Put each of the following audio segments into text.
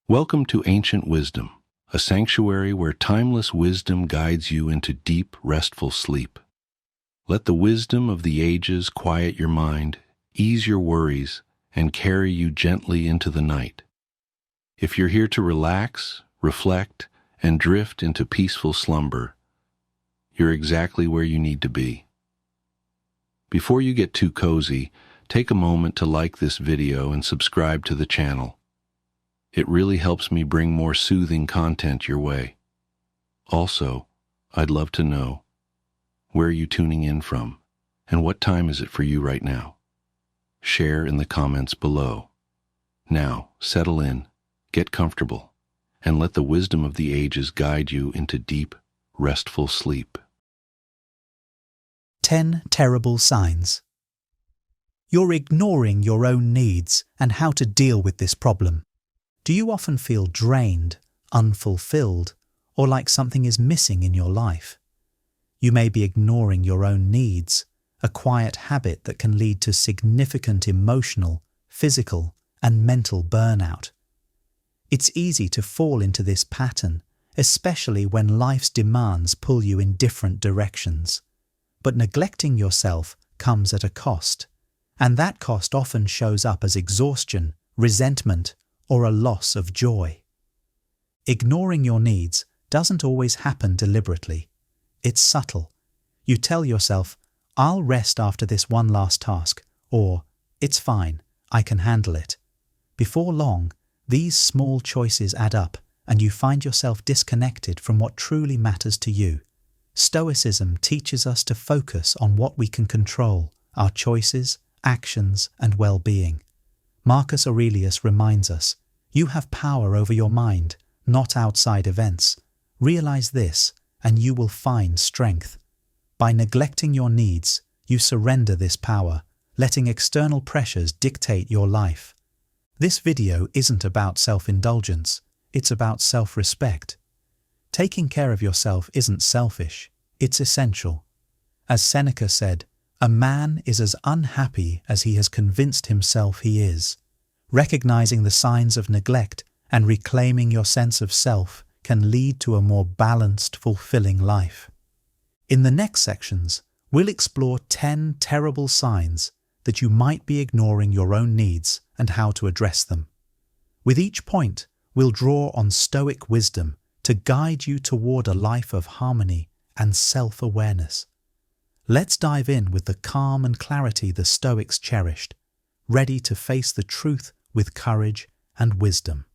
Welcome to Ancient Wisdom, a sanctuary where timeless wisdom guides you into deep, restful sleep. Let the wisdom of the ages quiet your mind, ease your worries, and carry you gently into the night. If you're here to relax, reflect, and drift into peaceful slumber, you're exactly where you need to be. Before you get too cozy, take a moment to like this video and subscribe to the channel. It really helps me bring more soothing content your way. Also, I'd love to know, where are you tuning in from, and what time is it for you right now? Share in the comments below. Now, settle in, get comfortable, and let the wisdom of the ages guide you into deep, restful sleep. 10 terrible signs. You're ignoring your own needs and how to deal with this problem. Do you often feel drained, unfulfilled, or like something is missing in your life? You may be ignoring your own needs, a quiet habit that can lead to significant emotional, physical, and mental burnout. It's easy to fall into this pattern, especially when life's demands pull you in different directions. But neglecting yourself comes at a cost, and that cost often shows up as exhaustion, resentment, or a loss of joy. Ignoring your needs doesn't always happen deliberately. It's subtle. You tell yourself, "I'll rest after this one last task," or "It's fine, I can handle it." Before long, these small choices add up, and you find yourself disconnected from what truly matters to you. Stoicism teaches us to focus on what we can control, our choices, actions, and well-being. Marcus Aurelius reminds us, "You have power over your mind, not outside events. Realize this, and you will find strength." By neglecting your needs, you surrender this power, letting external pressures dictate your life. This video isn't about self-indulgence, it's about self-respect. Taking care of yourself isn't selfish, it's essential. As Seneca said, "A man is as unhappy as he has convinced himself he is." Recognizing the signs of neglect and reclaiming your sense of self can lead to a more balanced, fulfilling life. In the next sections, we'll explore 10 terrible signs that you might be ignoring your own needs and how to address them. With each point, we'll draw on Stoic wisdom to guide you toward a life of harmony and self-awareness. Let's dive in with the calm and clarity the Stoics cherished, ready to face the truth with courage and wisdom.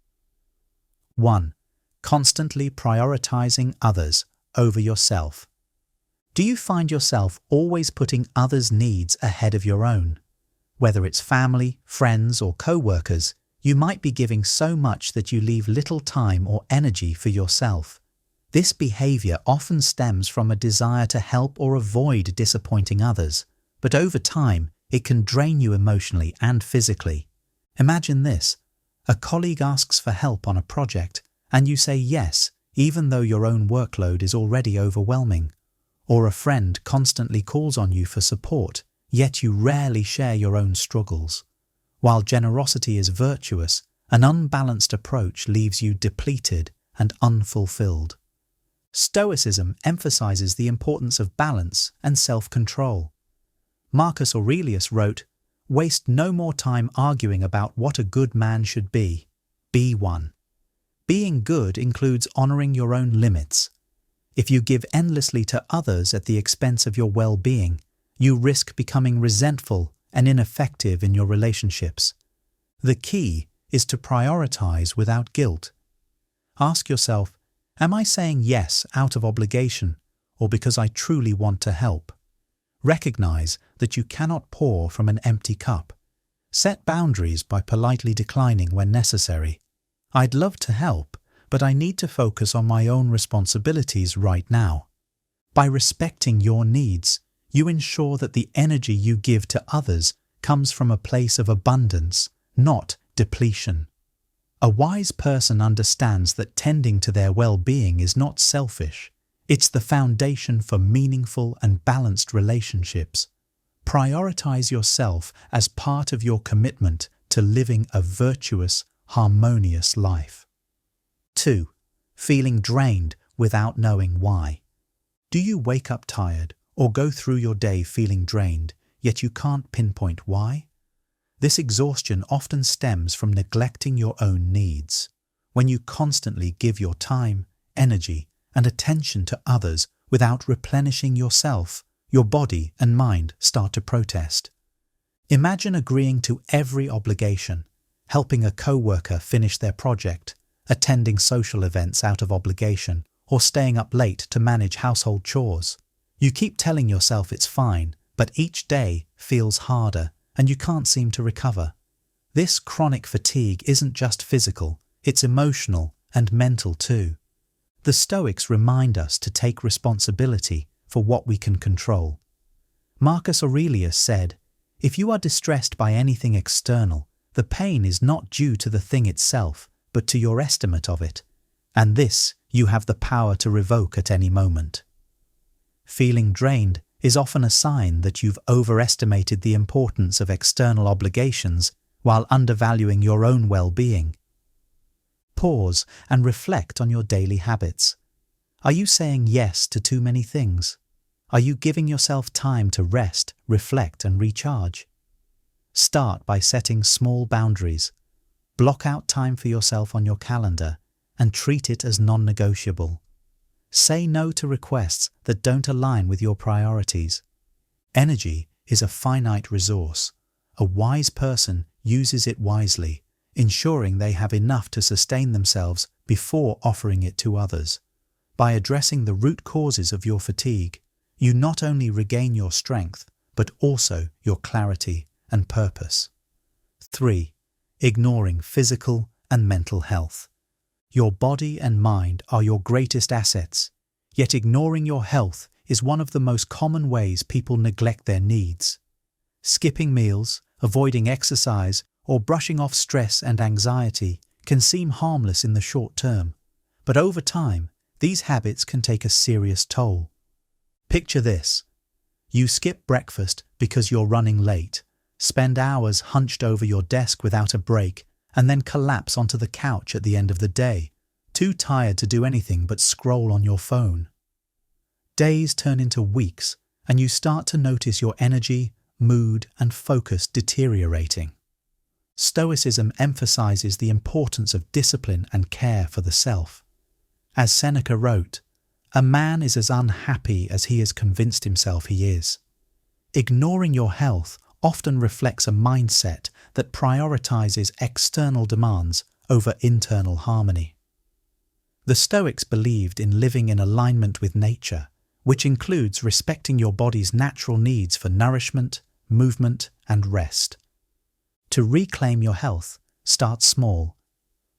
1. Constantly prioritizing others over yourself. Do you find yourself always putting others' needs ahead of your own? Whether it's family, friends, or co-workers, you might be giving so much that you leave little time or energy for yourself. This behavior often stems from a desire to help or avoid disappointing others, but over time, it can drain you emotionally and physically. Imagine this: a colleague asks for help on a project, and you say yes, even though your own workload is already overwhelming. Or a friend constantly calls on you for support, yet you rarely share your own struggles. While generosity is virtuous, an unbalanced approach leaves you depleted and unfulfilled. Stoicism emphasizes the importance of balance and self-control. Marcus Aurelius wrote, "Waste no more time arguing about what a good man should be. Be one." Being good includes honoring your own limits. If you give endlessly to others at the expense of your well-being, you risk becoming resentful and ineffective in your relationships. The key is to prioritize without guilt. Ask yourself, am I saying yes out of obligation or because I truly want to help? Recognize that you cannot pour from an empty cup. Set boundaries by politely declining when necessary. "I'd love to help, but I need to focus on my own responsibilities right now." By respecting your needs, you ensure that the energy you give to others comes from a place of abundance, not depletion. A wise person understands that tending to their well-being is not selfish. It's the foundation for meaningful and balanced relationships. Prioritize yourself as part of your commitment to living a virtuous, harmonious life. 2. Feeling drained without knowing why. Do you wake up tired or go through your day feeling drained, yet you can't pinpoint why? This exhaustion often stems from neglecting your own needs. When you constantly give your time, energy, and attention to others without replenishing yourself, your body and mind start to protest. Imagine agreeing to every obligation, helping a co-worker finish their project, attending social events out of obligation, or staying up late to manage household chores. You keep telling yourself it's fine, but each day feels harder and you can't seem to recover. This chronic fatigue isn't just physical, it's emotional and mental too. The Stoics remind us to take responsibility for what we can control. Marcus Aurelius said, "If you are distressed by anything external, the pain is not due to the thing itself, but to your estimate of it, and this you have the power to revoke at any moment." Feeling drained is often a sign that you've overestimated the importance of external obligations while undervaluing your own well-being. Pause and reflect on your daily habits. Are you saying yes to too many things? Are you giving yourself time to rest, reflect, and recharge? Start by setting small boundaries. Block out time for yourself on your calendar and treat it as non-negotiable. Say no to requests that don't align with your priorities. Energy is a finite resource. A wise person uses it wisely, ensuring they have enough to sustain themselves before offering it to others. By addressing the root causes of your fatigue, you not only regain your strength, but also your clarity and purpose. 3. Ignoring physical and mental health. Your body and mind are your greatest assets, yet ignoring your health is one of the most common ways people neglect their needs. Skipping meals, avoiding exercise, or brushing off stress and anxiety can seem harmless in the short term, but over time, these habits can take a serious toll. Picture this. You skip breakfast because you're running late, spend hours hunched over your desk without a break, and then collapse onto the couch at the end of the day, too tired to do anything but scroll on your phone. Days turn into weeks, and you start to notice your energy, mood, and focus deteriorating. Stoicism emphasizes the importance of discipline and care for the self. As Seneca wrote, "A man is as unhappy as he has convinced himself he is." Ignoring your health often reflects a mindset that prioritizes external demands over internal harmony. The Stoics believed in living in alignment with nature, which includes respecting your body's natural needs for nourishment, movement, and rest. To reclaim your health, start small.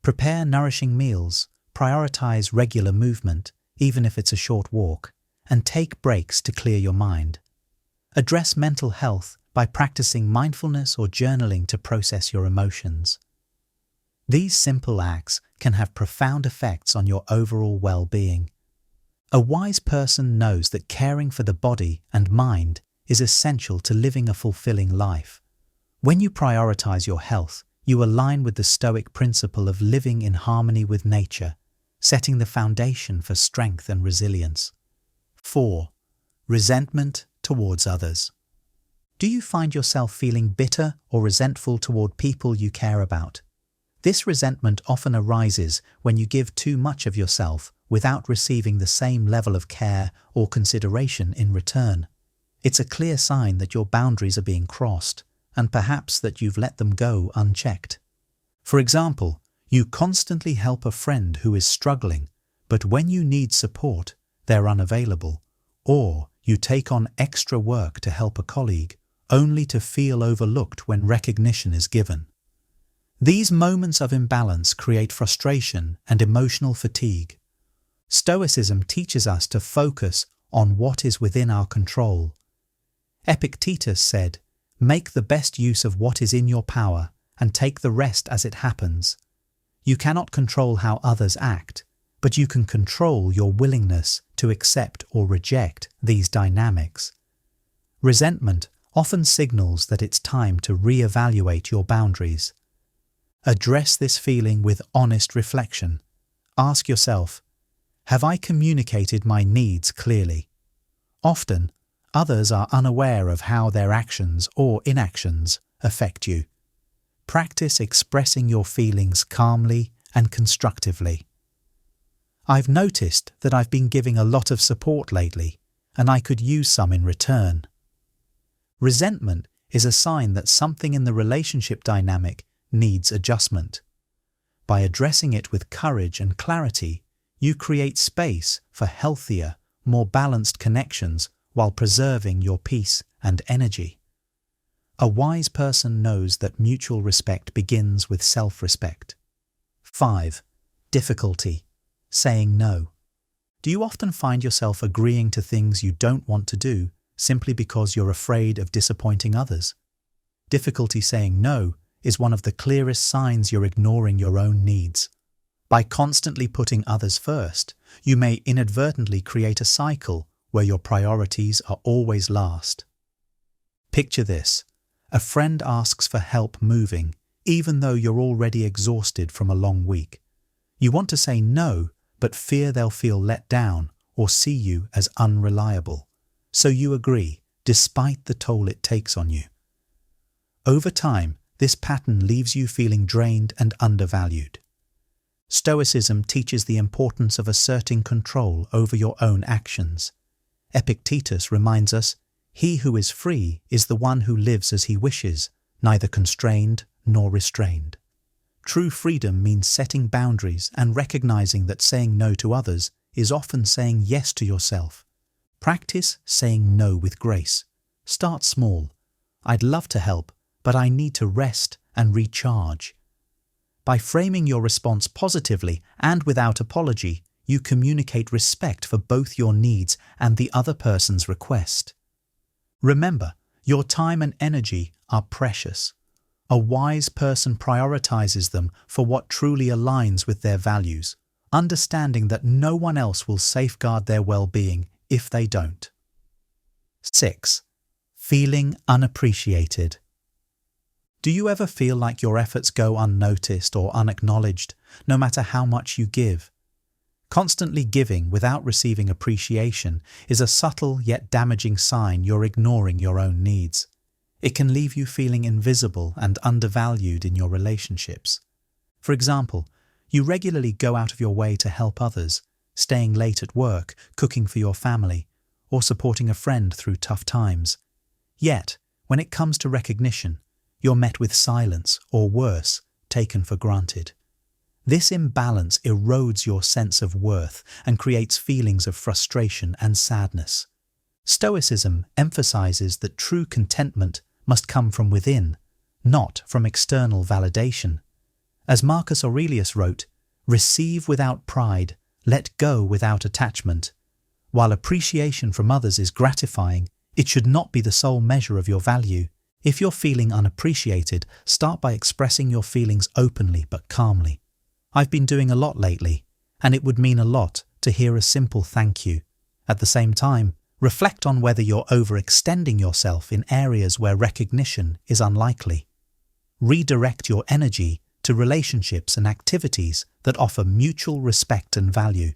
Prepare nourishing meals, prioritize regular movement, even if it's a short walk, and take breaks to clear your mind. Address mental health by practicing mindfulness or journaling to process your emotions. These simple acts can have profound effects on your overall well-being. A wise person knows that caring for the body and mind is essential to living a fulfilling life. When you prioritize your health, you align with the Stoic principle of living in harmony with nature, setting the foundation for strength and resilience. 4. Resentment towards others. Do you find yourself feeling bitter or resentful toward people you care about? This resentment often arises when you give too much of yourself without receiving the same level of care or consideration in return. It's a clear sign that your boundaries are being crossed, and perhaps that you've let them go unchecked. For example, you constantly help a friend who is struggling, but when you need support, they're unavailable, or you take on extra work to help a colleague, only to feel overlooked when recognition is given. These moments of imbalance create frustration and emotional fatigue. Stoicism teaches us to focus on what is within our control. Epictetus said, "Make the best use of what is in your power and take the rest as it happens." You cannot control how others act, but you can control your willingness to accept or reject these dynamics. Resentment often signals that it's time to re-evaluate your boundaries. Address this feeling with honest reflection. ask yourself, have I communicated my needs clearly? Often, others are unaware of how their actions or inactions affect you. Practice expressing your feelings calmly and constructively. I've noticed that I've been giving a lot of support lately, and I could use some in return. Resentment is a sign that something in the relationship dynamic needs adjustment. By addressing it with courage and clarity, you create space for healthier, more balanced connections while preserving your peace and energy. A wise person knows that mutual respect begins with self-respect. 5. Difficulty. Saying no. Do you often find yourself agreeing to things you don't want to do simply because you're afraid of disappointing others? Difficulty saying no is one of the clearest signs you're ignoring your own needs. By constantly putting others first, you may inadvertently create a cycle where your priorities are always last. Picture this. A friend asks for help moving, even though you're already exhausted from a long week. You want to say no, but fear they'll feel let down or see you as unreliable. So you agree, despite the toll it takes on you. Over time, this pattern leaves you feeling drained and undervalued. Stoicism teaches the importance of asserting control over your own actions. Epictetus reminds us, "He who is free is the one who lives as he wishes, neither constrained nor restrained." True freedom means setting boundaries and recognizing that saying no to others is often saying yes to yourself. Practice saying no with grace. Start small. I'd love to help, but I need to rest and recharge. By framing your response positively and without apology, you communicate respect for both your needs and the other person's request. Remember, your time and energy are precious. A wise person prioritizes them for what truly aligns with their values, understanding that no one else will safeguard their well-being if they don't. 6. Feeling unappreciated. Do you ever feel like your efforts go unnoticed or unacknowledged, no matter how much you give? Constantly giving without receiving appreciation is a subtle yet damaging sign you're ignoring your own needs. It can leave you feeling invisible and undervalued in your relationships. For example, you regularly go out of your way to help others, staying late at work, cooking for your family, or supporting a friend through tough times. Yet, when it comes to recognition, you're met with silence, or worse, taken for granted. This imbalance erodes your sense of worth and creates feelings of frustration and sadness. Stoicism emphasizes that true contentment must come from within, not from external validation. As Marcus Aurelius wrote, "Receive without pride, let go without attachment." While appreciation from others is gratifying, it should not be the sole measure of your value. If you're feeling unappreciated, start by expressing your feelings openly but calmly. I've been doing a lot lately, and it would mean a lot to hear a simple thank you. At the same time, reflect on whether you're overextending yourself in areas where recognition is unlikely. Redirect your energy to relationships and activities that offer mutual respect and value.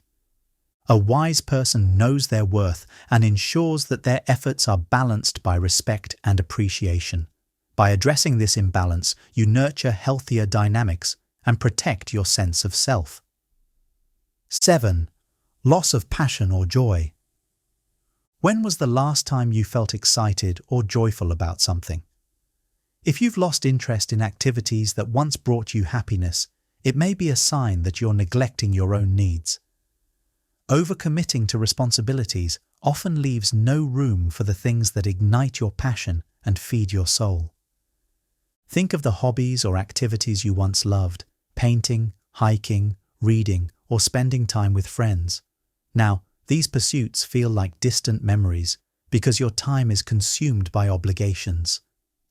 A wise person knows their worth and ensures that their efforts are balanced by respect and appreciation. By addressing this imbalance, you nurture healthier dynamics and protect your sense of self. 7. Loss of passion or joy. When was the last time you felt excited or joyful about something? If you've lost interest in activities that once brought you happiness, it may be a sign that you're neglecting your own needs. Overcommitting to responsibilities often leaves no room for the things that ignite your passion and feed your soul. Think of the hobbies or activities you once loved: painting, hiking, reading, or spending time with friends. Now, these pursuits feel like distant memories because your time is consumed by obligations.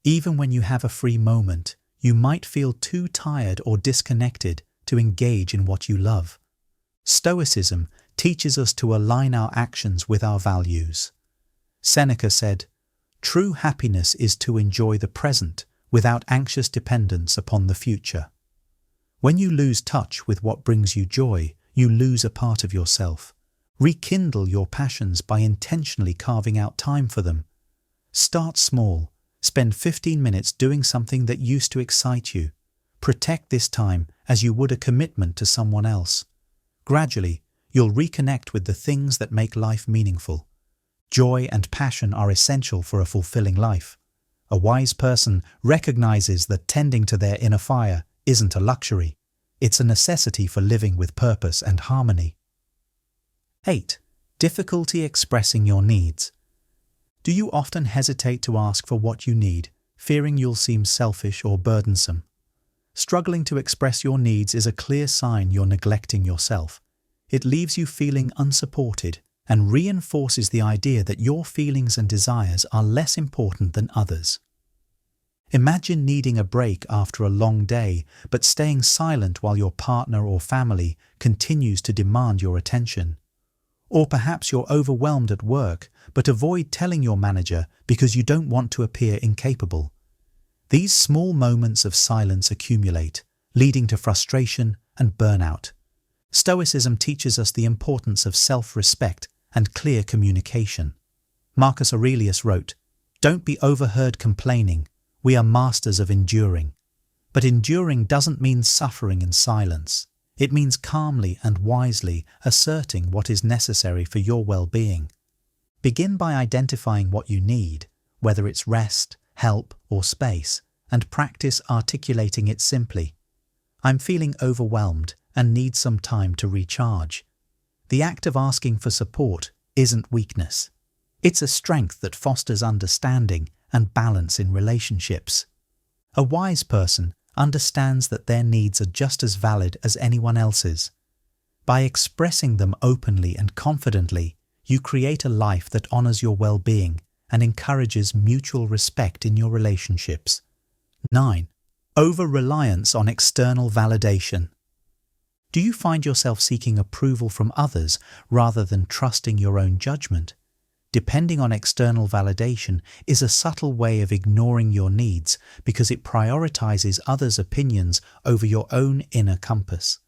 Even when you have a free moment, you might feel too tired or disconnected to engage in what you love. Stoicism teaches us to align our actions with our values. Seneca said, "True happiness is to enjoy the present without anxious dependence upon the future." When you lose touch with what brings you joy, you lose a part of yourself. Rekindle your passions by intentionally carving out time for them. Start small. Spend 15 minutes doing something that used to excite you. Protect this time as you would a commitment to someone else. Gradually, you'll reconnect with the things that make life meaningful. Joy and passion are essential for a fulfilling life. A wise person recognizes that tending to their inner fire isn't a luxury. It's a necessity for living with purpose and harmony. 8. Difficulty expressing your needs. Do you often hesitate to ask for what you need, fearing you'll seem selfish or burdensome? Struggling to express your needs is a clear sign you're neglecting yourself. It leaves you feeling unsupported and reinforces the idea that your feelings and desires are less important than others. Imagine needing a break after a long day, but staying silent while your partner or family continues to demand your attention. Or perhaps you're overwhelmed at work, but avoid telling your manager because you don't want to appear incapable. These small moments of silence accumulate, leading to frustration and burnout. Stoicism teaches us the importance of self-respect and clear communication. Marcus Aurelius wrote, "Don't be overheard complaining. We are masters of enduring." But enduring doesn't mean suffering in silence. It means calmly and wisely asserting what is necessary for your well-being. Begin by identifying what you need, whether it's rest, help, or space, and practice articulating it simply. "I'm feeling overwhelmed and need some time to recharge." The act of asking for support isn't weakness. It's a strength that fosters understanding and balance in relationships. A wise person understands that their needs are just as valid as anyone else's. By expressing them openly and confidently, you create a life that honors your well-being and encourages mutual respect in your relationships. 9. Over-reliance on external validation. Do you find yourself seeking approval from others rather than trusting your own judgment? Depending on external validation is a subtle way of ignoring your needs because it prioritizes others' opinions over your own inner compass.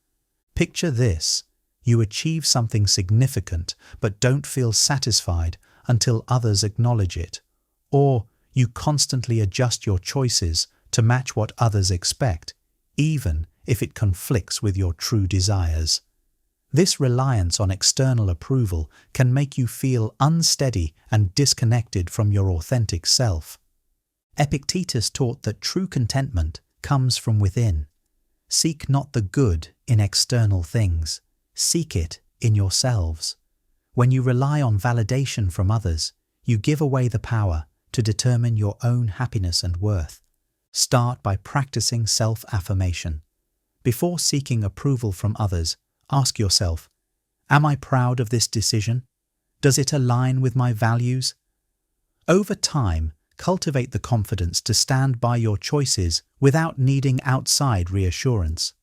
Picture this: you achieve something significant but don't feel satisfied until others acknowledge it. Or you constantly adjust your choices to match what others expect, even if it conflicts with your true desires. This reliance on external approval can make you feel unsteady and disconnected from your authentic self. Epictetus taught that true contentment comes from within. Seek not the good in external things, seek it in yourselves. When you rely on validation from others, you give away the power to determine your own happiness and worth. Start by practicing self-affirmation. Before seeking approval from others, ask yourself, am I proud of this decision? Does it align with my values? Over time, cultivate the confidence to stand by your choices without needing outside reassurance.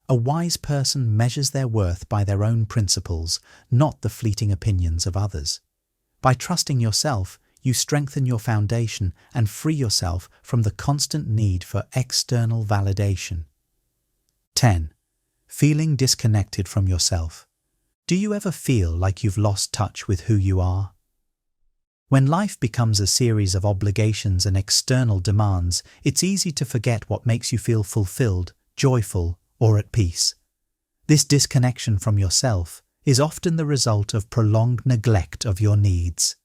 A wise person measures their worth by their own principles, not the fleeting opinions of others. By trusting yourself, you strengthen your foundation and free yourself from the constant need for external validation. 10. Feeling disconnected from yourself. Do you ever feel like you've lost touch with who you are? When life becomes a series of obligations and external demands, it's easy to forget what makes you feel fulfilled, joyful, or at peace. This disconnection from yourself is often the result of prolonged neglect of your needs.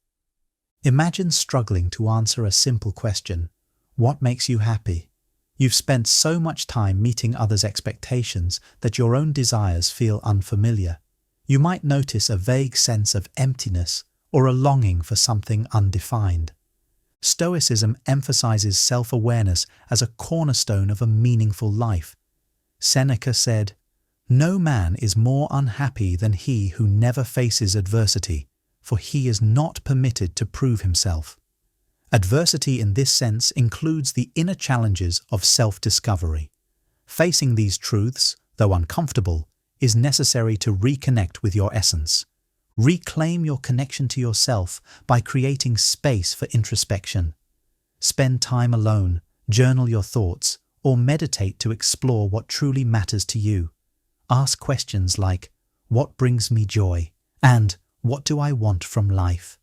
Imagine struggling to answer a simple question: what makes you happy? You've spent so much time meeting others' expectations that your own desires feel unfamiliar. You might notice a vague sense of emptiness or a longing for something undefined. Stoicism emphasizes self-awareness as a cornerstone of a meaningful life. Seneca said, "No man is more unhappy than he who never faces adversity, for he is not permitted to prove himself." Adversity in this sense includes the inner challenges of self-discovery. Facing these truths, though uncomfortable, is necessary to reconnect with your essence. Reclaim your connection to yourself by creating space for introspection. Spend time alone, journal your thoughts, or meditate to explore what truly matters to you. Ask questions like, what brings me joy, and what do I want from life?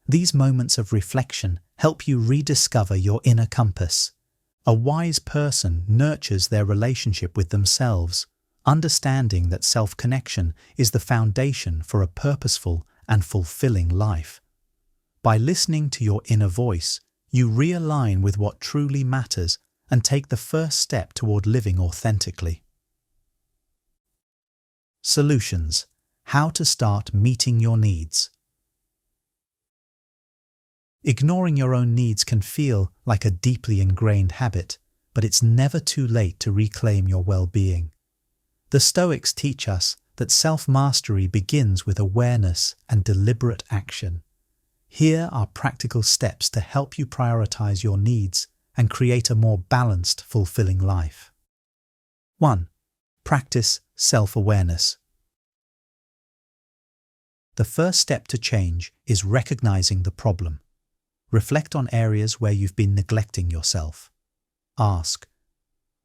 These moments of reflection help you rediscover your inner compass. A wise person nurtures their relationship with themselves, understanding that self-connection is the foundation for a purposeful and fulfilling life. By listening to your inner voice, you realign with what truly matters and take the first step toward living authentically. Solutions: how to start meeting your needs. Ignoring your own needs can feel like a deeply ingrained habit, but it's never too late to reclaim your well-being. The Stoics teach us that self-mastery begins with awareness and deliberate action. Here are practical steps to help you prioritize your needs and create a more balanced, fulfilling life. 1. Practice self-awareness. The first step to change is recognizing the problem. Reflect on areas where you've been neglecting yourself. Ask,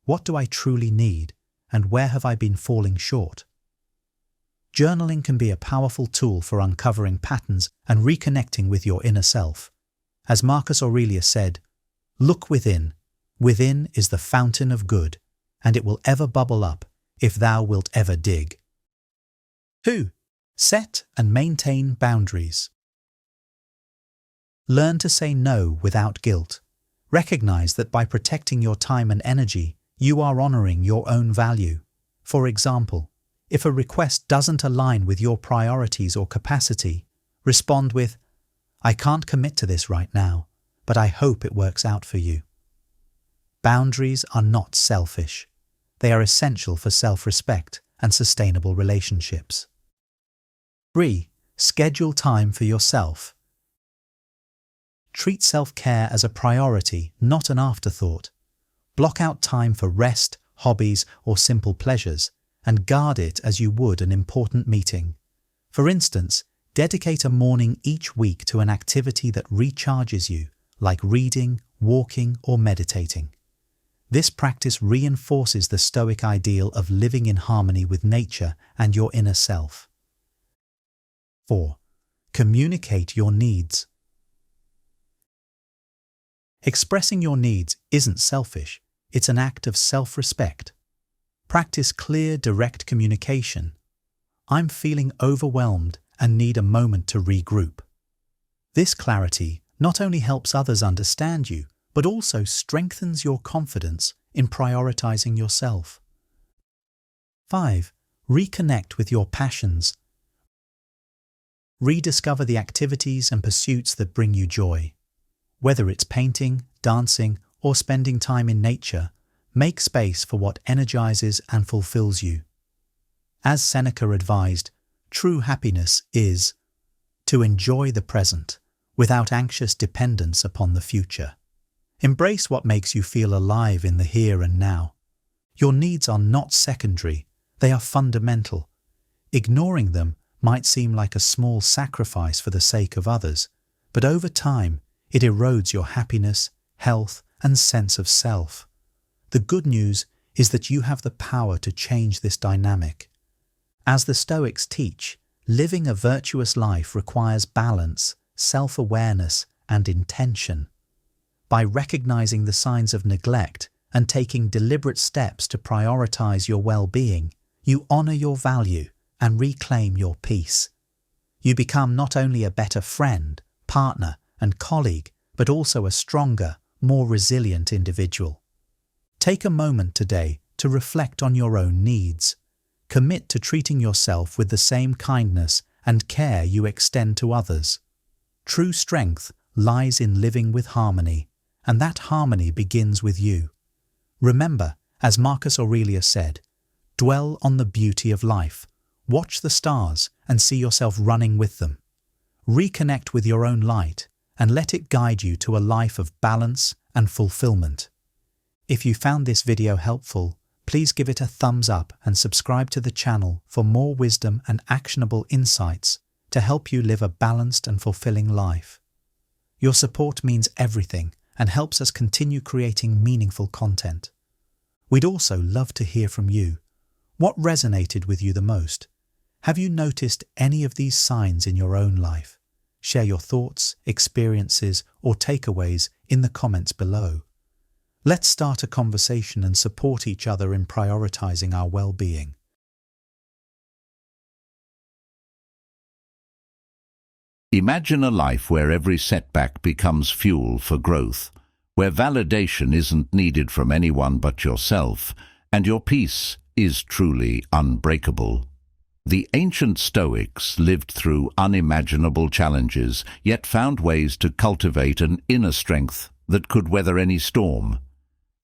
what do I truly need, and where have I been falling short? Journaling can be a powerful tool for uncovering patterns and reconnecting with your inner self. As Marcus Aurelius said, "Look within. Within is the fountain of good, and it will ever bubble up if thou wilt ever dig." 2. Set and maintain boundaries. Learn to say no without guilt. Recognize that by protecting your time and energy, you are honoring your own value. For example, if a request doesn't align with your priorities or capacity, respond with, "I can't commit to this right now, but I hope it works out for you." Boundaries are not selfish. They are essential for self-respect and sustainable relationships. 3. Schedule time for yourself. Treat self-care as a priority, not an afterthought. Block out time for rest, hobbies, or simple pleasures, and guard it as you would an important meeting. For instance, dedicate a morning each week to an activity that recharges you, like reading, walking, or meditating. This practice reinforces the Stoic ideal of living in harmony with nature and your inner self. 4. Communicate your needs. Expressing your needs isn't selfish, it's an act of self-respect. Practice clear, direct communication. "I'm feeling overwhelmed and need a moment to regroup." This clarity not only helps others understand you, but also strengthens your confidence in prioritizing yourself. 5. Reconnect with your passions. Rediscover the activities and pursuits that bring you joy. Whether it's painting, dancing, or spending time in nature, make space for what energizes and fulfills you. As Seneca advised, true happiness is to enjoy the present without anxious dependence upon the future. Embrace what makes you feel alive in the here and now. Your needs are not secondary, they are fundamental. Ignoring them might seem like a small sacrifice for the sake of others, but over time, it erodes your happiness, health, and sense of self. The good news is that you have the power to change this dynamic. As the Stoics teach, living a virtuous life requires balance, self-awareness, and intention. By recognizing the signs of neglect and taking deliberate steps to prioritize your well-being, you honor your value and reclaim your peace. You become not only a better friend, partner, and colleague, but also a stronger, more resilient individual. Take a moment today to reflect on your own needs. Commit to treating yourself with the same kindness and care you extend to others. True strength lies in living with harmony, and that harmony begins with you. Remember, as Marcus Aurelius said, "Dwell on the beauty of life. Watch the stars and see yourself running with them. Reconnect with your own light and let it guide you to a life of balance and fulfillment." If you found this video helpful, please give it a thumbs up and subscribe to the channel for more wisdom and actionable insights to help you live a balanced and fulfilling life. Your support means everything and helps us continue creating meaningful content. We'd also love to hear from you. What resonated with you the most? Have you noticed any of these signs in your own life? Share your thoughts, experiences, or takeaways in the comments below. Let's start a conversation and support each other in prioritizing our well-being. Imagine a life where every setback becomes fuel for growth, where validation isn't needed from anyone but yourself, and your peace is truly unbreakable. The ancient Stoics lived through unimaginable challenges, yet found ways to cultivate an inner strength that could weather any storm.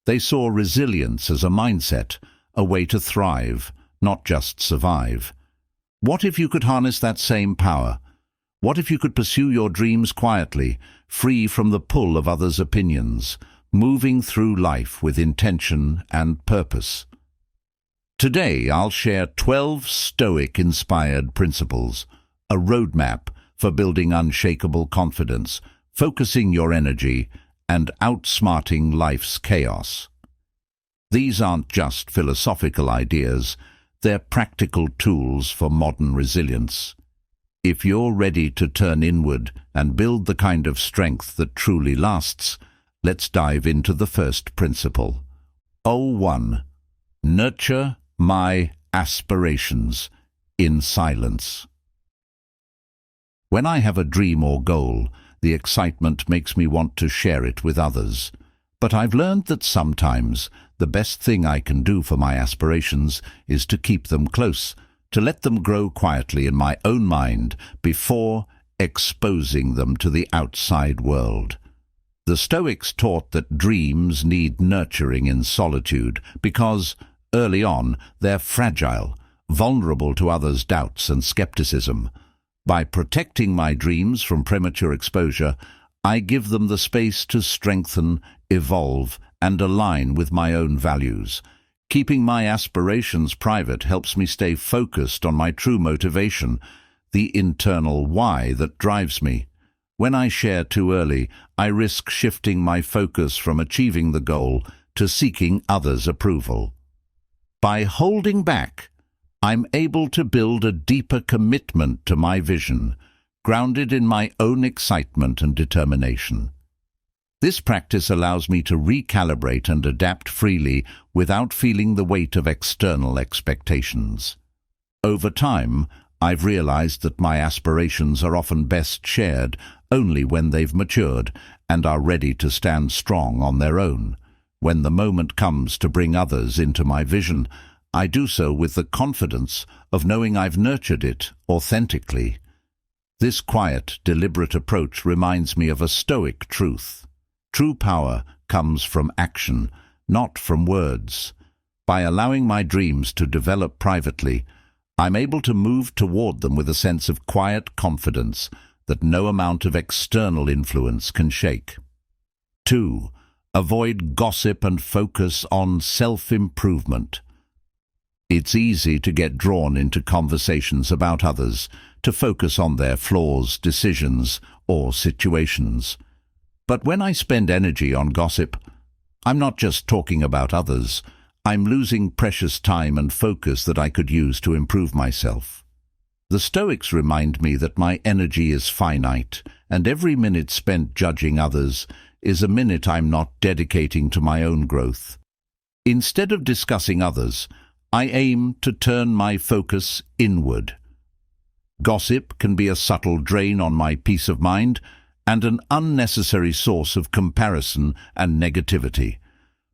They saw resilience as a mindset, a way to thrive, not just survive. What if you could harness that same power? What if you could pursue your dreams quietly, free from the pull of others' opinions, moving through life with intention and purpose? Today, I'll share 12 Stoic-inspired principles, a roadmap for building unshakable confidence, focusing your energy, and outsmarting life's chaos. These aren't just philosophical ideas, they're practical tools for modern resilience. If you're ready to turn inward and build the kind of strength that truly lasts, let's dive into the first principle. 1. Nurture my aspirations in silence. When I have a dream or goal, the excitement makes me want to share it with others. But I've learned that sometimes the best thing I can do for my aspirations is to keep them close, to let them grow quietly in my own mind before exposing them to the outside world. The Stoics taught that dreams need nurturing in solitude because, early on, they're fragile, vulnerable to others' doubts and skepticism. By protecting my dreams from premature exposure, I give them the space to strengthen, evolve, and align with my own values. Keeping my aspirations private helps me stay focused on my true motivation, the internal why that drives me. When I share too early, I risk shifting my focus from achieving the goal to seeking others' approval. By holding back, I'm able to build a deeper commitment to my vision, grounded in my own excitement and determination. This practice allows me to recalibrate and adapt freely without feeling the weight of external expectations. Over time, I've realized that my aspirations are often best shared only when they've matured and are ready to stand strong on their own. When the moment comes to bring others into my vision, I do so with the confidence of knowing I've nurtured it authentically. This quiet, deliberate approach reminds me of a Stoic truth. True power comes from action, not from words. By allowing my dreams to develop privately, I'm able to move toward them with a sense of quiet confidence that no amount of external influence can shake. 2. Avoid gossip and focus on self-improvement. It's easy to get drawn into conversations about others, to focus on their flaws, decisions, or situations. But when I spend energy on gossip, I'm not just talking about others, I'm losing precious time and focus that I could use to improve myself. The Stoics remind me that my energy is finite, and every minute spent judging others is a minute I'm not dedicating to my own growth. Instead of discussing others, I aim to turn my focus inward. Gossip can be a subtle drain on my peace of mind and an unnecessary source of comparison and negativity.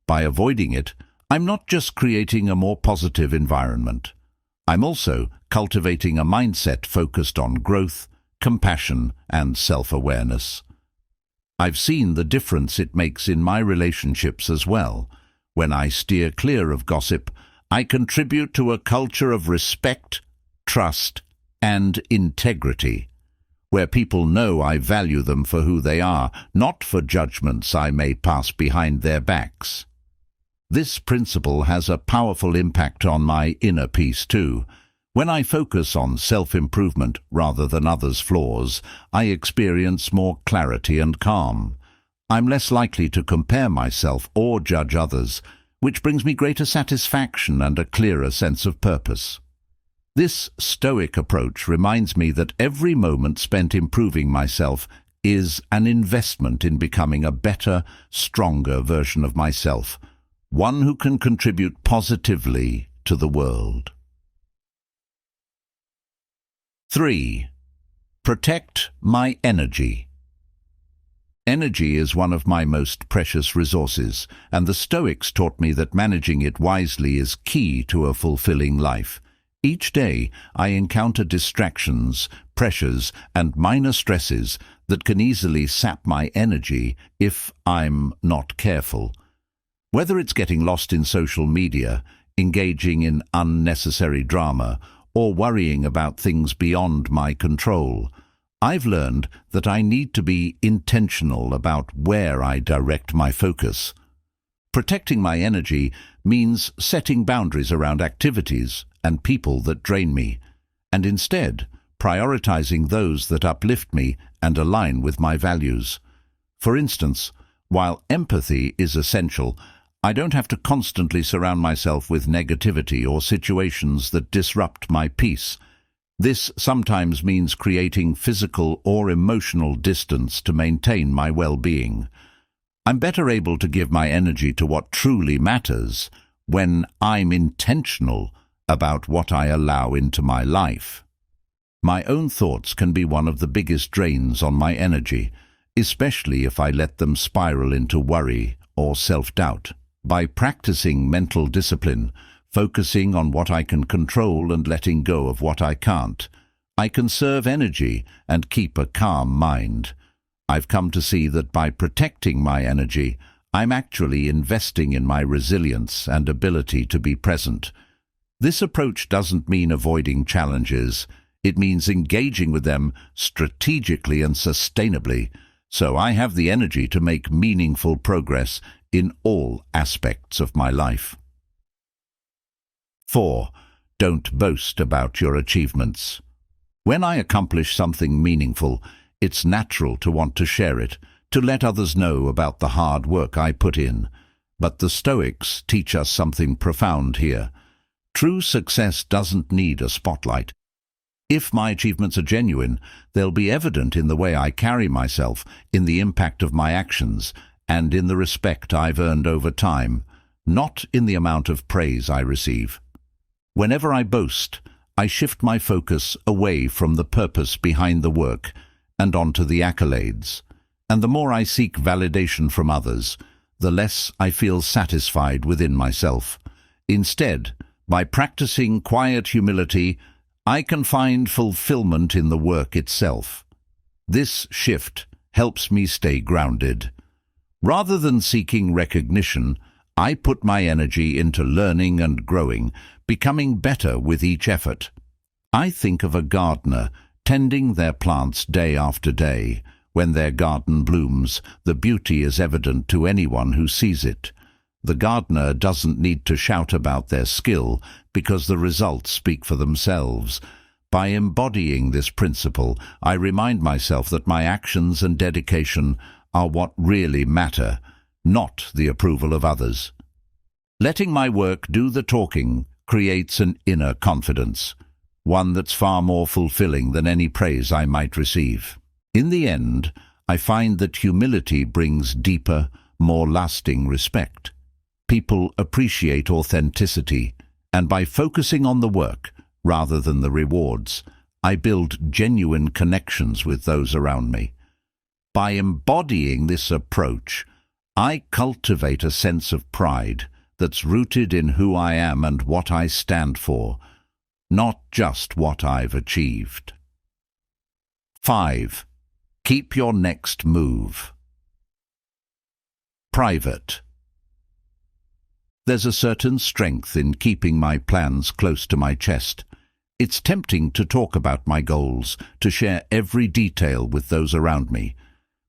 By avoiding it, I'm not just creating a more positive environment. I'm also cultivating a mindset focused on growth, compassion, and self-awareness. I've seen the difference it makes in my relationships as well. When I steer clear of gossip, I contribute to a culture of respect, trust, and integrity, where people know I value them for who they are, not for judgments I may pass behind their backs. This principle has a powerful impact on my inner peace too. When I focus on self-improvement rather than others' flaws, I experience more clarity and calm. I'm less likely to compare myself or judge others, which brings me greater satisfaction and a clearer sense of purpose. This Stoic approach reminds me that every moment spent improving myself is an investment in becoming a better, stronger version of myself, one who can contribute positively to the world. 3. Protect my energy. Energy is one of my most precious resources, and the Stoics taught me that managing it wisely is key to a fulfilling life. Each day, I encounter distractions, pressures, and minor stresses that can easily sap my energy if I'm not careful. Whether it's getting lost in social media, engaging in unnecessary drama, or worrying about things beyond my control, I've learned that I need to be intentional about where I direct my focus. Protecting my energy means setting boundaries around activities and people that drain me, and instead prioritizing those that uplift me and align with my values. For instance, while empathy is essential, I don't have to constantly surround myself with negativity or situations that disrupt my peace. This sometimes means creating physical or emotional distance to maintain my well-being. I'm better able to give my energy to what truly matters when I'm intentional about what I allow into my life. My own thoughts can be one of the biggest drains on my energy, especially if I let them spiral into worry or self-doubt. By practicing mental discipline, focusing on what I can control and letting go of what I can't, I conserve energy and keep a calm mind. I've come to see that by protecting my energy, I'm actually investing in my resilience and ability to be present. This approach doesn't mean avoiding challenges. It means engaging with them strategically and sustainably, so I have the energy to make meaningful progress in all aspects of my life. 4. Don't boast about your achievements. When I accomplish something meaningful, it's natural to want to share it, to let others know about the hard work I put in. But the Stoics teach us something profound here. True success doesn't need a spotlight. If my achievements are genuine, they'll be evident in the way I carry myself, in the impact of my actions, and in the respect I've earned over time, not in the amount of praise I receive. Whenever I boast, I shift my focus away from the purpose behind the work and onto the accolades. And the more I seek validation from others, the less I feel satisfied within myself. Instead, by practicing quiet humility, I can find fulfillment in the work itself. This shift helps me stay grounded. Rather than seeking recognition, I put my energy into learning and growing, becoming better with each effort. I think of a gardener tending their plants day after day. When their garden blooms, the beauty is evident to anyone who sees it. The gardener doesn't need to shout about their skill because the results speak for themselves. By embodying this principle, I remind myself that my actions and dedication are what really matter, not the approval of others. Letting my work do the talking creates an inner confidence, one that's far more fulfilling than any praise I might receive. In the end, I find that humility brings deeper, more lasting respect. People appreciate authenticity, and by focusing on the work rather than the rewards, I build genuine connections with those around me. By embodying this approach, I cultivate a sense of pride that's rooted in who I am and what I stand for, not just what I've achieved. 5. Keep your next move. Private. There's a certain strength in keeping my plans close to my chest. It's tempting to talk about my goals, to share every detail with those around me.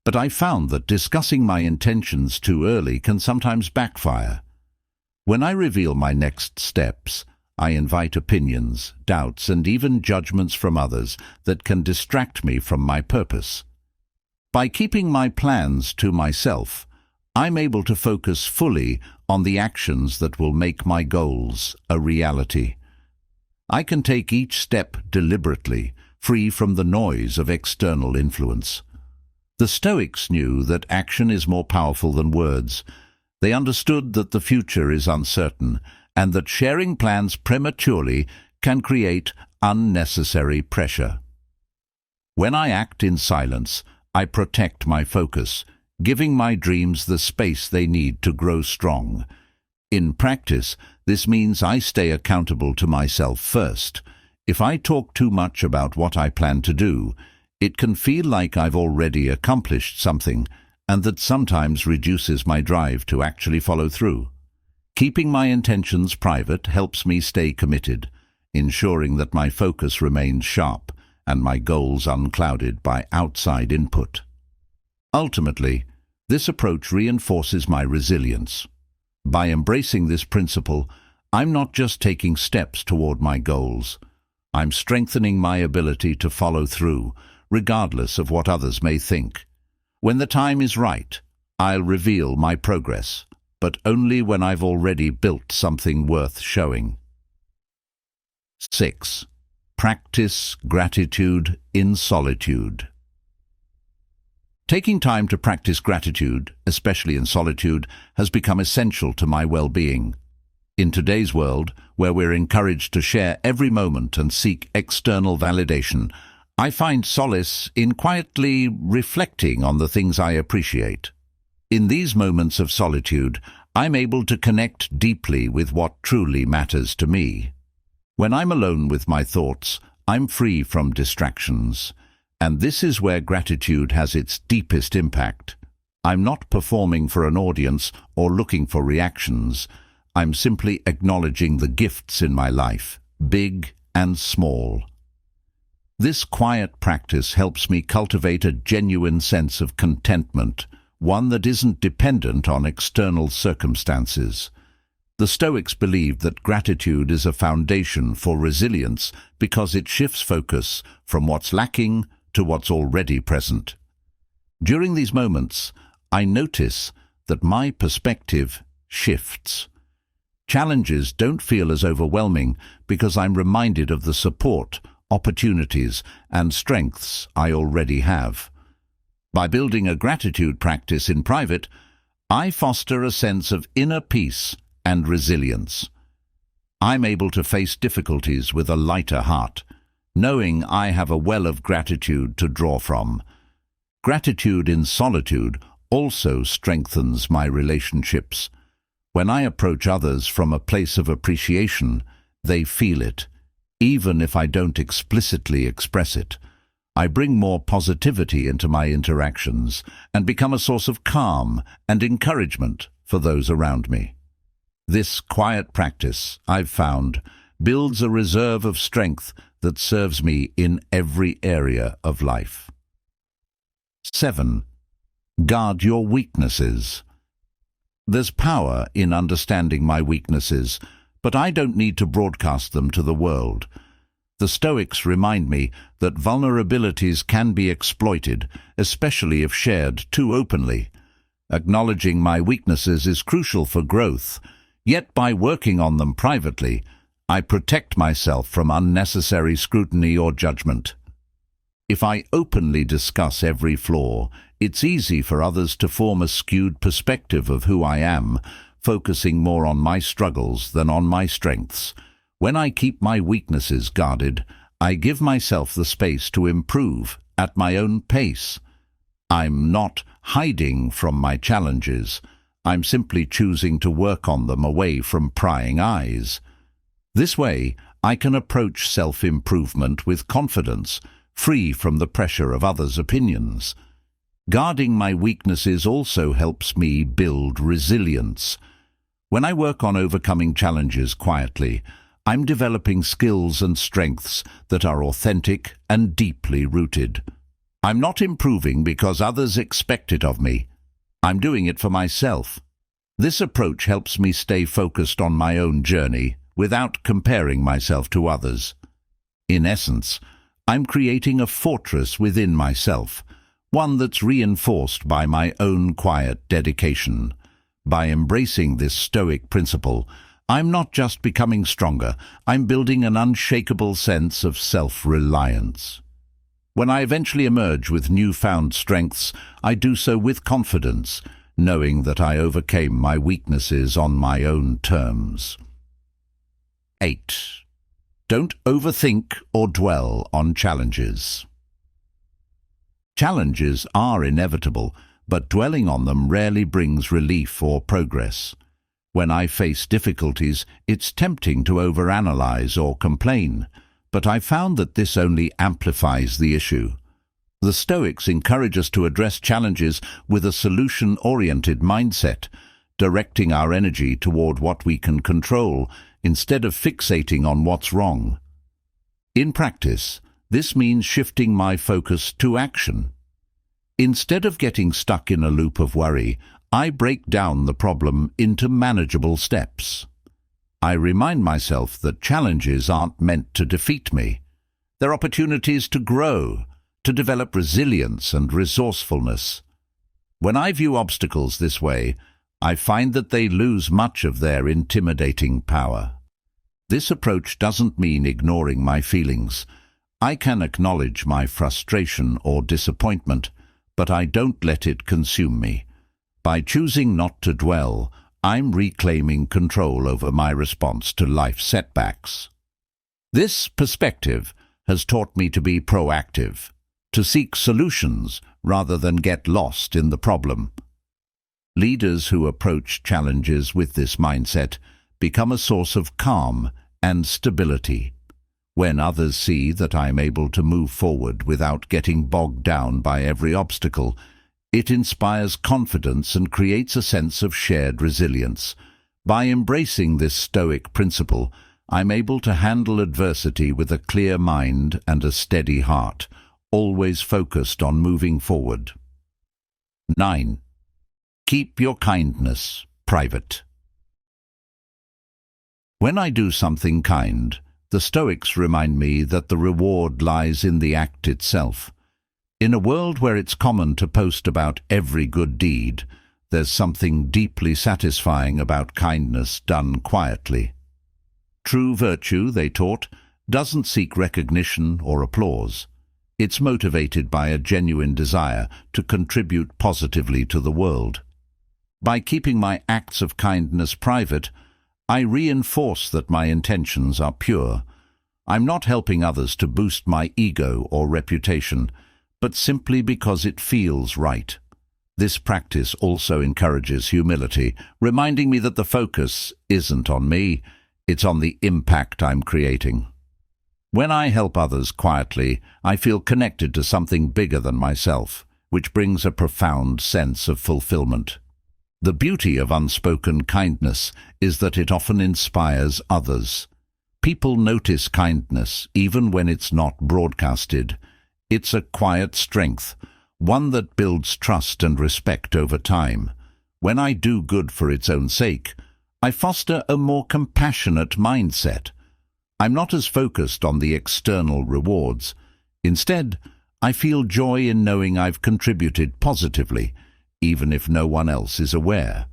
But I found that discussing my intentions too early can sometimes backfire. When I reveal my next steps, I invite opinions, doubts, and even judgments from others that can distract me from my purpose. By keeping my plans to myself, I'm able to focus fully on the actions that will make my goals a reality. I can take each step deliberately, free from the noise of external influence. The Stoics knew that action is more powerful than words. They understood that the future is uncertain and that sharing plans prematurely can create unnecessary pressure. When I act in silence, I protect my focus, giving my dreams the space they need to grow strong. In practice, this means I stay accountable to myself first. If I talk too much about what I plan to do, it can feel like I've already accomplished something, and that sometimes reduces my drive to actually follow through. Keeping my intentions private helps me stay committed, ensuring that my focus remains sharp and my goals unclouded by outside input. Ultimately, this approach reinforces my resilience. By embracing this principle, I'm not just taking steps toward my goals. I'm strengthening my ability to follow through, regardless of what others may think. When the time is right, I'll reveal my progress, but only when I've already built something worth showing. 6. Practice gratitude in solitude. Taking time to practice gratitude, especially in solitude, has become essential to my well-being. In today's world, where we're encouraged to share every moment and seek external validation, I find solace in quietly reflecting on the things I appreciate. In these moments of solitude, I'm able to connect deeply with what truly matters to me. When I'm alone with my thoughts, I'm free from distractions, and this is where gratitude has its deepest impact. I'm not performing for an audience or looking for reactions. I'm simply acknowledging the gifts in my life, big and small. This quiet practice helps me cultivate a genuine sense of contentment, one that isn't dependent on external circumstances. The Stoics believed that gratitude is a foundation for resilience because it shifts focus from what's lacking to what's already present. During these moments, I notice that my perspective shifts. Challenges don't feel as overwhelming because I'm reminded of the support, opportunities, and strengths I already have. By building a gratitude practice in private, I foster a sense of inner peace and resilience. I'm able to face difficulties with a lighter heart, knowing I have a well of gratitude to draw from. Gratitude in solitude also strengthens my relationships. When I approach others from a place of appreciation, they feel it, even if I don't explicitly express it. I bring more positivity into my interactions and become a source of calm and encouragement for those around me. This quiet practice, I've found, builds a reserve of strength that serves me in every area of life. 7. Guard your weaknesses. There's power in understanding my weaknesses, but I don't need to broadcast them to the world. The Stoics remind me that vulnerabilities can be exploited, especially if shared too openly. Acknowledging my weaknesses is crucial for growth, yet by working on them privately, I protect myself from unnecessary scrutiny or judgment. If I openly discuss every flaw, it's easy for others to form a skewed perspective of who I am, focusing more on my struggles than on my strengths. When I keep my weaknesses guarded, I give myself the space to improve at my own pace. I'm not hiding from my challenges. I'm simply choosing to work on them away from prying eyes. This way, I can approach self-improvement with confidence, free from the pressure of others' opinions. Guarding my weaknesses also helps me build resilience. When I work on overcoming challenges quietly, I'm developing skills and strengths that are authentic and deeply rooted. I'm not improving because others expect it of me. I'm doing it for myself. This approach helps me stay focused on my own journey without comparing myself to others. In essence, I'm creating a fortress within myself, one that's reinforced by my own quiet dedication. By embracing this Stoic principle, I'm not just becoming stronger, I'm building an unshakable sense of self-reliance. When I eventually emerge with newfound strengths, I do so with confidence, knowing that I overcame my weaknesses on my own terms. 8. Don't overthink or dwell on challenges. Challenges are inevitable, but dwelling on them rarely brings relief or progress. When I face difficulties, it's tempting to overanalyze or complain, but I found that this only amplifies the issue. The Stoics encourage us to address challenges with a solution-oriented mindset, directing our energy toward what we can control instead of fixating on what's wrong. In practice, this means shifting my focus to action. Instead of getting stuck in a loop of worry, I break down the problem into manageable steps. I remind myself that challenges aren't meant to defeat me. They're opportunities to grow, to develop resilience and resourcefulness. When I view obstacles this way, I find that they lose much of their intimidating power. This approach doesn't mean ignoring my feelings. I can acknowledge my frustration or disappointment, but I don't let it consume me. By choosing not to dwell, I'm reclaiming control over my response to life setbacks. This perspective has taught me to be proactive, to seek solutions rather than get lost in the problem. Leaders who approach challenges with this mindset become a source of calm and stability. When others see that I'm able to move forward without getting bogged down by every obstacle, it inspires confidence and creates a sense of shared resilience. By embracing this Stoic principle, I'm able to handle adversity with a clear mind and a steady heart, always focused on moving forward. 9. Keep your kindness private. When I do something kind, the Stoics remind me that the reward lies in the act itself. In a world where it's common to post about every good deed, there's something deeply satisfying about kindness done quietly. True virtue, they taught, doesn't seek recognition or applause. It's motivated by a genuine desire to contribute positively to the world. By keeping my acts of kindness private, I reinforce that my intentions are pure. I'm not helping others to boost my ego or reputation, but simply because it feels right. This practice also encourages humility, reminding me that the focus isn't on me, it's on the impact I'm creating. When I help others quietly, I feel connected to something bigger than myself, which brings a profound sense of fulfillment. The beauty of unspoken kindness is that it often inspires others. People notice kindness even when it's not broadcasted. It's a quiet strength, one that builds trust and respect over time. When I do good for its own sake, I foster a more compassionate mindset. I'm not as focused on the external rewards. Instead, I feel joy in knowing I've contributed positively, even if no one else is aware.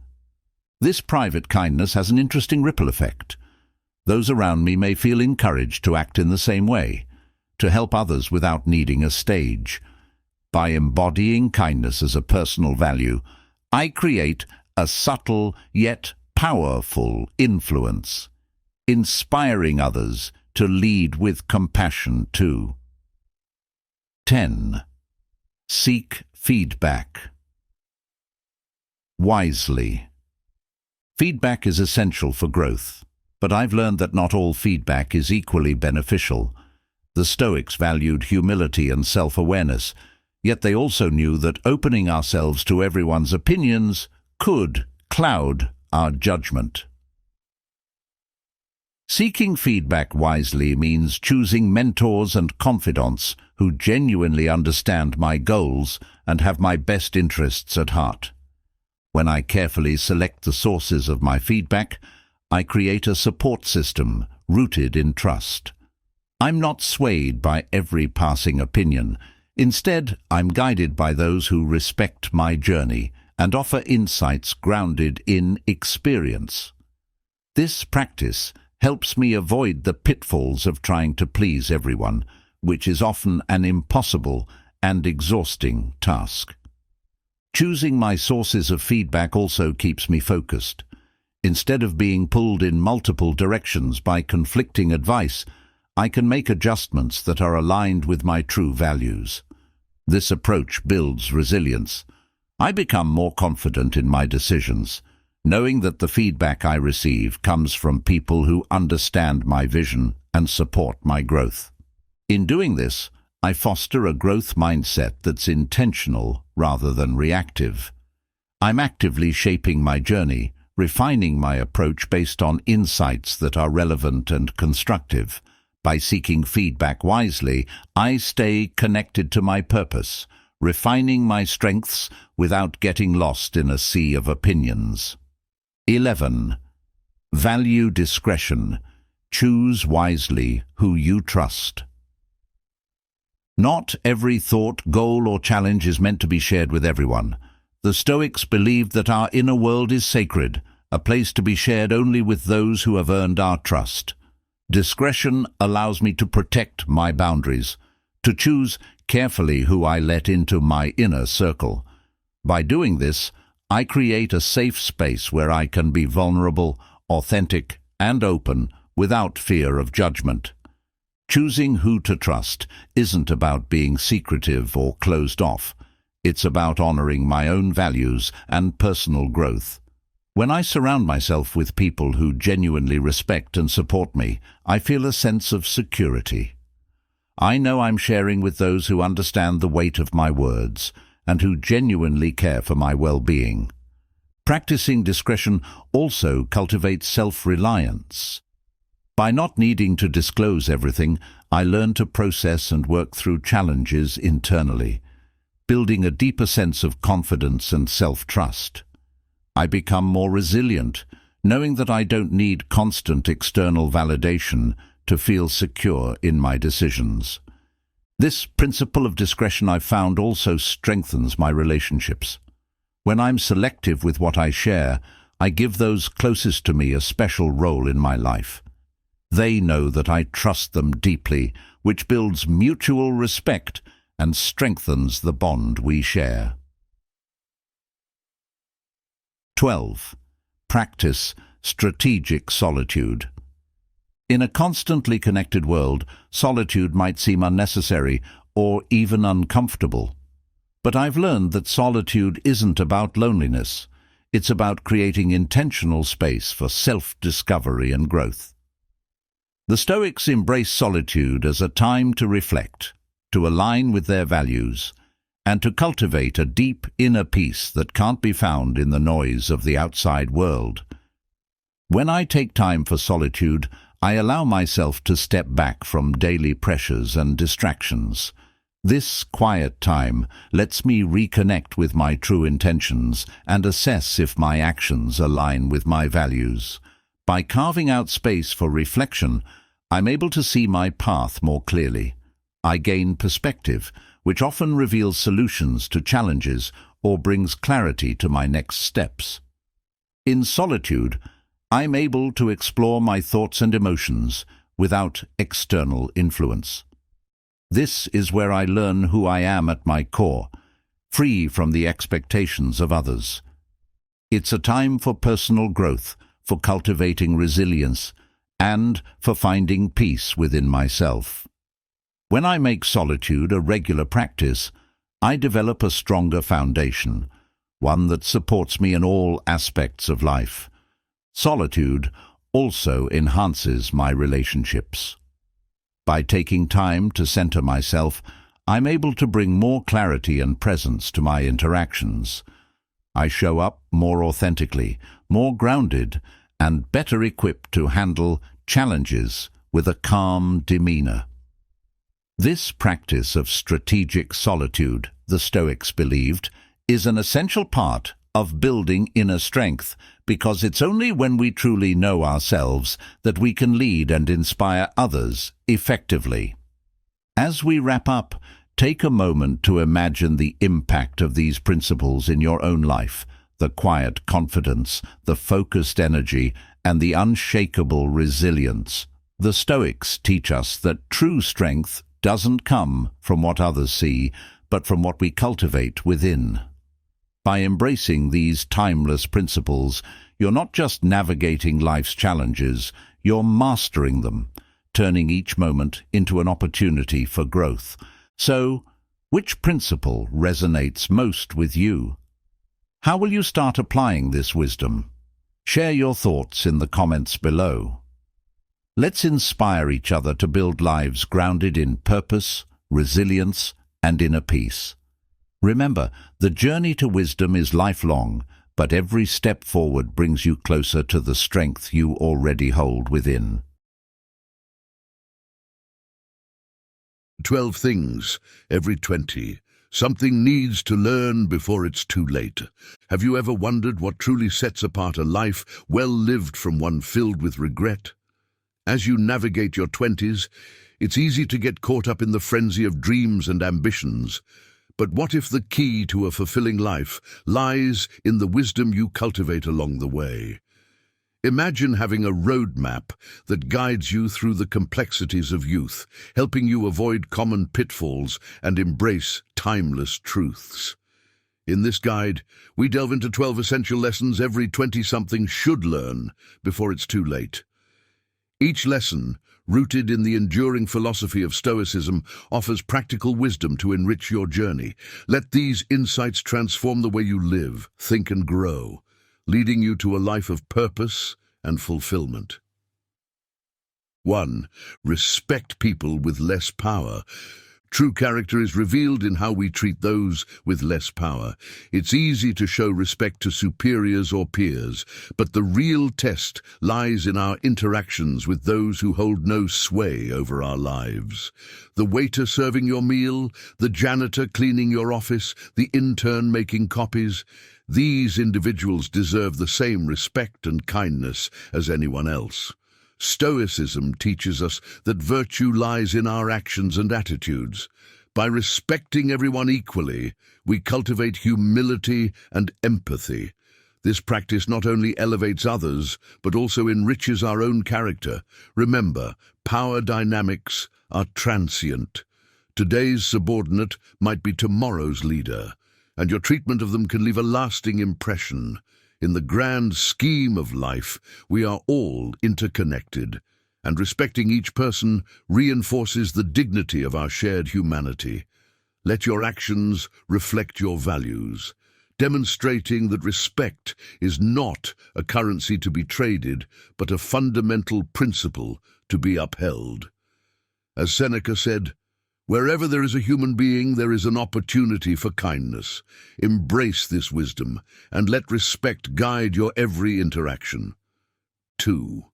This private kindness has an interesting ripple effect. Those around me may feel encouraged to act in the same way, to help others without needing a stage. By embodying kindness as a personal value, I create a subtle yet powerful influence, inspiring others to lead with compassion too. 10. Seek feedback wisely. Feedback is essential for growth, but I've learned that not all feedback is equally beneficial. The Stoics valued humility and self-awareness, yet they also knew that opening ourselves to everyone's opinions could cloud our judgment. Seeking feedback wisely means choosing mentors and confidants who genuinely understand my goals and have my best interests at heart. When I carefully select the sources of my feedback, I create a support system rooted in trust. I'm not swayed by every passing opinion. Instead, I'm guided by those who respect my journey and offer insights grounded in experience. This practice helps me avoid the pitfalls of trying to please everyone, which is often an impossible and exhausting task. Choosing my sources of feedback also keeps me focused. Instead of being pulled in multiple directions by conflicting advice, I can make adjustments that are aligned with my true values. This approach builds resilience. I become more confident in my decisions, knowing that the feedback I receive comes from people who understand my vision and support my growth. In doing this, I foster a growth mindset that's intentional rather than reactive. I'm actively shaping my journey, refining my approach based on insights that are relevant and constructive. By seeking feedback wisely, I stay connected to my purpose, refining my strengths without getting lost in a sea of opinions. 11. Value discretion. Choose wisely who you trust. Not every thought, goal, or challenge is meant to be shared with everyone. The Stoics believed that our inner world is sacred, a place to be shared only with those who have earned our trust. Discretion allows me to protect my boundaries, to choose carefully who I let into my inner circle. By doing this, I create a safe space where I can be vulnerable, authentic, and open without fear of judgment. Choosing who to trust isn't about being secretive or closed off. It's about honoring my own values and personal growth. When I surround myself with people who genuinely respect and support me, I feel a sense of security. I know I'm sharing with those who understand the weight of my words and who genuinely care for my well-being. Practicing discretion also cultivates self-reliance. By not needing to disclose everything, I learn to process and work through challenges internally, building a deeper sense of confidence and self-trust. I become more resilient, knowing that I don't need constant external validation to feel secure in my decisions. This principle of discretion, I've found, also strengthens my relationships. When I'm selective with what I share, I give those closest to me a special role in my life. They know that I trust them deeply, which builds mutual respect and strengthens the bond we share. 12. Practice strategic solitude. In a constantly connected world, solitude might seem unnecessary or even uncomfortable. But I've learned that solitude isn't about loneliness. It's about creating intentional space for self-discovery and growth. The Stoics embrace solitude as a time to reflect, to align with their values, and to cultivate a deep inner peace that can't be found in the noise of the outside world. When I take time for solitude, I allow myself to step back from daily pressures and distractions. This quiet time lets me reconnect with my true intentions and assess if my actions align with my values. By carving out space for reflection, I'm able to see my path more clearly. I gain perspective, which often reveals solutions to challenges or brings clarity to my next steps. In solitude, I'm able to explore my thoughts and emotions without external influence. This is where I learn who I am at my core, free from the expectations of others. It's a time for personal growth, for cultivating resilience, and for finding peace within myself. When I make solitude a regular practice, I develop a stronger foundation, one that supports me in all aspects of life. Solitude also enhances my relationships. By taking time to center myself, I'm able to bring more clarity and presence to my interactions. I show up more authentically, more grounded, and better equipped to handle challenges with a calm demeanor. This practice of strategic solitude, the Stoics believed, is an essential part of building inner strength, because it's only when we truly know ourselves that we can lead and inspire others effectively. As we wrap up, take a moment to imagine the impact of these principles in your own life, the quiet confidence, the focused energy, and the unshakable resilience. The Stoics teach us that true strength doesn't come from what others see, but from what we cultivate within. By embracing these timeless principles, you're not just navigating life's challenges, you're mastering them, turning each moment into an opportunity for growth. So, which principle resonates most with you? How will you start applying this wisdom? Share your thoughts in the comments below. Let's inspire each other to build lives grounded in purpose, resilience, and inner peace. Remember, the journey to wisdom is lifelong, but every step forward brings you closer to the strength you already hold within. 12 things, every 20. Something needs to learn before it's too late. Have you ever wondered what truly sets apart a life well lived from one filled with regret? As you navigate your 20s, it's easy to get caught up in the frenzy of dreams and ambitions. But what if the key to a fulfilling life lies in the wisdom you cultivate along the way? Imagine having a roadmap that guides you through the complexities of youth, helping you avoid common pitfalls and embrace timeless truths. In this guide, we delve into 12 essential lessons every 20-something should learn before it's too late. Each lesson, rooted in the enduring philosophy of Stoicism, offers practical wisdom to enrich your journey. Let these insights transform the way you live, think, and grow, leading you to a life of purpose and fulfillment. 1. Respect people with less power. True character is revealed in how we treat those with less power. It's easy to show respect to superiors or peers, but the real test lies in our interactions with those who hold no sway over our lives. The waiter serving your meal, the janitor cleaning your office, the intern making copies. These individuals deserve the same respect and kindness as anyone else. Stoicism teaches us that virtue lies in our actions and attitudes. By respecting everyone equally, we cultivate humility and empathy. This practice not only elevates others, but also enriches our own character. Remember, power dynamics are transient. Today's subordinate might be tomorrow's leader, and your treatment of them can leave a lasting impression. In the grand scheme of life, we are all interconnected, and respecting each person reinforces the dignity of our shared humanity. Let your actions reflect your values, demonstrating that respect is not a currency to be traded, but a fundamental principle to be upheld. As Seneca said, "Wherever there is a human being, there is an opportunity for kindness." Embrace this wisdom and let respect guide your every interaction. 2.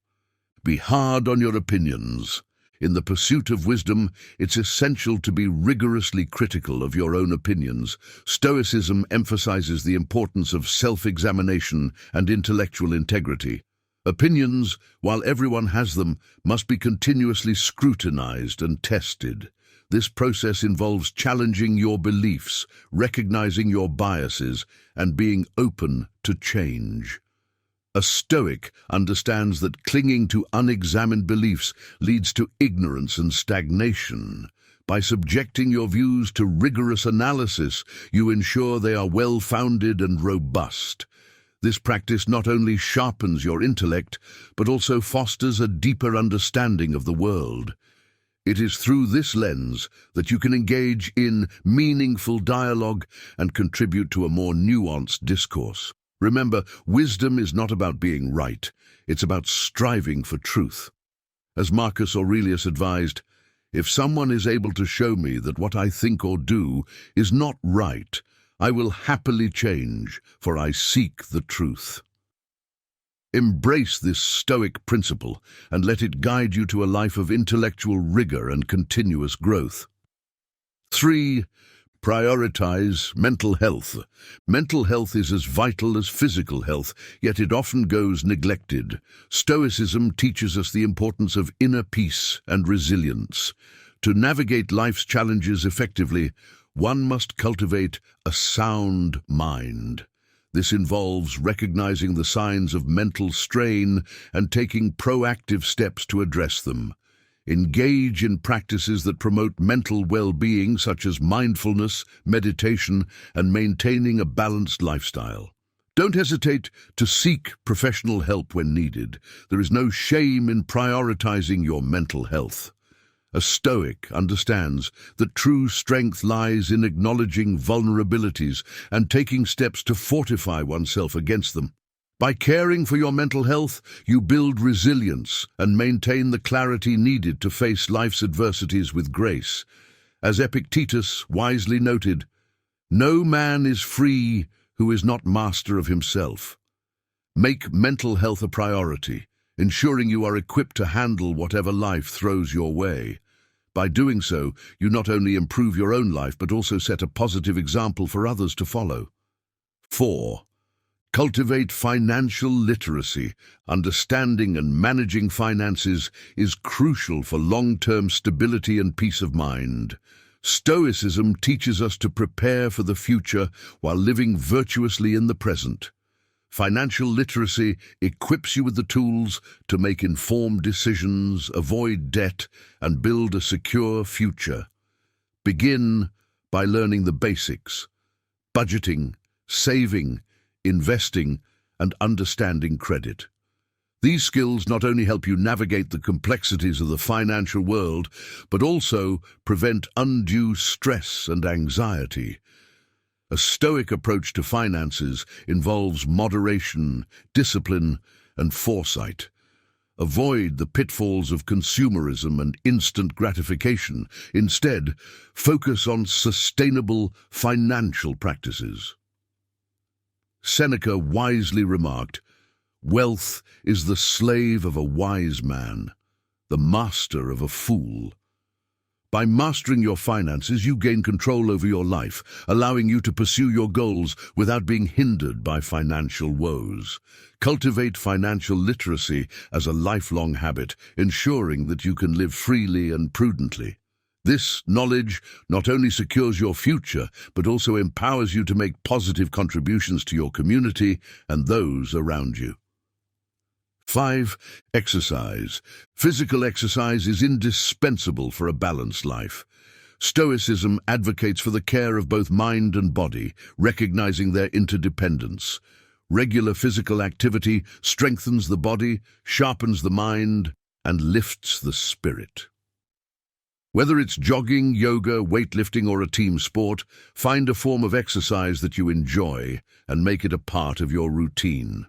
Be hard on your opinions. In the pursuit of wisdom, it's essential to be rigorously critical of your own opinions. Stoicism emphasizes the importance of self-examination and intellectual integrity. Opinions, while everyone has them, must be continuously scrutinized and tested. This process involves challenging your beliefs, recognizing your biases, and being open to change. A Stoic understands that clinging to unexamined beliefs leads to ignorance and stagnation. By subjecting your views to rigorous analysis, you ensure they are well-founded and robust. This practice not only sharpens your intellect, but also fosters a deeper understanding of the world. It is through this lens that you can engage in meaningful dialogue and contribute to a more nuanced discourse. Remember, wisdom is not about being right, it's about striving for truth. As Marcus Aurelius advised, "If someone is able to show me that what I think or do is not right, I will happily change, for I seek the truth." Embrace this Stoic principle and let it guide you to a life of intellectual rigor and continuous growth. 3. Prioritize mental health. Mental health is as vital as physical health, yet it often goes neglected. Stoicism teaches us the importance of inner peace and resilience. To navigate life's challenges effectively, one must cultivate a sound mind. This involves recognizing the signs of mental strain and taking proactive steps to address them. Engage in practices that promote mental well-being, such as mindfulness, meditation, and maintaining a balanced lifestyle. Don't hesitate to seek professional help when needed. There is no shame in prioritizing your mental health. A Stoic understands that true strength lies in acknowledging vulnerabilities and taking steps to fortify oneself against them. By caring for your mental health, you build resilience and maintain the clarity needed to face life's adversities with grace. As Epictetus wisely noted, "No man is free who is not master of himself." Make mental health a priority, ensuring you are equipped to handle whatever life throws your way. By doing so, you not only improve your own life, but also set a positive example for others to follow. 4. Cultivate financial literacy. Understanding and managing finances is crucial for long-term stability and peace of mind. Stoicism teaches us to prepare for the future while living virtuously in the present. Financial literacy equips you with the tools to make informed decisions, avoid debt, and build a secure future. Begin by learning the basics: budgeting, saving, investing, and understanding credit. These skills not only help you navigate the complexities of the financial world, but also prevent undue stress and anxiety. A Stoic approach to finances involves moderation, discipline, and foresight. Avoid the pitfalls of consumerism and instant gratification. Instead, focus on sustainable financial practices. Seneca wisely remarked, "Wealth is the slave of a wise man, the master of a fool." By mastering your finances, you gain control over your life, allowing you to pursue your goals without being hindered by financial woes. Cultivate financial literacy as a lifelong habit, ensuring that you can live freely and prudently. This knowledge not only secures your future, but also empowers you to make positive contributions to your community and those around you. 5. Exercise. Physical exercise is indispensable for a balanced life. Stoicism advocates for the care of both mind and body, recognizing their interdependence. Regular physical activity strengthens the body, sharpens the mind, and lifts the spirit. Whether it's jogging, yoga, weightlifting, or a team sport, find a form of exercise that you enjoy and make it a part of your routine.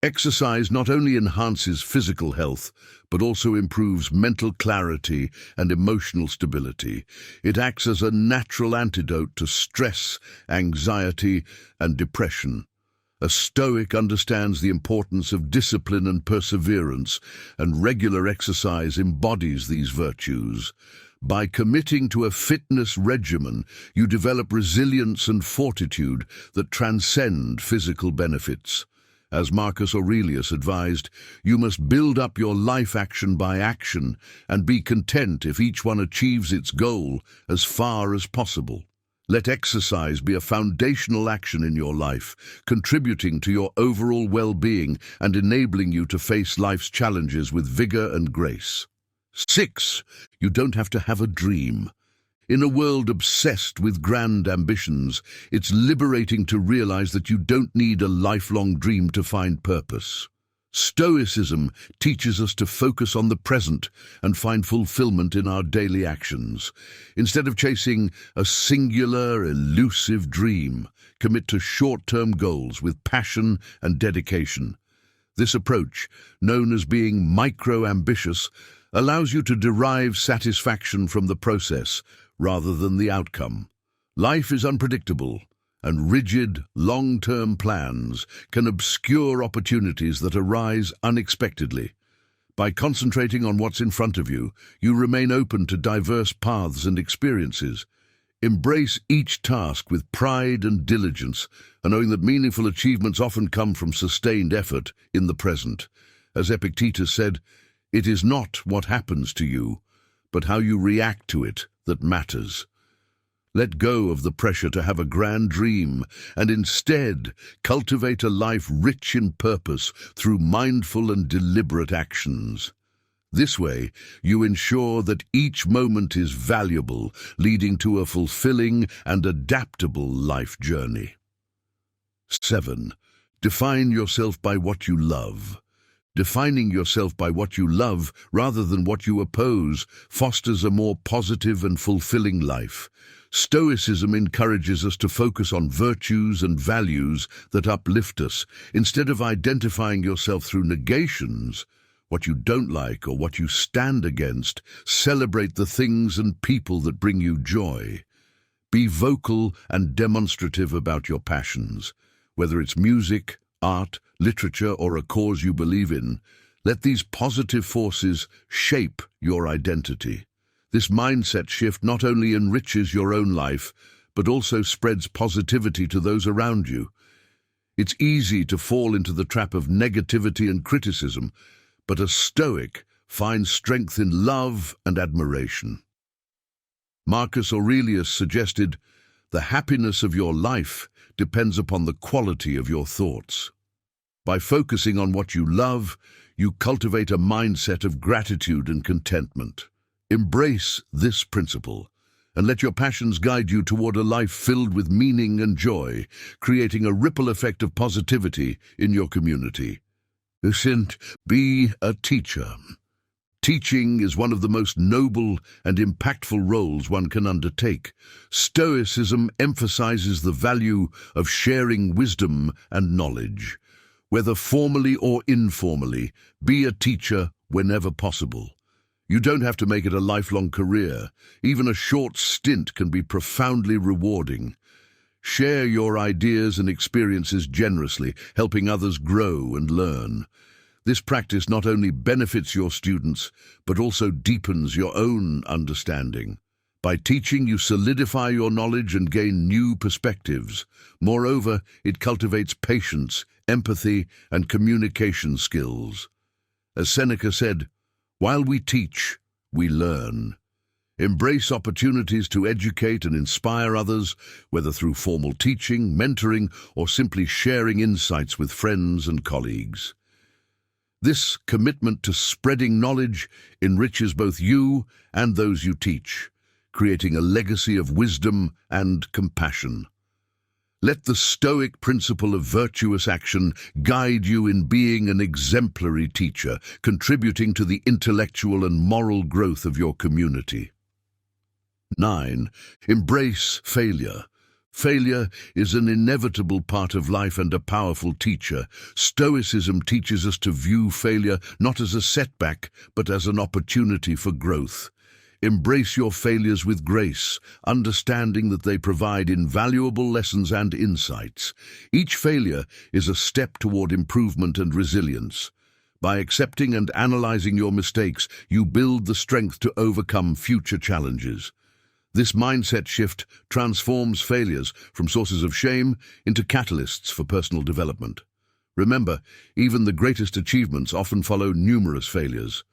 Exercise not only enhances physical health, but also improves mental clarity and emotional stability. It acts as a natural antidote to stress, anxiety, and depression. A Stoic understands the importance of discipline and perseverance, and regular exercise embodies these virtues. By committing to a fitness regimen, you develop resilience and fortitude that transcend physical benefits. As Marcus Aurelius advised, you must build up your life action by action and be content if each one achieves its goal as far as possible. Let exercise be a foundational action in your life, contributing to your overall well-being and enabling you to face life's challenges with vigor and grace. 6. You don't have to have a dream. In a world obsessed with grand ambitions, it's liberating to realize that you don't need a lifelong dream to find purpose. Stoicism teaches us to focus on the present and find fulfillment in our daily actions. Instead of chasing a singular, elusive dream, commit to short-term goals with passion and dedication. This approach, known as being micro-ambitious, allows you to derive satisfaction from the process rather than the outcome. Life is unpredictable, and rigid, long-term plans can obscure opportunities that arise unexpectedly. By concentrating on what's in front of you, you remain open to diverse paths and experiences. Embrace each task with pride and diligence, and knowing that meaningful achievements often come from sustained effort in the present. As Epictetus said, "It is not what happens to you, but how you react to it that matters." Let go of the pressure to have a grand dream and instead cultivate a life rich in purpose through mindful and deliberate actions. This way, you ensure that each moment is valuable, leading to a fulfilling and adaptable life journey. 7. Define yourself by what you love. Defining yourself by what you love rather than what you oppose fosters a more positive and fulfilling life. Stoicism encourages us to focus on virtues and values that uplift us, instead of identifying yourself through negations. What you don't like or what you stand against, celebrate the things and people that bring you joy. Be vocal and demonstrative about your passions. Whether it's music, art, literature, or a cause you believe in, let these positive forces shape your identity. This mindset shift not only enriches your own life, but also spreads positivity to those around you. It's easy to fall into the trap of negativity and criticism, but a Stoic finds strength in love and admiration. Marcus Aurelius suggested, "The happiness of your life depends upon the quality of your thoughts." By focusing on what you love, you cultivate a mindset of gratitude and contentment. Embrace this principle, and let your passions guide you toward a life filled with meaning and joy, creating a ripple effect of positivity in your community. Be a teacher. Teaching is one of the most noble and impactful roles one can undertake. Stoicism emphasizes the value of sharing wisdom and knowledge. Whether formally or informally, be a teacher whenever possible. You don't have to make it a lifelong career. Even a short stint can be profoundly rewarding. Share your ideas and experiences generously, helping others grow and learn. This practice not only benefits your students, but also deepens your own understanding. By teaching, you solidify your knowledge and gain new perspectives. Moreover, it cultivates patience, empathy, and communication skills. As Seneca said, "While we teach, we learn." Embrace opportunities to educate and inspire others, whether through formal teaching, mentoring, or simply sharing insights with friends and colleagues. This commitment to spreading knowledge enriches both you and those you teach, creating a legacy of wisdom and compassion. Let the Stoic principle of virtuous action guide you in being an exemplary teacher, contributing to the intellectual and moral growth of your community. 9. Embrace failure. Failure is an inevitable part of life and a powerful teacher. Stoicism teaches us to view failure not as a setback, but as an opportunity for growth. Embrace your failures with grace, understanding that they provide invaluable lessons and insights. Each failure is a step toward improvement and resilience. By accepting and analyzing your mistakes, you build the strength to overcome future challenges. This mindset shift transforms failures from sources of shame into catalysts for personal development. Remember, even the greatest achievements often follow numerous failures.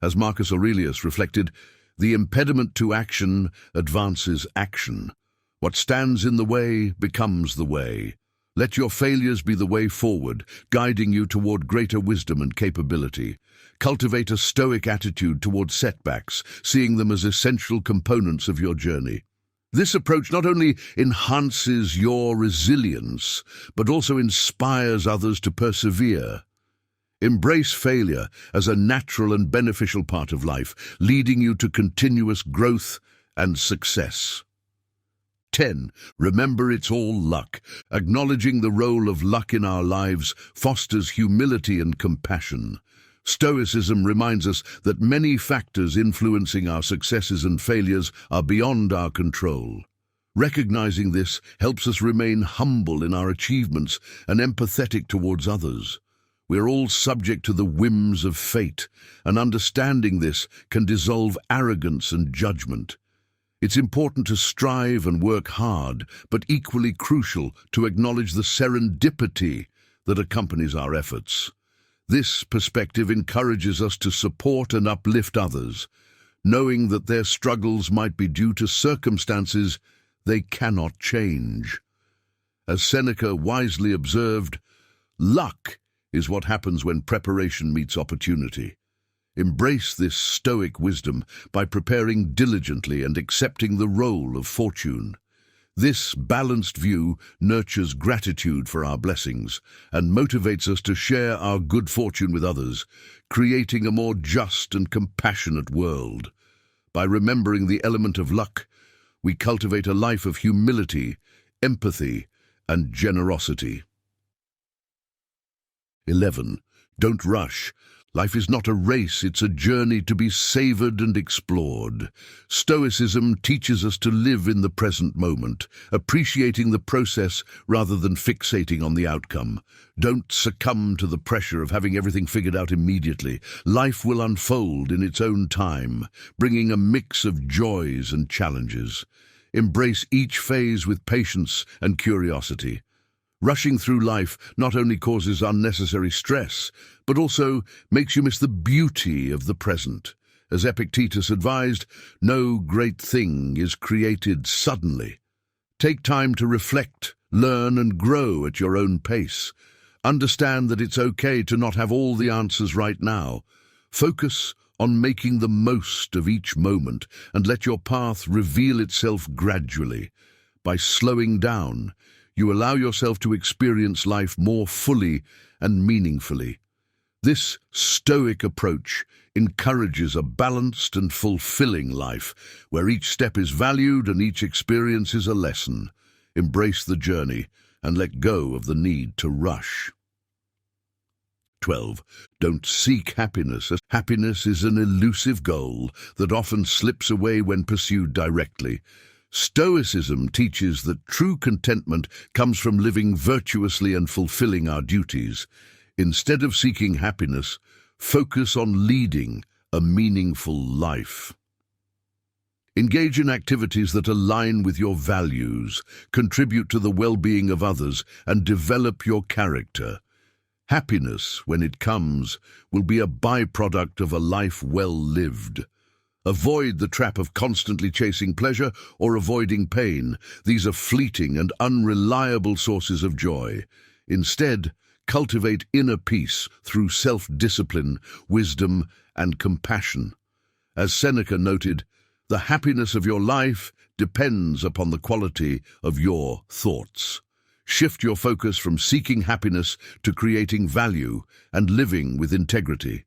As Marcus Aurelius reflected, "The impediment to action advances action. What stands in the way becomes the way." Let your failures be the way forward, guiding you toward greater wisdom and capability. Cultivate a Stoic attitude toward setbacks, seeing them as essential components of your journey. This approach not only enhances your resilience, but also inspires others to persevere. Embrace failure as a natural and beneficial part of life, leading you to continuous growth and success. 10. Remember, it's all luck. Acknowledging the role of luck in our lives fosters humility and compassion. Stoicism reminds us that many factors influencing our successes and failures are beyond our control. Recognizing this helps us remain humble in our achievements and empathetic towards others. We're all subject to the whims of fate, and understanding this can dissolve arrogance and judgment. It's important to strive and work hard, but equally crucial to acknowledge the serendipity that accompanies our efforts. This perspective encourages us to support and uplift others, knowing that their struggles might be due to circumstances they cannot change. As Seneca wisely observed, luck is what happens when preparation meets opportunity. Embrace this Stoic wisdom by preparing diligently and accepting the role of fortune. This balanced view nurtures gratitude for our blessings and motivates us to share our good fortune with others, creating a more just and compassionate world. By remembering the element of luck, we cultivate a life of humility, empathy, and generosity. 11. Don't rush. Life is not a race, it's a journey to be savored and explored. Stoicism teaches us to live in the present moment, appreciating the process rather than fixating on the outcome. Don't succumb to the pressure of having everything figured out immediately. Life will unfold in its own time, bringing a mix of joys and challenges. Embrace each phase with patience and curiosity. Rushing through life not only causes unnecessary stress, but also makes you miss the beauty of the present. As Epictetus advised, no great thing is created suddenly. Take time to reflect, learn, and grow at your own pace. Understand that it's okay to not have all the answers right now. Focus on making the most of each moment and let your path reveal itself gradually. By slowing down, you allow yourself to experience life more fully and meaningfully. This Stoic approach encourages a balanced and fulfilling life, where each step is valued and each experience is a lesson. Embrace the journey and let go of the need to rush. 12. Don't seek happiness. Happiness is an elusive goal that often slips away when pursued directly. Stoicism teaches that true contentment comes from living virtuously and fulfilling our duties. Instead of seeking happiness, focus on leading a meaningful life. Engage in activities that align with your values, contribute to the well-being of others, and develop your character. Happiness, when it comes, will be a byproduct of a life well lived. Avoid the trap of constantly chasing pleasure or avoiding pain. These are fleeting and unreliable sources of joy. Instead, cultivate inner peace through self-discipline, wisdom, and compassion. As Seneca noted, the happiness of your life depends upon the quality of your thoughts. Shift your focus from seeking happiness to creating value and living with integrity.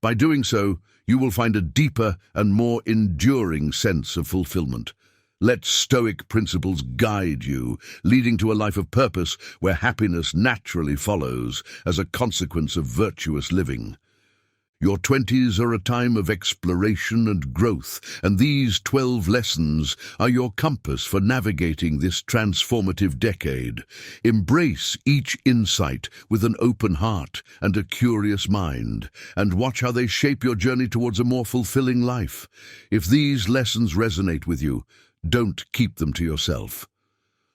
By doing so, you will find a deeper and more enduring sense of fulfillment. Let Stoic principles guide you, leading to a life of purpose where happiness naturally follows as a consequence of virtuous living. Your 20s are a time of exploration and growth, and these 12 lessons are your compass for navigating this transformative decade. Embrace each insight with an open heart and a curious mind, and watch how they shape your journey towards a more fulfilling life. If these lessons resonate with you, don't keep them to yourself.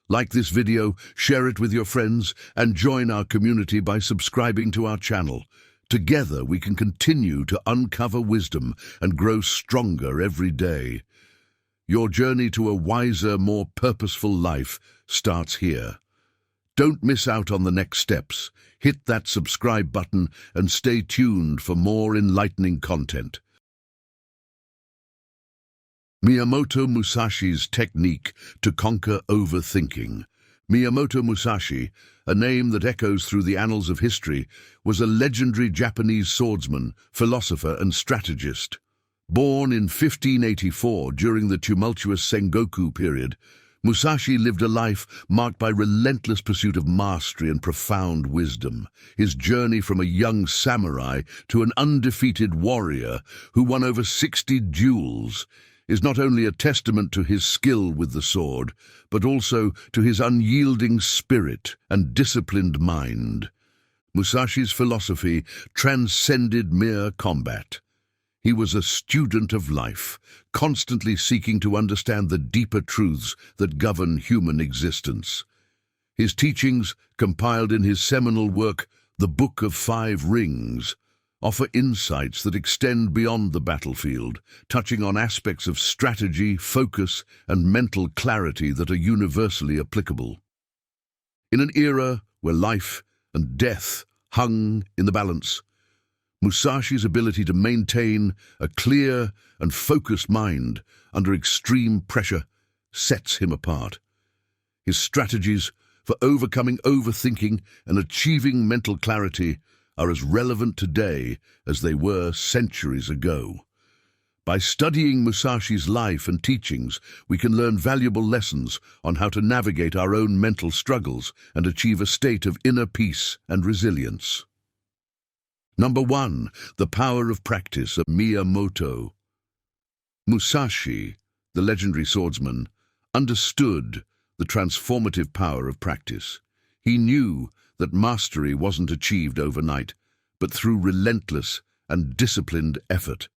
Like this video, share it with your friends, and join our community by subscribing to our channel. Together we can continue to uncover wisdom and grow stronger every day. Your journey to a wiser, more purposeful life starts here. Don't miss out on the next steps. Hit that subscribe button and stay tuned for more enlightening content. Miyamoto Musashi's technique to conquer overthinking. Miyamoto Musashi, a name that echoes through the annals of history, was a legendary Japanese swordsman, philosopher, and strategist. Born in 1584 during the tumultuous Sengoku period, Musashi lived a life marked by relentless pursuit of mastery and profound wisdom. His journey from a young samurai to an undefeated warrior who won over 60 duels is not only a testament to his skill with the sword, but also to his unyielding spirit and disciplined mind. Musashi's philosophy transcended mere combat. He was a student of life, constantly seeking to understand the deeper truths that govern human existence. His teachings, compiled in his seminal work, The Book of Five Rings, offer insights that extend beyond the battlefield, touching on aspects of strategy, focus, and mental clarity that are universally applicable. In an era where life and death hung in the balance, Musashi's ability to maintain a clear and focused mind under extreme pressure sets him apart. His strategies for overcoming overthinking and achieving mental clarity are as relevant today as they were centuries ago. By studying Musashi's life and teachings, we can learn valuable lessons on how to navigate our own mental struggles and achieve a state of inner peace and resilience. Number 1. The power of practice of Miyamoto. Musashi, the legendary swordsman, understood the transformative power of practice. He knew that mastery wasn't achieved overnight, but through relentless and disciplined effort.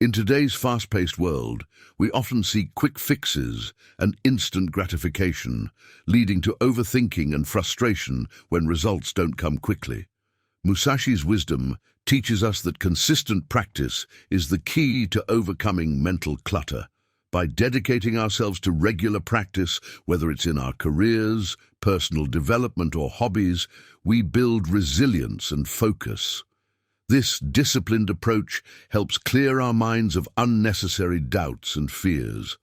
In today's fast-paced world, we often seek quick fixes and instant gratification, leading to overthinking and frustration when results don't come quickly. Musashi's wisdom teaches us that consistent practice is the key to overcoming mental clutter. By dedicating ourselves to regular practice, whether it's in our careers, personal development, or hobbies, we build resilience and focus. This disciplined approach helps clear our minds of unnecessary doubts and fears.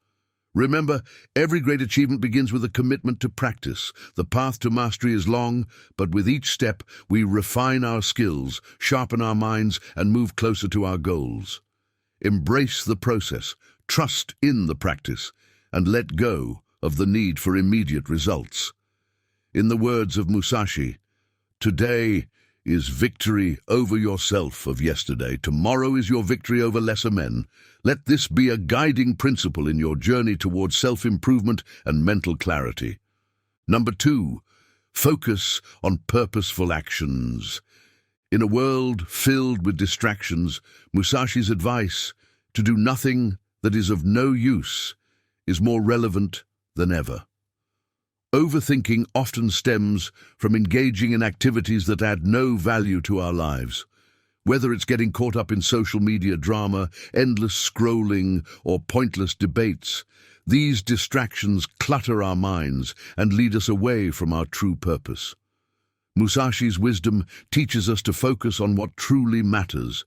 Remember, every great achievement begins with a commitment to practice. The path to mastery is long, but with each step, we refine our skills, sharpen our minds, and move closer to our goals. Embrace the process, trust in the practice, and let go of the need for immediate results. In the words of Musashi, "Today is victory over yourself of yesterday. Tomorrow is your victory over lesser men." Let this be a guiding principle in your journey towards self-improvement and mental clarity. Number 2, focus on purposeful actions. In a world filled with distractions, Musashi's advice to do nothing that is of no use is more relevant than ever. Overthinking often stems from engaging in activities that add no value to our lives. Whether it's getting caught up in social media drama, endless scrolling, or pointless debates, these distractions clutter our minds and lead us away from our true purpose. Musashi's wisdom teaches us to focus on what truly matters.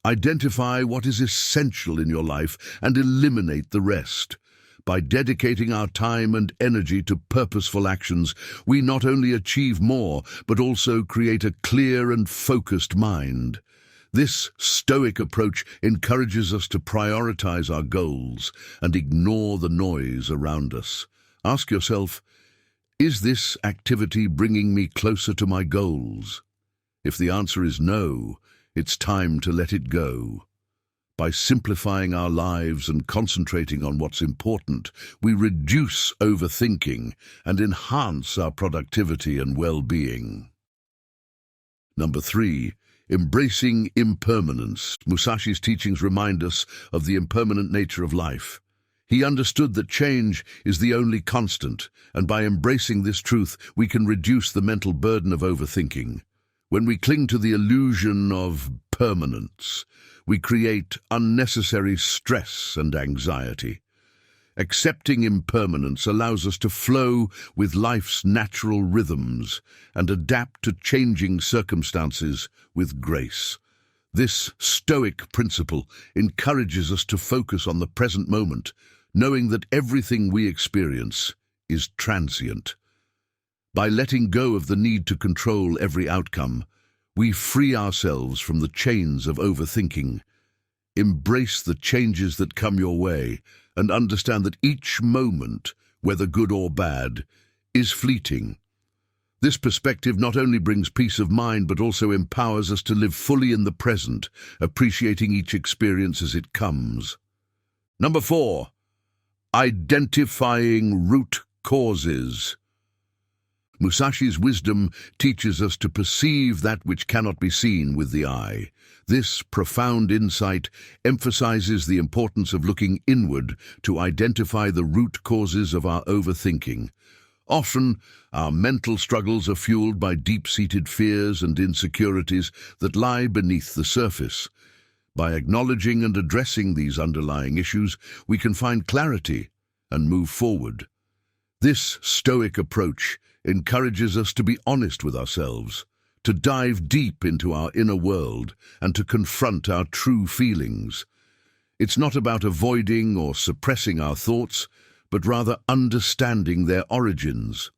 Identify what is essential in your life and eliminate the rest. By dedicating our time and energy to purposeful actions, we not only achieve more, but also create a clear and focused mind. This Stoic approach encourages us to prioritize our goals and ignore the noise around us. Ask yourself, is this activity bringing me closer to my goals? If the answer is no, it's time to let it go. By simplifying our lives and concentrating on what's important, we reduce overthinking and enhance our productivity and well-being. Number 3, embracing impermanence. Musashi's teachings remind us of the impermanent nature of life. He understood that change is the only constant, and by embracing this truth, we can reduce the mental burden of overthinking. When we cling to the illusion of permanence, we create unnecessary stress and anxiety. Accepting impermanence allows us to flow with life's natural rhythms and adapt to changing circumstances with grace. This Stoic principle encourages us to focus on the present moment, knowing that everything we experience is transient. By letting go of the need to control every outcome, we free ourselves from the chains of overthinking. Embrace the changes that come your way and understand that each moment, whether good or bad, is fleeting. This perspective not only brings peace of mind but also empowers us to live fully in the present, appreciating each experience as it comes. Number 4, identifying root causes. Musashi's wisdom teaches us to perceive that which cannot be seen with the eye. This profound insight emphasizes the importance of looking inward to identify the root causes of our overthinking. Often, our mental struggles are fueled by deep-seated fears and insecurities that lie beneath the surface. By acknowledging and addressing these underlying issues, we can find clarity and move forward. This Stoic approach encourages us to be honest with ourselves, to dive deep into our inner world, and to confront our true feelings. It's not about avoiding or suppressing our thoughts, but rather understanding their origins.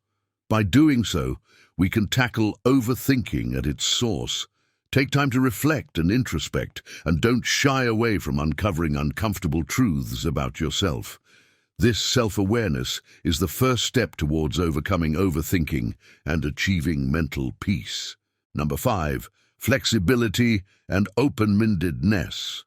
By doing so, we can tackle overthinking at its source. Take time to reflect and introspect, and don't shy away from uncovering uncomfortable truths about yourself. This self-awareness is the first step towards overcoming overthinking and achieving mental peace. Number 5, flexibility and open-mindedness.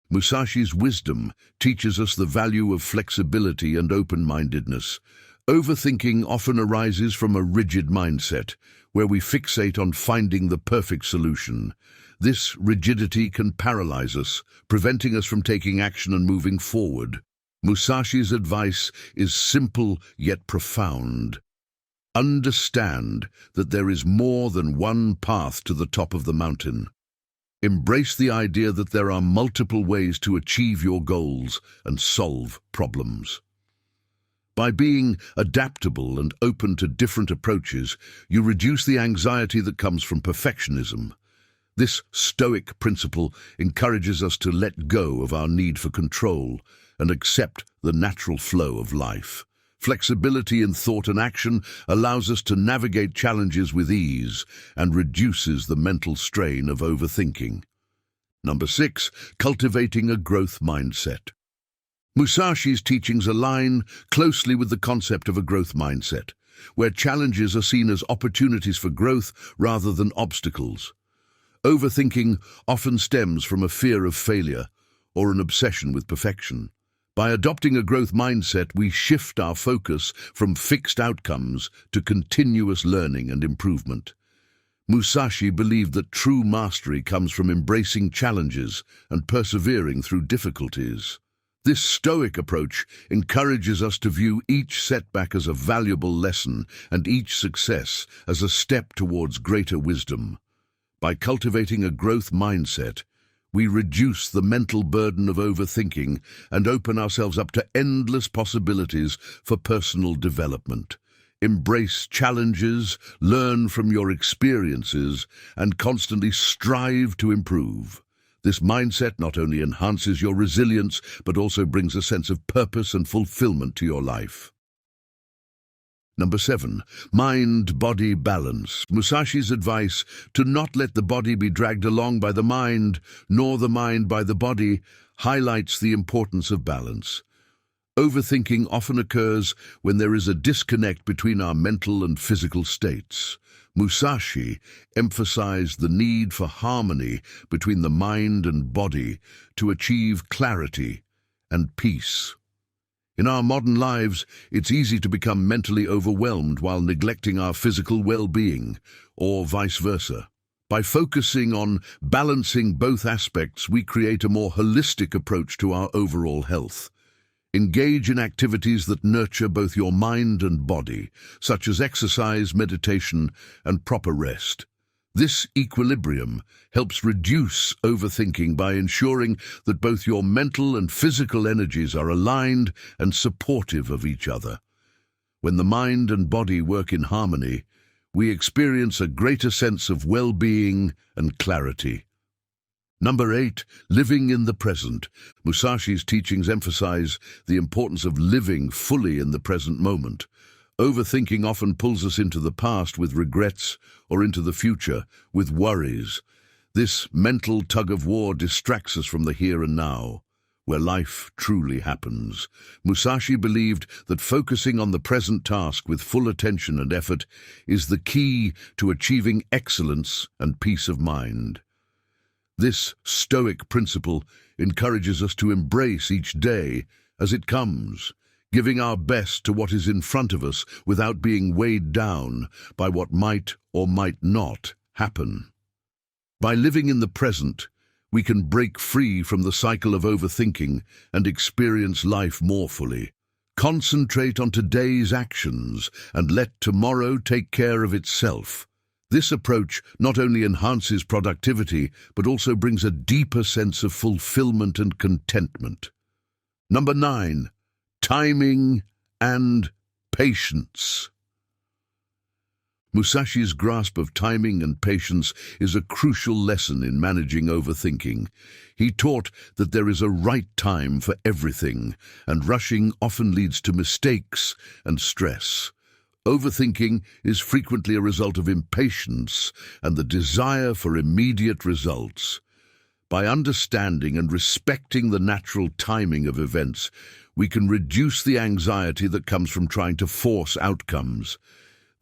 Musashi's wisdom teaches us the value of flexibility and open-mindedness. Overthinking often arises from a rigid mindset, where we fixate on finding the perfect solution. This rigidity can paralyze us, preventing us from taking action and moving forward. Musashi's advice is simple yet profound. Understand that there is more than one path to the top of the mountain. Embrace the idea that there are multiple ways to achieve your goals and solve problems. By being adaptable and open to different approaches, you reduce the anxiety that comes from perfectionism. This Stoic principle encourages us to let go of our need for control and accept the natural flow of life. Flexibility in thought and action allows us to navigate challenges with ease and reduces the mental strain of overthinking. Number 6, cultivating a growth mindset. Musashi's teachings align closely with the concept of a growth mindset, where challenges are seen as opportunities for growth rather than obstacles. Overthinking often stems from a fear of failure or an obsession with perfection. By adopting a growth mindset, we shift our focus from fixed outcomes to continuous learning and improvement. Musashi believed that true mastery comes from embracing challenges and persevering through difficulties. This Stoic approach encourages us to view each setback as a valuable lesson and each success as a step towards greater wisdom. By cultivating a growth mindset, we reduce the mental burden of overthinking and open ourselves up to endless possibilities for personal development. Embrace challenges, learn from your experiences, and constantly strive to improve. This mindset not only enhances your resilience, but also brings a sense of purpose and fulfillment to your life. Number 7, mind-body balance. Musashi's advice to not let the body be dragged along by the mind, nor the mind by the body, highlights the importance of balance. Overthinking often occurs when there is a disconnect between our mental and physical states. Musashi emphasized the need for harmony between the mind and body to achieve clarity and peace. In our modern lives, it's easy to become mentally overwhelmed while neglecting our physical well-being, or vice versa. By focusing on balancing both aspects, we create a more holistic approach to our overall health. Engage in activities that nurture both your mind and body, such as exercise, meditation, and proper rest. This equilibrium helps reduce overthinking by ensuring that both your mental and physical energies are aligned and supportive of each other. When the mind and body work in harmony, we experience a greater sense of well-being and clarity. Number 8, living in the present. Musashi's teachings emphasize the importance of living fully in the present moment. Overthinking often pulls us into the past with regrets or into the future with worries. This mental tug-of-war distracts us from the here and now, where life truly happens. Musashi believed that focusing on the present task with full attention and effort is the key to achieving excellence and peace of mind. This Stoic principle encourages us to embrace each day as it comes, giving our best to what is in front of us without being weighed down by what might or might not happen. By living in the present, we can break free from the cycle of overthinking and experience life more fully. Concentrate on today's actions and let tomorrow take care of itself. This approach not only enhances productivity, but also brings a deeper sense of fulfillment and contentment. Number 9, timing and patience. Musashi's grasp of timing and patience is a crucial lesson in managing overthinking. He taught that there is a right time for everything, and rushing often leads to mistakes and stress. Overthinking is frequently a result of impatience and the desire for immediate results. By understanding and respecting the natural timing of events, we can reduce the anxiety that comes from trying to force outcomes.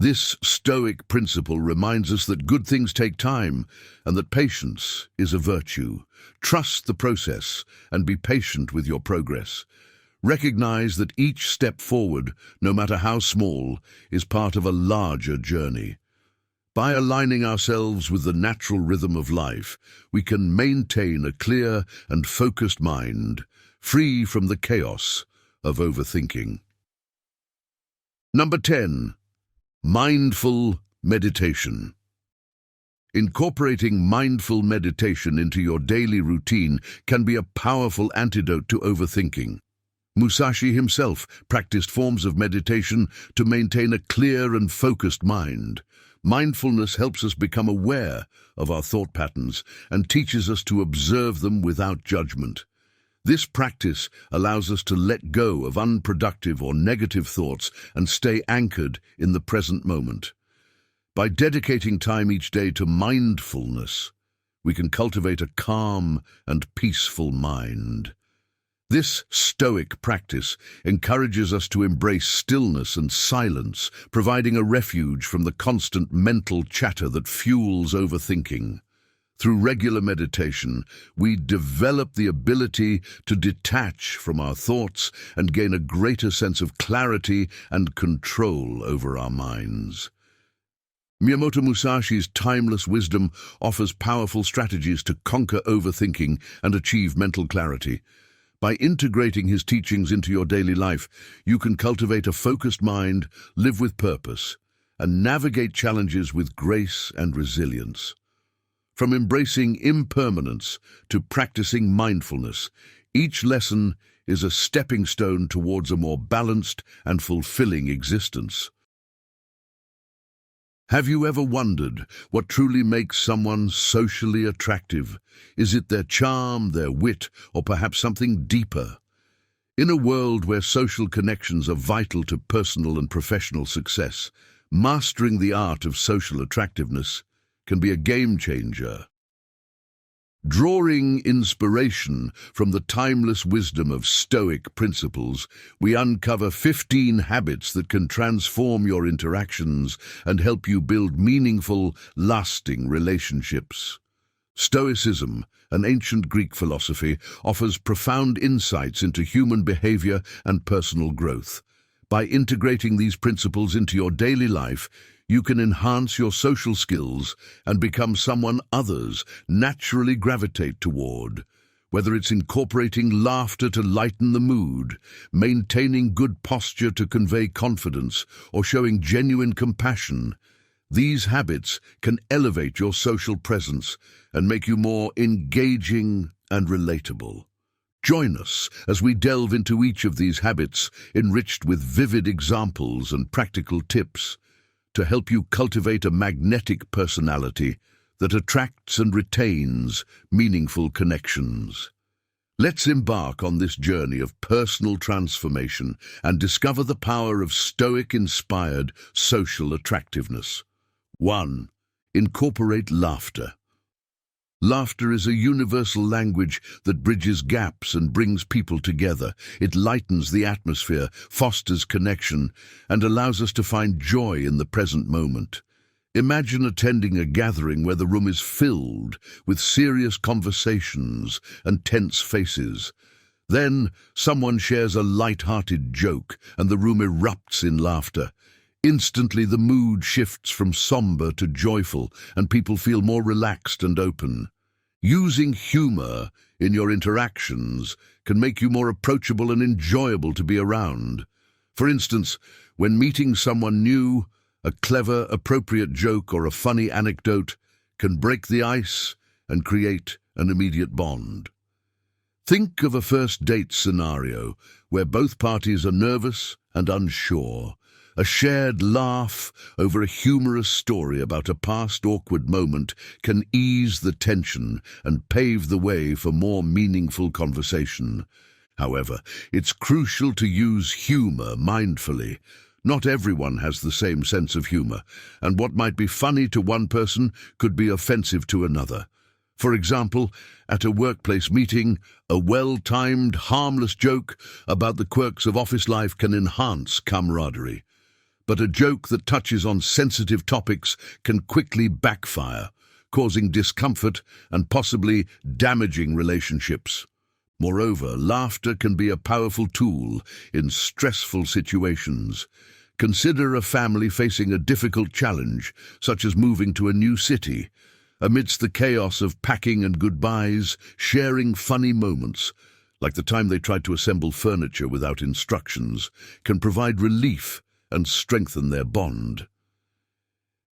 This Stoic principle reminds us that good things take time and that patience is a virtue. Trust the process and be patient with your progress. Recognize that each step forward, no matter how small, is part of a larger journey. By aligning ourselves with the natural rhythm of life, we can maintain a clear and focused mind, free from the chaos of overthinking. Number 10. Mindful meditation. Incorporating mindful meditation into your daily routine can be a powerful antidote to overthinking. Musashi himself practiced forms of meditation to maintain a clear and focused mind. Mindfulness helps us become aware of our thought patterns and teaches us to observe them without judgment. This practice allows us to let go of unproductive or negative thoughts and stay anchored in the present moment. By dedicating time each day to mindfulness, we can cultivate a calm and peaceful mind. This Stoic practice encourages us to embrace stillness and silence, providing a refuge from the constant mental chatter that fuels overthinking. Through regular meditation, we develop the ability to detach from our thoughts and gain a greater sense of clarity and control over our minds. Miyamoto Musashi's timeless wisdom offers powerful strategies to conquer overthinking and achieve mental clarity. By integrating his teachings into your daily life, you can cultivate a focused mind, live with purpose, and navigate challenges with grace and resilience. From embracing impermanence to practicing mindfulness, each lesson is a stepping stone towards a more balanced and fulfilling existence. Have you ever wondered what truly makes someone socially attractive? Is it their charm, their wit, or perhaps something deeper? In a world where social connections are vital to personal and professional success, mastering the art of social attractiveness can be a game changer. Drawing inspiration from the timeless wisdom of Stoic principles, we uncover 15 habits that can transform your interactions and help you build meaningful, lasting relationships. Stoicism, an ancient Greek philosophy, offers profound insights into human behavior and personal growth. By integrating these principles into your daily life, you can enhance your social skills and become someone others naturally gravitate toward. Whether it's incorporating laughter to lighten the mood, maintaining good posture to convey confidence, or showing genuine compassion, these habits can elevate your social presence and make you more engaging and relatable. Join us as we delve into each of these habits, enriched with vivid examples and practical tips, to help you cultivate a magnetic personality that attracts and retains meaningful connections. Let's embark on this journey of personal transformation and discover the power of Stoic-inspired social attractiveness. 1. Incorporate laughter. Laughter is a universal language that bridges gaps and brings people together. It lightens the atmosphere, fosters connection, and allows us to find joy in the present moment. Imagine attending a gathering where the room is filled with serious conversations and tense faces. Then someone shares a light-hearted joke and the room erupts in laughter. Instantly the mood shifts from somber to joyful and people feel more relaxed and open. Using humor in your interactions can make you more approachable and enjoyable to be around. For instance, when meeting someone new, a clever, appropriate joke or a funny anecdote can break the ice and create an immediate bond. Think of a first date scenario where both parties are nervous and unsure. A shared laugh over a humorous story about a past awkward moment can ease the tension and pave the way for more meaningful conversation. However, it's crucial to use humor mindfully. Not everyone has the same sense of humor, and what might be funny to one person could be offensive to another. For example, at a workplace meeting, a well-timed, harmless joke about the quirks of office life can enhance camaraderie. But a joke that touches on sensitive topics can quickly backfire, causing discomfort and possibly damaging relationships. Moreover, laughter can be a powerful tool in stressful situations. Consider a family facing a difficult challenge, such as moving to a new city. Amidst the chaos of packing and goodbyes, sharing funny moments, like the time they tried to assemble furniture without instructions, can provide relief and strengthen their bond.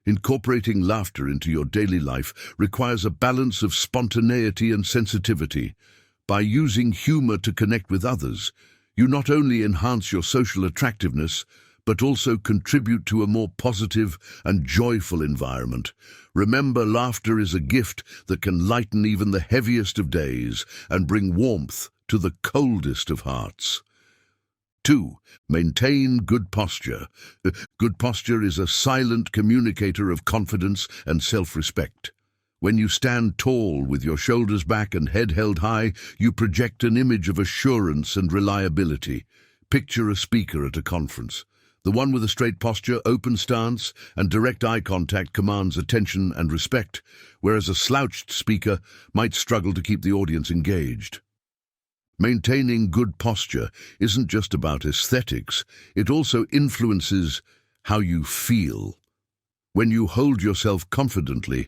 Incorporating laughter into your daily life requires a balance of spontaneity and sensitivity. By using humor to connect with others, you not only enhance your social attractiveness, but also contribute to a more positive and joyful environment. Remember, laughter is a gift that can lighten even the heaviest of days and bring warmth to the coldest of hearts. 2. Maintain good posture. Good posture is a silent communicator of confidence and self-respect. When you stand tall with your shoulders back and head held high, you project an image of assurance and reliability. Picture a speaker at a conference. The one with a straight posture, open stance, and direct eye contact commands attention and respect, whereas a slouched speaker might struggle to keep the audience engaged. Maintaining good posture isn't just about aesthetics, it also influences how you feel. When you hold yourself confidently,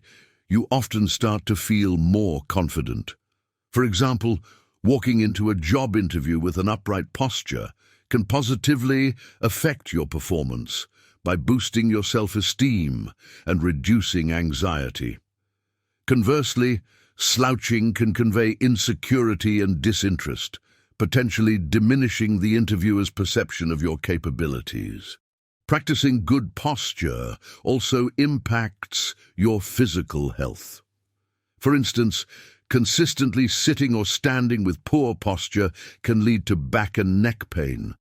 you often start to feel more confident. For example, walking into a job interview with an upright posture can positively affect your performance by boosting your self-esteem and reducing anxiety. Conversely, slouching can convey insecurity and disinterest, potentially diminishing the interviewer's perception of your capabilities. Practicing good posture also impacts your physical health. For instance, consistently sitting or standing with poor posture can lead to back and neck pain.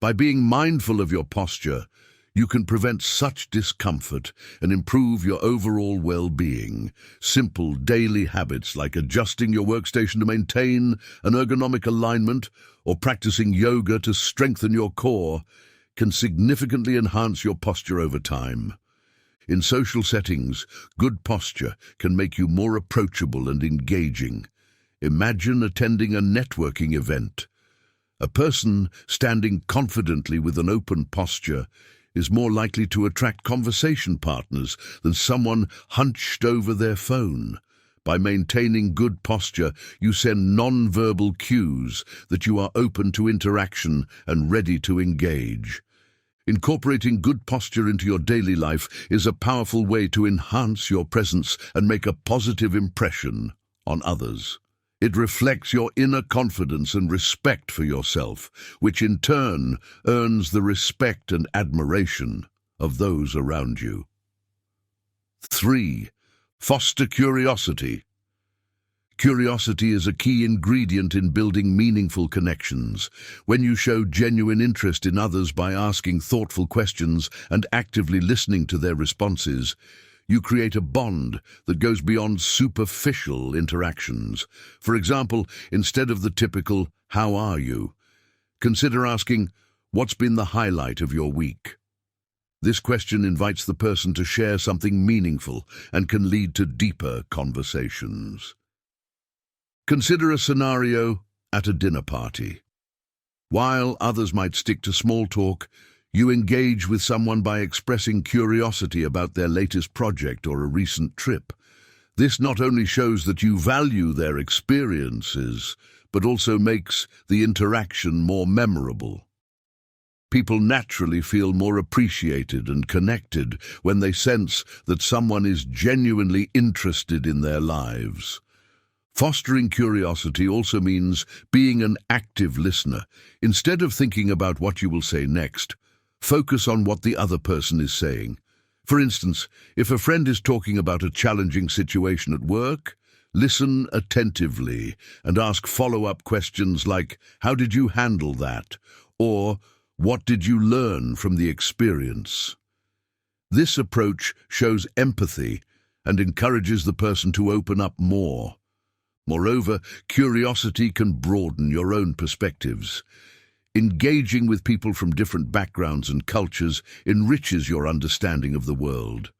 By being mindful of your posture, you can prevent such discomfort and improve your overall well-being. Simple daily habits like adjusting your workstation to maintain an ergonomic alignment or practicing yoga to strengthen your core can significantly enhance your posture over time. In social settings, good posture can make you more approachable and engaging. Imagine attending a networking event. A person standing confidently with an open posture is more likely to attract conversation partners than someone hunched over their phone. By maintaining good posture, you send non-verbal cues that you are open to interaction and ready to engage. Incorporating good posture into your daily life is a powerful way to enhance your presence and make a positive impression on others. It reflects your inner confidence and respect for yourself, which in turn earns the respect and admiration of those around you. 3. Foster curiosity. Curiosity is a key ingredient in building meaningful connections. When you show genuine interest in others by asking thoughtful questions and actively listening to their responses, you create a bond that goes beyond superficial interactions. For example, instead of the typical, "How are you?" consider asking, "What's been the highlight of your week?" This question invites the person to share something meaningful and can lead to deeper conversations. Consider a scenario at a dinner party. While others might stick to small talk, you engage with someone by expressing curiosity about their latest project or a recent trip. This not only shows that you value their experiences, but also makes the interaction more memorable. People naturally feel more appreciated and connected when they sense that someone is genuinely interested in their lives. Fostering curiosity also means being an active listener. Instead of thinking about what you will say next, focus on what the other person is saying. For instance, if a friend is talking about a challenging situation at work, listen attentively and ask follow-up questions like, "How did you handle that?" or "What did you learn from the experience?" This approach shows empathy and encourages the person to open up more. Moreover, curiosity can broaden your own perspectives. Engaging with people from different backgrounds and cultures enriches your understanding of the world.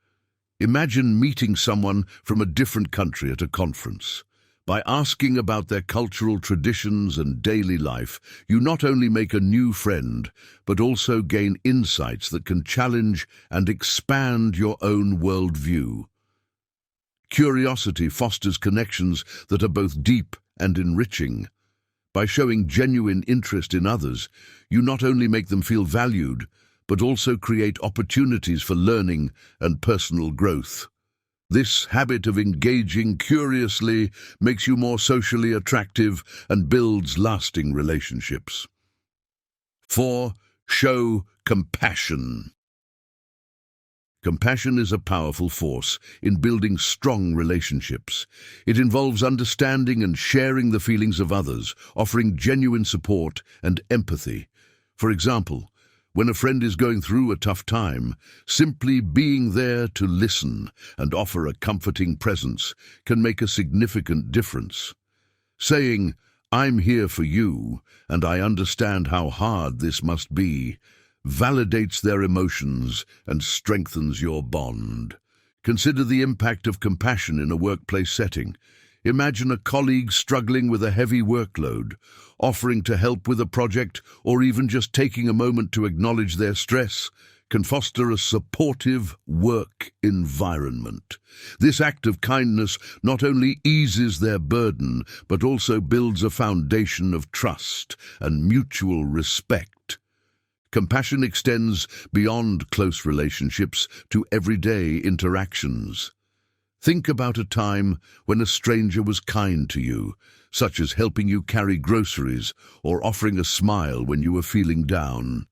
Imagine meeting someone from a different country at a conference. By asking about their cultural traditions and daily life, you not only make a new friend, but also gain insights that can challenge and expand your own worldview. Curiosity fosters connections that are both deep and enriching. By showing genuine interest in others, you not only make them feel valued, but also create opportunities for learning and personal growth. This habit of engaging curiously makes you more socially attractive and builds lasting relationships. 4. Show compassion. Compassion is a powerful force in building strong relationships. It involves understanding and sharing the feelings of others, offering genuine support and empathy. For example, when a friend is going through a tough time, simply being there to listen and offer a comforting presence can make a significant difference. Saying, "I'm here for you, and I understand how hard this must be," validates their emotions and strengthens your bond. Consider the impact of compassion in a workplace setting. Imagine a colleague struggling with a heavy workload, offering to help with a project or even just taking a moment to acknowledge their stress can foster a supportive work environment. This act of kindness not only eases their burden, but also builds a foundation of trust and mutual respect. Compassion extends beyond close relationships to everyday interactions. Think about a time when a stranger was kind to you, such as helping you carry groceries or offering a smile when you were feeling down.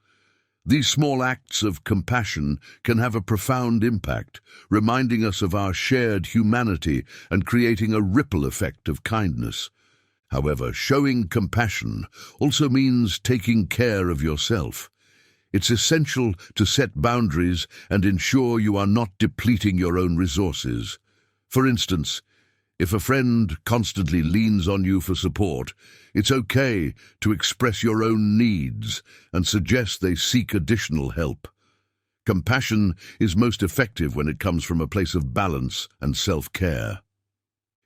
These small acts of compassion can have a profound impact, reminding us of our shared humanity and creating a ripple effect of kindness. However, showing compassion also means taking care of yourself. It's essential to set boundaries and ensure you are not depleting your own resources. For instance, if a friend constantly leans on you for support, it's okay to express your own needs and suggest they seek additional help. Compassion is most effective when it comes from a place of balance and self-care.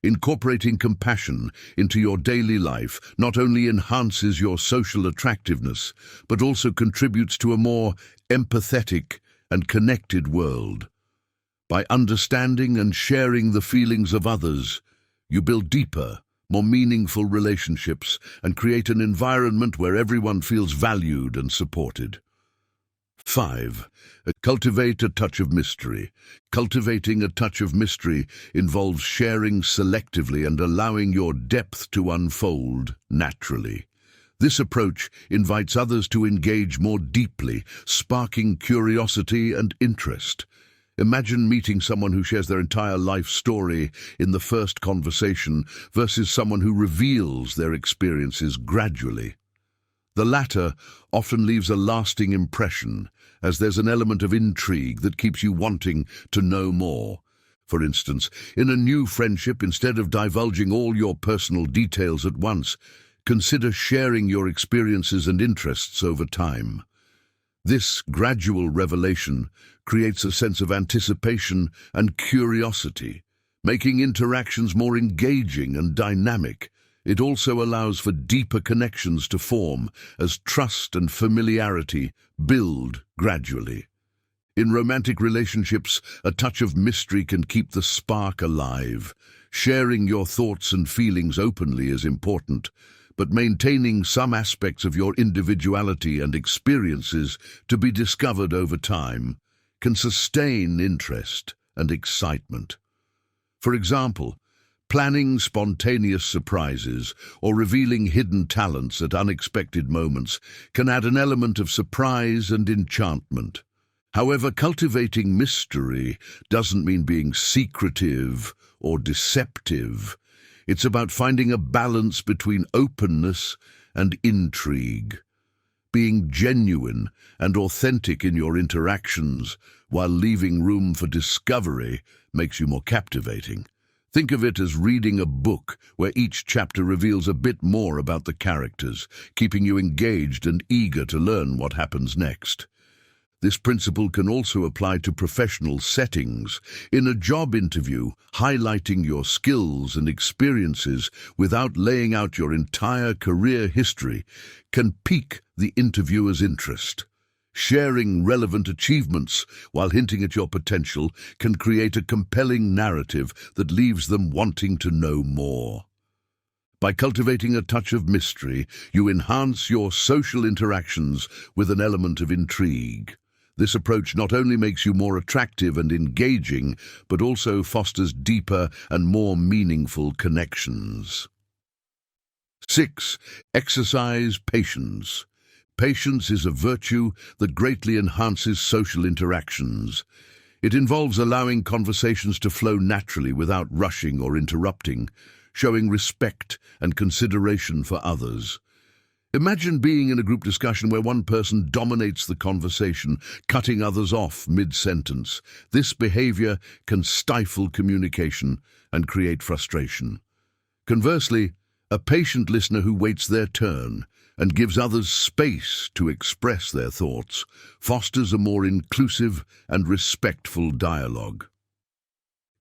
Incorporating compassion into your daily life not only enhances your social attractiveness, but also contributes to a more empathetic and connected world. By understanding and sharing the feelings of others, you build deeper, more meaningful relationships and create an environment where everyone feels valued and supported. 5. Cultivate a touch of mystery. Cultivating a touch of mystery involves sharing selectively and allowing your depth to unfold naturally. This approach invites others to engage more deeply, sparking curiosity and interest. Imagine meeting someone who shares their entire life story in the first conversation versus someone who reveals their experiences gradually. The latter often leaves a lasting impression, as there's an element of intrigue that keeps you wanting to know more. For instance, in a new friendship, instead of divulging all your personal details at once, consider sharing your experiences and interests over time. This gradual revelation creates a sense of anticipation and curiosity, making interactions more engaging and dynamic. It also allows for deeper connections to form as trust and familiarity build gradually. In romantic relationships, a touch of mystery can keep the spark alive. Sharing your thoughts and feelings openly is important, but maintaining some aspects of your individuality and experiences to be discovered over time can sustain interest and excitement. For example, planning spontaneous surprises or revealing hidden talents at unexpected moments can add an element of surprise and enchantment. However, cultivating mystery doesn't mean being secretive or deceptive. It's about finding a balance between openness and intrigue, being genuine and authentic in your interactions while leaving room for discovery makes you more captivating. Think of it as reading a book where each chapter reveals a bit more about the characters, keeping you engaged and eager to learn what happens next. This principle can also apply to professional settings. In a job interview, highlighting your skills and experiences without laying out your entire career history can pique the interviewer's interest. Sharing relevant achievements while hinting at your potential can create a compelling narrative that leaves them wanting to know more. By cultivating a touch of mystery, you enhance your social interactions with an element of intrigue. This approach not only makes you more attractive and engaging, but also fosters deeper and more meaningful connections. 6. Exercise patience. Patience is a virtue that greatly enhances social interactions. It involves allowing conversations to flow naturally without rushing or interrupting, showing respect and consideration for others. Imagine being in a group discussion where one person dominates the conversation, cutting others off mid-sentence. This behavior can stifle communication and create frustration. Conversely, a patient listener who waits their turn and gives others space to express their thoughts fosters a more inclusive and respectful dialogue.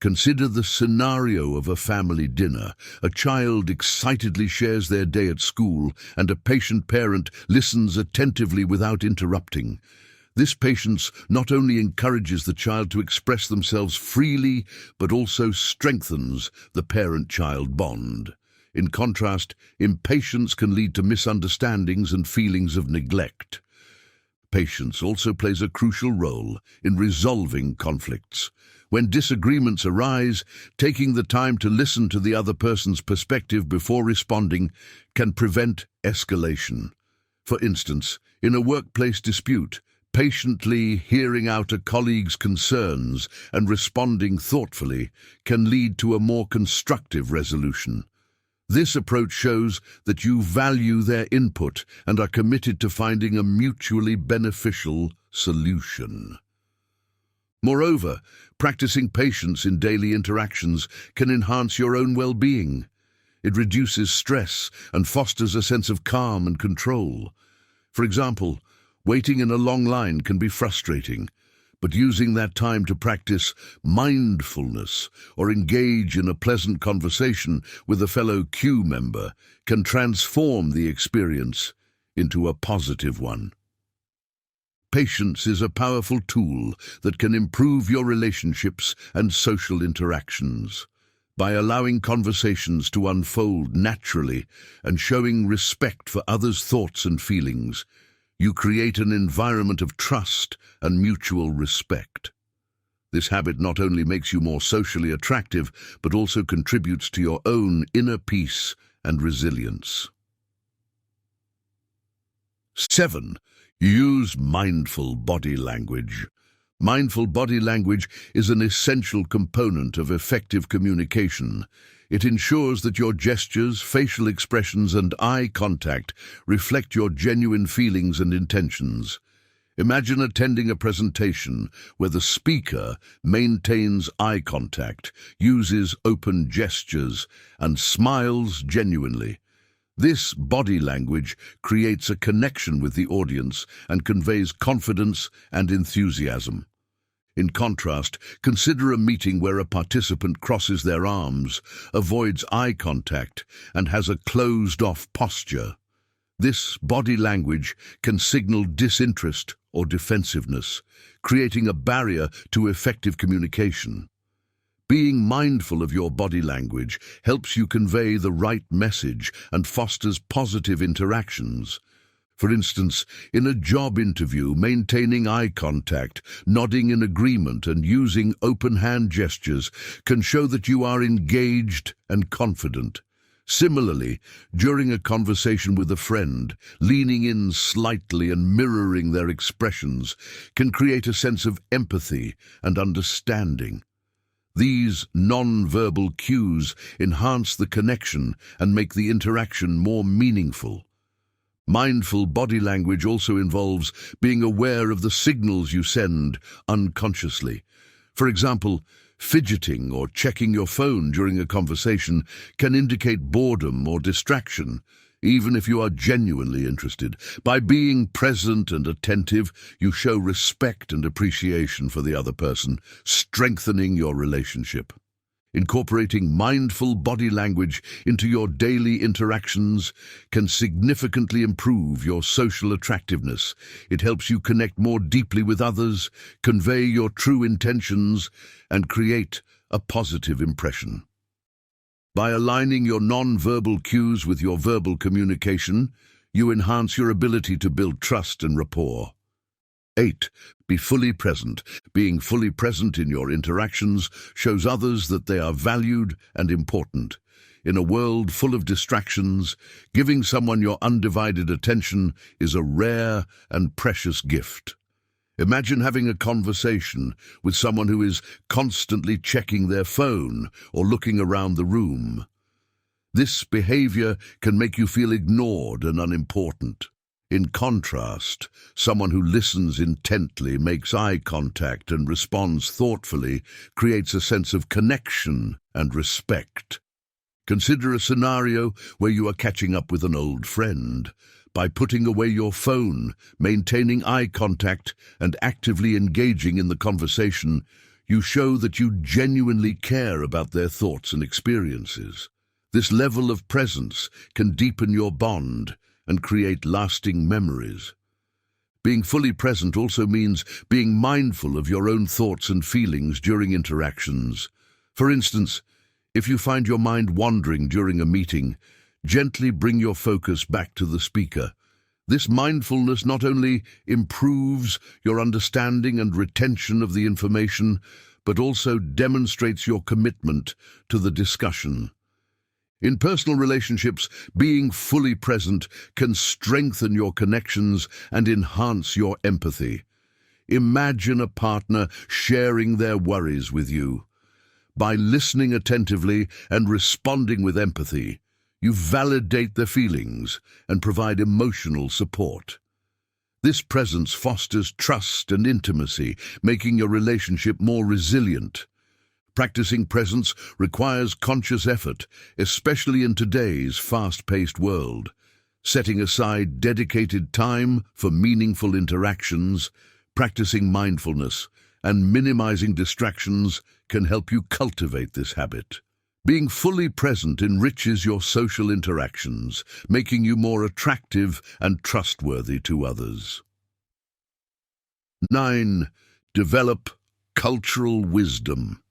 Consider the scenario of a family dinner. A child excitedly shares their day at school, and a patient parent listens attentively without interrupting. This patience not only encourages the child to express themselves freely, but also strengthens the parent-child bond. In contrast, impatience can lead to misunderstandings and feelings of neglect. Patience also plays a crucial role in resolving conflicts. When disagreements arise, taking the time to listen to the other person's perspective before responding can prevent escalation. For instance, in a workplace dispute, patiently hearing out a colleague's concerns and responding thoughtfully can lead to a more constructive resolution. This approach shows that you value their input and are committed to finding a mutually beneficial solution. Moreover, practicing patience in daily interactions can enhance your own well-being. It reduces stress and fosters a sense of calm and control. For example, waiting in a long line can be frustrating, but using that time to practice mindfulness or engage in a pleasant conversation with a fellow queue member can transform the experience into a positive one. Patience is a powerful tool that can improve your relationships and social interactions. By allowing conversations to unfold naturally and showing respect for others' thoughts and feelings, you create an environment of trust and mutual respect. This habit not only makes you more socially attractive, but also contributes to your own inner peace and resilience. 7. Use mindful body language. Mindful body language is an essential component of effective communication. It ensures that your gestures, facial expressions, and eye contact reflect your genuine feelings and intentions. Imagine attending a presentation where the speaker maintains eye contact, uses open gestures, and smiles genuinely. This body language creates a connection with the audience and conveys confidence and enthusiasm. In contrast, consider a meeting where a participant crosses their arms, avoids eye contact, and has a closed-off posture. This body language can signal disinterest or defensiveness, creating a barrier to effective communication. Being mindful of your body language helps you convey the right message and fosters positive interactions. For instance, in a job interview, maintaining eye contact, nodding in agreement, and using open hand gestures can show that you are engaged and confident. Similarly, during a conversation with a friend, leaning in slightly and mirroring their expressions can create a sense of empathy and understanding. These non-verbal cues enhance the connection and make the interaction more meaningful. Mindful body language also involves being aware of the signals you send unconsciously. For example, fidgeting or checking your phone during a conversation can indicate boredom or distraction, even if you are genuinely interested. By being present and attentive, you show respect and appreciation for the other person, strengthening your relationship. Incorporating mindful body language into your daily interactions can significantly improve your social attractiveness. It helps you connect more deeply with others, convey your true intentions, and create a positive impression. By aligning your non-verbal cues with your verbal communication, you enhance your ability to build trust and rapport. 8. Be fully present. Being fully present in your interactions shows others that they are valued and important. In a world full of distractions, giving someone your undivided attention is a rare and precious gift. Imagine having a conversation with someone who is constantly checking their phone or looking around the room. This behavior can make you feel ignored and unimportant. In contrast, someone who listens intently, makes eye contact, and responds thoughtfully creates a sense of connection and respect. Consider a scenario where you are catching up with an old friend. By putting away your phone, maintaining eye contact, and actively engaging in the conversation, you show that you genuinely care about their thoughts and experiences. This level of presence can deepen your bond and create lasting memories. Being fully present also means being mindful of your own thoughts and feelings during interactions. For instance, if you find your mind wandering during a meeting, gently bring your focus back to the speaker. This mindfulness not only improves your understanding and retention of the information, but also demonstrates your commitment to the discussion. In personal relationships, being fully present can strengthen your connections and enhance your empathy. Imagine a partner sharing their worries with you. By listening attentively and responding with empathy, you validate their feelings and provide emotional support. This presence fosters trust and intimacy, making your relationship more resilient. Practicing presence requires conscious effort, especially in today's fast-paced world. Setting aside dedicated time for meaningful interactions, practicing mindfulness, and minimizing distractions can help you cultivate this habit. Being fully present enriches your social interactions, making you more attractive and trustworthy to others. 9. Develop cultural wisdom.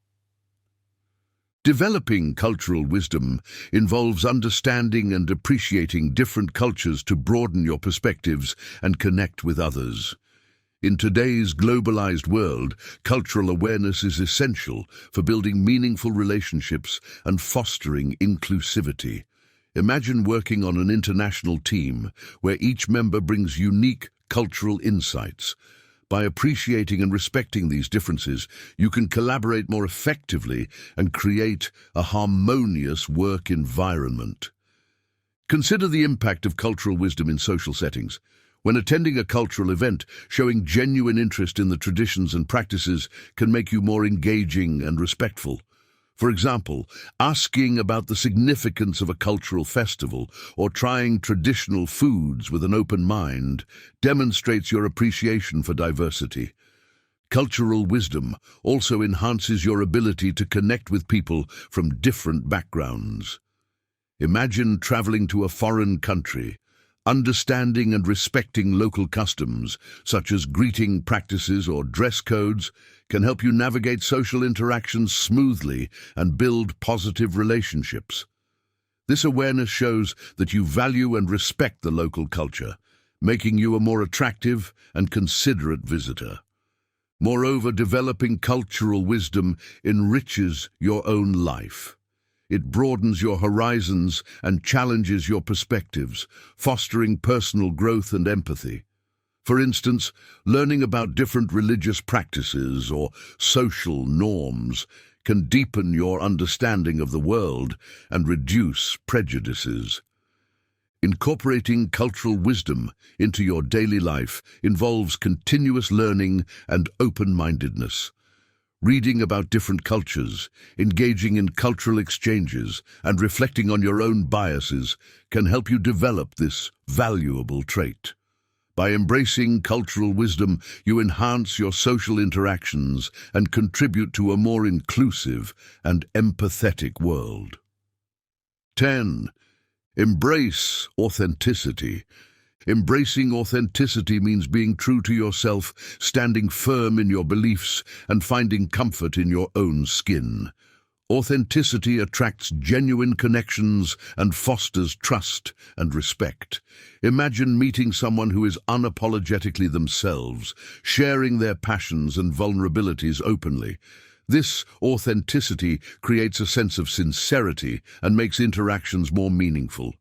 Developing cultural wisdom involves understanding and appreciating different cultures to broaden your perspectives and connect with others. In today's globalized world, cultural awareness is essential for building meaningful relationships and fostering inclusivity. Imagine working on an international team where each member brings unique cultural insights. By appreciating and respecting these differences, you can collaborate more effectively and create a harmonious work environment. Consider the impact of cultural wisdom in social settings. When attending a cultural event, showing genuine interest in the traditions and practices can make you more engaging and respectful. For example, asking about the significance of a cultural festival or trying traditional foods with an open mind demonstrates your appreciation for diversity. Cultural wisdom also enhances your ability to connect with people from different backgrounds. Imagine traveling to a foreign country. Understanding and respecting local customs, such as greeting practices or dress codes, can help you navigate social interactions smoothly and build positive relationships. This awareness shows that you value and respect the local culture, making you a more attractive and considerate visitor. Moreover, developing cultural wisdom enriches your own life. It broadens your horizons and challenges your perspectives, fostering personal growth and empathy. For instance, learning about different religious practices or social norms can deepen your understanding of the world and reduce prejudices. Incorporating cultural wisdom into your daily life involves continuous learning and open-mindedness. Reading about different cultures, engaging in cultural exchanges, and reflecting on your own biases can help you develop this valuable trait. By embracing cultural wisdom, you enhance your social interactions and contribute to a more inclusive and empathetic world. 10. Embrace authenticity. Embracing authenticity means being true to yourself, standing firm in your beliefs, and finding comfort in your own skin. Authenticity attracts genuine connections and fosters trust and respect. Imagine meeting someone who is unapologetically themselves, sharing their passions and vulnerabilities openly. This authenticity creates a sense of sincerity and makes interactions more meaningful.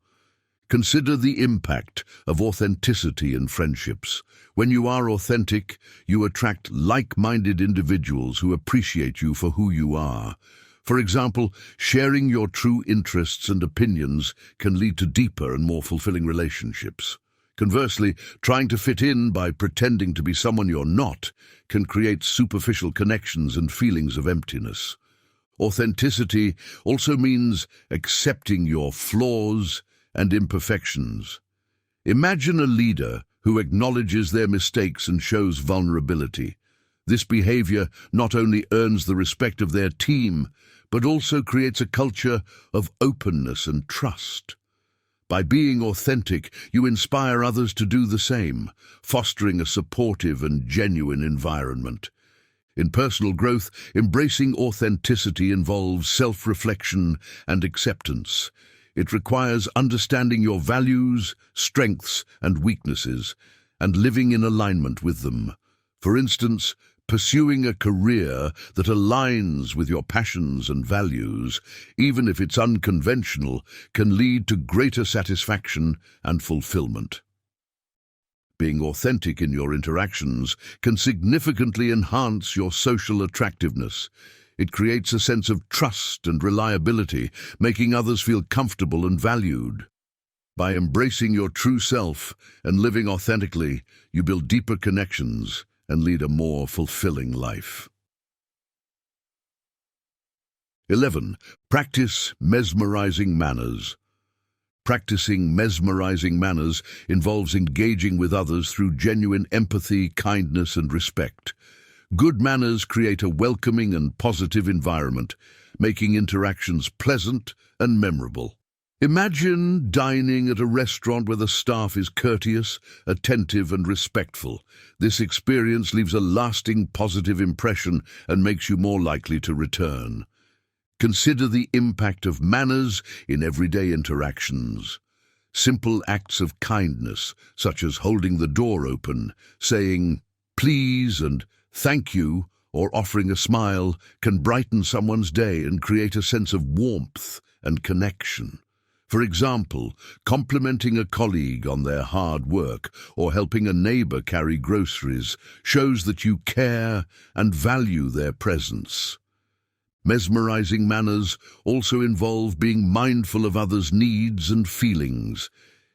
Consider the impact of authenticity in friendships. When you are authentic, you attract like-minded individuals who appreciate you for who you are. For example, sharing your true interests and opinions can lead to deeper and more fulfilling relationships. Conversely, trying to fit in by pretending to be someone you're not can create superficial connections and feelings of emptiness. Authenticity also means accepting your flaws and imperfections. Imagine a leader who acknowledges their mistakes and shows vulnerability. This behavior not only earns the respect of their team, but also creates a culture of openness and trust. By being authentic, you inspire others to do the same, fostering a supportive and genuine environment. In personal growth, embracing authenticity involves self-reflection and acceptance. It requires understanding your values, strengths, and weaknesses, and living in alignment with them. For instance, pursuing a career that aligns with your passions and values, even if it's unconventional, can lead to greater satisfaction and fulfillment. Being authentic in your interactions can significantly enhance your social attractiveness. It creates a sense of trust and reliability, making others feel comfortable and valued. By embracing your true self and living authentically, you build deeper connections and lead a more fulfilling life. 11. Practice mesmerizing manners. Practicing mesmerizing manners involves engaging with others through genuine empathy, kindness, and respect. Good manners create a welcoming and positive environment, making interactions pleasant and memorable. Imagine dining at a restaurant where the staff is courteous, attentive, and respectful. This experience leaves a lasting positive impression and makes you more likely to return. Consider the impact of manners in everyday interactions. Simple acts of kindness, such as holding the door open, saying "please" and "thank you," or offering a smile, can brighten someone's day and create a sense of warmth and connection. For example, complimenting a colleague on their hard work or helping a neighbor carry groceries shows that you care and value their presence. Mesmerizing manners also involve being mindful of others' needs and feelings.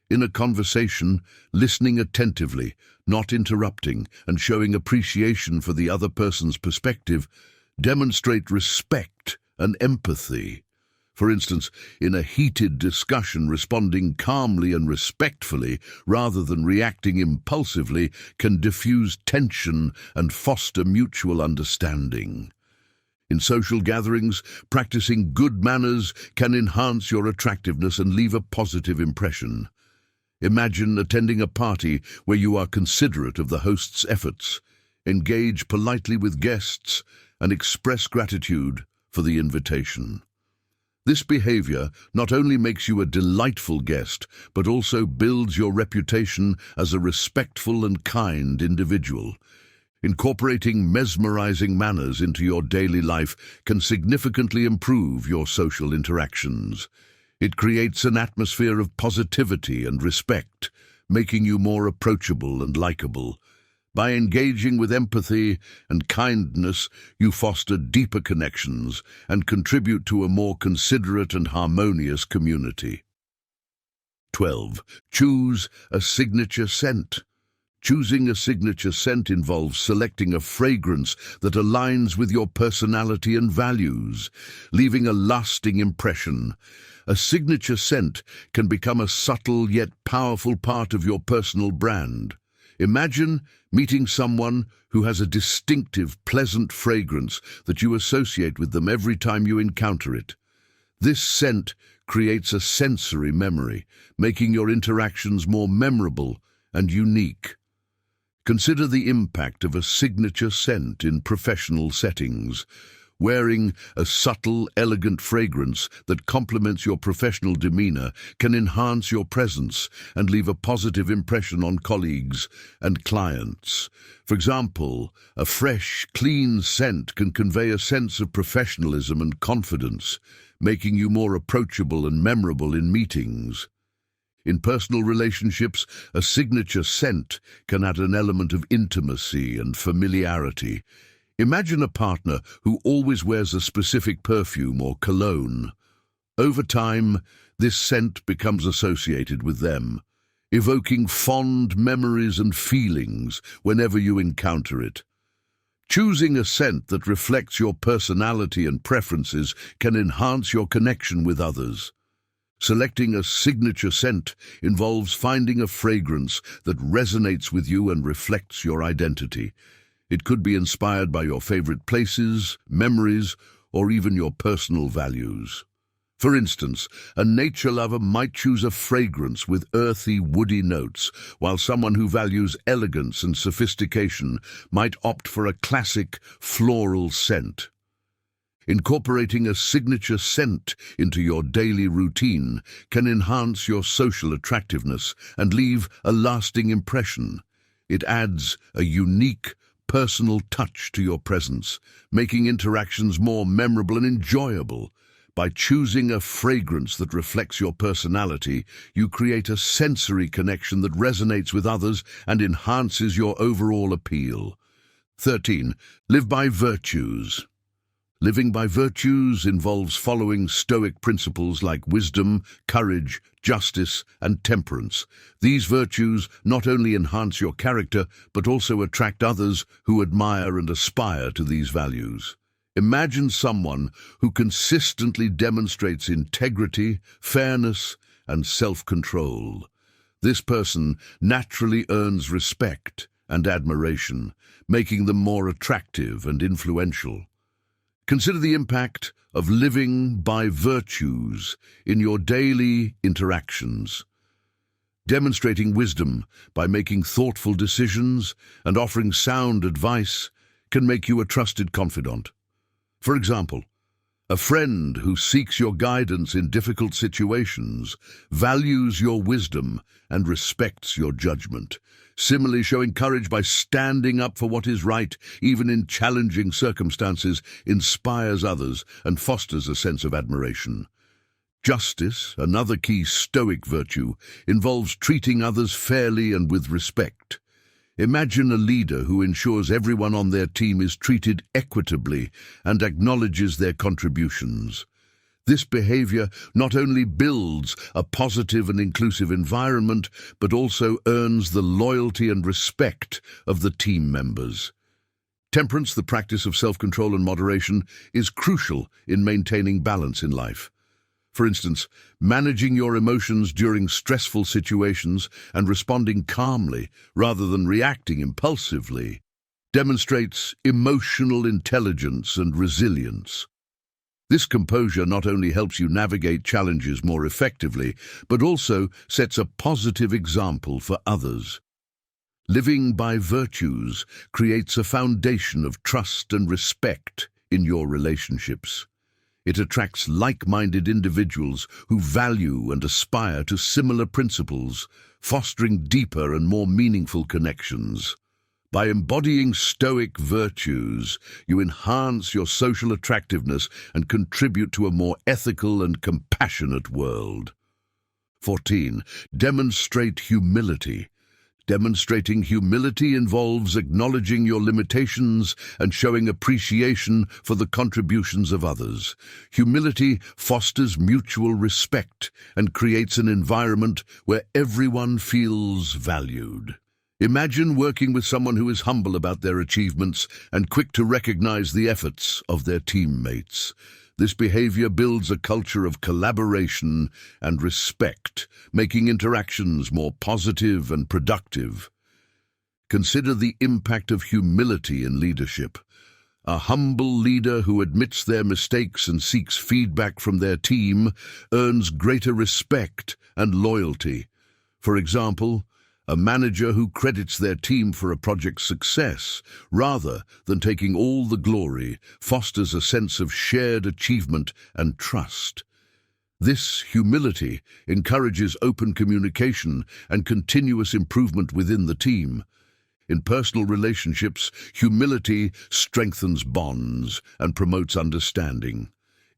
In a conversation, listening attentively, not interrupting, and showing appreciation for the other person's perspective demonstrate respect and empathy. For instance, in a heated discussion, responding calmly and respectfully rather than reacting impulsively can diffuse tension and foster mutual understanding. In social gatherings, practicing good manners can enhance your attractiveness and leave a positive impression. Imagine attending a party where you are considerate of the host's efforts, engage politely with guests, and express gratitude for the invitation. This behavior not only makes you a delightful guest, but also builds your reputation as a respectful and kind individual. Incorporating mesmerizing manners into your daily life can significantly improve your social interactions. It creates an atmosphere of positivity and respect, making you more approachable and likable. By engaging with empathy and kindness, you foster deeper connections and contribute to a more considerate and harmonious community. 12. Choose a signature scent. Choosing a signature scent involves selecting a fragrance that aligns with your personality and values, leaving a lasting impression. A signature scent can become a subtle yet powerful part of your personal brand. Imagine meeting someone who has a distinctive, pleasant fragrance that you associate with them every time you encounter it. This scent creates a sensory memory, making your interactions more memorable and unique. Consider the impact of a signature scent in professional settings. Wearing a subtle, elegant fragrance that complements your professional demeanor can enhance your presence and leave a positive impression on colleagues and clients. For example, a fresh, clean scent can convey a sense of professionalism and confidence, making you more approachable and memorable in meetings. In personal relationships, a signature scent can add an element of intimacy and familiarity. Imagine a partner who always wears a specific perfume or cologne. Over time, this scent becomes associated with them, evoking fond memories and feelings whenever you encounter it. Choosing a scent that reflects your personality and preferences can enhance your connection with others. Selecting a signature scent involves finding a fragrance that resonates with you and reflects your identity. It could be inspired by your favorite places, memories, or even your personal values. For instance, a nature lover might choose a fragrance with earthy, woody notes, while someone who values elegance and sophistication might opt for a classic, floral scent. Incorporating a signature scent into your daily routine can enhance your social attractiveness and leave a lasting impression. It adds a unique, personal touch to your presence, making interactions more memorable and enjoyable. By choosing a fragrance that reflects your personality, you create a sensory connection that resonates with others and enhances your overall appeal. 13. Live by virtues. Living by virtues involves following Stoic principles like wisdom, courage, justice, and temperance. These virtues not only enhance your character, but also attract others who admire and aspire to these values. Imagine someone who consistently demonstrates integrity, fairness, and self-control. This person naturally earns respect and admiration, making them more attractive and influential. Consider the impact of living by virtues in your daily interactions. Demonstrating wisdom by making thoughtful decisions and offering sound advice can make you a trusted confidant. For example, a friend who seeks your guidance in difficult situations values your wisdom and respects your judgment. Similarly, showing courage by standing up for what is right, even in challenging circumstances, inspires others and fosters a sense of admiration. Justice, another key Stoic virtue, involves treating others fairly and with respect. Imagine a leader who ensures everyone on their team is treated equitably and acknowledges their contributions. This behavior not only builds a positive and inclusive environment, but also earns the loyalty and respect of the team members. Temperance, the practice of self-control and moderation, is crucial in maintaining balance in life. For instance, managing your emotions during stressful situations and responding calmly rather than reacting impulsively demonstrates emotional intelligence and resilience. This composure not only helps you navigate challenges more effectively, but also sets a positive example for others. Living by virtues creates a foundation of trust and respect in your relationships. It attracts like-minded individuals who value and aspire to similar principles, fostering deeper and more meaningful connections. By embodying Stoic virtues, you enhance your social attractiveness and contribute to a more ethical and compassionate world. 14. Demonstrate humility. Demonstrating humility involves acknowledging your limitations and showing appreciation for the contributions of others. Humility fosters mutual respect and creates an environment where everyone feels valued. Imagine working with someone who is humble about their achievements and quick to recognize the efforts of their teammates. This behavior builds a culture of collaboration and respect, making interactions more positive and productive. Consider the impact of humility in leadership. A humble leader who admits their mistakes and seeks feedback from their team earns greater respect and loyalty. For example, a manager who credits their team for a project's success, rather than taking all the glory, fosters a sense of shared achievement and trust. This humility encourages open communication and continuous improvement within the team. In personal relationships, humility strengthens bonds and promotes understanding.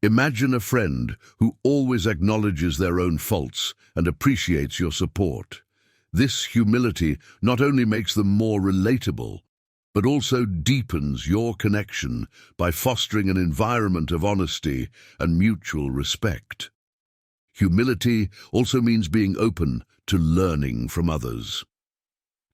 Imagine a friend who always acknowledges their own faults and appreciates your support. This humility not only makes them more relatable, but also deepens your connection by fostering an environment of honesty and mutual respect. Humility also means being open to learning from others.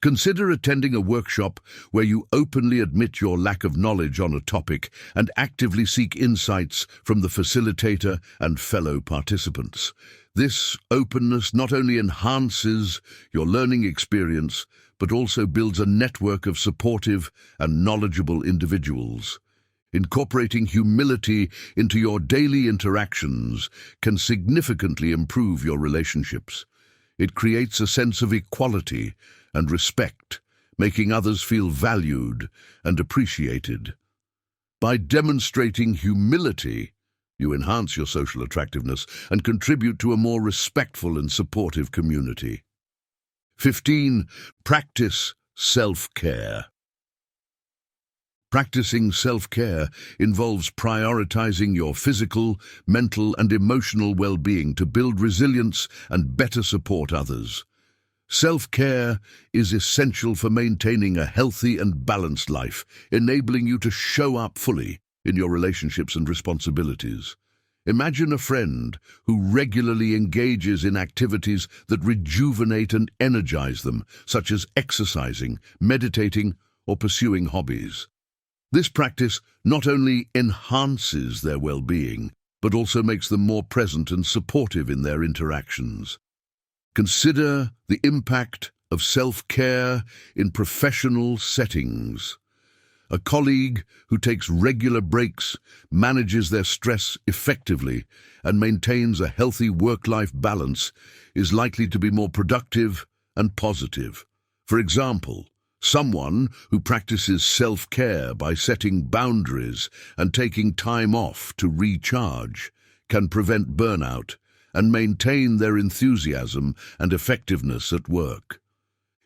Consider attending a workshop where you openly admit your lack of knowledge on a topic and actively seek insights from the facilitator and fellow participants. This openness not only enhances your learning experience, but also builds a network of supportive and knowledgeable individuals. Incorporating humility into your daily interactions can significantly improve your relationships. It creates a sense of equality and respect, making others feel valued and appreciated. By demonstrating humility, you enhance your social attractiveness and contribute to a more respectful and supportive community. 15. Practice self-care. Practicing self-care involves prioritizing your physical, mental, and emotional well-being to build resilience and better support others. Self-care is essential for maintaining a healthy and balanced life, enabling you to show up fully in your relationships and responsibilities. Imagine a friend who regularly engages in activities that rejuvenate and energize them, such as exercising, meditating, or pursuing hobbies. This practice not only enhances their well-being, but also makes them more present and supportive in their interactions. Consider the impact of self-care in professional settings. A colleague who takes regular breaks, manages their stress effectively, and maintains a healthy work-life balance is likely to be more productive and positive. For example, someone who practices self-care by setting boundaries and taking time off to recharge can prevent burnout and maintain their enthusiasm and effectiveness at work.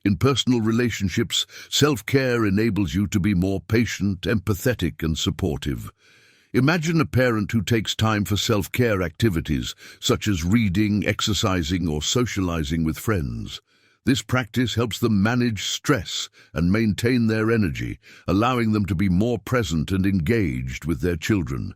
In personal relationships, self-care enables you to be more patient, empathetic, and supportive. Imagine a parent who takes time for self-care activities, such as reading, exercising, or socializing with friends. This practice helps them manage stress and maintain their energy, allowing them to be more present and engaged with their children.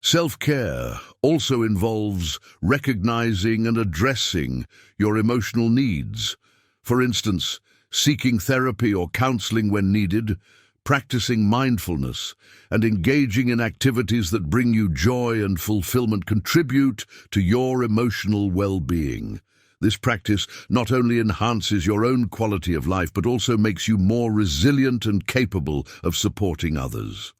Self-care also involves recognizing and addressing your emotional needs. For instance, seeking therapy or counseling when needed, practicing mindfulness, and engaging in activities that bring you joy and fulfillment contribute to your emotional well-being. This practice not only enhances your own quality of life, but also makes you more resilient and capable of supporting others.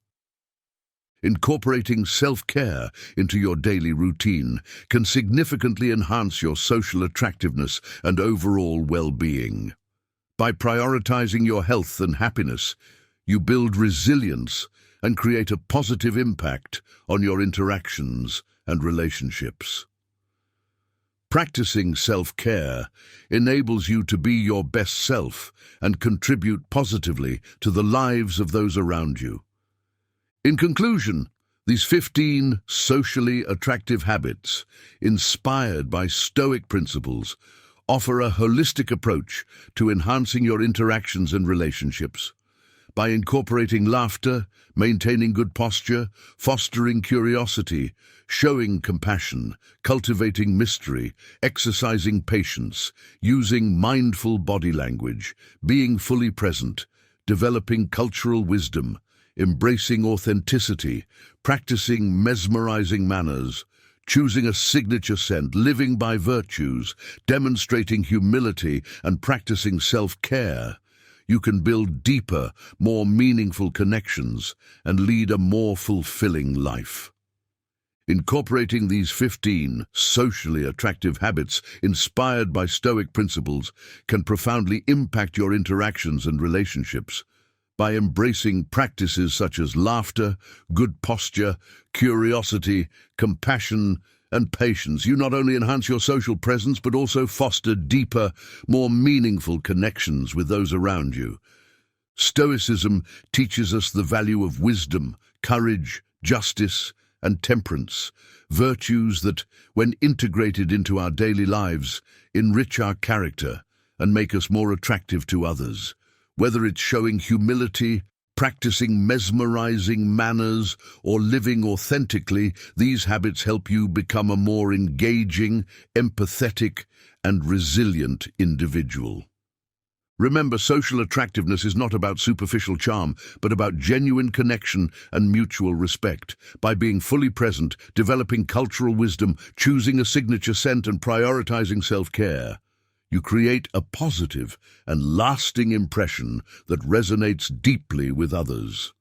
Incorporating self-care into your daily routine can significantly enhance your social attractiveness and overall well-being. By prioritizing your health and happiness, you build resilience and create a positive impact on your interactions and relationships. Practicing self-care enables you to be your best self and contribute positively to the lives of those around you. In conclusion, these 15 socially attractive habits, inspired by Stoic principles, offer a holistic approach to enhancing your interactions and relationships. By incorporating laughter, maintaining good posture, fostering curiosity, showing compassion, cultivating mystery, exercising patience, using mindful body language, being fully present, developing cultural wisdom, embracing authenticity, practicing mesmerizing manners, choosing a signature scent, living by virtues, demonstrating humility, and practicing self-care, you can build deeper, more meaningful connections and lead a more fulfilling life. Incorporating these 15 socially attractive habits inspired by Stoic principles can profoundly impact your interactions and relationships. By embracing practices such as laughter, good posture, curiosity, compassion, and patience, you not only enhance your social presence but also foster deeper, more meaningful connections with those around you. Stoicism teaches us the value of wisdom, courage, justice, and temperance, virtues that, when integrated into our daily lives, enrich our character and make us more attractive to others. Whether it's showing humility, practicing mesmerizing manners, or living authentically, these habits help you become a more engaging, empathetic, and resilient individual. Remember, social attractiveness is not about superficial charm, but about genuine connection and mutual respect. By being fully present, developing cultural wisdom, choosing a signature scent, and prioritizing self-care, you create a positive and lasting impression that resonates deeply with others.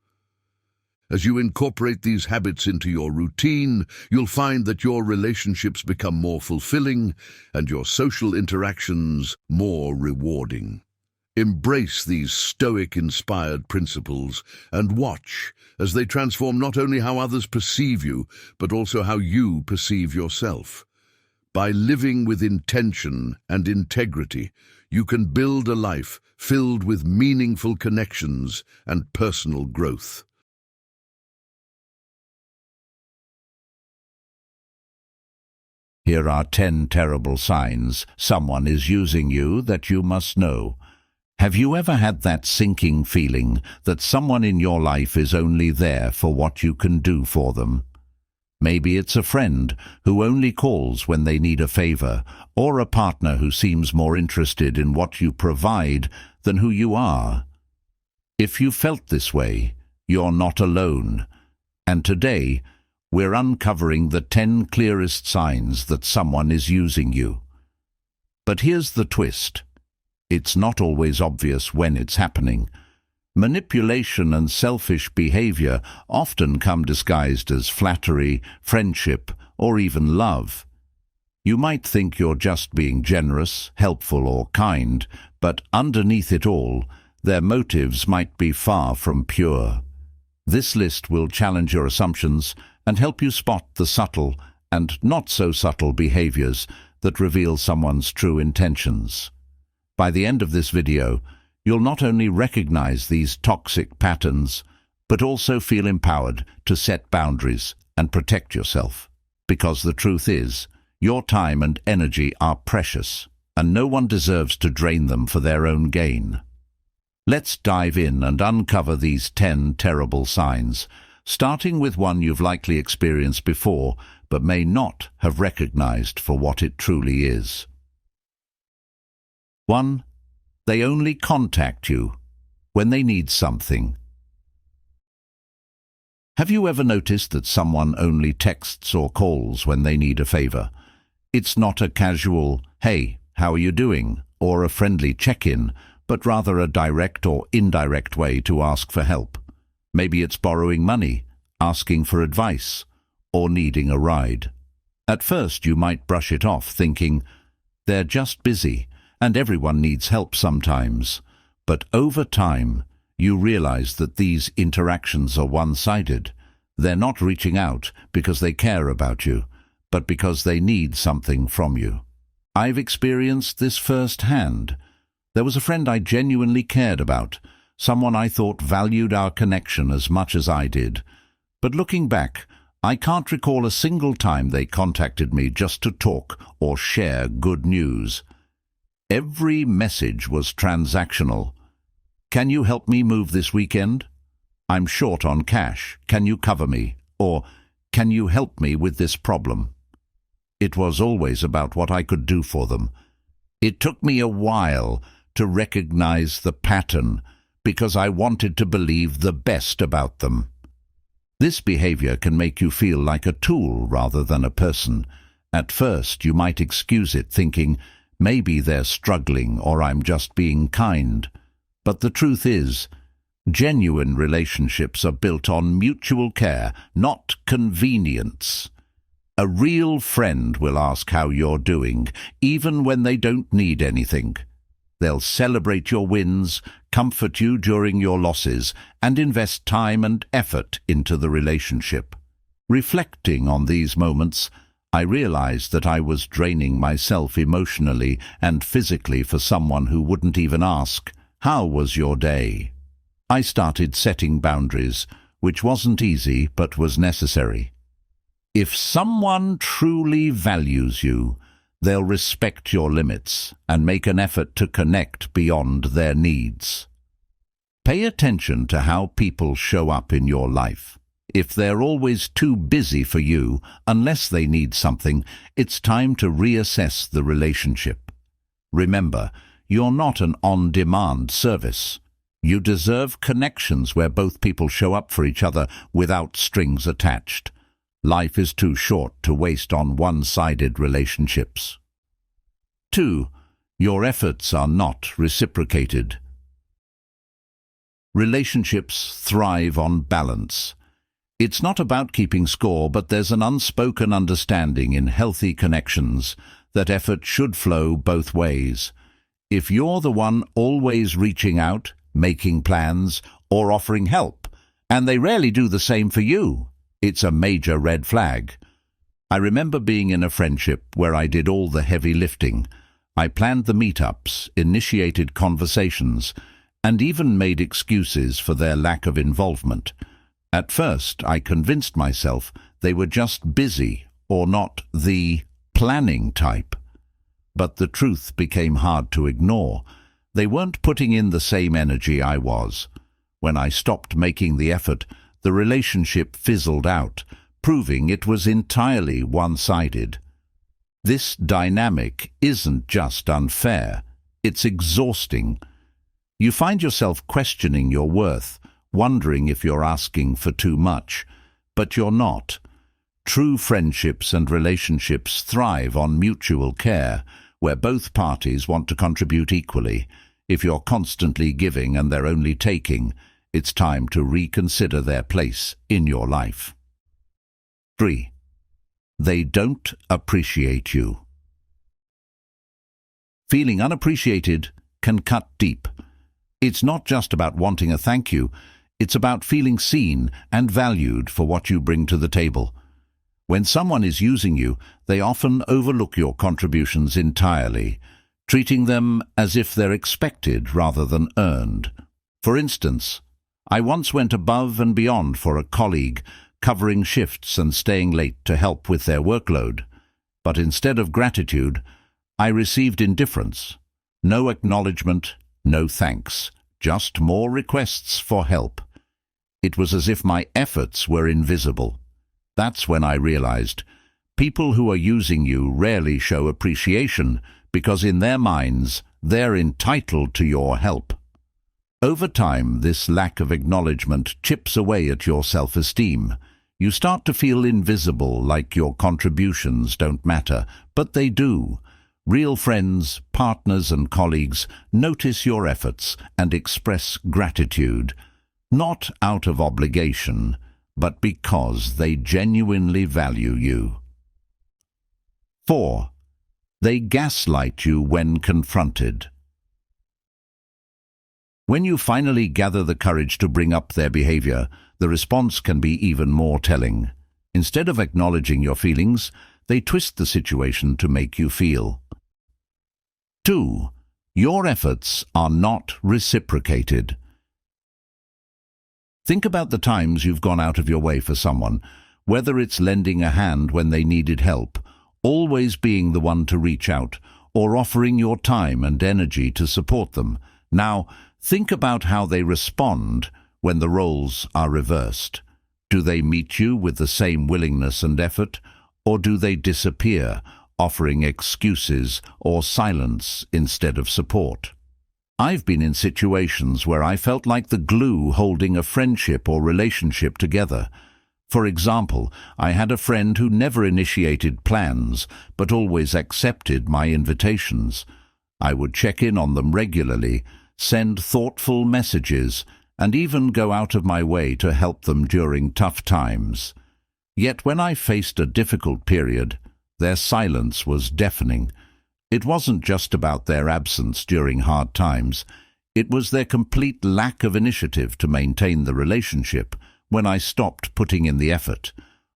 As you incorporate these habits into your routine, you'll find that your relationships become more fulfilling and your social interactions more rewarding. Embrace these Stoic-inspired principles and watch as they transform not only how others perceive you, but also how you perceive yourself. By living with intention and integrity, you can build a life filled with meaningful connections and personal growth. Here are 10 terrible signs someone is using you that you must know. Have you ever had that sinking feeling that someone in your life is only there for what you can do for them? Maybe it's a friend who only calls when they need a favor, or a partner who seems more interested in what you provide than who you are. If you felt this way, you're not alone. And today, we're uncovering the 10 clearest signs that someone is using you. But here's the twist. It's not always obvious when it's happening. Manipulation and selfish behavior often come disguised as flattery, friendship, or even love. You might think you're just being generous, helpful, or kind, but underneath it all, their motives might be far from pure. This list will challenge your assumptions and help you spot the subtle and not so subtle behaviors that reveal someone's true intentions. By the end of this video, you'll not only recognize these toxic patterns, but also feel empowered to set boundaries and protect yourself. Because the truth is, your time and energy are precious, and no one deserves to drain them for their own gain. Let's dive in and uncover these 10 terrible signs, starting with one you've likely experienced before, but may not have recognized for what it truly is. 1. They only contact you when they need something. Have you ever noticed that someone only texts or calls when they need a favor? It's not a casual, "Hey, how are you doing?" or a friendly check-in, but rather a direct or indirect way to ask for help. Maybe it's borrowing money, asking for advice, or needing a ride. At first you might brush it off, thinking, they're just busy, and everyone needs help sometimes. But over time, you realize that these interactions are one-sided. They're not reaching out because they care about you, but because they need something from you. I've experienced this firsthand. There was a friend I genuinely cared about, someone I thought valued our connection as much as I did. But looking back, I can't recall a single time they contacted me just to talk or share good news. Every message was transactional. Can you help me move this weekend? I'm short on cash. Can you cover me? Or, can you help me with this problem? It was always about what I could do for them. It took me a while to recognize the pattern because I wanted to believe the best about them. This behavior can make you feel like a tool rather than a person. At first, you might excuse it, thinking, maybe they're struggling or I'm just being kind. But the truth is, genuine relationships are built on mutual care, not convenience. A real friend will ask how you're doing, even when they don't need anything. They'll celebrate your wins, comfort you during your losses, and invest time and effort into the relationship. Reflecting on these moments, I realized that I was draining myself emotionally and physically for someone who wouldn't even ask, "How was your day?" I started setting boundaries, which wasn't easy but was necessary. If someone truly values you, they'll respect your limits and make an effort to connect beyond their needs. Pay attention to how people show up in your life. If they're always too busy for you, unless they need something, it's time to reassess the relationship. Remember, you're not an on-demand service. You deserve connections where both people show up for each other without strings attached. Life is too short to waste on one-sided relationships. 2. Your efforts are not reciprocated. Relationships thrive on balance. It's not about keeping score, but there's an unspoken understanding in healthy connections that effort should flow both ways. If you're the one always reaching out, making plans, or offering help, and they rarely do the same for you, it's a major red flag. I remember being in a friendship where I did all the heavy lifting. I planned the meetups, initiated conversations, and even made excuses for their lack of involvement. At first, I convinced myself they were just busy or not the planning type. But the truth became hard to ignore. They weren't putting in the same energy I was. When I stopped making the effort, the relationship fizzled out, proving it was entirely one-sided. This dynamic isn't just unfair, it's exhausting. You find yourself questioning your worth, wondering if you're asking for too much, but you're not. True friendships and relationships thrive on mutual care, where both parties want to contribute equally. If you're constantly giving and they're only taking, it's time to reconsider their place in your life. 3. They don't appreciate you. Feeling unappreciated can cut deep. It's not just about wanting a thank you, it's about feeling seen and valued for what you bring to the table. When someone is using you, they often overlook your contributions entirely, treating them as if they're expected rather than earned. For instance, I once went above and beyond for a colleague, covering shifts and staying late to help with their workload. But instead of gratitude, I received indifference. No acknowledgement, no thanks, just more requests for help. It was as if my efforts were invisible. That's when I realized people who are using you rarely show appreciation because in their minds they're entitled to your help. Over time, this lack of acknowledgement chips away at your self-esteem. You start to feel invisible, like your contributions don't matter, but they do. Real friends, partners and colleagues notice your efforts and express gratitude, not out of obligation, but because they genuinely value you. 4. They gaslight you when confronted. When you finally gather the courage to bring up their behavior, the response can be even more telling. Instead of acknowledging your feelings, they twist the situation to make you feel. 2. Your efforts are not reciprocated. Think about the times you've gone out of your way for someone, whether it's lending a hand when they needed help, always being the one to reach out, or offering your time and energy to support them. Now, think about how they respond when the roles are reversed. Do they meet you with the same willingness and effort, or do they disappear, offering excuses or silence instead of support? I've been in situations where I felt like the glue holding a friendship or relationship together. For example, I had a friend who never initiated plans, but always accepted my invitations. I would check in on them regularly, send thoughtful messages, and even go out of my way to help them during tough times. Yet when I faced a difficult period, their silence was deafening. It wasn't just about their absence during hard times. It was their complete lack of initiative to maintain the relationship when I stopped putting in the effort.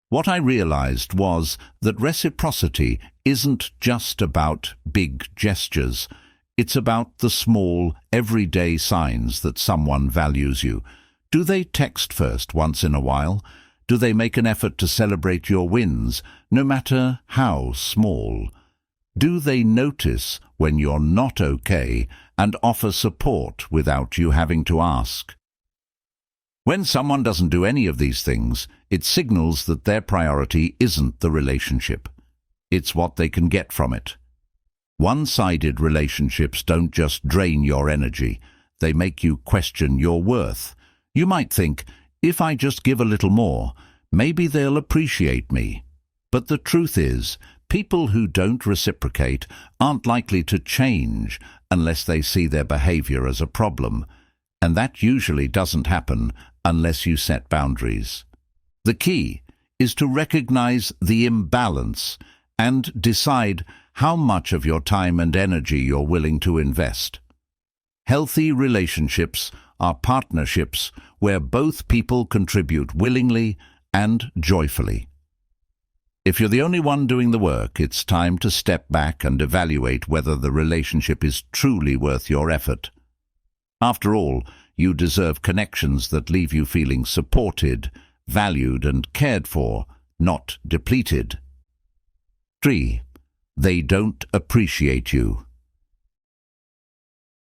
What I realized was that reciprocity isn't just about big gestures. It's about the small, everyday signs that someone values you. Do they text first once in a while? Do they make an effort to celebrate your wins, no matter how small? Do they notice when you're not okay and offer support without you having to ask? When someone doesn't do any of these things, it signals that their priority isn't the relationship. It's what they can get from it. One-sided relationships don't just drain your energy, they make you question your worth. You might think, if I just give a little more, maybe they'll appreciate me. But the truth is, people who don't reciprocate aren't likely to change unless they see their behavior as a problem, and that usually doesn't happen unless you set boundaries. The key is to recognize the imbalance and decide how much of your time and energy you're willing to invest. Healthy relationships are partnerships where both people contribute willingly and joyfully. If you're the only one doing the work, it's time to step back and evaluate whether the relationship is truly worth your effort. After all, you deserve connections that leave you feeling supported, valued, and cared for, not depleted. 3. They don't appreciate you.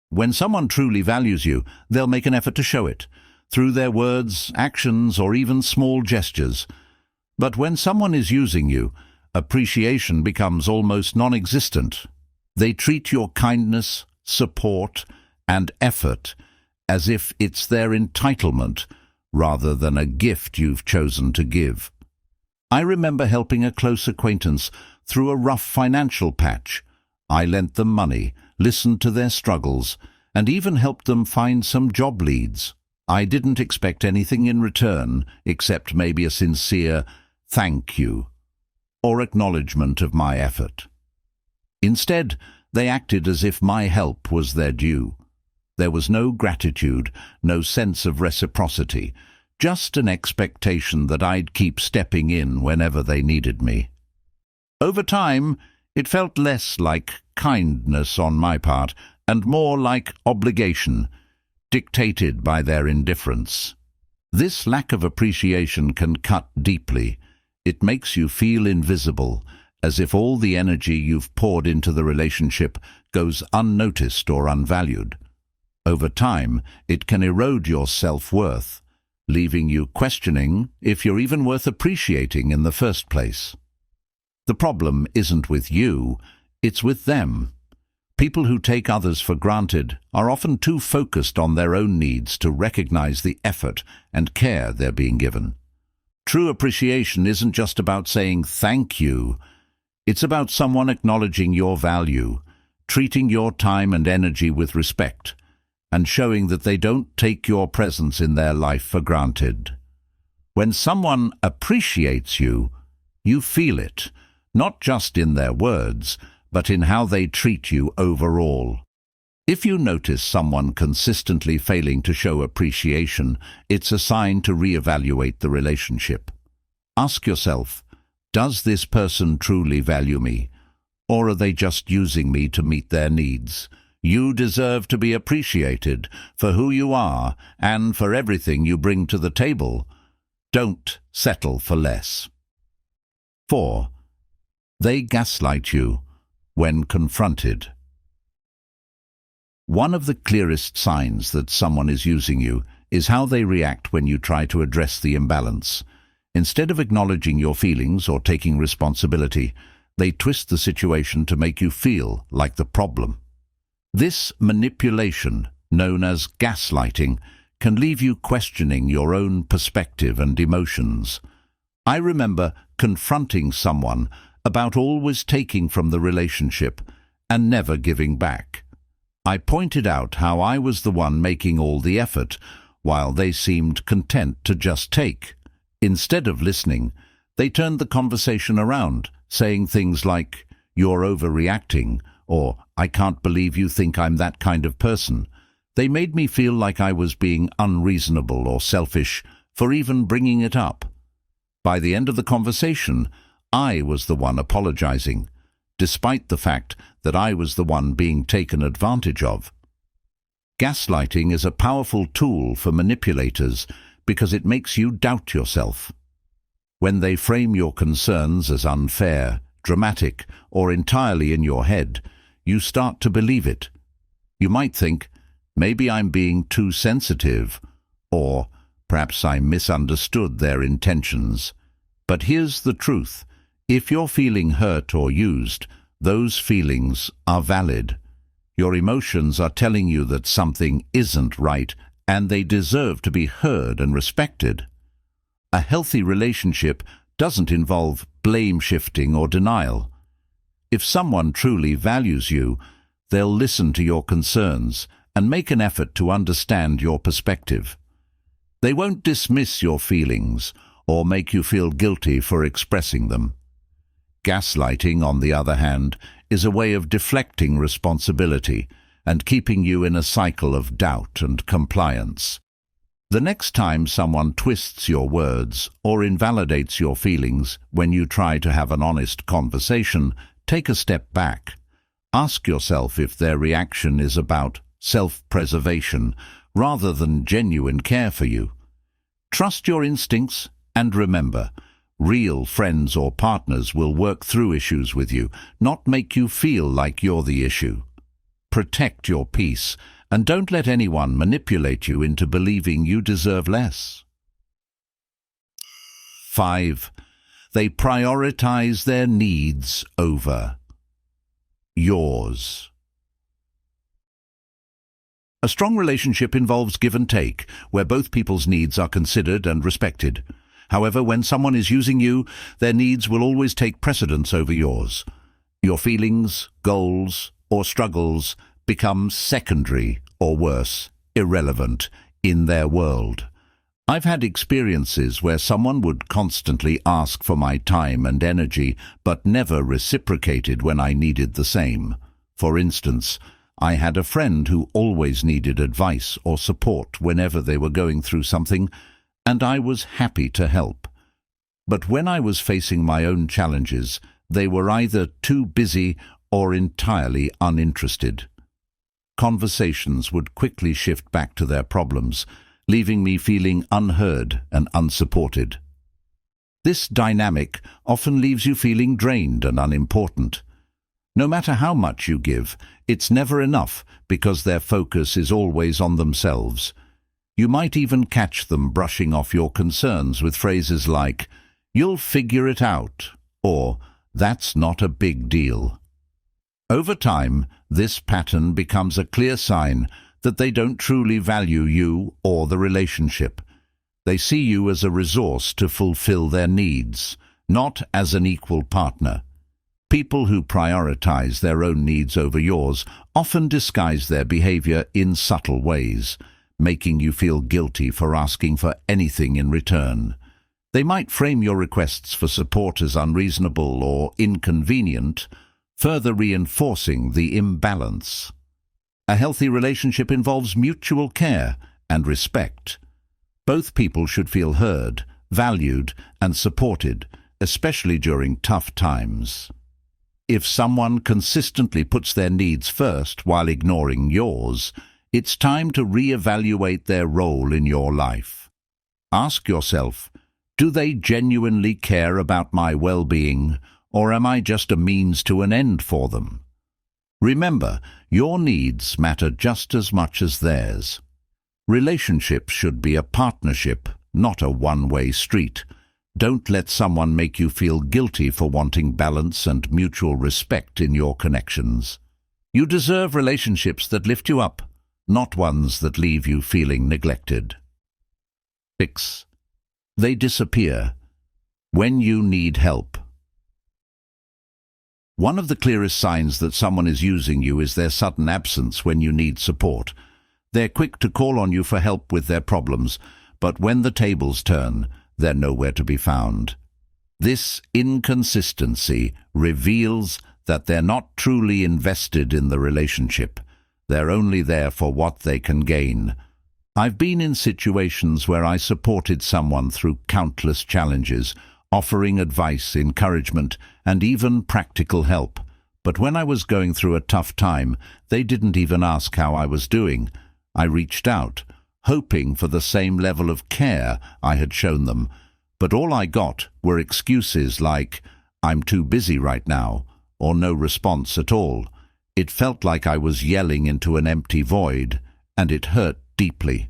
When someone truly values you, they'll make an effort to show it, through their words, actions, or even small gestures. But when someone is using you, appreciation becomes almost non-existent. They treat your kindness, support, and effort as if it's their entitlement rather than a gift you've chosen to give. I remember helping a close acquaintance through a rough financial patch. I lent them money, listened to their struggles, and even helped them find some job leads. I didn't expect anything in return except maybe a sincere thank you or acknowledgement of my effort. Instead, they acted as if my help was their due. There was no gratitude, no sense of reciprocity, just an expectation that I'd keep stepping in whenever they needed me. Over time, it felt less like kindness on my part and more like obligation, dictated by their indifference. This lack of appreciation can cut deeply. It makes you feel invisible, as if all the energy you've poured into the relationship goes unnoticed or unvalued. Over time, it can erode your self-worth, leaving you questioning if you're even worth appreciating in the first place. The problem isn't with you, it's with them. People who take others for granted are often too focused on their own needs to recognize the effort and care they're being given. True appreciation isn't just about saying thank you. It's about someone acknowledging your value, treating your time and energy with respect, and showing that they don't take your presence in their life for granted. When someone appreciates you, you feel it, not just in their words, but in how they treat you overall. If you notice someone consistently failing to show appreciation, it's a sign to reevaluate the relationship. Ask yourself, does this person truly value me? Or are they just using me to meet their needs? You deserve to be appreciated for who you are and for everything you bring to the table. Don't settle for less. 4. They gaslight you when confronted. One of the clearest signs that someone is using you is how they react when you try to address the imbalance. Instead of acknowledging your feelings or taking responsibility, they twist the situation to make you feel like the problem. This manipulation, known as gaslighting, can leave you questioning your own perspective and emotions. I remember confronting someone about always taking from the relationship and never giving back. I pointed out how I was the one making all the effort, while they seemed content to just take. Instead of listening, they turned the conversation around, saying things like, "You're overreacting," or "I can't believe you think I'm that kind of person." They made me feel like I was being unreasonable or selfish for even bringing it up. By the end of the conversation, I was the one apologizing, despite the fact that I was the one being taken advantage of. Gaslighting is a powerful tool for manipulators because it makes you doubt yourself. When they frame your concerns as unfair, dramatic, or entirely in your head, you start to believe it. You might think, maybe I'm being too sensitive, or perhaps I misunderstood their intentions. But here's the truth. If you're feeling hurt or used, those feelings are valid. Your emotions are telling you that something isn't right, and they deserve to be heard and respected. A healthy relationship doesn't involve blame shifting or denial. If someone truly values you, they'll listen to your concerns and make an effort to understand your perspective. They won't dismiss your feelings or make you feel guilty for expressing them. Gaslighting, on the other hand, is a way of deflecting responsibility and keeping you in a cycle of doubt and compliance. The next time someone twists your words or invalidates your feelings when you try to have an honest conversation, take a step back. Ask yourself if their reaction is about self-preservation rather than genuine care for you. Trust your instincts and remember, real friends or partners will work through issues with you, not make you feel like you're the issue. Protect your peace and don't let anyone manipulate you into believing you deserve less. 5. They prioritize their needs over yours. A strong relationship involves give and take, where both people's needs are considered and respected. However, when someone is using you, their needs will always take precedence over yours. Your feelings, goals, or struggles become secondary, or worse, irrelevant, in their world. I've had experiences where someone would constantly ask for my time and energy, but never reciprocated when I needed the same. For instance, I had a friend who always needed advice or support whenever they were going through something, and I was happy to help. But when I was facing my own challenges, they were either too busy or entirely uninterested. Conversations would quickly shift back to their problems, leaving me feeling unheard and unsupported. This dynamic often leaves you feeling drained and unimportant. No matter how much you give, it's never enough because their focus is always on themselves. You might even catch them brushing off your concerns with phrases like, "You'll figure it out," or "That's not a big deal." Over time, this pattern becomes a clear sign that they don't truly value you or the relationship. They see you as a resource to fulfill their needs, not as an equal partner. People who prioritize their own needs over yours often disguise their behavior in subtle ways, making you feel guilty for asking for anything in return. They might frame your requests for support as unreasonable or inconvenient, further reinforcing the imbalance. A healthy relationship involves mutual care and respect. Both people should feel heard, valued, and supported, especially during tough times. If someone consistently puts their needs first while ignoring yours, it's time to re-evaluate their role in your life. Ask yourself, do they genuinely care about my well-being, or am I just a means to an end for them? Remember, your needs matter just as much as theirs. Relationships should be a partnership, not a one-way street. Don't let someone make you feel guilty for wanting balance and mutual respect in your connections. You deserve relationships that lift you up, not ones that leave you feeling neglected. 6. They disappear when you need help. One of the clearest signs that someone is using you is their sudden absence when you need support. They're quick to call on you for help with their problems, but when the tables turn, they're nowhere to be found. This inconsistency reveals that they're not truly invested in the relationship. They're only there for what they can gain. I've been in situations where I supported someone through countless challenges, offering advice, encouragement, and even practical help. But when I was going through a tough time, they didn't even ask how I was doing. I reached out, hoping for the same level of care I had shown them, but all I got were excuses like, "I'm too busy right now," or no response at all. It felt like I was yelling into an empty void, and it hurt deeply.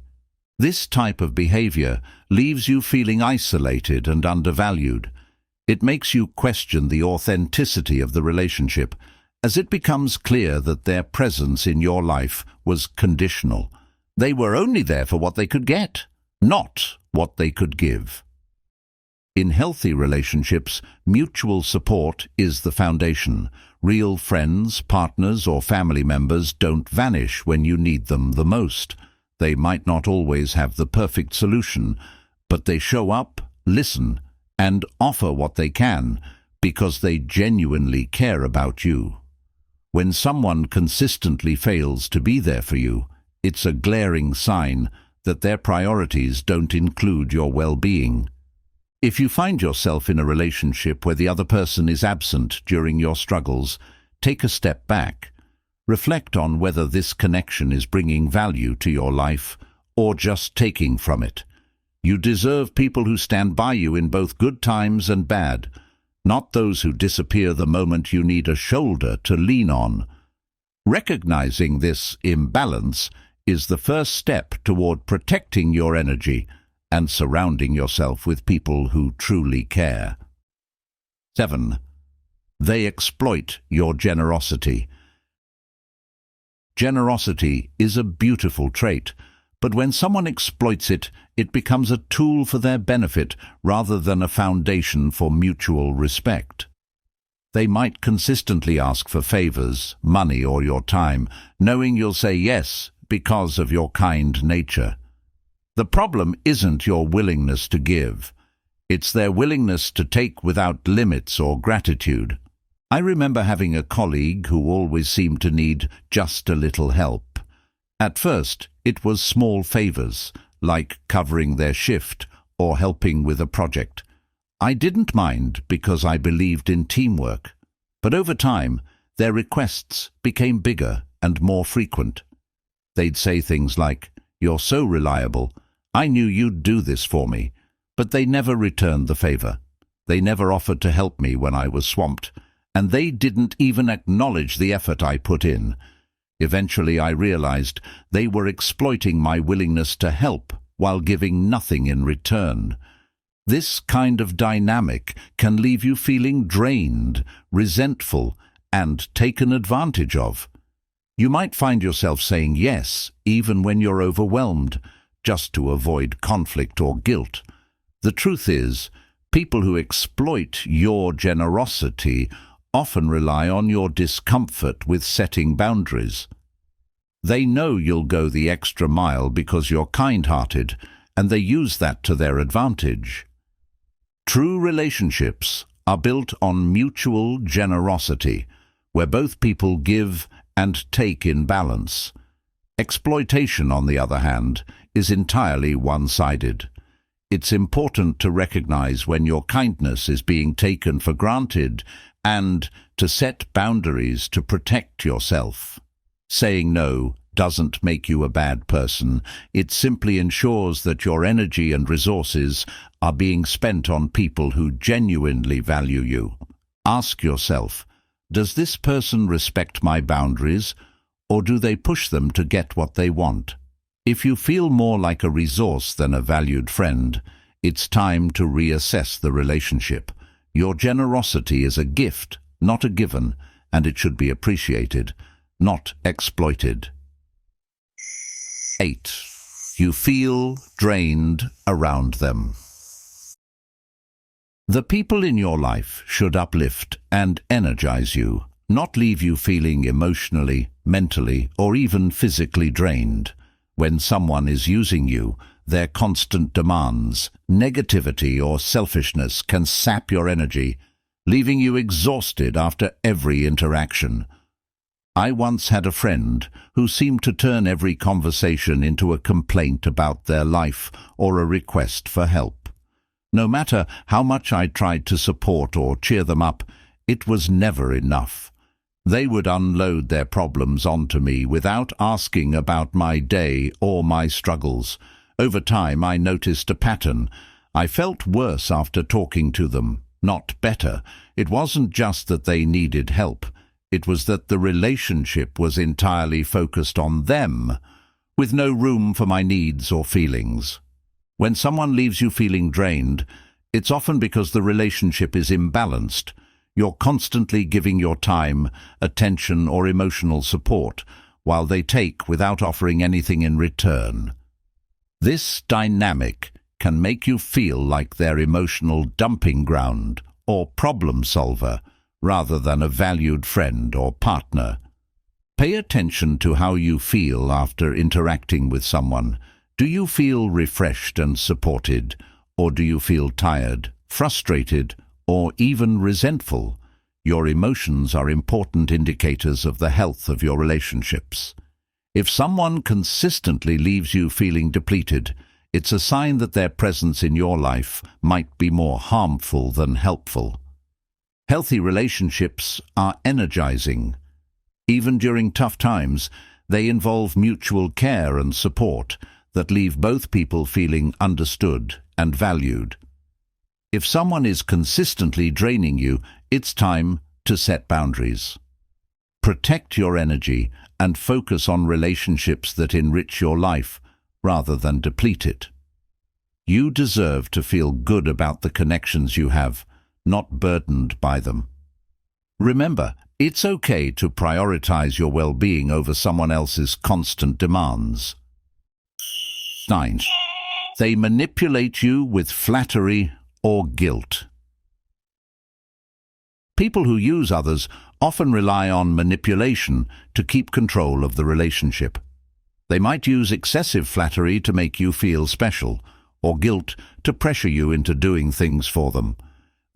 This type of behavior leaves you feeling isolated and undervalued. It makes you question the authenticity of the relationship, as it becomes clear that their presence in your life was conditional. They were only there for what they could get, not what they could give. In healthy relationships, mutual support is the foundation. Real friends, partners, or family members don't vanish when you need them the most. They might not always have the perfect solution, but they show up, listen, and offer what they can because they genuinely care about you. When someone consistently fails to be there for you, it's a glaring sign that their priorities don't include your well-being. If you find yourself in a relationship where the other person is absent during your struggles, take a step back. Reflect on whether this connection is bringing value to your life or just taking from it. You deserve people who stand by you in both good times and bad, not those who disappear the moment you need a shoulder to lean on. Recognizing this imbalance is the first step toward protecting your energy and surrounding yourself with people who truly care. 7. They exploit your generosity. Generosity is a beautiful trait, but when someone exploits it, it becomes a tool for their benefit rather than a foundation for mutual respect. They might consistently ask for favors, money, or your time, knowing you'll say yes because of your kind nature. The problem isn't your willingness to give. It's their willingness to take without limits or gratitude. I remember having a colleague who always seemed to need just a little help. At first, it was small favors, like covering their shift or helping with a project. I didn't mind because I believed in teamwork. But over time, their requests became bigger and more frequent. They'd say things like, "You're so reliable. I knew you'd do this for me." But they never returned the favor. They never offered to help me when I was swamped, and they didn't even acknowledge the effort I put in. Eventually I realized they were exploiting my willingness to help while giving nothing in return. This kind of dynamic can leave you feeling drained, resentful, and taken advantage of. You might find yourself saying yes, even when you're overwhelmed, just to avoid conflict or guilt. The truth is, people who exploit your generosity often rely on your discomfort with setting boundaries. They know you'll go the extra mile because you're kind-hearted, and they use that to their advantage. True relationships are built on mutual generosity, where both people give and take in balance. Exploitation, on the other hand, is entirely one-sided. It's important to recognize when your kindness is being taken for granted and to set boundaries to protect yourself. Saying no doesn't make you a bad person. It simply ensures that your energy and resources are being spent on people who genuinely value you. Ask yourself, does this person respect my boundaries, or do they push them to get what they want? If you feel more like a resource than a valued friend, it's time to reassess the relationship. Your generosity is a gift, not a given, and it should be appreciated, not exploited. 8. You feel drained around them. The people in your life should uplift and energize you, not leave you feeling emotionally, mentally, or even physically drained. When someone is using you, their constant demands, negativity, or selfishness can sap your energy, leaving you exhausted after every interaction. I once had a friend who seemed to turn every conversation into a complaint about their life or a request for help. No matter how much I tried to support or cheer them up, it was never enough. They would unload their problems onto me without asking about my day or my struggles. Over time, I noticed a pattern. I felt worse after talking to them, not better. It wasn't just that they needed help. It was that the relationship was entirely focused on them, with no room for my needs or feelings. When someone leaves you feeling drained, it's often because the relationship is imbalanced. You're constantly giving your time, attention, or emotional support, while they take without offering anything in return. This dynamic can make you feel like their emotional dumping ground or problem solver, rather than a valued friend or partner. Pay attention to how you feel after interacting with someone. Do you feel refreshed and supported, or do you feel tired, frustrated, or even resentful? Your emotions are important indicators of the health of your relationships. If someone consistently leaves you feeling depleted, it's a sign that their presence in your life might be more harmful than helpful. Healthy relationships are energizing. Even during tough times, they involve mutual care and support that leave both people feeling understood and valued. If someone is consistently draining you, it's time to set boundaries. Protect your energy and focus on relationships that enrich your life rather than deplete it. You deserve to feel good about the connections you have, not burdened by them. Remember, it's okay to prioritize your well-being over someone else's constant demands. 9. They manipulate you with flattery or guilt. People who use others often rely on manipulation to keep control of the relationship. They might use excessive flattery to make you feel special, or guilt to pressure you into doing things for them.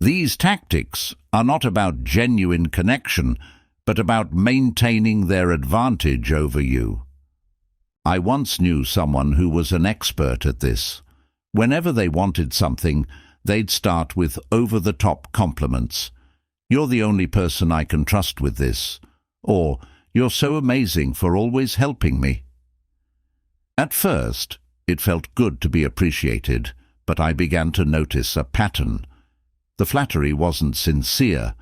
These tactics are not about genuine connection, but about maintaining their advantage over you. I once knew someone who was an expert at this. Whenever they wanted something, they'd start with over-the-top compliments. "You're the only person I can trust with this," or "You're so amazing for always helping me." At first, it felt good to be appreciated, but I began to notice a pattern. The flattery wasn't sincere.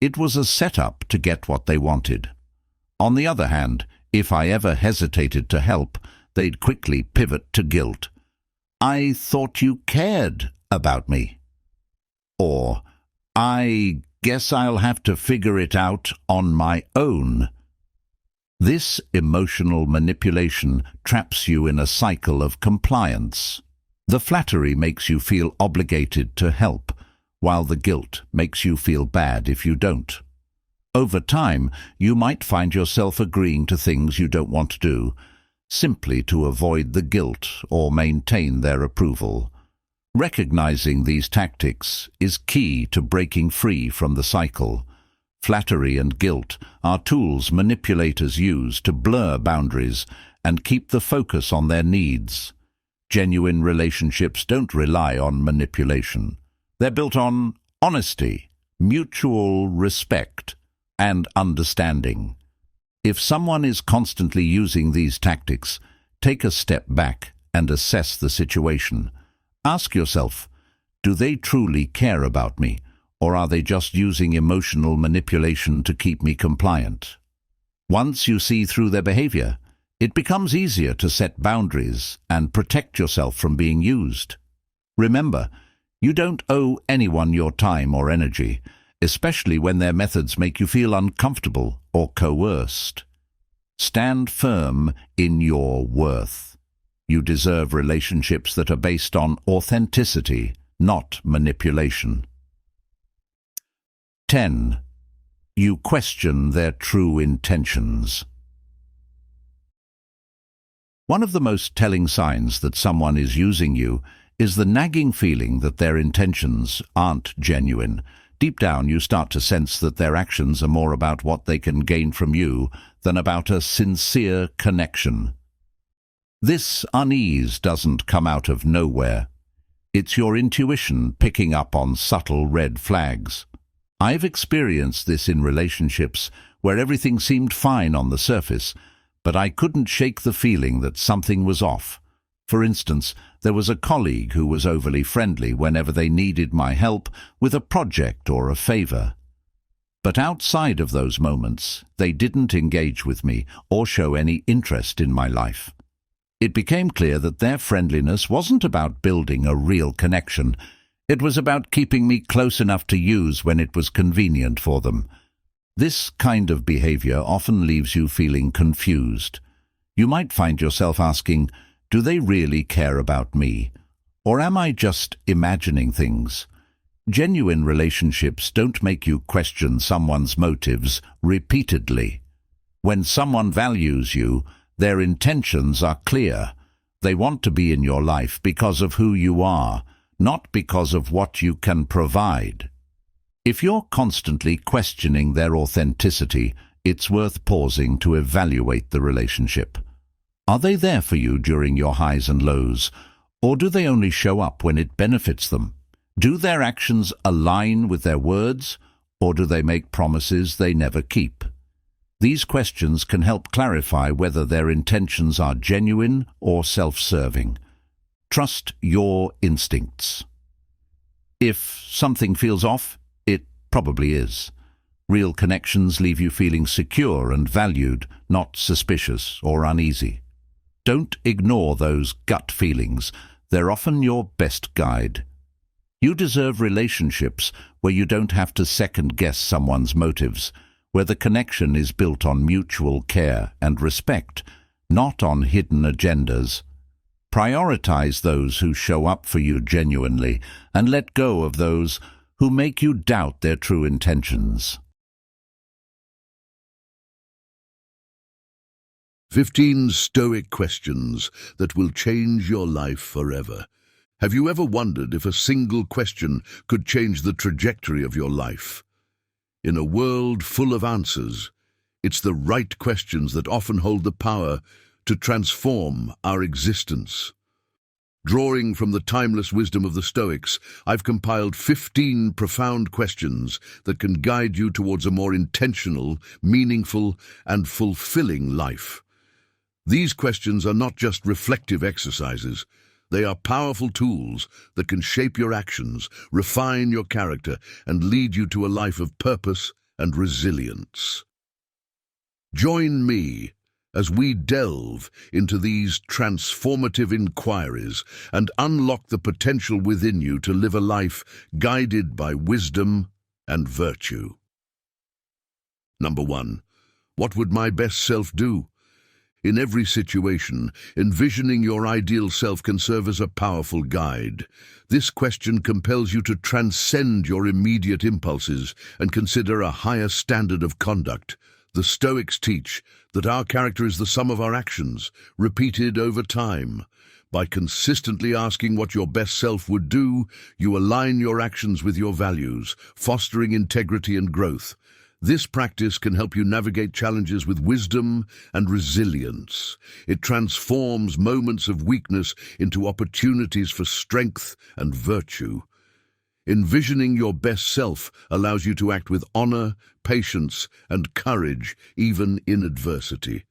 It was a setup to get what they wanted. On the other hand, if I ever hesitated to help, they'd quickly pivot to guilt. "I thought you cared about me." Or, "I guess I'll have to figure it out on my own." This emotional manipulation traps you in a cycle of compliance. The flattery makes you feel obligated to help, while the guilt makes you feel bad if you don't. Over time, you might find yourself agreeing to things you don't want to do, simply to avoid the guilt or maintain their approval. Recognizing these tactics is key to breaking free from the cycle. Flattery and guilt are tools manipulators use to blur boundaries and keep the focus on their needs. Genuine relationships don't rely on manipulation. They're built on honesty, mutual respect, and understanding. If someone is constantly using these tactics, take a step back and assess the situation. Ask yourself, do they truly care about me, or are they just using emotional manipulation to keep me compliant? Once you see through their behavior, it becomes easier to set boundaries and protect yourself from being used. Remember, you don't owe anyone your time or energy, especially when their methods make you feel uncomfortable or coerced. Stand firm in your worth. You deserve relationships that are based on authenticity, not manipulation. 10. You question their true intentions. One of the most telling signs that someone is using you is the nagging feeling that their intentions aren't genuine. Deep down, you start to sense that their actions are more about what they can gain from you than about a sincere connection. This unease doesn't come out of nowhere. It's your intuition picking up on subtle red flags. I've experienced this in relationships where everything seemed fine on the surface, but I couldn't shake the feeling that something was off. For instance, there was a colleague who was overly friendly whenever they needed my help with a project or a favor. But outside of those moments, they didn't engage with me or show any interest in my life. It became clear that their friendliness wasn't about building a real connection. It was about keeping me close enough to use when it was convenient for them. This kind of behavior often leaves you feeling confused. You might find yourself asking, do they really care about me? Or am I just imagining things? Genuine relationships don't make you question someone's motives repeatedly. When someone values you, their intentions are clear. They want to be in your life because of who you are, not because of what you can provide. If you're constantly questioning their authenticity, it's worth pausing to evaluate the relationship. Are they there for you during your highs and lows, or do they only show up when it benefits them? Do their actions align with their words, or do they make promises they never keep? These questions can help clarify whether their intentions are genuine or self-serving. Trust your instincts. If something feels off, it probably is. Real connections leave you feeling secure and valued, not suspicious or uneasy. Don't ignore those gut feelings. They're often your best guide. You deserve relationships where you don't have to second-guess someone's motives, where the connection is built on mutual care and respect, not on hidden agendas. Prioritize those who show up for you genuinely, and let go of those who make you doubt their true intentions. 15 Stoic questions that will change your life forever. Have you ever wondered if a single question could change the trajectory of your life? In a world full of answers, it's the right questions that often hold the power to transform our existence. Drawing from the timeless wisdom of the Stoics, I've compiled 15 profound questions that can guide you towards a more intentional, meaningful, and fulfilling life. These questions are not just reflective exercises. They are powerful tools that can shape your actions, refine your character, and lead you to a life of purpose and resilience. Join me as we delve into these transformative inquiries and unlock the potential within you to live a life guided by wisdom and virtue. Number 1. What would my best self do? In every situation, envisioning your ideal self can serve as a powerful guide. This question compels you to transcend your immediate impulses and consider a higher standard of conduct. The Stoics teach that our character is the sum of our actions, repeated over time. By consistently asking what your best self would do, you align your actions with your values, fostering integrity and growth. This practice can help you navigate challenges with wisdom and resilience. It transforms moments of weakness into opportunities for strength and virtue. Envisioning your best self allows you to act with honor, patience, and courage, even in adversity.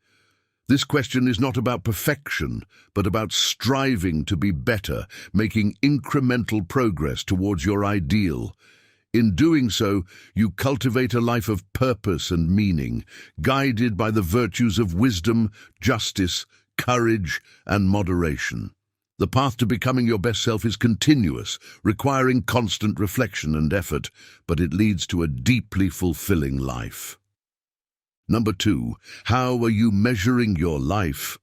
This question is not about perfection, but about striving to be better, making incremental progress towards your ideal. In doing so, you cultivate a life of purpose and meaning, guided by the virtues of wisdom, justice, courage, and moderation. The path to becoming your best self is continuous, requiring constant reflection and effort, but it leads to a deeply fulfilling life. Number 2, how are you measuring your life?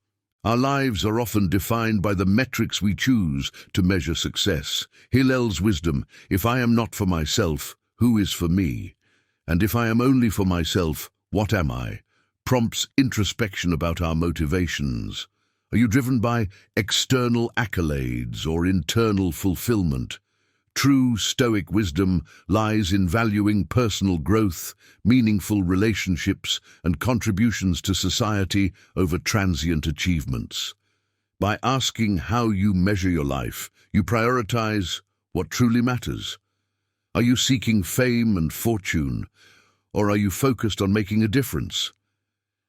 Our lives are often defined by the metrics we choose to measure success. Hillel's wisdom, if I am not for myself, who is for me? And if I am only for myself, what am I? Prompts introspection about our motivations. Are you driven by external accolades or internal fulfillment? True Stoic wisdom lies in valuing personal growth, meaningful relationships, and contributions to society over transient achievements. By asking how you measure your life, you prioritize what truly matters. Are you seeking fame and fortune, or are you focused on making a difference?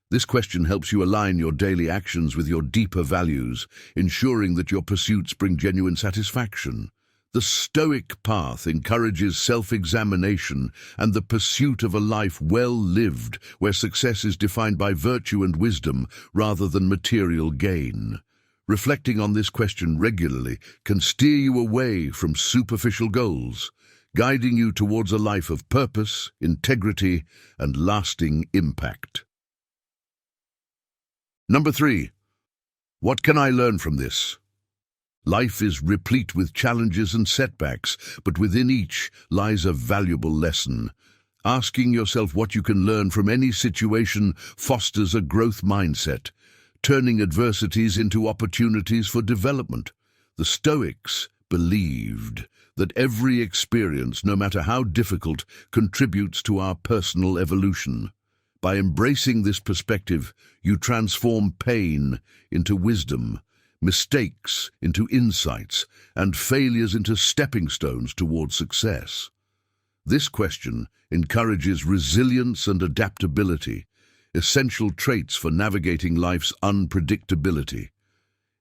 This question helps you align your daily actions with your deeper values, ensuring that your pursuits bring genuine satisfaction. The Stoic path encourages self-examination and the pursuit of a life well lived, where success is defined by virtue and wisdom rather than material gain. Reflecting on this question regularly can steer you away from superficial goals, guiding you towards a life of purpose, integrity, and lasting impact. Number 3, what can I learn from this? Life is replete with challenges and setbacks, but within each lies a valuable lesson. Asking yourself what you can learn from any situation fosters a growth mindset, turning adversities into opportunities for development. The Stoics believed that every experience, no matter how difficult, contributes to our personal evolution. By embracing this perspective, you transform pain into wisdom, mistakes into insights, and failures into stepping stones toward success. This question encourages resilience and adaptability, essential traits for navigating life's unpredictability.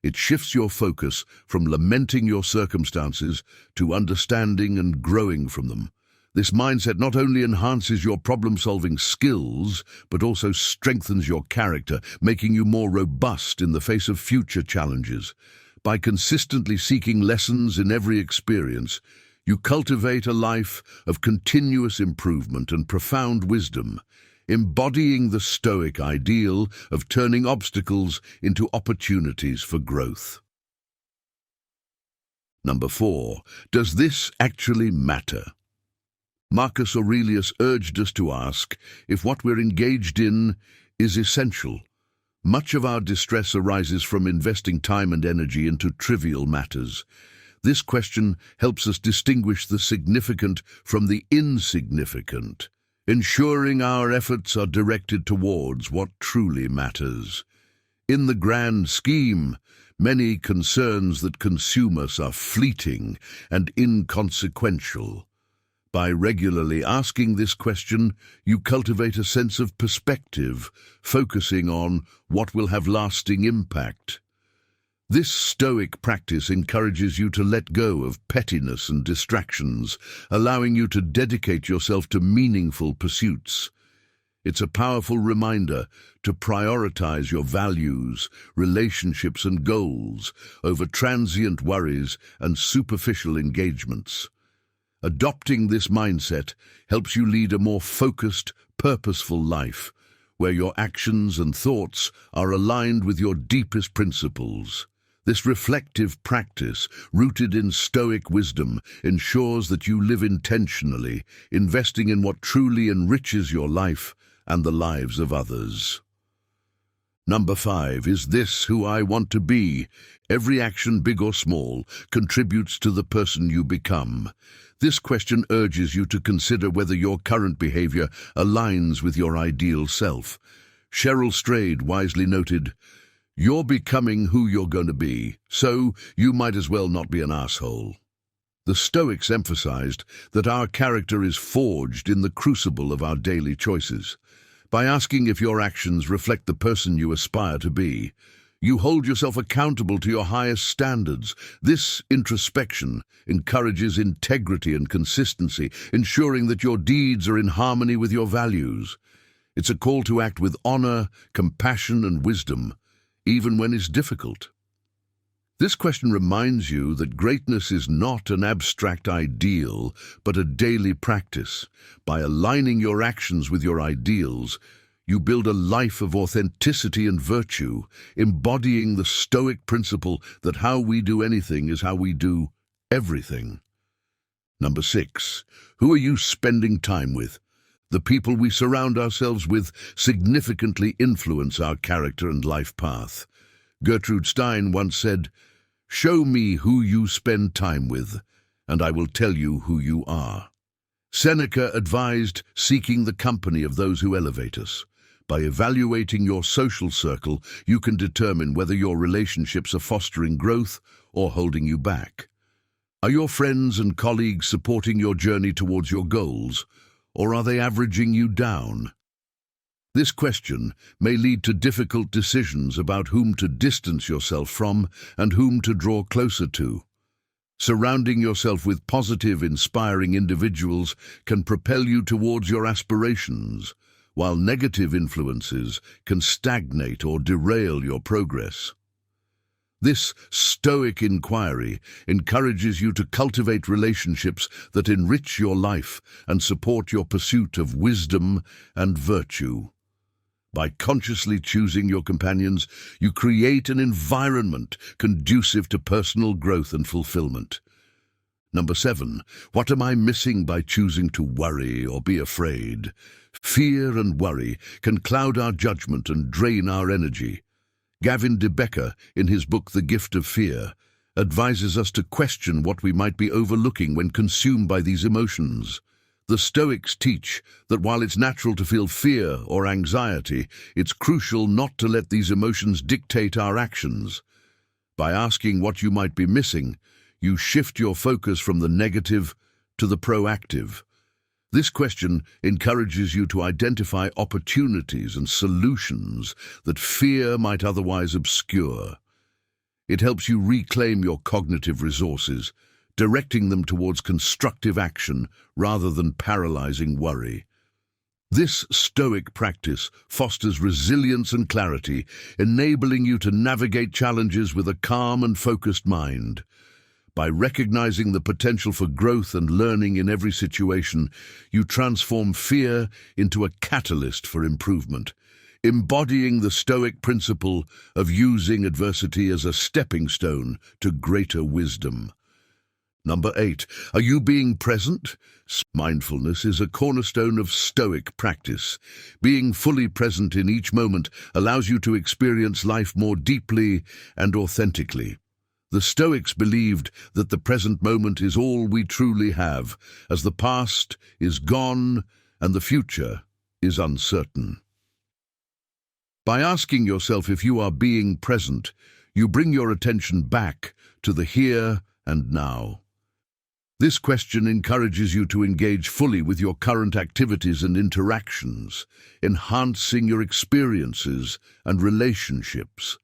It shifts your focus from lamenting your circumstances to understanding and growing from them. This mindset not only enhances your problem-solving skills, but also strengthens your character, making you more robust in the face of future challenges. By consistently seeking lessons in every experience, you cultivate a life of continuous improvement and profound wisdom, embodying the Stoic ideal of turning obstacles into opportunities for growth. Number 4, does this actually matter? Marcus Aurelius urged us to ask if what we're engaged in is essential. Much of our distress arises from investing time and energy into trivial matters. This question helps us distinguish the significant from the insignificant, ensuring our efforts are directed towards what truly matters. In the grand scheme, many concerns that consume us are fleeting and inconsequential. By regularly asking this question, you cultivate a sense of perspective, focusing on what will have lasting impact. This Stoic practice encourages you to let go of pettiness and distractions, allowing you to dedicate yourself to meaningful pursuits. It's a powerful reminder to prioritize your values, relationships, and goals over transient worries and superficial engagements. Adopting this mindset helps you lead a more focused, purposeful life, where your actions and thoughts are aligned with your deepest principles. This reflective practice, rooted in Stoic wisdom, ensures that you live intentionally, investing in what truly enriches your life and the lives of others. Number 5, is this who I want to be? Every action, big or small, contributes to the person you become. This question urges you to consider whether your current behavior aligns with your ideal self. Cheryl Strayed wisely noted, "You're becoming who you're going to be, so you might as well not be an asshole." The Stoics emphasized that our character is forged in the crucible of our daily choices. By asking if your actions reflect the person you aspire to be, you hold yourself accountable to your highest standards. This introspection encourages integrity and consistency, ensuring that your deeds are in harmony with your values. It's a call to act with honor, compassion, and wisdom, even when it's difficult. This question reminds you that greatness is not an abstract ideal, but a daily practice. By aligning your actions with your ideals, you build a life of authenticity and virtue, embodying the Stoic principle that how we do anything is how we do everything. Number 6, who are you spending time with? The people we surround ourselves with significantly influence our character and life path. Gertrude Stein once said, "Show me who you spend time with, and I will tell you who you are." Seneca advised seeking the company of those who elevate us. By evaluating your social circle, you can determine whether your relationships are fostering growth or holding you back. Are your friends and colleagues supporting your journey towards your goals, or are they averaging you down? This question may lead to difficult decisions about whom to distance yourself from and whom to draw closer to. Surrounding yourself with positive, inspiring individuals can propel you towards your aspirations, while negative influences can stagnate or derail your progress. This Stoic inquiry encourages you to cultivate relationships that enrich your life and support your pursuit of wisdom and virtue. By consciously choosing your companions, you create an environment conducive to personal growth and fulfillment. Number 7, what am I missing by choosing to worry or be afraid? Fear and worry can cloud our judgment and drain our energy. Gavin de Becker, in his book The Gift of Fear, advises us to question what we might be overlooking when consumed by these emotions. The Stoics teach that while it's natural to feel fear or anxiety, it's crucial not to let these emotions dictate our actions. By asking what you might be missing, you shift your focus from the negative to the proactive. This question encourages you to identify opportunities and solutions that fear might otherwise obscure. It helps you reclaim your cognitive resources, directing them towards constructive action rather than paralyzing worry. This Stoic practice fosters resilience and clarity, enabling you to navigate challenges with a calm and focused mind. By recognizing the potential for growth and learning in every situation, you transform fear into a catalyst for improvement, embodying the Stoic principle of using adversity as a stepping stone to greater wisdom. Number 8, are you being present? Mindfulness is a cornerstone of Stoic practice. Being fully present in each moment allows you to experience life more deeply and authentically. The Stoics believed that the present moment is all we truly have, as the past is gone and the future is uncertain. By asking yourself if you are being present, you bring your attention back to the here and now. This question encourages you to engage fully with your current activities and interactions, enhancing your experiences and relationships.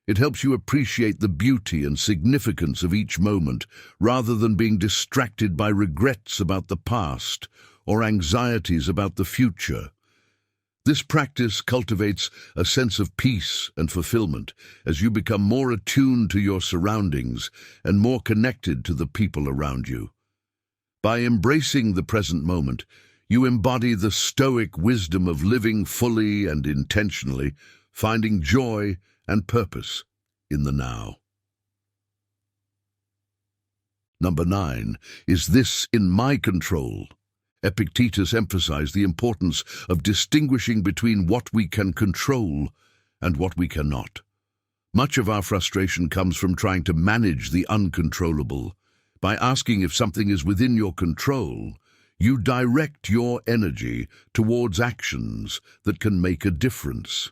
It helps you appreciate the beauty and significance of each moment, rather than being distracted by regrets about the past or anxieties about the future. This practice cultivates a sense of peace and fulfillment as you become more attuned to your surroundings and more connected to the people around you. By embracing the present moment, you embody the Stoic wisdom of living fully and intentionally, finding joy and purpose in the now. Number 9, is this in my control? Epictetus emphasized the importance of distinguishing between what we can control and what we cannot. Much of our frustration comes from trying to manage the uncontrollable. By asking if something is within your control, you direct your energy towards actions that can make a difference.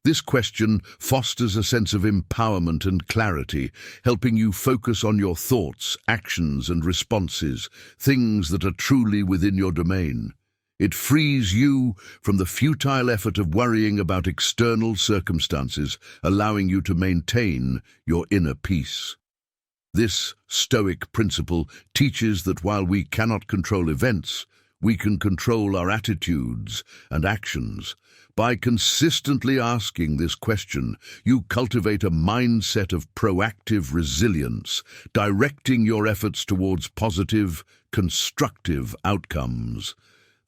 This question fosters a sense of empowerment and clarity, helping you focus on your thoughts, actions, and responses, things that are truly within your domain. It frees you from the futile effort of worrying about external circumstances, allowing you to maintain your inner peace. This Stoic principle teaches that while we cannot control events, we can control our attitudes and actions. By consistently asking this question, you cultivate a mindset of proactive resilience, directing your efforts towards positive, constructive outcomes.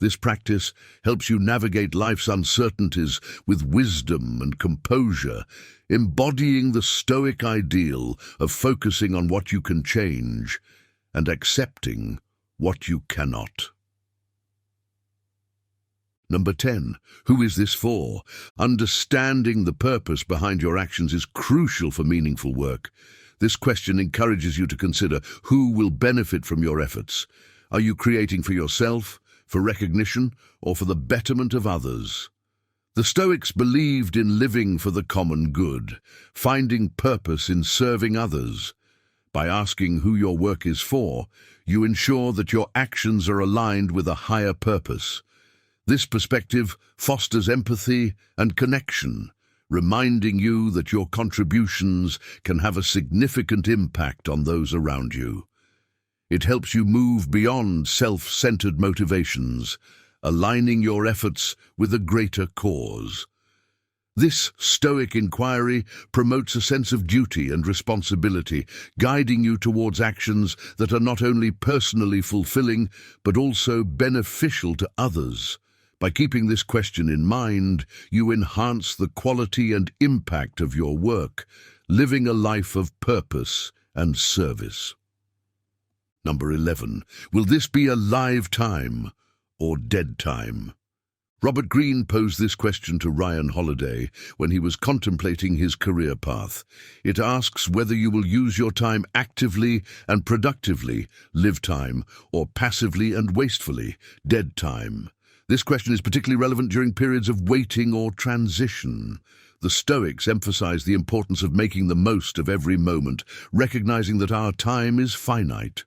This practice helps you navigate life's uncertainties with wisdom and composure, embodying the Stoic ideal of focusing on what you can change and accepting what you cannot. Number 10. Who is this for? Understanding the purpose behind your actions is crucial for meaningful work. This question encourages you to consider who will benefit from your efforts. Are you creating for yourself, for recognition, or for the betterment of others? The Stoics believed in living for the common good, finding purpose in serving others. By asking who your work is for, you ensure that your actions are aligned with a higher purpose. This perspective fosters empathy and connection, reminding you that your contributions can have a significant impact on those around you. It helps you move beyond self-centered motivations, aligning your efforts with a greater cause. This Stoic inquiry promotes a sense of duty and responsibility, guiding you towards actions that are not only personally fulfilling, but also beneficial to others. By keeping this question in mind, you enhance the quality and impact of your work, living a life of purpose and service. Number 11. Will this be a live time or dead time? Robert Greene posed this question to Ryan Holiday when he was contemplating his career path. It asks whether you will use your time actively and productively, live time, or passively and wastefully, dead time. This question is particularly relevant during periods of waiting or transition. The Stoics emphasize the importance of making the most of every moment, recognizing that our time is finite.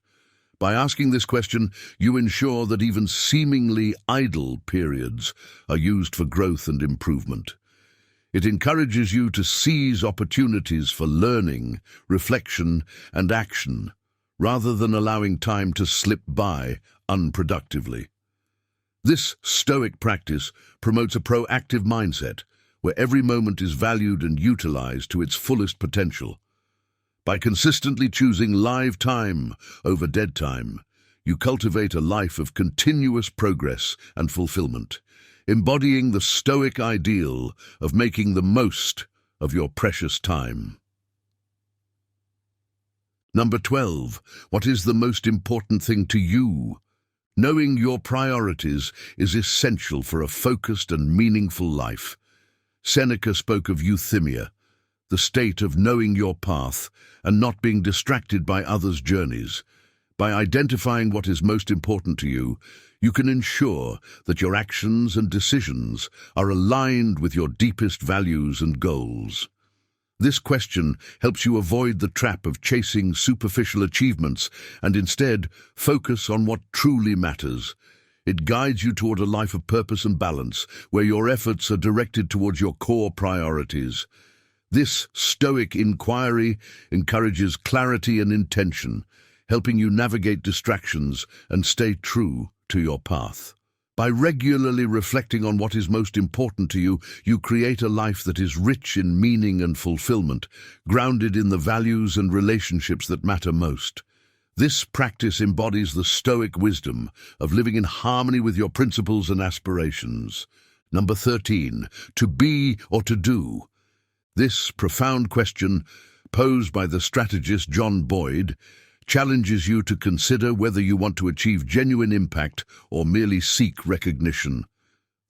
By asking this question, you ensure that even seemingly idle periods are used for growth and improvement. It encourages you to seize opportunities for learning, reflection, and action, rather than allowing time to slip by unproductively. This Stoic practice promotes a proactive mindset, where every moment is valued and utilized to its fullest potential. By consistently choosing live time over dead time, you cultivate a life of continuous progress and fulfillment, embodying the Stoic ideal of making the most of your precious time. Number 12. What is the most important thing to you? Knowing your priorities is essential for a focused and meaningful life. Seneca spoke of euthymia, the state of knowing your path and not being distracted by others' journeys. By identifying what is most important to you, you can ensure that your actions and decisions are aligned with your deepest values and goals. This question helps you avoid the trap of chasing superficial achievements and instead focus on what truly matters. It guides you toward a life of purpose and balance, where your efforts are directed towards your core priorities. This Stoic inquiry encourages clarity and intention, helping you navigate distractions and stay true to your path. By regularly reflecting on what is most important to you, you create a life that is rich in meaning and fulfillment, grounded in the values and relationships that matter most. This practice embodies the Stoic wisdom of living in harmony with your principles and aspirations. Number 13. To be or to do? This profound question, posed by the strategist John Boyd, challenges you to consider whether you want to achieve genuine impact or merely seek recognition.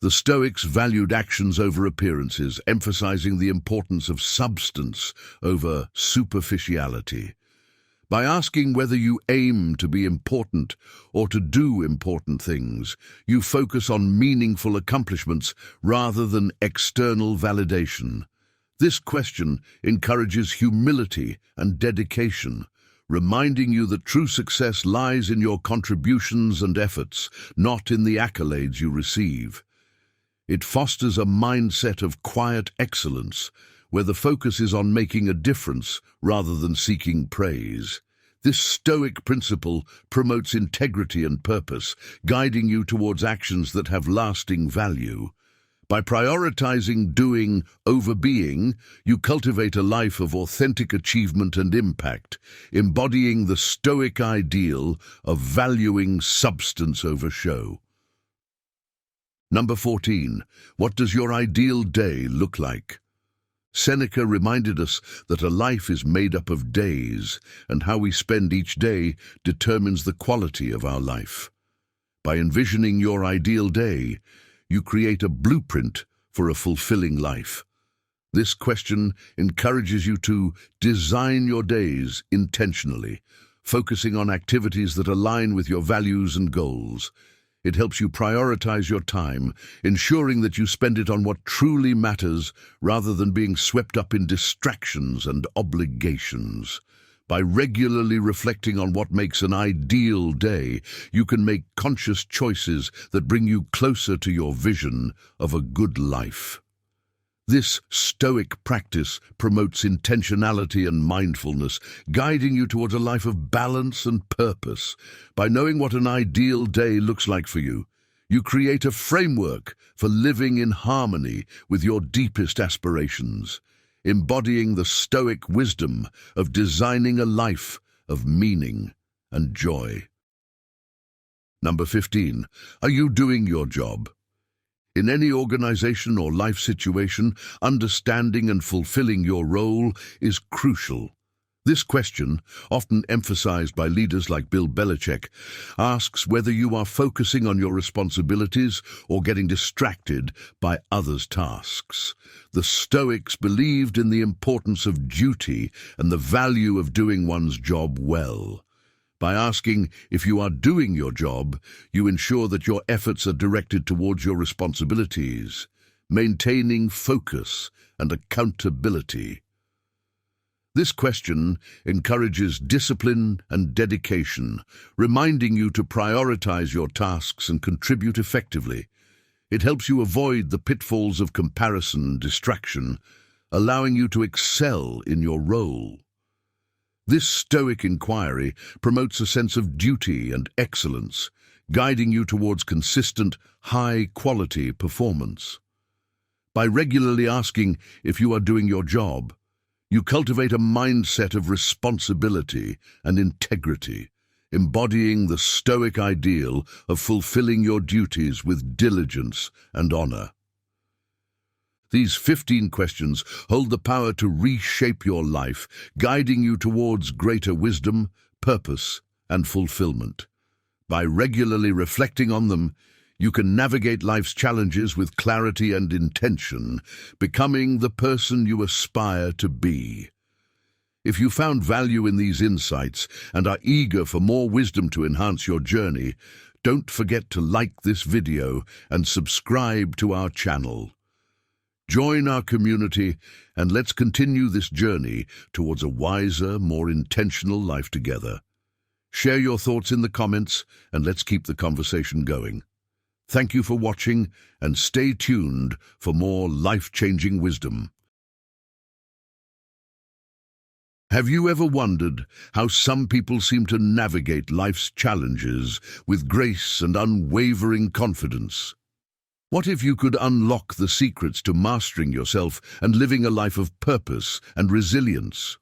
The Stoics valued actions over appearances, emphasizing the importance of substance over superficiality. By asking whether you aim to be important or to do important things, you focus on meaningful accomplishments rather than external validation. This question encourages humility and dedication, reminding you that true success lies in your contributions and efforts, not in the accolades you receive. It fosters a mindset of quiet excellence, where the focus is on making a difference rather than seeking praise. This Stoic principle promotes integrity and purpose, guiding you towards actions that have lasting value. By prioritizing doing over being, you cultivate a life of authentic achievement and impact, embodying the Stoic ideal of valuing substance over show. Number 14. What does your ideal day look like? Seneca reminded us that a life is made up of days, and how we spend each day determines the quality of our life. By envisioning your ideal day, you create a blueprint for a fulfilling life. This question encourages you to design your days intentionally, focusing on activities that align with your values and goals. It helps you prioritize your time, ensuring that you spend it on what truly matters rather than being swept up in distractions and obligations. By regularly reflecting on what makes an ideal day, you can make conscious choices that bring you closer to your vision of a good life. This Stoic practice promotes intentionality and mindfulness, guiding you towards a life of balance and purpose. By knowing what an ideal day looks like for you, you create a framework for living in harmony with your deepest aspirations, embodying the Stoic wisdom of designing a life of meaning and joy. Number 15. Are you doing your job? In any organization or life situation, understanding and fulfilling your role is crucial. This question, often emphasized by leaders like Bill Belichick, asks whether you are focusing on your responsibilities or getting distracted by others' tasks. The Stoics believed in the importance of duty and the value of doing one's job well. By asking if you are doing your job, you ensure that your efforts are directed towards your responsibilities, maintaining focus and accountability. This question encourages discipline and dedication, reminding you to prioritize your tasks and contribute effectively. It helps you avoid the pitfalls of comparison and distraction, allowing you to excel in your role. This Stoic inquiry promotes a sense of duty and excellence, guiding you towards consistent, high-quality performance. By regularly asking if you are doing your job, you cultivate a mindset of responsibility and integrity, embodying the Stoic ideal of fulfilling your duties with diligence and honor. These 15 questions hold the power to reshape your life, guiding you towards greater wisdom, purpose, and fulfillment. By regularly reflecting on them, you can navigate life's challenges with clarity and intention, becoming the person you aspire to be. If you found value in these insights and are eager for more wisdom to enhance your journey, don't forget to like this video and subscribe to our channel. Join our community and let's continue this journey towards a wiser, more intentional life together. Share your thoughts in the comments and let's keep the conversation going. Thank you for watching and stay tuned for more life-changing wisdom. Have you ever wondered how some people seem to navigate life's challenges with grace and unwavering confidence? What if you could unlock the secrets to mastering yourself and living a life of purpose and resilience?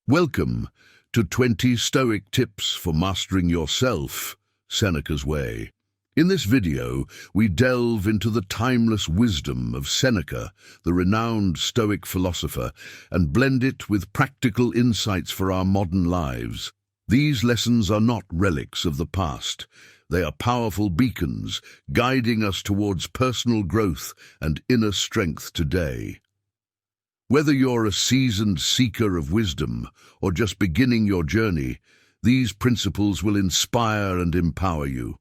Welcome to 20 Stoic Tips for Mastering Yourself, Seneca's Way. In this video, we delve into the timeless wisdom of Seneca, the renowned Stoic philosopher, and blend it with practical insights for our modern lives. These lessons are not relics of the past, They are powerful beacons, guiding us towards personal growth and inner strength today. Whether you're a seasoned seeker of wisdom or just beginning your journey, these principles will inspire and empower you.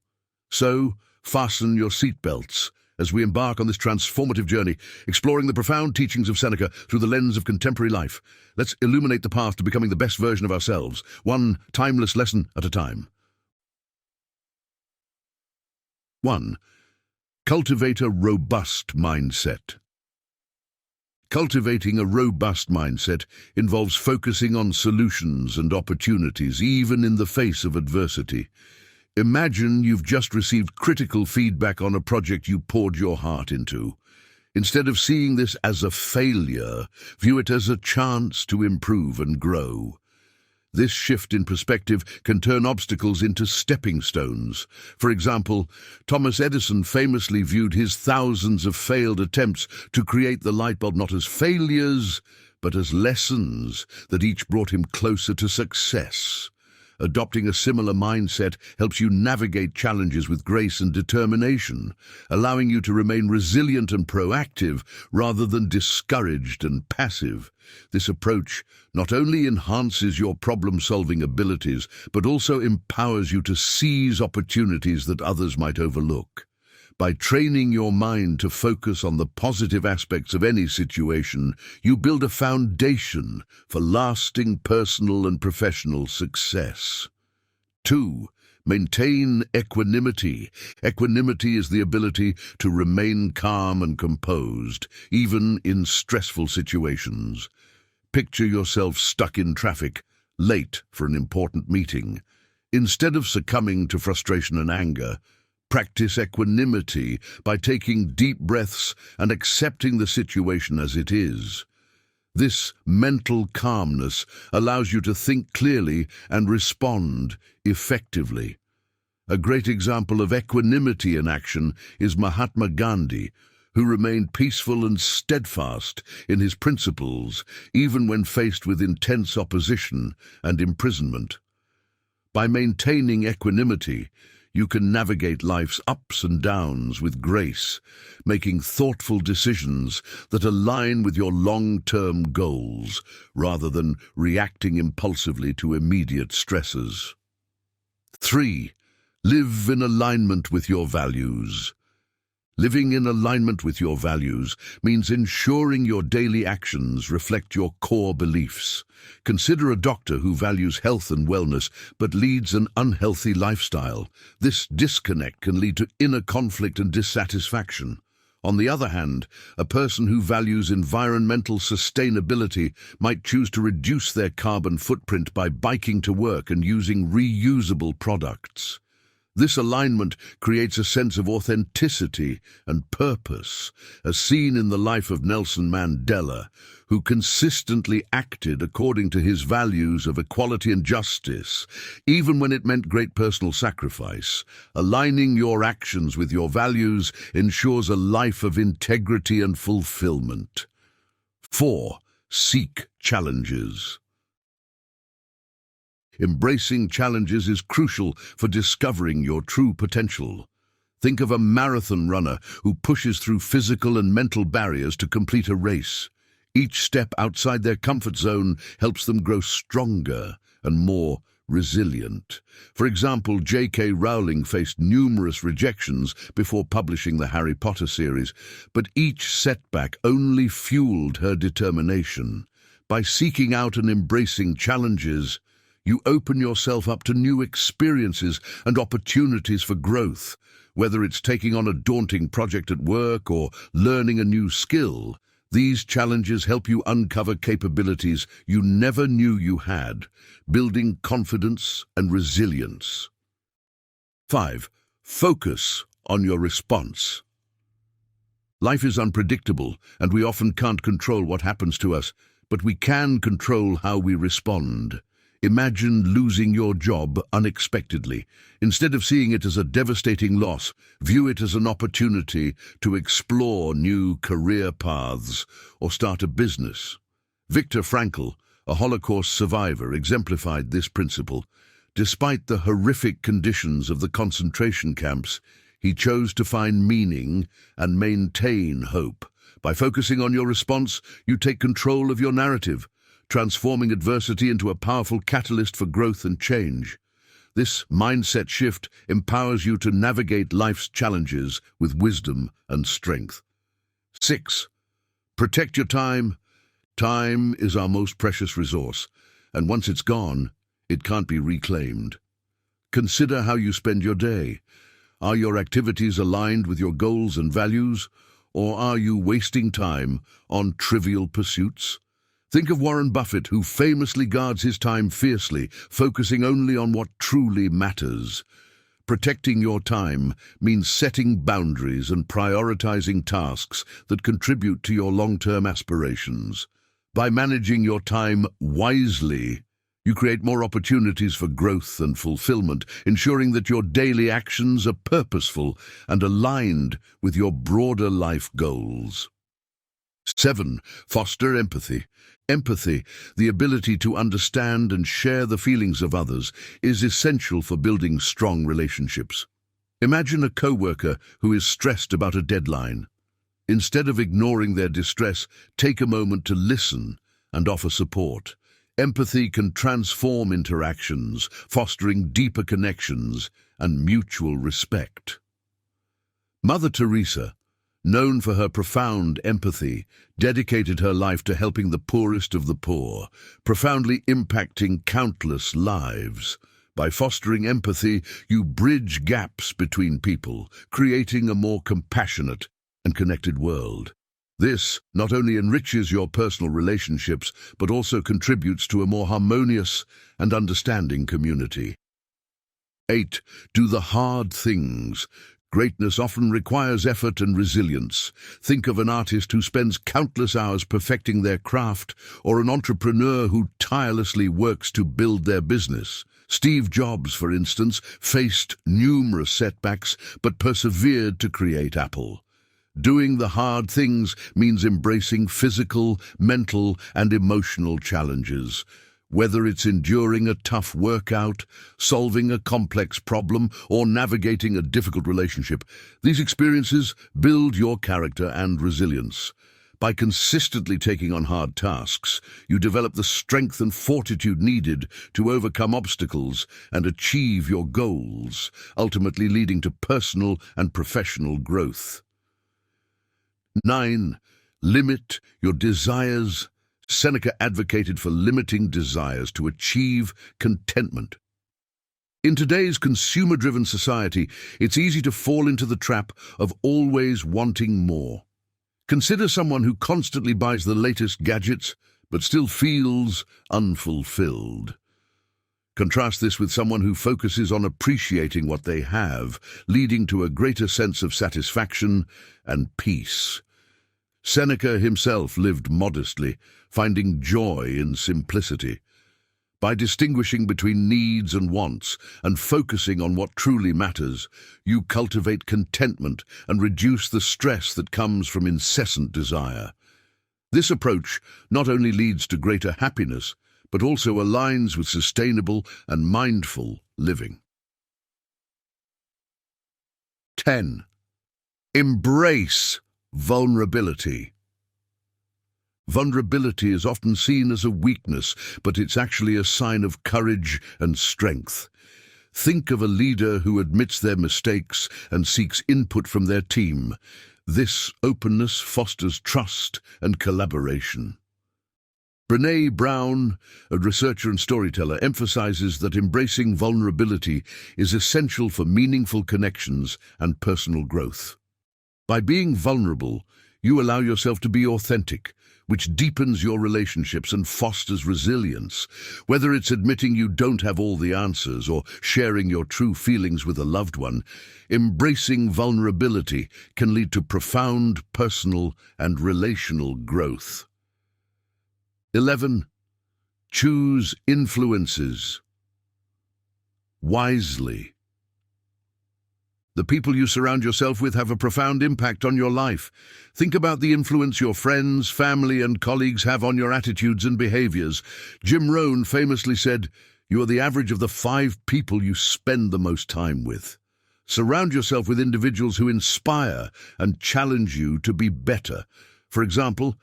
So, fasten your seatbelts as we embark on this transformative journey, exploring the profound teachings of Seneca through the lens of contemporary life. Let's illuminate the path to becoming the best version of ourselves, one timeless lesson at a time. 1. Cultivate a robust mindset. Cultivating a robust mindset involves focusing on solutions and opportunities, even in the face of adversity. Imagine you've just received critical feedback on a project you poured your heart into. Instead of seeing this as a failure, view it as a chance to improve and grow. This shift in perspective can turn obstacles into stepping stones. For example, Thomas Edison famously viewed his thousands of failed attempts to create the light bulb not as failures, but as lessons that each brought him closer to success. Adopting a similar mindset helps you navigate challenges with grace and determination, allowing you to remain resilient and proactive rather than discouraged and passive. This approach not only enhances your problem-solving abilities, but also empowers you to seize opportunities that others might overlook. By training your mind to focus on the positive aspects of any situation, you build a foundation for lasting personal and professional success. 2. Maintain equanimity. Equanimity is the ability to remain calm and composed, even in stressful situations. Picture yourself stuck in traffic, late for an important meeting. Instead of succumbing to frustration and anger, practice equanimity by taking deep breaths and accepting the situation as it is. This mental calmness allows you to think clearly and respond effectively. A great example of equanimity in action is Mahatma Gandhi, who remained peaceful and steadfast in his principles even when faced with intense opposition and imprisonment. By maintaining equanimity, you can navigate life's ups and downs with grace, making thoughtful decisions that align with your long-term goals rather than reacting impulsively to immediate stresses. 3. Live in alignment with your values. Living in alignment with your values means ensuring your daily actions reflect your core beliefs. Consider a doctor who values health and wellness but leads an unhealthy lifestyle. This disconnect can lead to inner conflict and dissatisfaction. On the other hand, a person who values environmental sustainability might choose to reduce their carbon footprint by biking to work and using reusable products. This alignment creates a sense of authenticity and purpose, as seen in the life of Nelson Mandela, who consistently acted according to his values of equality and justice, even when it meant great personal sacrifice. Aligning your actions with your values ensures a life of integrity and fulfillment. 4. Seek challenges. Embracing challenges is crucial for discovering your true potential. Think of a marathon runner who pushes through physical and mental barriers to complete a race. Each step outside their comfort zone helps them grow stronger and more resilient. For example, J.K. Rowling faced numerous rejections before publishing the Harry Potter series, but each setback only fueled her determination. By seeking out and embracing challenges, you open yourself up to new experiences and opportunities for growth. Whether it's taking on a daunting project at work or learning a new skill, these challenges help you uncover capabilities you never knew you had, building confidence and resilience. 5. Focus on your response. Life is unpredictable, and we often can't control what happens to us, but we can control how we respond. Imagine losing your job unexpectedly. Instead of seeing it as a devastating loss, view it as an opportunity to explore new career paths or start a business. Viktor Frankl, a Holocaust survivor, exemplified this principle. Despite the horrific conditions of the concentration camps, he chose to find meaning and maintain hope. By focusing on your response, you take control of your narrative, transforming adversity into a powerful catalyst for growth and change. This mindset shift empowers you to navigate life's challenges with wisdom and strength. 6. Protect your time. Time is our most precious resource, and once it's gone, it can't be reclaimed. Consider how you spend your day. Are your activities aligned with your goals and values, or are you wasting time on trivial pursuits? Think of Warren Buffett, who famously guards his time fiercely, focusing only on what truly matters. Protecting your time means setting boundaries and prioritizing tasks that contribute to your long-term aspirations. By managing your time wisely, you create more opportunities for growth and fulfillment, ensuring that your daily actions are purposeful and aligned with your broader life goals. 7. Foster empathy. Empathy, the ability to understand and share the feelings of others, is essential for building strong relationships. Imagine a coworker who is stressed about a deadline. Instead of ignoring their distress, take a moment to listen and offer support. Empathy can transform interactions, fostering deeper connections and mutual respect. Mother Teresa, known for her profound empathy, dedicated her life to helping the poorest of the poor, profoundly impacting countless lives. By fostering empathy, you bridge gaps between people, creating a more compassionate and connected world. This not only enriches your personal relationships, but also contributes to a more harmonious and understanding community. 8. Do the hard things. Greatness often requires effort and resilience. Think of an artist who spends countless hours perfecting their craft, or an entrepreneur who tirelessly works to build their business. Steve Jobs, for instance, faced numerous setbacks but persevered to create Apple. Doing the hard things means embracing physical, mental, and emotional challenges. Whether it's enduring a tough workout, solving a complex problem, or navigating a difficult relationship, these experiences build your character and resilience. By consistently taking on hard tasks, you develop the strength and fortitude needed to overcome obstacles and achieve your goals, ultimately leading to personal and professional growth. 9. Limit your desires. Seneca advocated for limiting desires to achieve contentment. In today's consumer-driven society, it's easy to fall into the trap of always wanting more. Consider someone who constantly buys the latest gadgets, but still feels unfulfilled. Contrast this with someone who focuses on appreciating what they have, leading to a greater sense of satisfaction and peace. Seneca himself lived modestly, finding joy in simplicity. By distinguishing between needs and wants and focusing on what truly matters, you cultivate contentment and reduce the stress that comes from incessant desire. This approach not only leads to greater happiness, but also aligns with sustainable and mindful living. 10. Embrace vulnerability. Vulnerability is often seen as a weakness, but it's actually a sign of courage and strength. Think of a leader who admits their mistakes and seeks input from their team. This openness fosters trust and collaboration. Brené Brown, a researcher and storyteller, emphasizes that embracing vulnerability is essential for meaningful connections and personal growth. By being vulnerable, you allow yourself to be authentic, which deepens your relationships and fosters resilience. Whether it's admitting you don't have all the answers or sharing your true feelings with a loved one, embracing vulnerability can lead to profound personal and relational growth. 11. Choose influences wisely. The people you surround yourself with have a profound impact on your life. Think about the influence your friends, family, and colleagues have on your attitudes and behaviors. Jim Rohn famously said, You are the average of the 5 people you spend the most time with. Surround yourself with individuals who inspire and challenge you to be better. For example,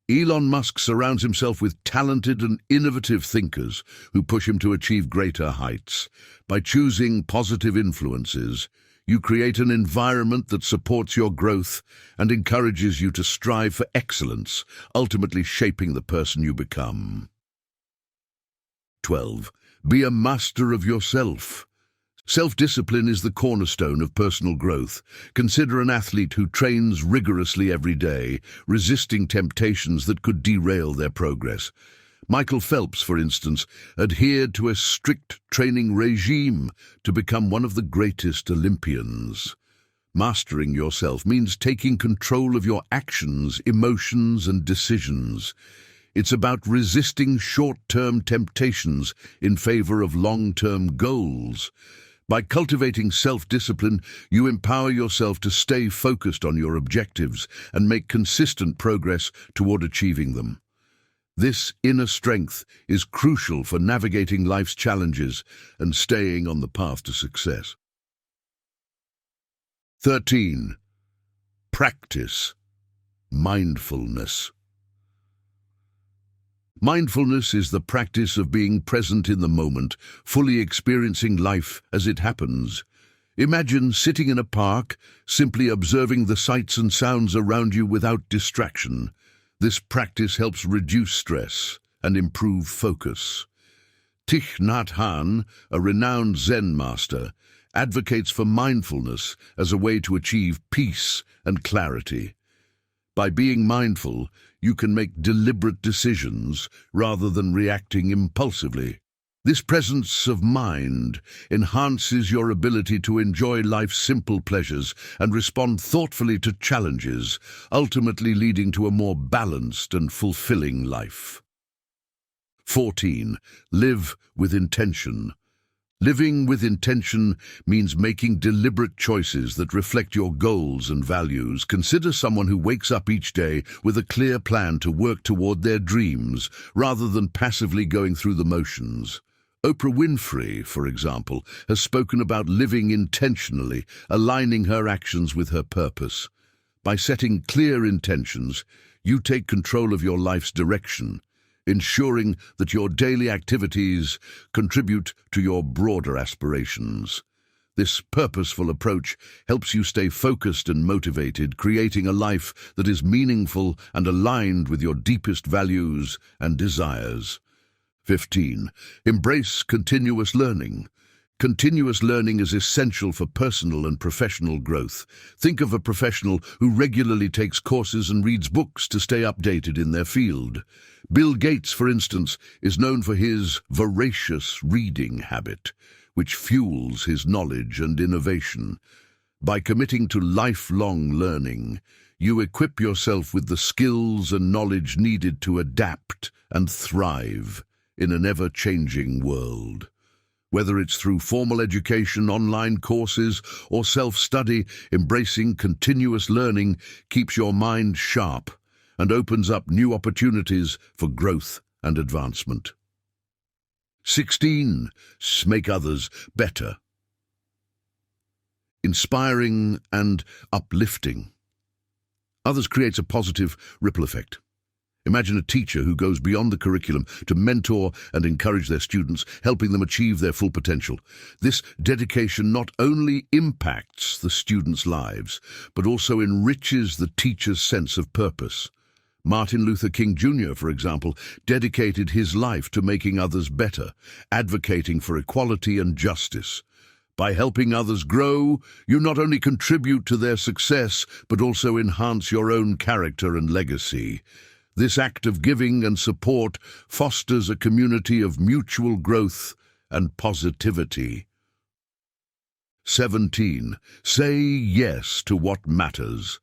Elon Musk surrounds himself with talented and innovative thinkers who push him to achieve greater heights. By choosing positive influences, you create an environment that supports your growth and encourages you to strive for excellence, ultimately shaping the person you become. 12. Be a master of yourself. Self-discipline is the cornerstone of personal growth. Consider an athlete who trains rigorously every day, resisting temptations that could derail their progress. Michael Phelps, for instance, adhered to a strict training regime to become one of the greatest Olympians. Mastering yourself means taking control of your actions, emotions, and decisions. It's about resisting short-term temptations in favor of long-term goals. By cultivating self-discipline, you empower yourself to stay focused on your objectives and make consistent progress toward achieving them. This inner strength is crucial for navigating life's challenges and staying on the path to success. 13. Practice mindfulness. Mindfulness is the practice of being present in the moment, fully experiencing life as it happens. Imagine sitting in a park, simply observing the sights and sounds around you without distraction. This practice helps reduce stress and improve focus. Thich Nhat Hanh, a renowned Zen master, advocates for mindfulness as a way to achieve peace and clarity. By being mindful, you can make deliberate decisions rather than reacting impulsively. This presence of mind enhances your ability to enjoy life's simple pleasures and respond thoughtfully to challenges, ultimately leading to a more balanced and fulfilling life. 14. Live with intention. Living with intention means making deliberate choices that reflect your goals and values. Consider someone who wakes up each day with a clear plan to work toward their dreams, rather than passively going through the motions. Oprah Winfrey, for example, has spoken about living intentionally, aligning her actions with her purpose. By setting clear intentions, you take control of your life's direction, ensuring that your daily activities contribute to your broader aspirations. This purposeful approach helps you stay focused and motivated, creating a life that is meaningful and aligned with your deepest values and desires. 15. Embrace continuous learning. Continuous learning is essential for personal and professional growth. Think of a professional who regularly takes courses and reads books to stay updated in their field. Bill Gates, for instance, is known for his voracious reading habit, which fuels his knowledge and innovation. By committing to lifelong learning, you equip yourself with the skills and knowledge needed to adapt and thrive in an ever-changing world. Whether it's through formal education, online courses, or self-study, embracing continuous learning keeps your mind sharp and opens up new opportunities for growth and advancement. 16. Make others better. Inspiring and uplifting. Others creates a positive ripple effect. Imagine a teacher who goes beyond the curriculum to mentor and encourage their students, helping them achieve their full potential. This dedication not only impacts the students' lives, but also enriches the teacher's sense of purpose. Martin Luther King Jr., for example, dedicated his life to making others better, advocating for equality and justice. By helping others grow, you not only contribute to their success, but also enhance your own character and legacy. This act of giving and support fosters a community of mutual growth and positivity. 17. Say yes to what matters.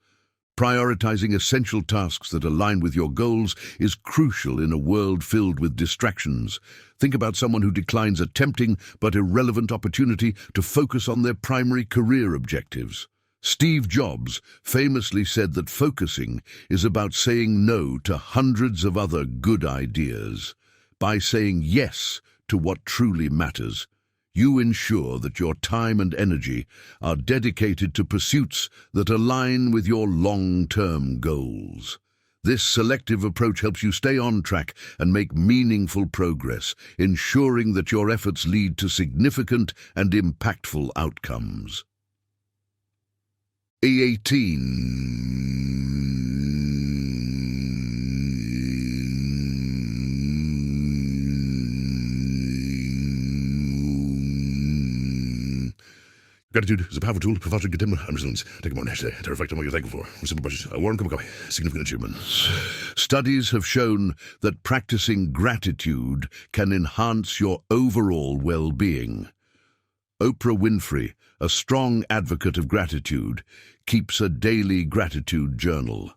Prioritizing essential tasks that align with your goals is crucial in a world filled with distractions. Think about someone who declines a tempting but irrelevant opportunity to focus on their primary career objectives. Steve Jobs famously said that focusing is about saying no to hundreds of other good ideas. By saying yes to what truly matters. You ensure that your time and energy are dedicated to pursuits that align with your long-term goals. This selective approach helps you stay on track and make meaningful progress, ensuring that your efforts lead to significant and impactful outcomes. 18. Gratitude is a powerful tool for fostering contentment and resilience. Take a moment today to reflect on what you're thankful for. Simple budgets, a warm cup of coffee, significant achievements. Studies have shown that practicing gratitude can enhance your overall well-being. Oprah Winfrey, a strong advocate of gratitude, keeps a daily gratitude journal.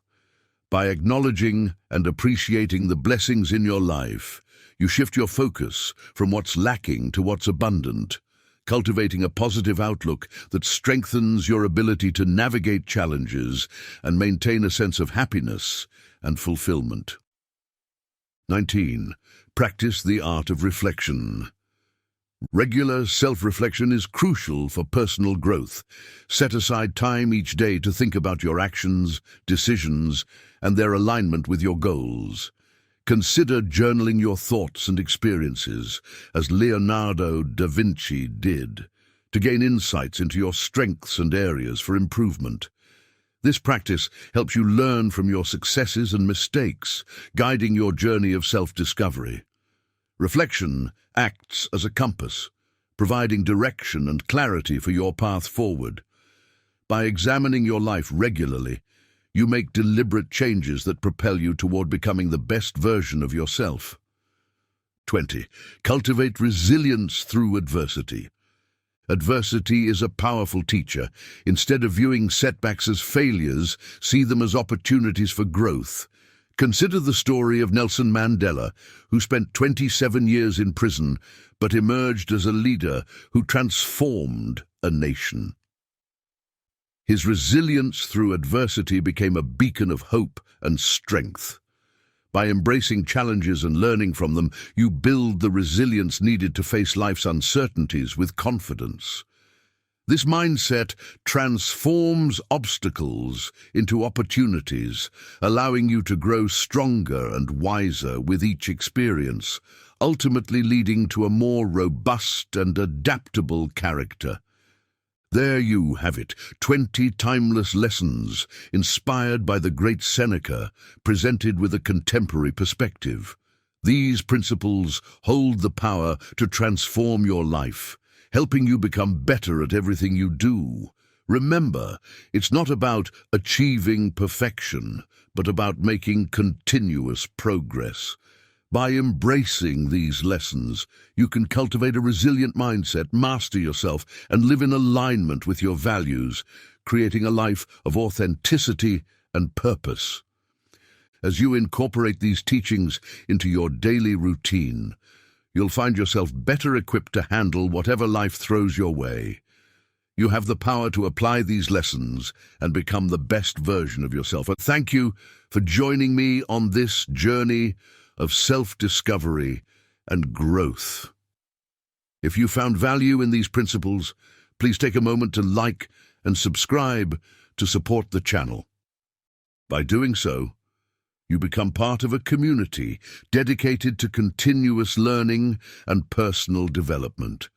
By acknowledging and appreciating the blessings in your life, you shift your focus from what's lacking to what's abundant, cultivating a positive outlook that strengthens your ability to navigate challenges and maintain a sense of happiness and fulfillment. 19. Practice the art of reflection. Regular self-reflection is crucial for personal growth. Set aside time each day to think about your actions, decisions, and their alignment with your goals. Consider journaling your thoughts and experiences, as Leonardo da Vinci did, to gain insights into your strengths and areas for improvement. This practice helps you learn from your successes and mistakes, guiding your journey of self-discovery. Reflection acts as a compass, providing direction and clarity for your path forward. By examining your life regularly, you make deliberate changes that propel you toward becoming the best version of yourself. 20. Cultivate resilience through adversity. Adversity is a powerful teacher. Instead of viewing setbacks as failures, see them as opportunities for growth. Consider the story of Nelson Mandela, who spent 27 years in prison but emerged as a leader who transformed a nation. His resilience through adversity became a beacon of hope and strength. By embracing challenges and learning from them, you build the resilience needed to face life's uncertainties with confidence. This mindset transforms obstacles into opportunities, allowing you to grow stronger and wiser with each experience, ultimately leading to a more robust and adaptable character. There you have it, 20 timeless lessons inspired by the great Seneca, presented with a contemporary perspective. These principles hold the power to transform your life, helping you become better at everything you do. Remember, it's not about achieving perfection, but about making continuous progress. By embracing these lessons, you can cultivate a resilient mindset, master yourself, and live in alignment with your values, creating a life of authenticity and purpose. As you incorporate these teachings into your daily routine, you'll find yourself better equipped to handle whatever life throws your way. You have the power to apply these lessons and become the best version of yourself. And thank you for joining me on this journey of self-discovery and growth. If you found value in these principles, please take a moment to like and subscribe to support the channel. By doing so, you become part of a community dedicated to continuous learning and personal development.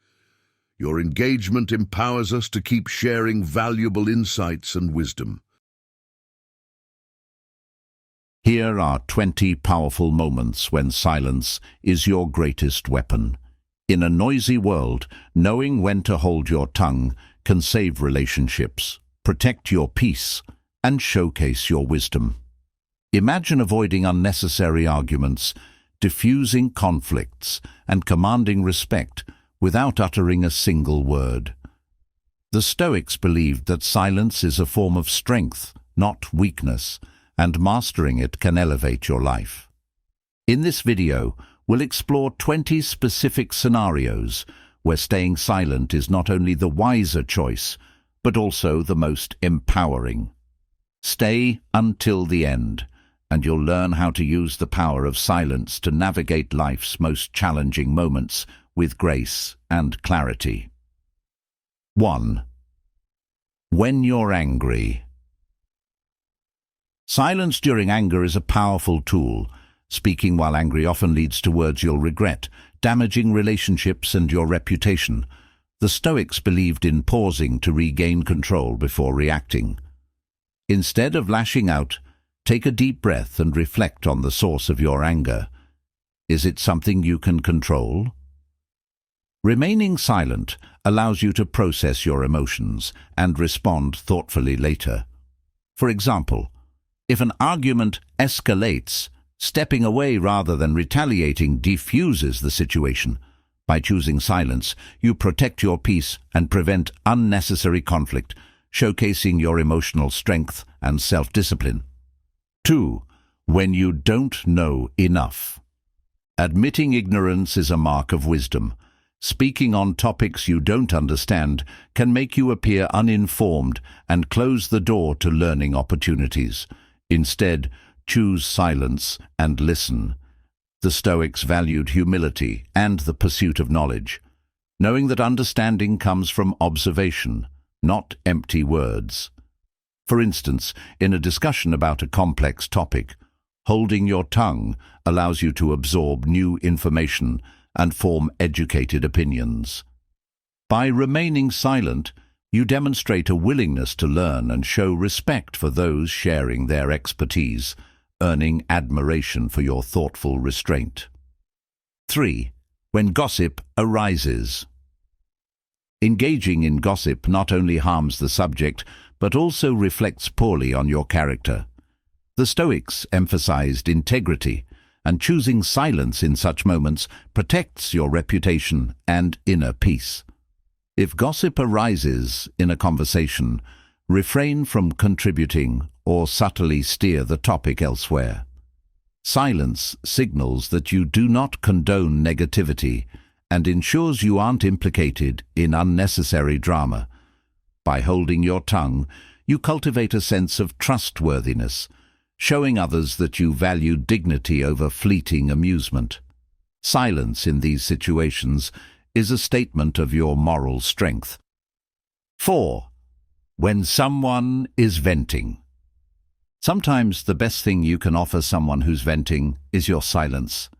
Your engagement empowers us to keep sharing valuable insights and wisdom. Here are 20 powerful moments when silence is your greatest weapon. In a noisy world, knowing when to hold your tongue can save relationships, protect your peace, and showcase your wisdom. Imagine avoiding unnecessary arguments, diffusing conflicts, and commanding respect without uttering a single word. The Stoics believed that silence is a form of strength, not weakness, and mastering it can elevate your life. In this video, we'll explore 20 specific scenarios where staying silent is not only the wiser choice, but also the most empowering. Stay until the end, and you'll learn how to use the power of silence to navigate life's most challenging moments with grace and clarity. 1. When you're angry. Silence during anger is a powerful tool. Speaking while angry often leads to words you'll regret, damaging relationships and your reputation. The Stoics believed in pausing to regain control before reacting. Instead of lashing out, take a deep breath and reflect on the source of your anger. Is it something you can control? Remaining silent allows you to process your emotions and respond thoughtfully later. For example, if an argument escalates, stepping away rather than retaliating diffuses the situation. By choosing silence, you protect your peace and prevent unnecessary conflict, showcasing your emotional strength and self-discipline. 2. When you don't know enough. Admitting ignorance is a mark of wisdom. Speaking on topics you don't understand can make you appear uninformed and close the door to learning opportunities. Instead, choose silence and listen. The Stoics valued humility and the pursuit of knowledge, knowing that understanding comes from observation, not empty words. For instance, in a discussion about a complex topic, holding your tongue allows you to absorb new information and form educated opinions. By remaining silent, you demonstrate a willingness to learn and show respect for those sharing their expertise, earning admiration for your thoughtful restraint. 3. When gossip arises. Engaging in gossip not only harms the subject, but also reflects poorly on your character. The Stoics emphasized integrity, and choosing silence in such moments protects your reputation and inner peace. If gossip arises in a conversation, refrain from contributing or subtly steer the topic elsewhere. Silence signals that you do not condone negativity and ensures you aren't implicated in unnecessary drama. By holding your tongue, you cultivate a sense of trustworthiness, showing others that you value dignity over fleeting amusement. Silence in these situations is a statement of your moral strength. 4. When someone is venting. Sometimes the best thing you can offer someone who's venting is your silence.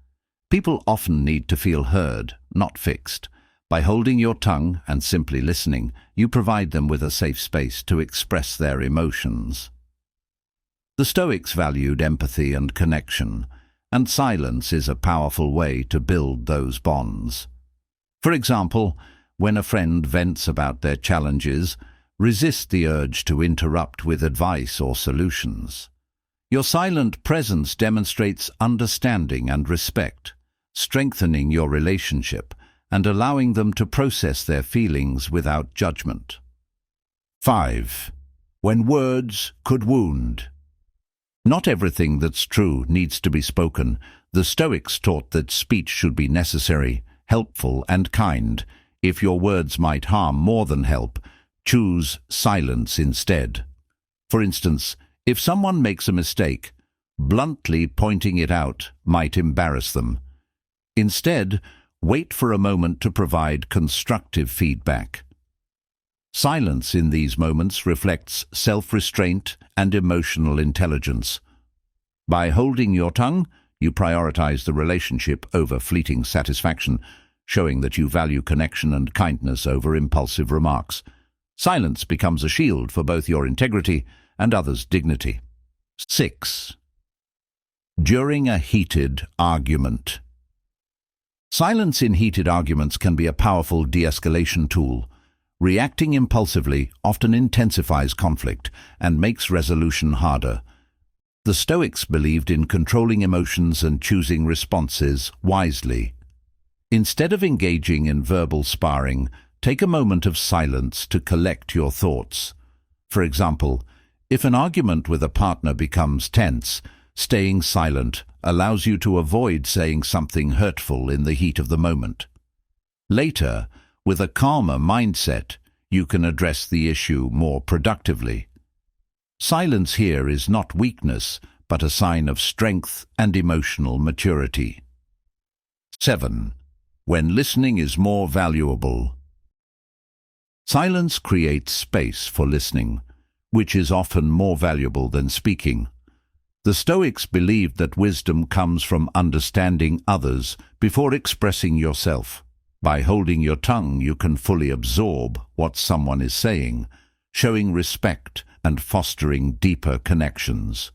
People often need to feel heard, not fixed. By holding your tongue and simply listening, you provide them with a safe space to express their emotions. The Stoics valued empathy and connection, and silence is a powerful way to build those bonds. For example, when a friend vents about their challenges, resist the urge to interrupt with advice or solutions. Your silent presence demonstrates understanding and respect, strengthening your relationship and allowing them to process their feelings without judgment. 5. When words could wound. Not everything that's true needs to be spoken. The Stoics taught that speech should be necessary, helpful, and kind. If your words might harm more than help, choose silence instead. For instance, if someone makes a mistake, bluntly pointing it out might embarrass them. Instead, wait for a moment to provide constructive feedback. Silence in these moments reflects self-restraint and emotional intelligence. By holding your tongue, you prioritize the relationship over fleeting satisfaction, showing that you value connection and kindness over impulsive remarks. Silence becomes a shield for both your integrity and others' dignity. 6. During a heated argument. Silence in heated arguments can be a powerful de-escalation tool. Reacting impulsively often intensifies conflict and makes resolution harder. The Stoics believed in controlling emotions and choosing responses wisely. Instead of engaging in verbal sparring, take a moment of silence to collect your thoughts. For example, if an argument with a partner becomes tense, staying silent allows you to avoid saying something hurtful in the heat of the moment. Later, with a calmer mindset, you can address the issue more productively. Silence here is not weakness, but a sign of strength and emotional maturity. 7. when listening is more valuable. Silence creates space for listening, which is often more valuable than speaking. The Stoics believed that wisdom comes from understanding others before expressing yourself. By holding your tongue, you can fully absorb what someone is saying, showing respect and fostering deeper connections.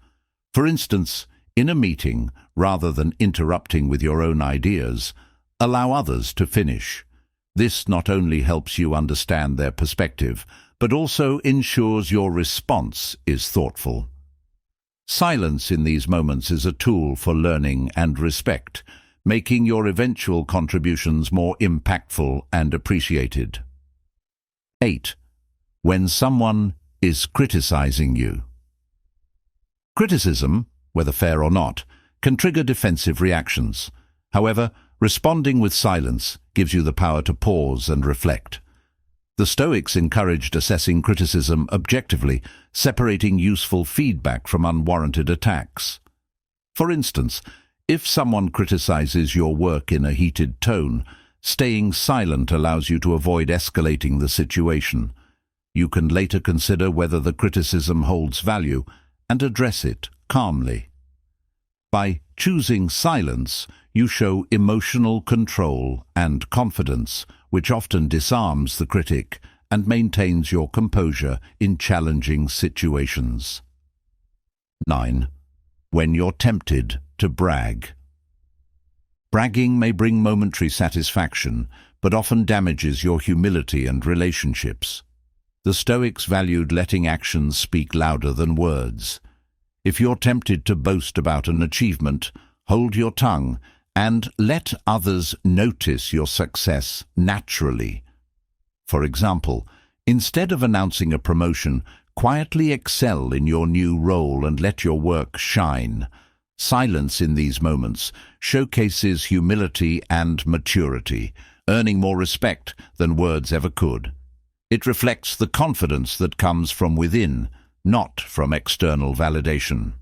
For instance, in a meeting, rather than interrupting with your own ideas, allow others to finish. This not only helps you understand their perspective, but also ensures your response is thoughtful. Silence in these moments is a tool for learning and respect, making your eventual contributions more impactful and appreciated. 8. When someone is criticizing you. Criticism, whether fair or not, can trigger defensive reactions. However, responding with silence gives you the power to pause and reflect. The Stoics encouraged assessing criticism objectively, separating useful feedback from unwarranted attacks. For instance, if someone criticizes your work in a heated tone, staying silent allows you to avoid escalating the situation. You can later consider whether the criticism holds value and address it calmly. By choosing silence, you show emotional control and confidence, which often disarms the critic and maintains your composure in challenging situations. 9. When you're tempted to brag. Bragging may bring momentary satisfaction, but often damages your humility and relationships. The Stoics valued letting actions speak louder than words. If you're tempted to boast about an achievement, hold your tongue and let others notice your success naturally. For example, instead of announcing a promotion, quietly excel in your new role and let your work shine. Silence in these moments showcases humility and maturity, earning more respect than words ever could. It reflects the confidence that comes from within, not from external validation.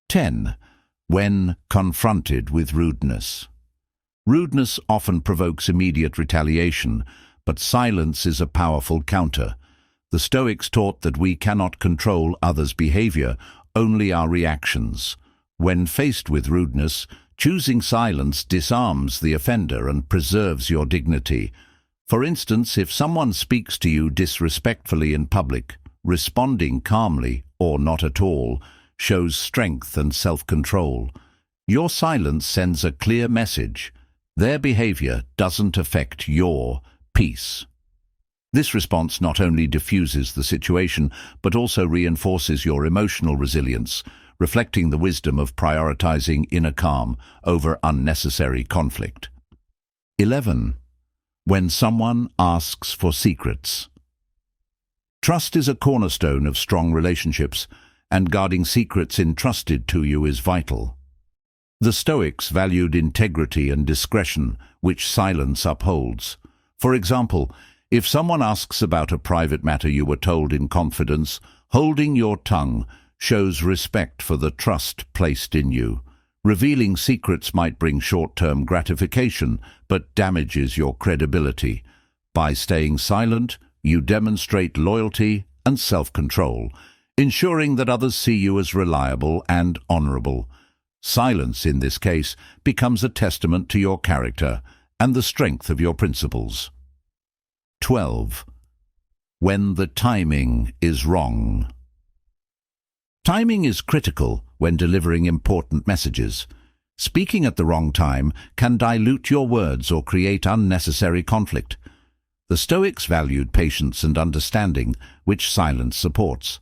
10. When confronted with rudeness. Rudeness often provokes immediate retaliation, but silence is a powerful counter. The Stoics taught that we cannot control others' behavior, only our reactions. When faced with rudeness, choosing silence disarms the offender and preserves your dignity. For instance, if someone speaks to you disrespectfully in public, responding calmly or not at all shows strength and self-control. Your silence sends a clear message. Their behavior doesn't affect your peace. This response not only diffuses the situation, but also reinforces your emotional resilience, reflecting the wisdom of prioritizing inner calm over unnecessary conflict. 11. When someone asks for secrets. Trust is a cornerstone of strong relationships, and guarding secrets entrusted to you is vital. The Stoics valued integrity and discretion, which silence upholds. For example, if someone asks about a private matter you were told in confidence, holding your tongue shows respect for the trust placed in you. Revealing secrets might bring short-term gratification, but damages your credibility. By staying silent, you demonstrate loyalty and self-control, ensuring that others see you as reliable and honorable. Silence, in this case, becomes a testament to your character and the strength of your principles. 12. When the timing is wrong. Timing is critical when delivering important messages. Speaking at the wrong time can dilute your words or create unnecessary conflict. The Stoics valued patience and understanding, which silence supports.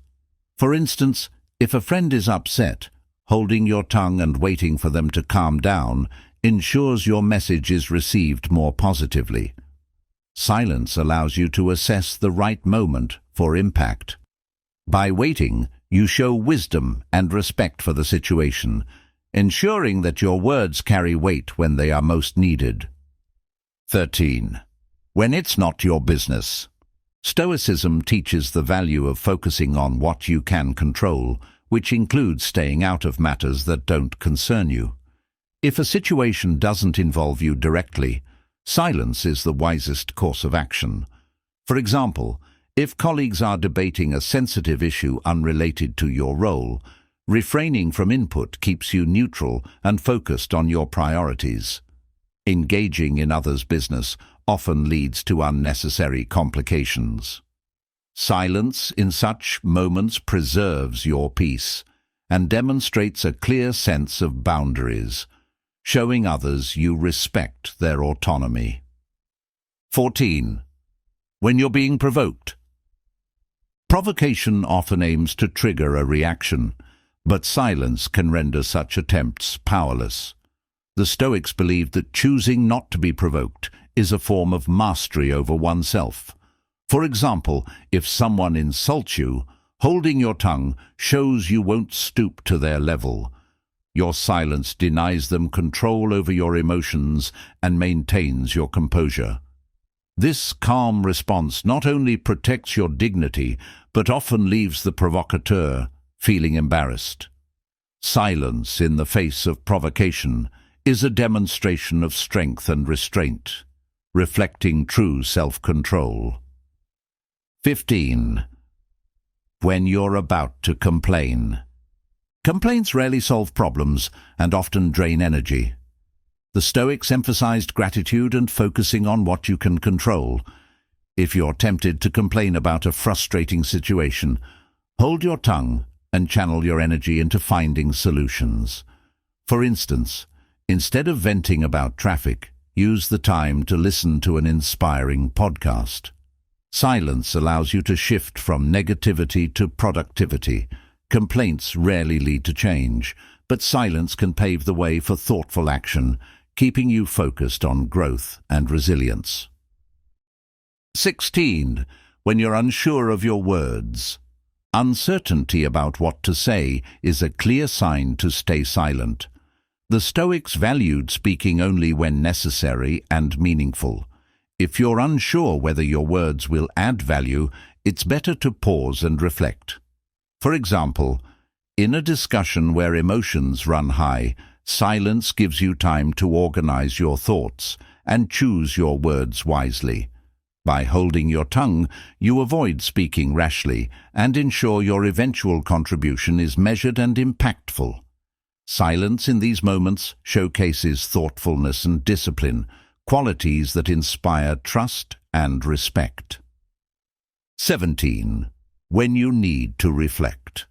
For instance, if a friend is upset, holding your tongue and waiting for them to calm down ensures your message is received more positively. Silence allows you to assess the right moment for impact. By waiting, you show wisdom and respect for the situation, ensuring that your words carry weight when they are most needed. 13. When it's not your business. Stoicism teaches the value of focusing on what you can control, which includes staying out of matters that don't concern you. If a situation doesn't involve you directly, Silence is the wisest course of action. For example, if colleagues are debating a sensitive issue unrelated to your role, refraining from input keeps you neutral and focused on your priorities. Engaging in others' business often leads to unnecessary complications. Silence in such moments preserves your peace and demonstrates a clear sense of boundaries, showing others you respect their autonomy. 14. When you're being provoked. Provocation often aims to trigger a reaction, but silence can render such attempts powerless. The Stoics believed that choosing not to be provoked is a form of mastery over oneself. For example, if someone insults you, holding your tongue shows you won't stoop to their level. Your silence denies them control over your emotions and maintains your composure. This calm response not only protects your dignity, but often leaves the provocateur feeling embarrassed. Silence in the face of provocation is a demonstration of strength and restraint, reflecting true self-control. 15. When you're about to complain. Complaints rarely solve problems and often drain energy. The Stoics emphasized gratitude and focusing on what you can control. If you're tempted to complain about a frustrating situation, hold your tongue and channel your energy into finding solutions. For instance, instead of venting about traffic, use the time to listen to an inspiring podcast. Silence allows you to shift from negativity to productivity. Complaints rarely lead to change, but silence can pave the way for thoughtful action, keeping you focused on growth and resilience. 16. When you're unsure of your words. Uncertainty about what to say is a clear sign to stay silent. The Stoics valued speaking only when necessary and meaningful. If you're unsure whether your words will add value, it's better to pause and reflect. For example, in a discussion where emotions run high, silence gives you time to organize your thoughts and choose your words wisely. By holding your tongue, you avoid speaking rashly and ensure your eventual contribution is measured and impactful. Silence in these moments showcases thoughtfulness and discipline, qualities that inspire trust and respect. 17. When you need to reflect.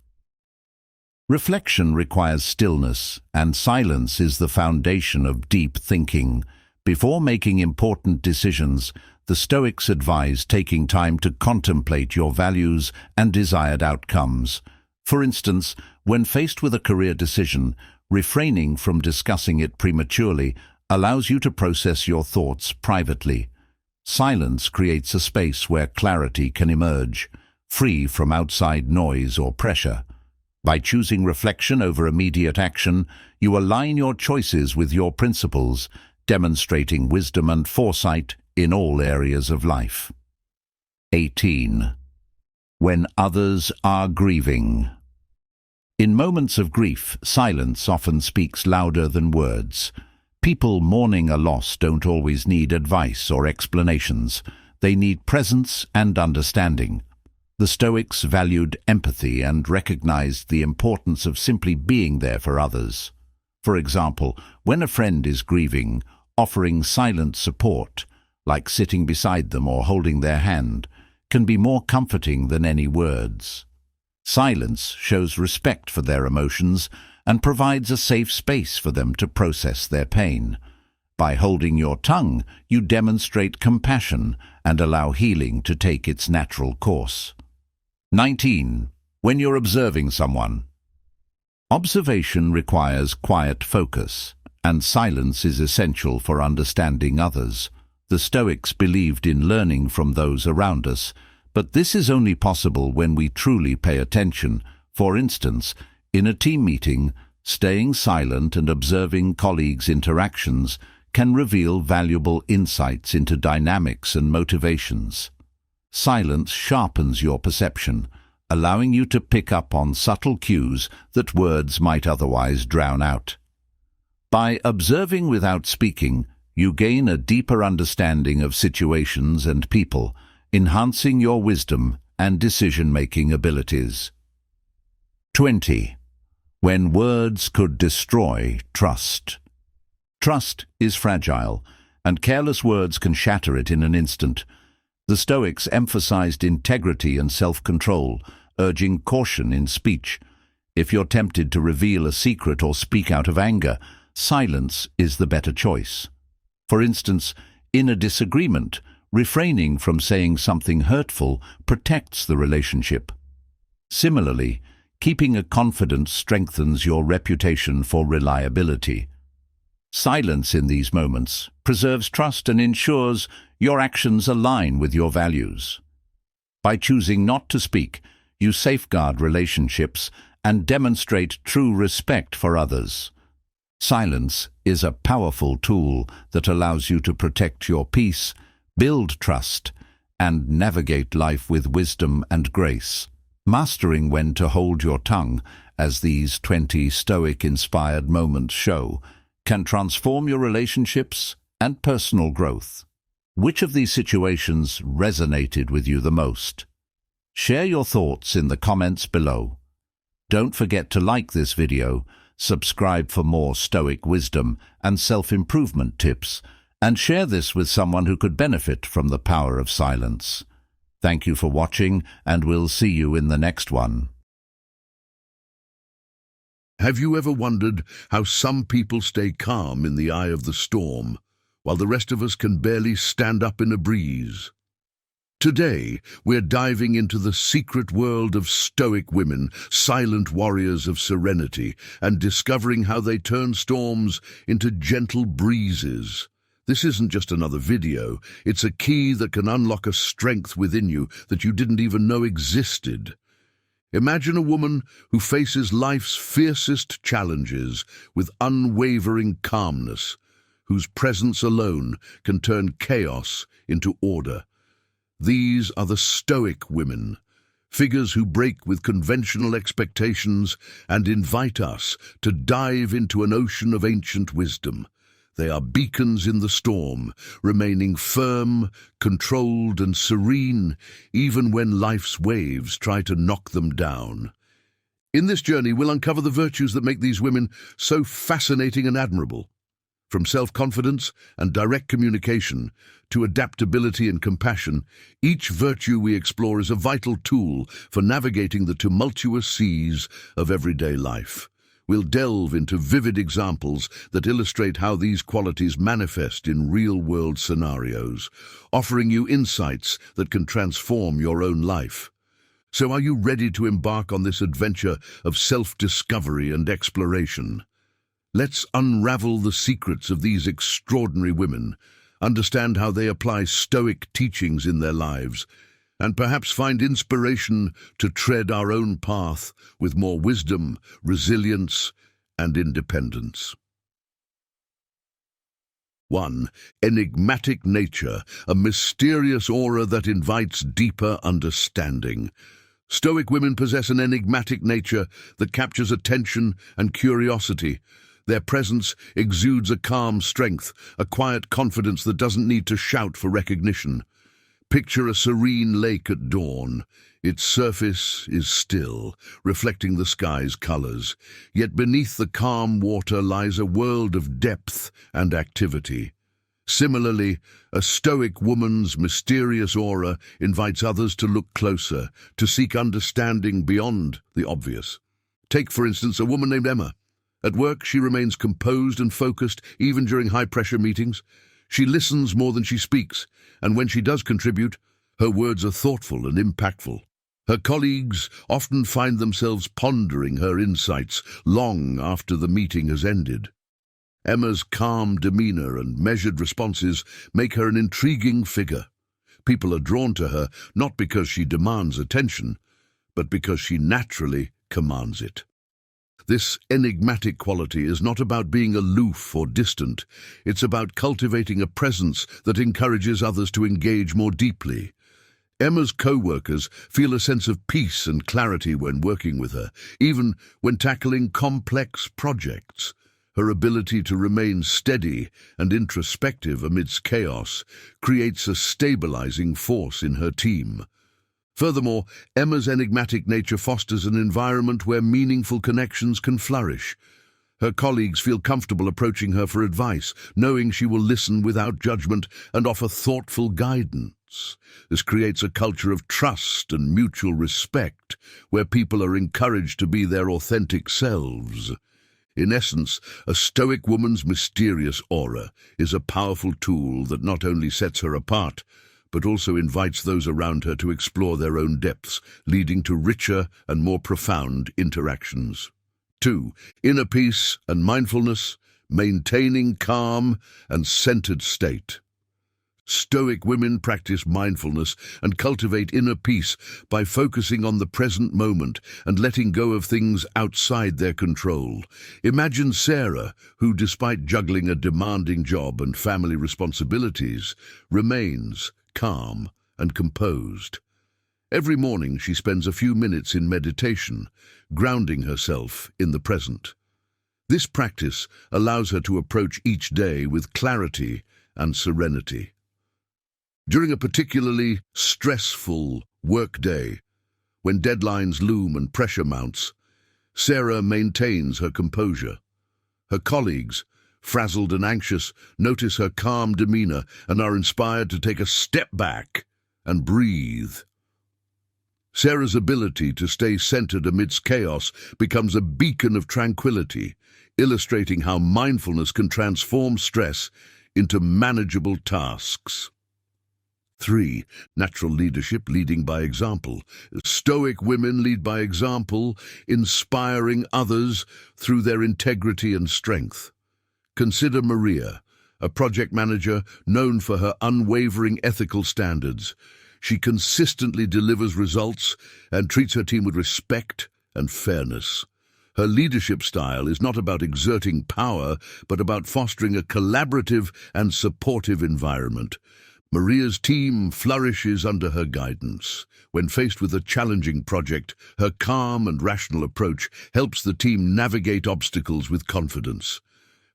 Reflection requires stillness, and silence is the foundation of deep thinking. Before making important decisions, the Stoics advise taking time to contemplate your values and desired outcomes. For instance, when faced with a career decision, refraining from discussing it prematurely allows you to process your thoughts privately. Silence creates a space where clarity can emerge, free from outside noise or pressure. By choosing reflection over immediate action, you align your choices with your principles, demonstrating wisdom and foresight in all areas of life. 18. When others are grieving. In moments of grief, silence often speaks louder than words. People mourning a loss don't always need advice or explanations. They need presence and understanding. The Stoics valued empathy and recognized the importance of simply being there for others. For example, when a friend is grieving, offering silent support, like sitting beside them or holding their hand, can be more comforting than any words. Silence shows respect for their emotions and provides a safe space for them to process their pain. By holding your tongue, you demonstrate compassion and allow healing to take its natural course. 19. When you're observing someone. Observation requires quiet focus, and silence is essential for understanding others. The Stoics believed in learning from those around us, but this is only possible when we truly pay attention. For instance, in a team meeting, staying silent and observing colleagues' interactions can reveal valuable insights into dynamics and motivations. Silence sharpens your perception, allowing you to pick up on subtle cues that words might otherwise drown out. By observing without speaking, you gain a deeper understanding of situations and people, enhancing your wisdom and decision-making abilities. 20. When words could destroy trust. Trust is fragile, and careless words can shatter it in an instant. The Stoics emphasized integrity and self-control, urging caution in speech. If you're tempted to reveal a secret or speak out of anger, silence is the better choice. For instance, in a disagreement, refraining from saying something hurtful protects the relationship. Similarly, keeping a confidence strengthens your reputation for reliability. Silence in these moments preserves trust and ensures your actions align with your values. By choosing not to speak, you safeguard relationships and demonstrate true respect for others. Silence is a powerful tool that allows you to protect your peace, build trust, and navigate life with wisdom and grace. Mastering when to hold your tongue, as these 20 Stoic-inspired moments show, can transform your relationships and personal growth. Which of these situations resonated with you the most? Share your thoughts in the comments below. Don't forget to like this video, subscribe for more Stoic wisdom and self-improvement tips, and share this with someone who could benefit from the power of silence. Thank you for watching, and we'll see you in the next one. Have you ever wondered how some people stay calm in the eye of the storm, while the rest of us can barely stand up in a breeze? Today, we're diving into the secret world of Stoic women, silent warriors of serenity, and discovering how they turn storms into gentle breezes. This isn't just another video, it's a key that can unlock a strength within you that you didn't even know existed. Imagine a woman who faces life's fiercest challenges with unwavering calmness, whose presence alone can turn chaos into order. These are the Stoic women, figures who break with conventional expectations and invite us to dive into an ocean of ancient wisdom. They are beacons in the storm, remaining firm, controlled, and serene, even when life's waves try to knock them down. In this journey, we'll uncover the virtues that make these women so fascinating and admirable. From self-confidence and direct communication to adaptability and compassion, each virtue we explore is a vital tool for navigating the tumultuous seas of everyday life. We'll delve into vivid examples that illustrate how these qualities manifest in real-world scenarios, offering you insights that can transform your own life. So are you ready to embark on this adventure of self-discovery and exploration? Let's unravel the secrets of these extraordinary women, understand how they apply Stoic teachings in their lives, and perhaps find inspiration to tread our own path with more wisdom, resilience, and independence. 1. Enigmatic nature, a mysterious aura that invites deeper understanding. Stoic women possess an enigmatic nature that captures attention and curiosity. Their presence exudes a calm strength, a quiet confidence that doesn't need to shout for recognition. Picture a serene lake at dawn. Its surface is still, reflecting the sky's colors. Yet beneath the calm water lies a world of depth and activity. Similarly, a Stoic woman's mysterious aura invites others to look closer, to seek understanding beyond the obvious. Take, for instance, a woman named Emma. At work, she remains composed and focused, even during high-pressure meetings. She listens more than she speaks, and when she does contribute, her words are thoughtful and impactful. Her colleagues often find themselves pondering her insights long after the meeting has ended. Emma's calm demeanor and measured responses make her an intriguing figure. People are drawn to her not because she demands attention, but because she naturally commands it. This enigmatic quality is not about being aloof or distant. It's about cultivating a presence that encourages others to engage more deeply. Emma's co-workers feel a sense of peace and clarity when working with her, even when tackling complex projects. Her ability to remain steady and introspective amidst chaos creates a stabilizing force in her team. Furthermore, Emma's enigmatic nature fosters an environment where meaningful connections can flourish. Her colleagues feel comfortable approaching her for advice, knowing she will listen without judgment and offer thoughtful guidance. This creates a culture of trust and mutual respect, where people are encouraged to be their authentic selves. In essence, a Stoic woman's mysterious aura is a powerful tool that not only sets her apart, but also invites those around her to explore their own depths, leading to richer and more profound interactions. 2. Inner peace and mindfulness, maintaining calm and centered state. Stoic women practice mindfulness and cultivate inner peace by focusing on the present moment and letting go of things outside their control. Imagine Sarah, who, despite juggling a demanding job and family responsibilities, remains calm and composed. Every morning she spends a few minutes in meditation, grounding herself in the present. This practice allows her to approach each day with clarity and serenity. During a particularly stressful workday, when deadlines loom and pressure mounts, Sarah maintains her composure. Her colleagues, frazzled and anxious, notice her calm demeanor and are inspired to take a step back and breathe. Sarah's ability to stay centered amidst chaos becomes a beacon of tranquility, illustrating how mindfulness can transform stress into manageable tasks. 3. Natural leadership, leading by example. Stoic women lead by example, inspiring others through their integrity and strength. Consider Maria, a project manager known for her unwavering ethical standards. She consistently delivers results and treats her team with respect and fairness. Her leadership style is not about exerting power, but about fostering a collaborative and supportive environment. Maria's team flourishes under her guidance. When faced with a challenging project, her calm and rational approach helps the team navigate obstacles with confidence.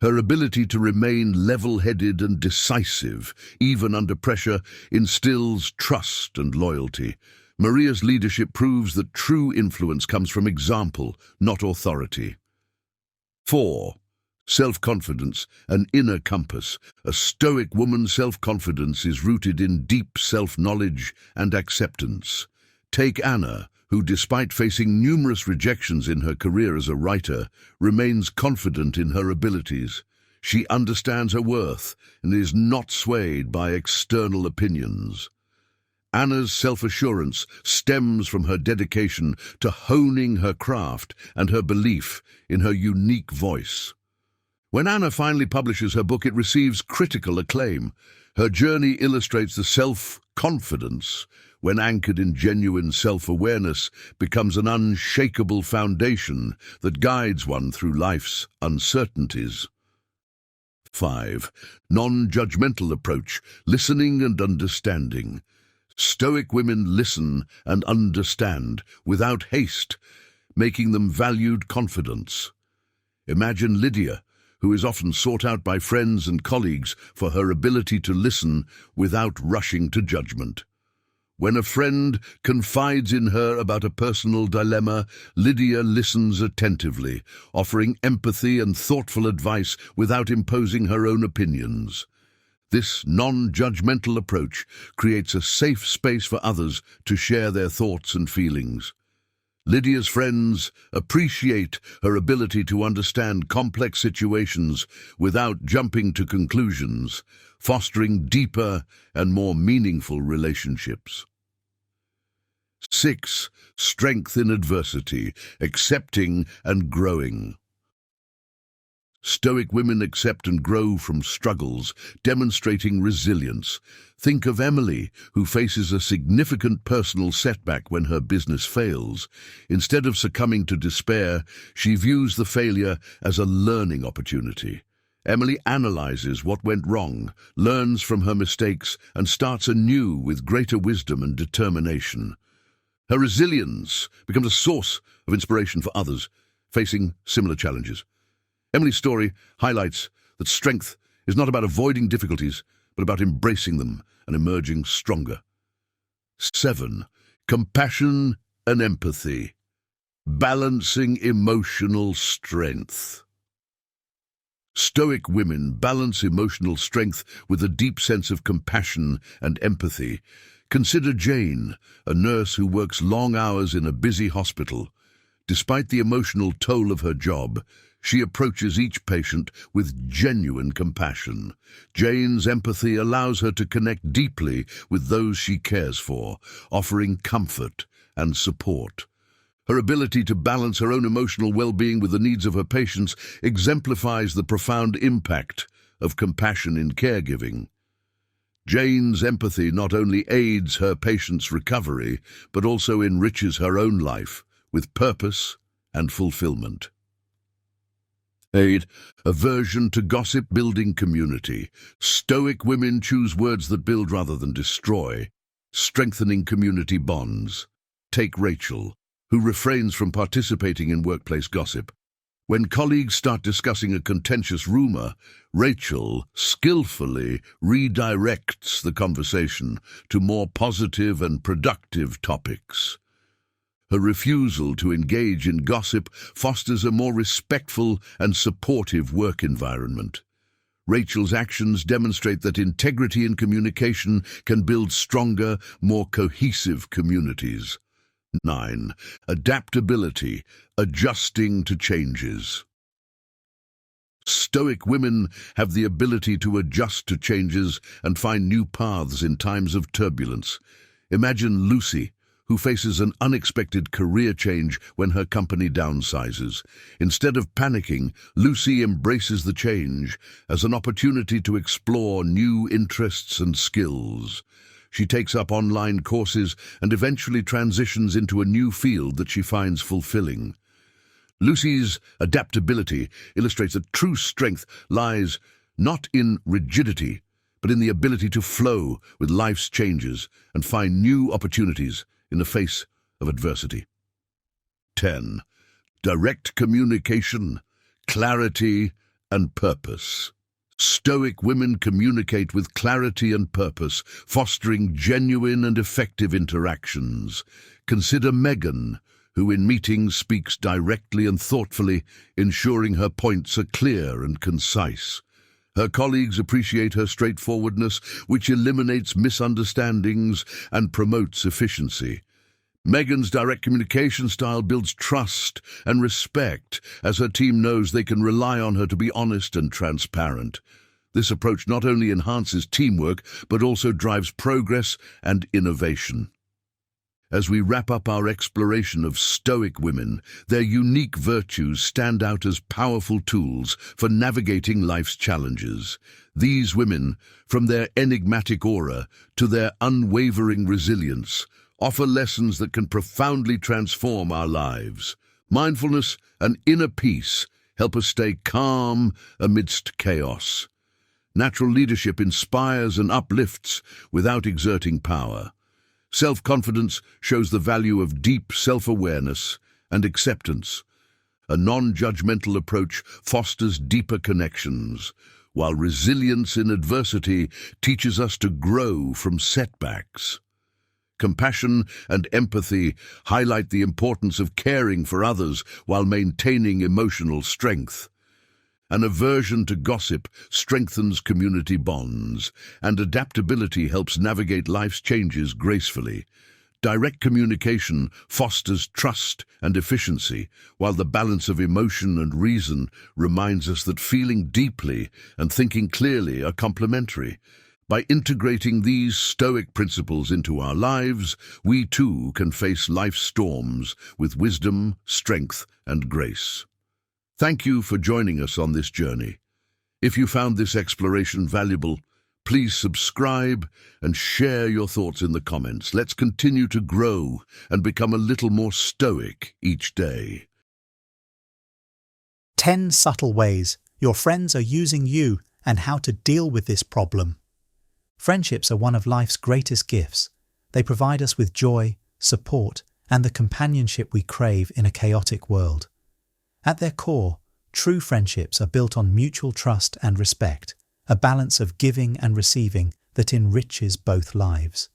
Her ability to remain level-headed and decisive, even under pressure, instills trust and loyalty. Maria's leadership proves that true influence comes from example, not authority. 4. Self-confidence, an inner compass. A Stoic woman's self-confidence is rooted in deep self-knowledge and acceptance. Take Anna, who, despite facing numerous rejections in her career as a writer, remains confident in her abilities. She understands her worth and is not swayed by external opinions. Anna's self-assurance stems from her dedication to honing her craft and her belief in her unique voice. When Anna finally publishes her book, it receives critical acclaim. Her journey illustrates the self-confidence, when anchored in genuine self-awareness, becomes an unshakable foundation that guides one through life's uncertainties. 5. Non-judgmental approach, listening and understanding. Stoic women listen and understand without haste, making them valued confidence. Imagine Lydia, who is often sought out by friends and colleagues for her ability to listen without rushing to judgment. When a friend confides in her about a personal dilemma, Lydia listens attentively, offering empathy and thoughtful advice without imposing her own opinions. This non-judgmental approach creates a safe space for others to share their thoughts and feelings. Lydia's friends appreciate her ability to understand complex situations without jumping to conclusions, fostering deeper and more meaningful relationships. 6. Strength in adversity, accepting and growing. Stoic women accept and grow from struggles, demonstrating resilience. Think of Emily, who faces a significant personal setback when her business fails. Instead of succumbing to despair, she views the failure as a learning opportunity. Emily analyzes what went wrong, learns from her mistakes, and starts anew with greater wisdom and determination. Her resilience becomes a source of inspiration for others facing similar challenges. Emily's story highlights that strength is not about avoiding difficulties, but about embracing them and emerging stronger. 7. Compassion and empathy. Balancing emotional strength. Stoic women balance emotional strength with a deep sense of compassion and empathy. Consider Jane, a nurse who works long hours in a busy hospital. Despite the emotional toll of her job, she approaches each patient with genuine compassion. Jane's empathy allows her to connect deeply with those she cares for, offering comfort and support. Her ability to balance her own emotional well-being with the needs of her patients exemplifies the profound impact of compassion in caregiving. Jane's empathy not only aids her patient's recovery, but also enriches her own life with purpose and fulfillment. 8. Aversion to gossip. Building community. Stoic women choose words that build rather than destroy, strengthening community bonds. Take Rachel, who refrains from participating in workplace gossip. When colleagues start discussing a contentious rumor, Rachel skillfully redirects the conversation to more positive and productive topics. Her refusal to engage in gossip fosters a more respectful and supportive work environment. Rachel's actions demonstrate that integrity in communication can build stronger, more cohesive communities. 9. Adaptability. Adjusting to changes. Stoic women have the ability to adjust to changes and find new paths in times of turbulence. Imagine Lucy, who faces an unexpected career change when her company downsizes. Instead of panicking, Lucy embraces the change as an opportunity to explore new interests and skills. She takes up online courses and eventually transitions into a new field that she finds fulfilling. Lucy's adaptability illustrates that true strength lies not in rigidity, but in the ability to flow with life's changes and find new opportunities in the face of adversity. 10. Direct communication, clarity, and purpose. Stoic women communicate with clarity and purpose, fostering genuine and effective interactions. Consider Megan, who in meetings speaks directly and thoughtfully, ensuring her points are clear and concise. Her colleagues appreciate her straightforwardness, which eliminates misunderstandings and promotes efficiency. Megan's direct communication style builds trust and respect, as her team knows they can rely on her to be honest and transparent. This approach not only enhances teamwork, but also drives progress and innovation. As we wrap up our exploration of Stoic women, their unique virtues stand out as powerful tools for navigating life's challenges. These women, from their enigmatic aura to their unwavering resilience, offer lessons that can profoundly transform our lives. Mindfulness and inner peace help us stay calm amidst chaos. Natural leadership inspires and uplifts without exerting power. Self-confidence shows the value of deep self-awareness and acceptance. A non-judgmental approach fosters deeper connections, while resilience in adversity teaches us to grow from setbacks. Compassion and empathy highlight the importance of caring for others while maintaining emotional strength. An aversion to gossip strengthens community bonds, and adaptability helps navigate life's changes gracefully. Direct communication fosters trust and efficiency, while the balance of emotion and reason reminds us that feeling deeply and thinking clearly are complementary. By integrating these Stoic principles into our lives, we too can face life's storms with wisdom, strength, and grace. Thank you for joining us on this journey. If you found this exploration valuable, please subscribe and share your thoughts in the comments. Let's continue to grow and become a little more stoic each day. 10 subtle ways your friends are using you and how to deal with this problem. Friendships are one of life's greatest gifts. They provide us with joy, support, and the companionship we crave in a chaotic world. At their core, True friendships are built on mutual trust and respect, a balance of giving and receiving that enriches both lives.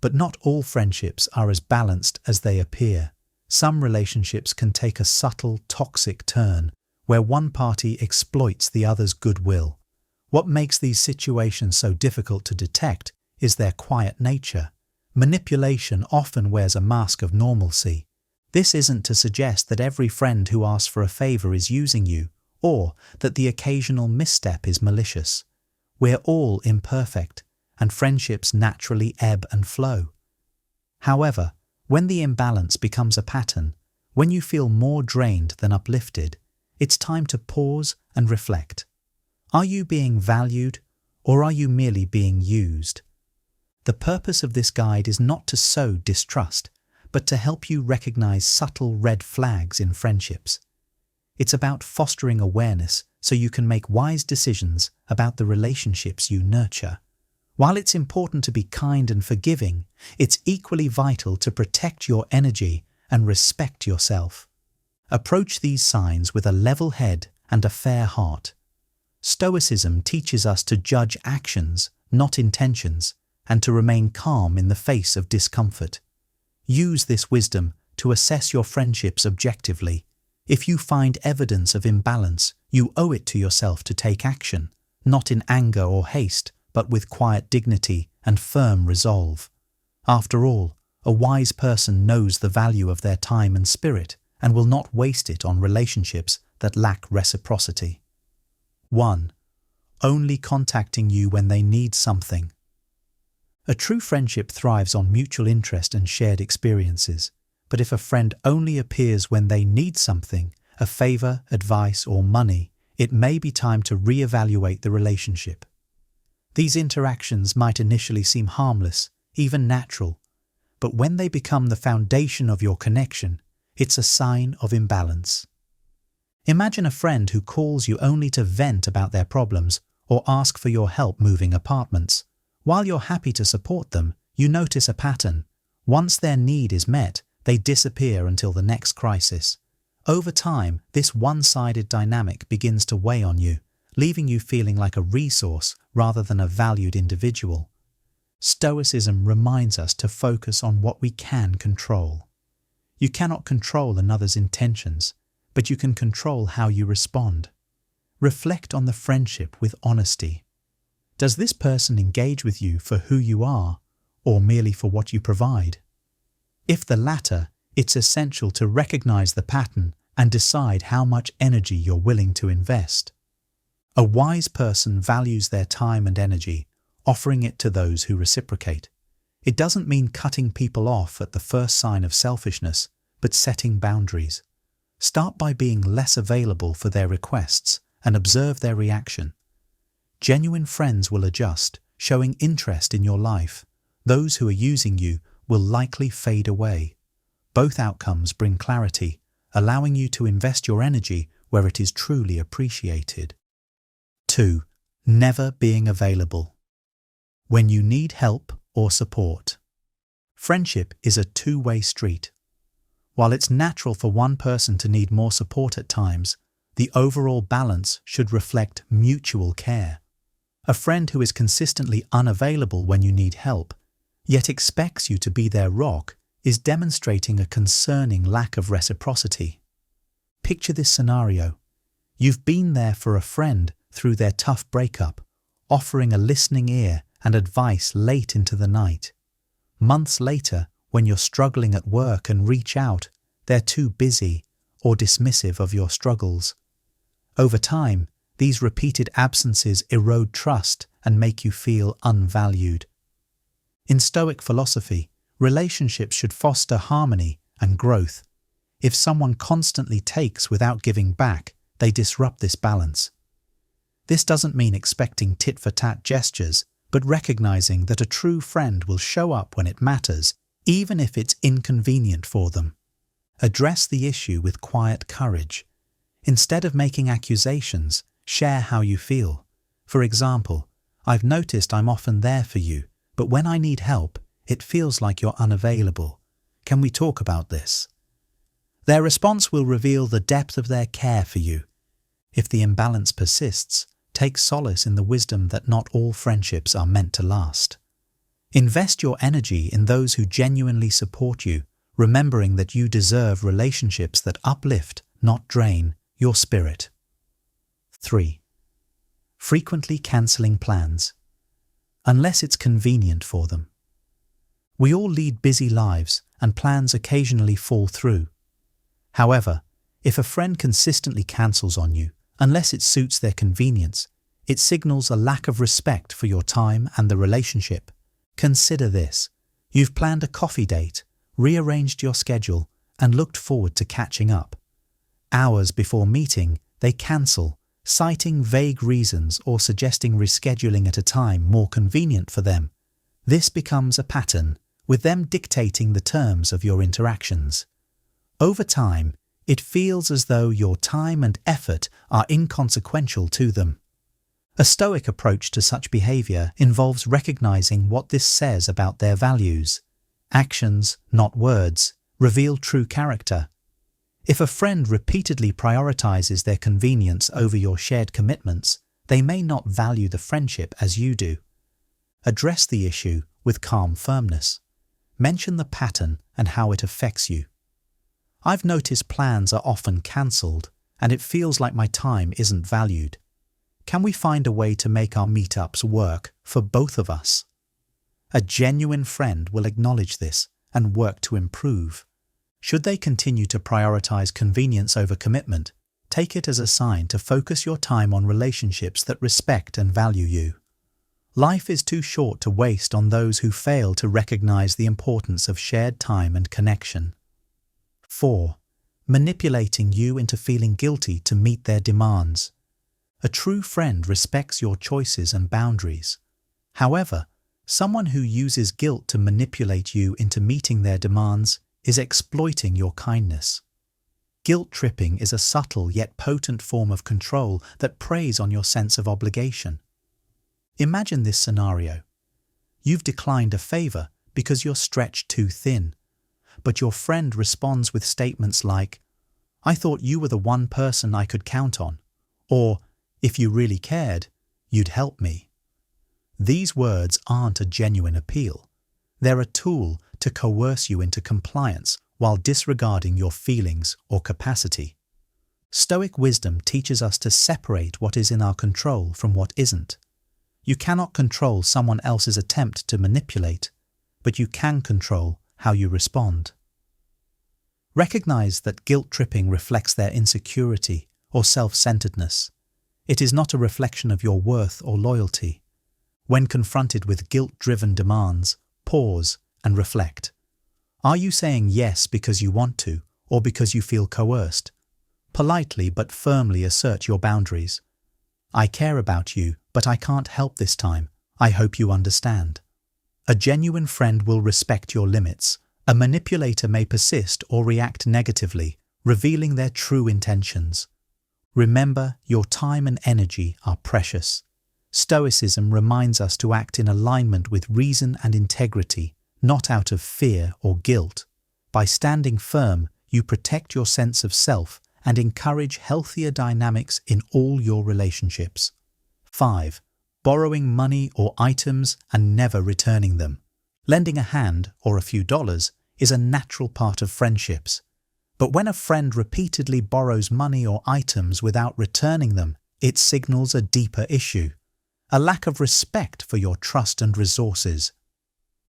But not all friendships are as balanced as they appear. Some relationships can take a subtle, toxic turn, where one party exploits the other's goodwill. What makes these situations so difficult to detect is their quiet nature. Manipulation often wears a mask of normalcy. This isn't to suggest that every friend who asks for a favor is using you, or that the occasional misstep is malicious. We're all imperfect, and friendships naturally ebb and flow. However, when the imbalance becomes a pattern, when you feel more drained than uplifted, it's time to pause and reflect. Are you being valued, or are you merely being used? The purpose of this guide is not to sow distrust, but to help you recognize subtle red flags in friendships. It's about fostering awareness so you can make wise decisions about the relationships you nurture. While it's important to be kind and forgiving, it's equally vital to protect your energy and respect yourself. Approach these signs with a level head and a fair heart. Stoicism teaches us to judge actions, not intentions, and to remain calm in the face of discomfort. Use this wisdom to assess your friendships objectively. If you find evidence of imbalance, you owe it to yourself to take action, not in anger or haste, but with quiet dignity and firm resolve. After all, a wise person knows the value of their time and spirit and will not waste it on relationships that lack reciprocity. 1. Only contacting you when they need something. A true friendship thrives on mutual interest and shared experiences, but if a friend only appears when they need something, a favor, advice, or money, it may be time to reevaluate the relationship. These interactions might initially seem harmless, even natural, but when they become the foundation of your connection, it's a sign of imbalance. Imagine a friend who calls you only to vent about their problems or ask for your help moving apartments. While you're happy to support them, you notice a pattern. Once their need is met, they disappear until the next crisis. Over time, this one-sided dynamic begins to weigh on you, leaving you feeling like a resource rather than a valued individual. Stoicism reminds us to focus on what we can control. You cannot control another's intentions, but you can control how you respond. Reflect on the friendship with honesty. Does this person engage with you for who you are, or merely for what you provide? If the latter, it's essential to recognize the pattern and decide how much energy you're willing to invest. A wise person values their time and energy, offering it to those who reciprocate. It doesn't mean cutting people off at the first sign of selfishness, but setting boundaries. Start by being less available for their requests and observe their reaction. Genuine friends will adjust, showing interest in your life. Those who are using you will likely fade away. Both outcomes bring clarity, allowing you to invest your energy where it is truly appreciated. 2. Never being available. When you need help or support. Friendship is a two-way street. While it's natural for one person to need more support at times, the overall balance should reflect mutual care. A friend who is consistently unavailable when you need help, yet expects you to be their rock, is demonstrating a concerning lack of reciprocity. Picture this scenario. You've been there for a friend through their tough breakup, offering a listening ear and advice late into the night. Months later, when you're struggling at work and reach out, they're too busy or dismissive of your struggles. Over time, these repeated absences erode trust and make you feel unvalued. In Stoic philosophy, relationships should foster harmony and growth. If someone constantly takes without giving back, they disrupt this balance. This doesn't mean expecting tit-for-tat gestures, but recognizing that a true friend will show up when it matters, even if it's inconvenient for them. Address the issue with quiet courage. Instead of making accusations, share how you feel. For example, I've noticed I'm often there for you, but when I need help, it feels like you're unavailable. Can we talk about this? Their response will reveal the depth of their care for you. If the imbalance persists, take solace in the wisdom that not all friendships are meant to last. Invest your energy in those who genuinely support you, remembering that you deserve relationships that uplift, not drain, your spirit. 3. Frequently cancelling plans, unless it's convenient for them. We all lead busy lives, and plans occasionally fall through. However, if a friend consistently cancels on you, unless it suits their convenience, it signals a lack of respect for your time and the relationship. Consider this. You've planned a coffee date, rearranged your schedule, and looked forward to catching up. Hours before meeting, they cancel, citing vague reasons or suggesting rescheduling at a time more convenient for them. This becomes a pattern, with them dictating the terms of your interactions. Over time, it feels as though your time and effort are inconsequential to them. A Stoic approach to such behavior involves recognizing what this says about their values. Actions, not words, reveal true character. If a friend repeatedly prioritizes their convenience over your shared commitments, they may not value the friendship as you do. Address the issue with calm firmness. Mention the pattern and how it affects you. I've noticed plans are often cancelled, and it feels like my time isn't valued. Can we find a way to make our meetups work for both of us? A genuine friend will acknowledge this and work to improve. Should they continue to prioritize convenience over commitment, take it as a sign to focus your time on relationships that respect and value you. Life is too short to waste on those who fail to recognize the importance of shared time and connection. 4. Manipulating you into feeling guilty to meet their demands. A true friend respects your choices and boundaries. However, someone who uses guilt to manipulate you into meeting their demands is exploiting your kindness. Guilt tripping is a subtle yet potent form of control that preys on your sense of obligation. Imagine this scenario. You've declined a favor because you're stretched too thin, but your friend responds with statements like, "I thought you were the one person I could count on," or, "If you really cared, you'd help me." These words aren't a genuine appeal. They're a tool to coerce you into compliance while disregarding your feelings or capacity. Stoic wisdom teaches us to separate what is in our control from what isn't. You cannot control someone else's attempt to manipulate, but you can control how you respond. Recognize that guilt tripping reflects their insecurity or self-centeredness. It is not a reflection of your worth or loyalty. When confronted with guilt-driven demands, pause and reflect. Are you saying yes because you want to, or because you feel coerced? Politely but firmly assert your boundaries. "I care about you, but I can't help this time. I hope you understand." A genuine friend will respect your limits. A manipulator may persist or react negatively, revealing their true intentions. Remember, your time and energy are precious. Stoicism reminds us to act in alignment with reason and integrity, not out of fear or guilt. By standing firm, you protect your sense of self and encourage healthier dynamics in all your relationships. 5. Borrowing money or items and never returning them. Lending a hand or a few dollars is a natural part of friendships. But when a friend repeatedly borrows money or items without returning them, it signals a deeper issue, a lack of respect for your trust and resources.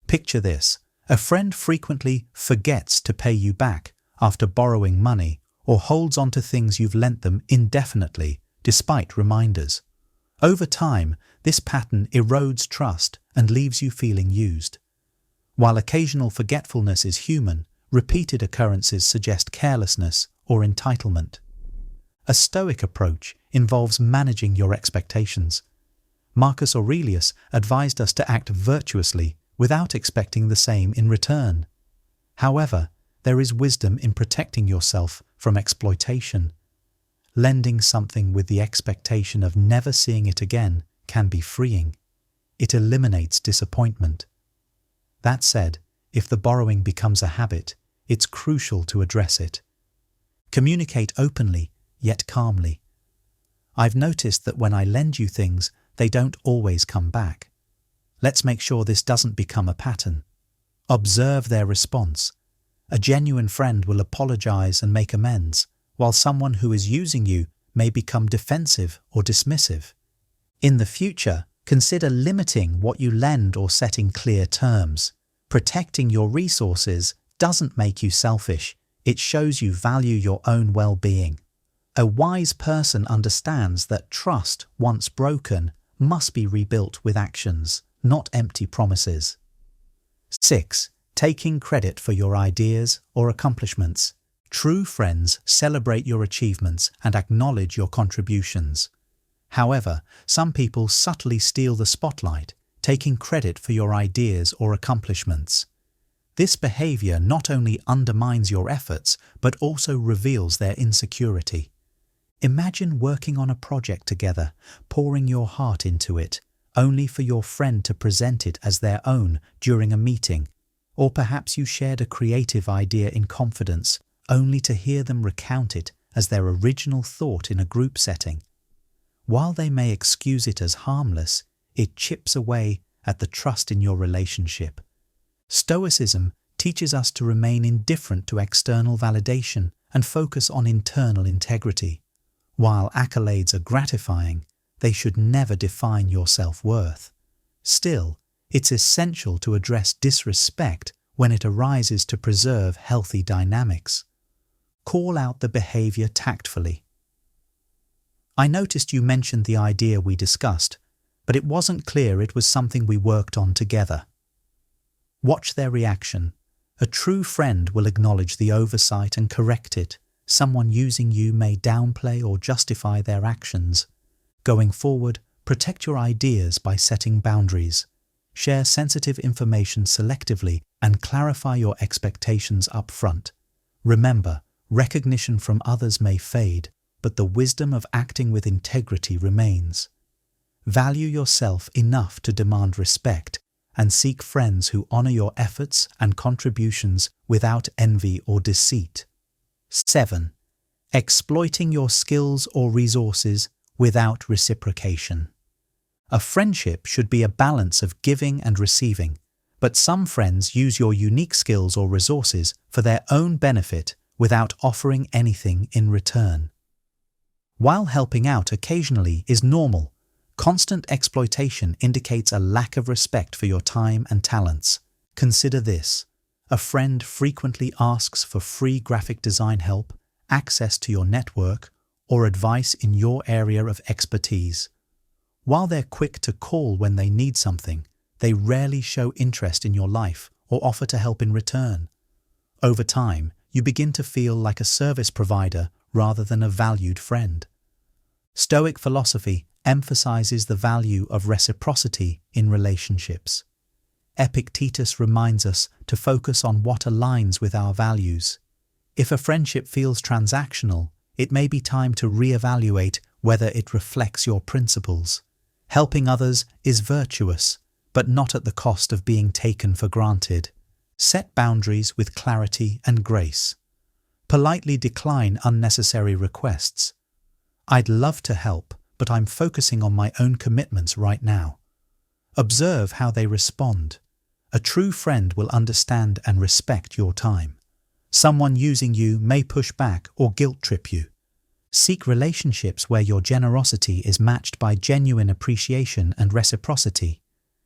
Picture this: a friend frequently forgets to pay you back after borrowing money or holds on to things you've lent them indefinitely, despite reminders. Over time, this pattern erodes trust and leaves you feeling used. While occasional forgetfulness is human, repeated occurrences suggest carelessness or entitlement. A Stoic approach involves managing your expectations. Marcus Aurelius advised us to act virtuously without expecting the same in return. However, there is wisdom in protecting yourself from exploitation. Lending something with the expectation of never seeing it again can be freeing. It eliminates disappointment. That said, if the borrowing becomes a habit, it's crucial to address it. Communicate openly, yet calmly. I've noticed that when I lend you things, they don't always come back. Let's make sure this doesn't become a pattern. Observe their response. A genuine friend will apologize and make amends, while someone who is using you may become defensive or dismissive. In the future, consider limiting what you lend or setting clear terms. Protecting your resources doesn't make you selfish, it shows you value your own well-being. A wise person understands that trust, once broken, must be rebuilt with actions, not empty promises. 6. Taking credit for your ideas or accomplishments. True friends celebrate your achievements and acknowledge your contributions. However, some people subtly steal the spotlight, taking credit for your ideas or accomplishments. This behavior not only undermines your efforts, but also reveals their insecurity. Imagine working on a project together, pouring your heart into it, only for your friend to present it as their own during a meeting. Or perhaps you shared a creative idea in confidence, only to hear them recount it as their original thought in a group setting. While they may excuse it as harmless, it chips away at the trust in your relationship. Stoicism teaches us to remain indifferent to external validation and focus on internal integrity. While accolades are gratifying, they should never define your self-worth. Still, it's essential to address disrespect when it arises to preserve healthy dynamics. Call out the behavior tactfully. I noticed you mentioned the idea we discussed, but it wasn't clear it was something we worked on together. Watch their reaction. A true friend will acknowledge the oversight and correct it. Someone using you may downplay or justify their actions. Going forward, protect your ideas by setting boundaries. Share sensitive information selectively and clarify your expectations up front. Remember, recognition from others may fade, but the wisdom of acting with integrity remains. Value yourself enough to demand respect and seek friends who honor your efforts and contributions without envy or deceit. 7. Exploiting your skills or resources without reciprocation. A friendship should be a balance of giving and receiving, but some friends use your unique skills or resources for their own benefit without offering anything in return. While helping out occasionally is normal, constant exploitation indicates a lack of respect for your time and talents. Consider this. A friend frequently asks for free graphic design help, access to your network, or advice in your area of expertise. While they're quick to call when they need something, they rarely show interest in your life or offer to help in return. Over time, you begin to feel like a service provider rather than a valued friend. Stoic philosophy emphasizes the value of reciprocity in relationships. Epictetus reminds us to focus on what aligns with our values. If a friendship feels transactional, it may be time to reevaluate whether it reflects your principles. Helping others is virtuous, but not at the cost of being taken for granted. Set boundaries with clarity and grace. Politely decline unnecessary requests. I'd love to help, but I'm focusing on my own commitments right now. Observe how they respond. A true friend will understand and respect your time. Someone using you may push back or guilt-trip you. Seek relationships where your generosity is matched by genuine appreciation and reciprocity.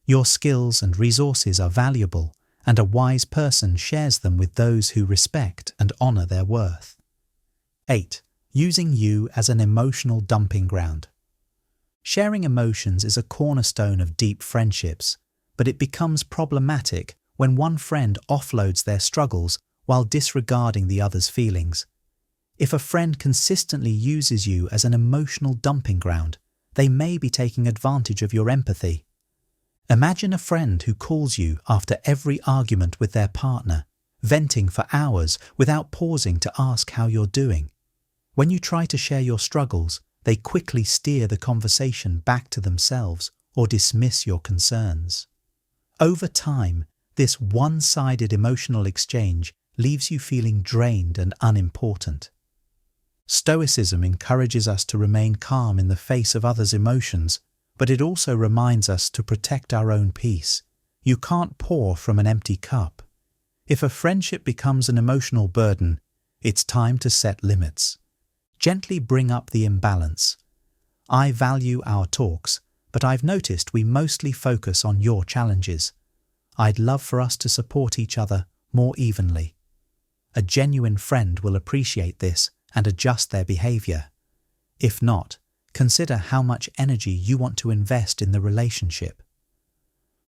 Your skills and resources are valuable, and a wise person shares them with those who respect and honor their worth. 8. Using you as an emotional dumping ground. Sharing emotions is a cornerstone of deep friendships, but it becomes problematic when one friend offloads their struggles while disregarding the other's feelings. If a friend consistently uses you as an emotional dumping ground, they may be taking advantage of your empathy. Imagine a friend who calls you after every argument with their partner, venting for hours without pausing to ask how you're doing. When you try to share your struggles, they quickly steer the conversation back to themselves or dismiss your concerns. Over time, this one-sided emotional exchange leaves you feeling drained and unimportant. Stoicism encourages us to remain calm in the face of others' emotions, but it also reminds us to protect our own peace. You can't pour from an empty cup. If a friendship becomes an emotional burden, it's time to set limits. Gently bring up the imbalance. I value our talks, but I've noticed we mostly focus on your challenges. I'd love for us to support each other more evenly. A genuine friend will appreciate this and adjust their behavior. If not, consider how much energy you want to invest in the relationship.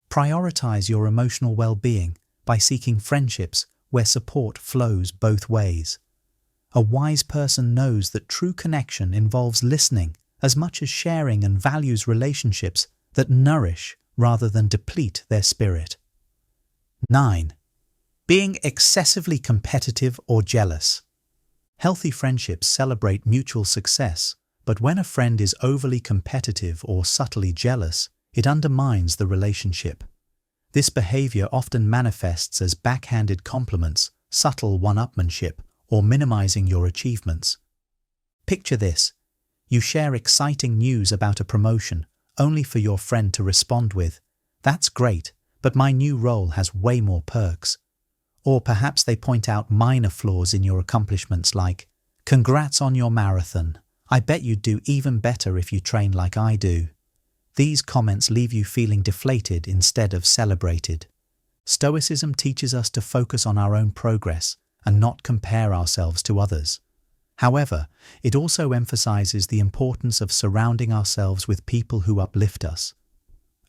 Prioritize your emotional well-being by seeking friendships where support flows both ways. A wise person knows that true connection involves listening as much as sharing and values relationships that nourish rather than deplete their spirit. 9. Being excessively competitive or jealous. Healthy friendships celebrate mutual success, but when a friend is overly competitive or subtly jealous, it undermines the relationship. This behavior often manifests as backhanded compliments, subtle one-upmanship, or minimizing your achievements. Picture this. You share exciting news about a promotion, only for your friend to respond with, "That's great, but my new role has way more perks." Or perhaps they point out minor flaws in your accomplishments like, "Congrats on your marathon. I bet you'd do even better if you train like I do." These comments leave you feeling deflated instead of celebrated. Stoicism teaches us to focus on our own progress and not compare ourselves to others. However, it also emphasizes the importance of surrounding ourselves with people who uplift us.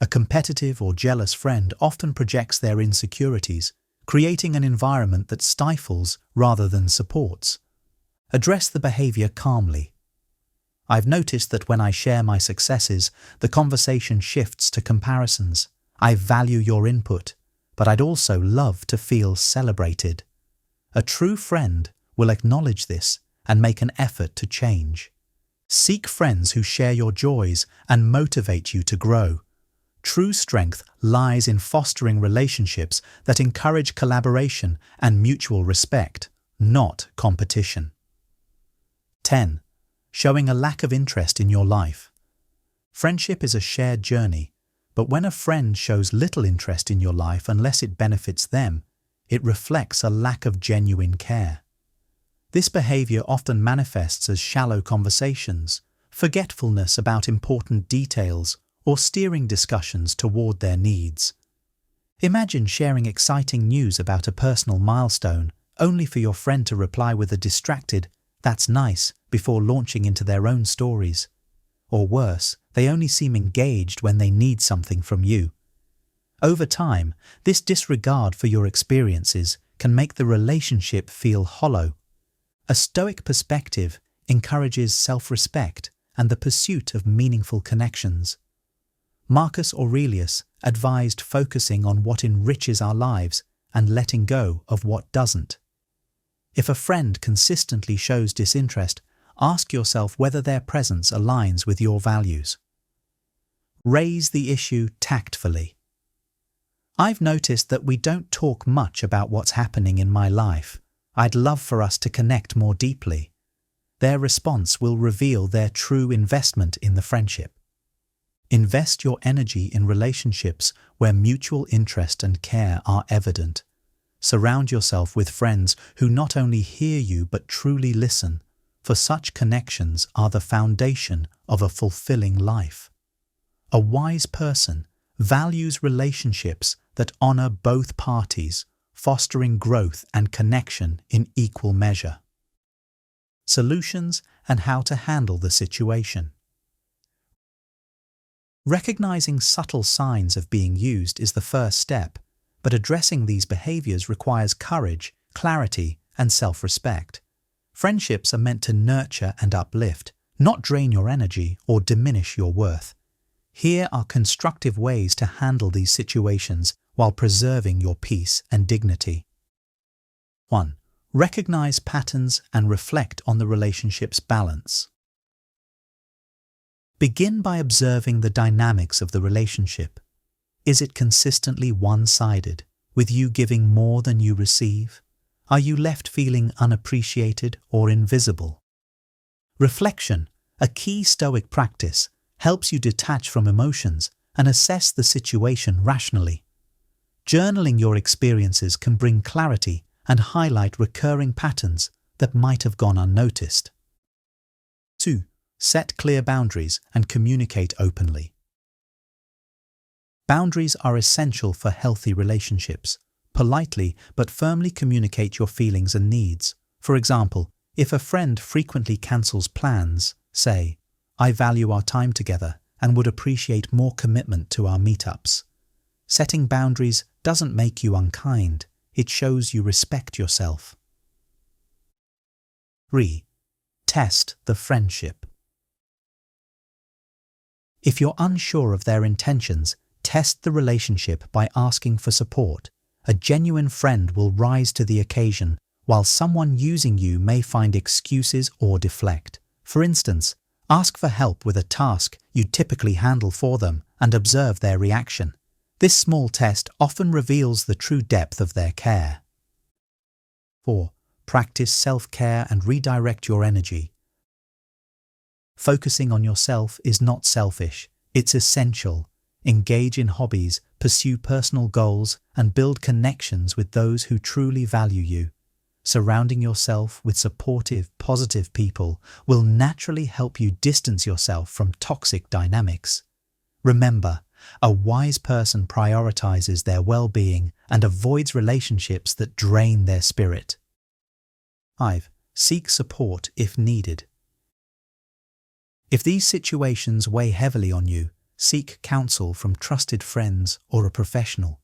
A competitive or jealous friend often projects their insecurities, creating an environment that stifles rather than supports. Address the behavior calmly. I've noticed that when I share my successes, the conversation shifts to comparisons. I value your input, but I'd also love to feel celebrated. A true friend will acknowledge this and make an effort to change. Seek friends who share your joys and motivate you to grow. True strength lies in fostering relationships that encourage collaboration and mutual respect, not competition. 10. Showing a lack of interest in your life. Friendship is a shared journey, but when a friend shows little interest in your life unless it benefits them, it reflects a lack of genuine care. This behavior often manifests as shallow conversations, forgetfulness about important details, or steering discussions toward their needs. Imagine sharing exciting news about a personal milestone, only for your friend to reply with a distracted, "That's nice," before launching into their own stories. Or worse, they only seem engaged when they need something from you. Over time, this disregard for your experiences can make the relationship feel hollow. A Stoic perspective encourages self-respect and the pursuit of meaningful connections. Marcus Aurelius advised focusing on what enriches our lives and letting go of what doesn't. If a friend consistently shows disinterest, ask yourself whether their presence aligns with your values. Raise the issue tactfully. I've noticed that we don't talk much about what's happening in my life. I'd love for us to connect more deeply. Their response will reveal their true investment in the friendship. Invest your energy in relationships where mutual interest and care are evident. Surround yourself with friends who not only hear you but truly listen, for such connections are the foundation of a fulfilling life. A wise person values relationships that honor both parties, fostering growth and connection in equal measure. Solutions and how to handle the situation. Recognizing subtle signs of being used is the first step, but addressing these behaviors requires courage, clarity, and self-respect. Friendships are meant to nurture and uplift, not drain your energy or diminish your worth. Here are constructive ways to handle these situations while preserving your peace and dignity. 1. Recognize patterns and reflect on the relationship's balance. Begin by observing the dynamics of the relationship. Is it consistently one-sided, with you giving more than you receive? Are you left feeling unappreciated or invisible? Reflection, a key Stoic practice, helps you detach from emotions and assess the situation rationally. Journaling your experiences can bring clarity and highlight recurring patterns that might have gone unnoticed. 2. Set clear boundaries and communicate openly. Boundaries are essential for healthy relationships. Politely but firmly communicate your feelings and needs. For example, if a friend frequently cancels plans, say, "I value our time together and would appreciate more commitment to our meetups." Setting boundaries doesn't make you unkind, it shows you respect yourself. 3. Test the friendship. If you're unsure of their intentions, test the relationship by asking for support. A genuine friend will rise to the occasion, while someone using you may find excuses or deflect. For instance, ask for help with a task you typically handle for them and observe their reaction. This small test often reveals the true depth of their care. 4. Practice self-care and redirect your energy. Focusing on yourself is not selfish, it's essential. Engage in hobbies, pursue personal goals, and build connections with those who truly value you. Surrounding yourself with supportive, positive people will naturally help you distance yourself from toxic dynamics. Remember, a wise person prioritizes their well-being and avoids relationships that drain their spirit. 5. Seek support if needed. If these situations weigh heavily on you, seek counsel from trusted friends or a professional.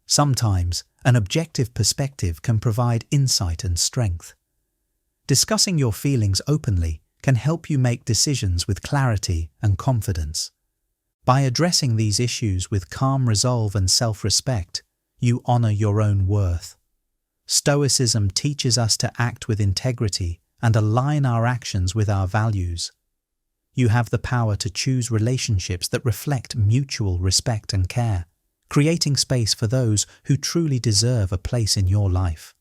Sometimes, an objective perspective can provide insight and strength. Discussing your feelings openly can help you make decisions with clarity and confidence. By addressing these issues with calm resolve and self-respect, you honor your own worth. Stoicism teaches us to act with integrity and align our actions with our values. You have the power to choose relationships that reflect mutual respect and care, creating space for those who truly deserve a place in your life.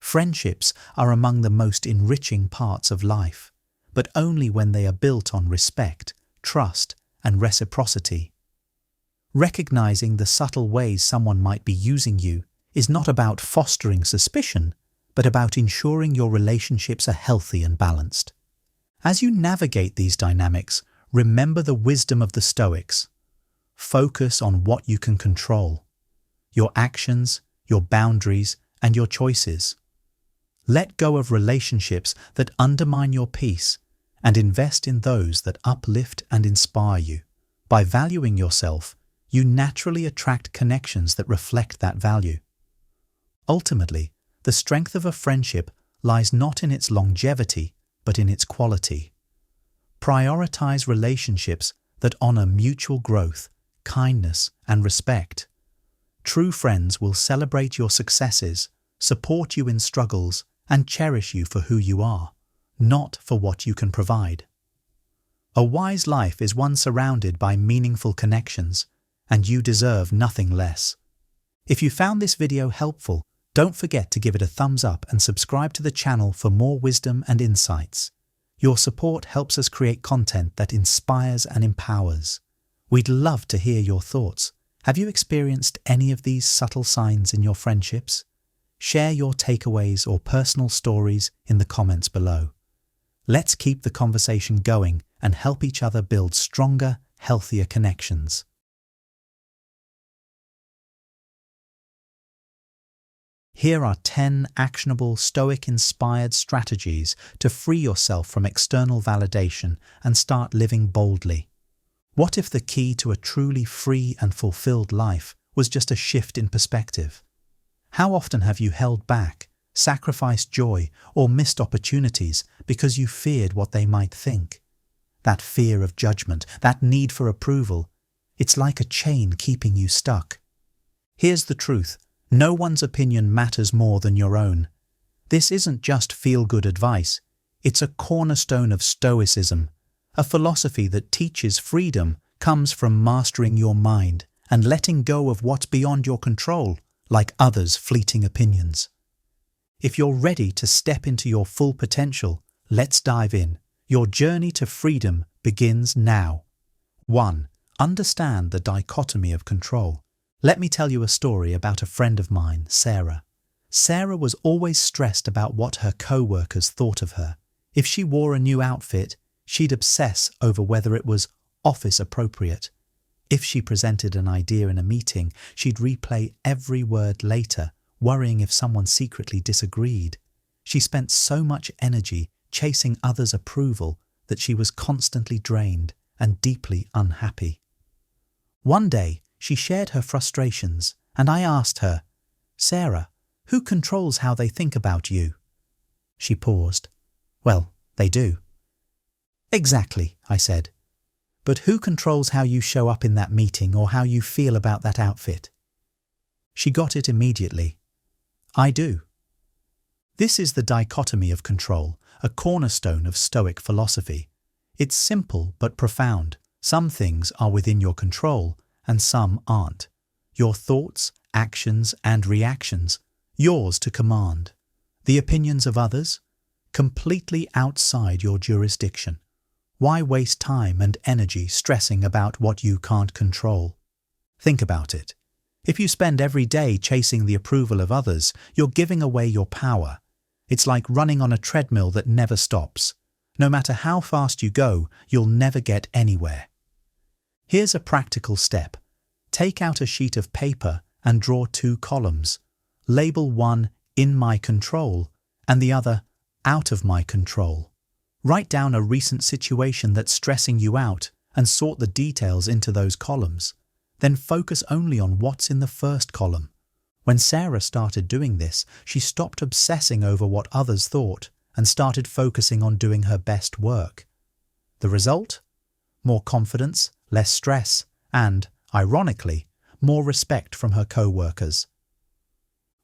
Friendships are among the most enriching parts of life, but only when they are built on respect, trust, and reciprocity. Recognizing the subtle ways someone might be using you is not about fostering suspicion, but about ensuring your relationships are healthy and balanced. As you navigate these dynamics, remember the wisdom of the Stoics. Focus on what you can control: your actions, your boundaries, and your choices. Let go of relationships that undermine your peace and invest in those that uplift and inspire you. By valuing yourself, you naturally attract connections that reflect that value. Ultimately, the strength of a friendship lies not in its longevity, but in its quality. Prioritize relationships that honor mutual growth, kindness, and respect. True friends will celebrate your successes, support you in struggles, and cherish you for who you are, not for what you can provide. A wise life is one surrounded by meaningful connections, and you deserve nothing less. If you found this video helpful, don't forget to give it a thumbs up and subscribe to the channel for more wisdom and insights. Your support helps us create content that inspires and empowers. We'd love to hear your thoughts. Have you experienced any of these subtle signs in your friendships? Share your takeaways or personal stories in the comments below. Let's keep the conversation going and help each other build stronger, healthier connections. Here are 10 actionable Stoic-inspired strategies to free yourself from external validation and start living boldly. What if the key to a truly free and fulfilled life was just a shift in perspective? How often have you held back, sacrificed joy, or missed opportunities because you feared what they might think? That fear of judgment, that need for approval, it's like a chain keeping you stuck. Here's the truth. No one's opinion matters more than your own. This isn't just feel-good advice. It's a cornerstone of Stoicism. A philosophy that teaches freedom comes from mastering your mind and letting go of what's beyond your control, like others' fleeting opinions. If you're ready to step into your full potential, let's dive in. Your journey to freedom begins now. 1. Understand the dichotomy of control. Let me tell you a story about a friend of mine, Sarah. Sarah was always stressed about what her co-workers thought of her. If she wore a new outfit, she'd obsess over whether it was office appropriate. If she presented an idea in a meeting, she'd replay every word later, worrying if someone secretly disagreed. She spent so much energy chasing others' approval that she was constantly drained and deeply unhappy. One day, she shared her frustrations, and I asked her, "Sarah, who controls how they think about you?" She paused. "Well, they do." "Exactly," I said. "But who controls how you show up in that meeting or how you feel about that outfit?" She got it immediately. "I do." This is the dichotomy of control, a cornerstone of Stoic philosophy. It's simple but profound. Some things are within your control and some aren't. Your thoughts, actions, and reactions, yours to command. The opinions of others, completely outside your jurisdiction. Why waste time and energy stressing about what you can't control? Think about it. If you spend every day chasing the approval of others, you're giving away your power. It's like running on a treadmill that never stops. No matter how fast you go, you'll never get anywhere. Here's a practical step. Take out a sheet of paper and draw 2 columns. Label one "in my control" and the other "out of my control." Write down a recent situation that's stressing you out and sort the details into those columns. Then focus only on what's in the first column. When Sarah started doing this, she stopped obsessing over what others thought and started focusing on doing her best work. The result? More confidence, less stress, and, ironically, more respect from her co-workers.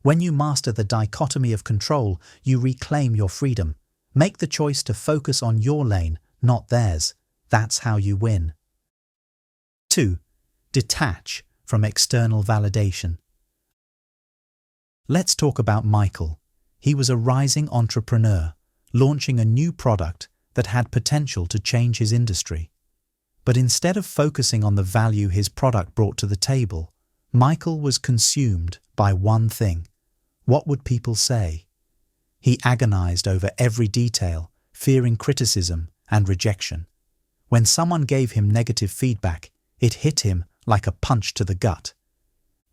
When you master the dichotomy of control, you reclaim your freedom. Make the choice to focus on your lane, not theirs. That's how you win. 2. Detach from external validation. Let's talk about Michael. He was a rising entrepreneur, launching a new product that had potential to change his industry. But instead of focusing on the value his product brought to the table, Michael was consumed by one thing. What would people say? He agonized over every detail, fearing criticism and rejection. When someone gave him negative feedback, it hit him like a punch to the gut.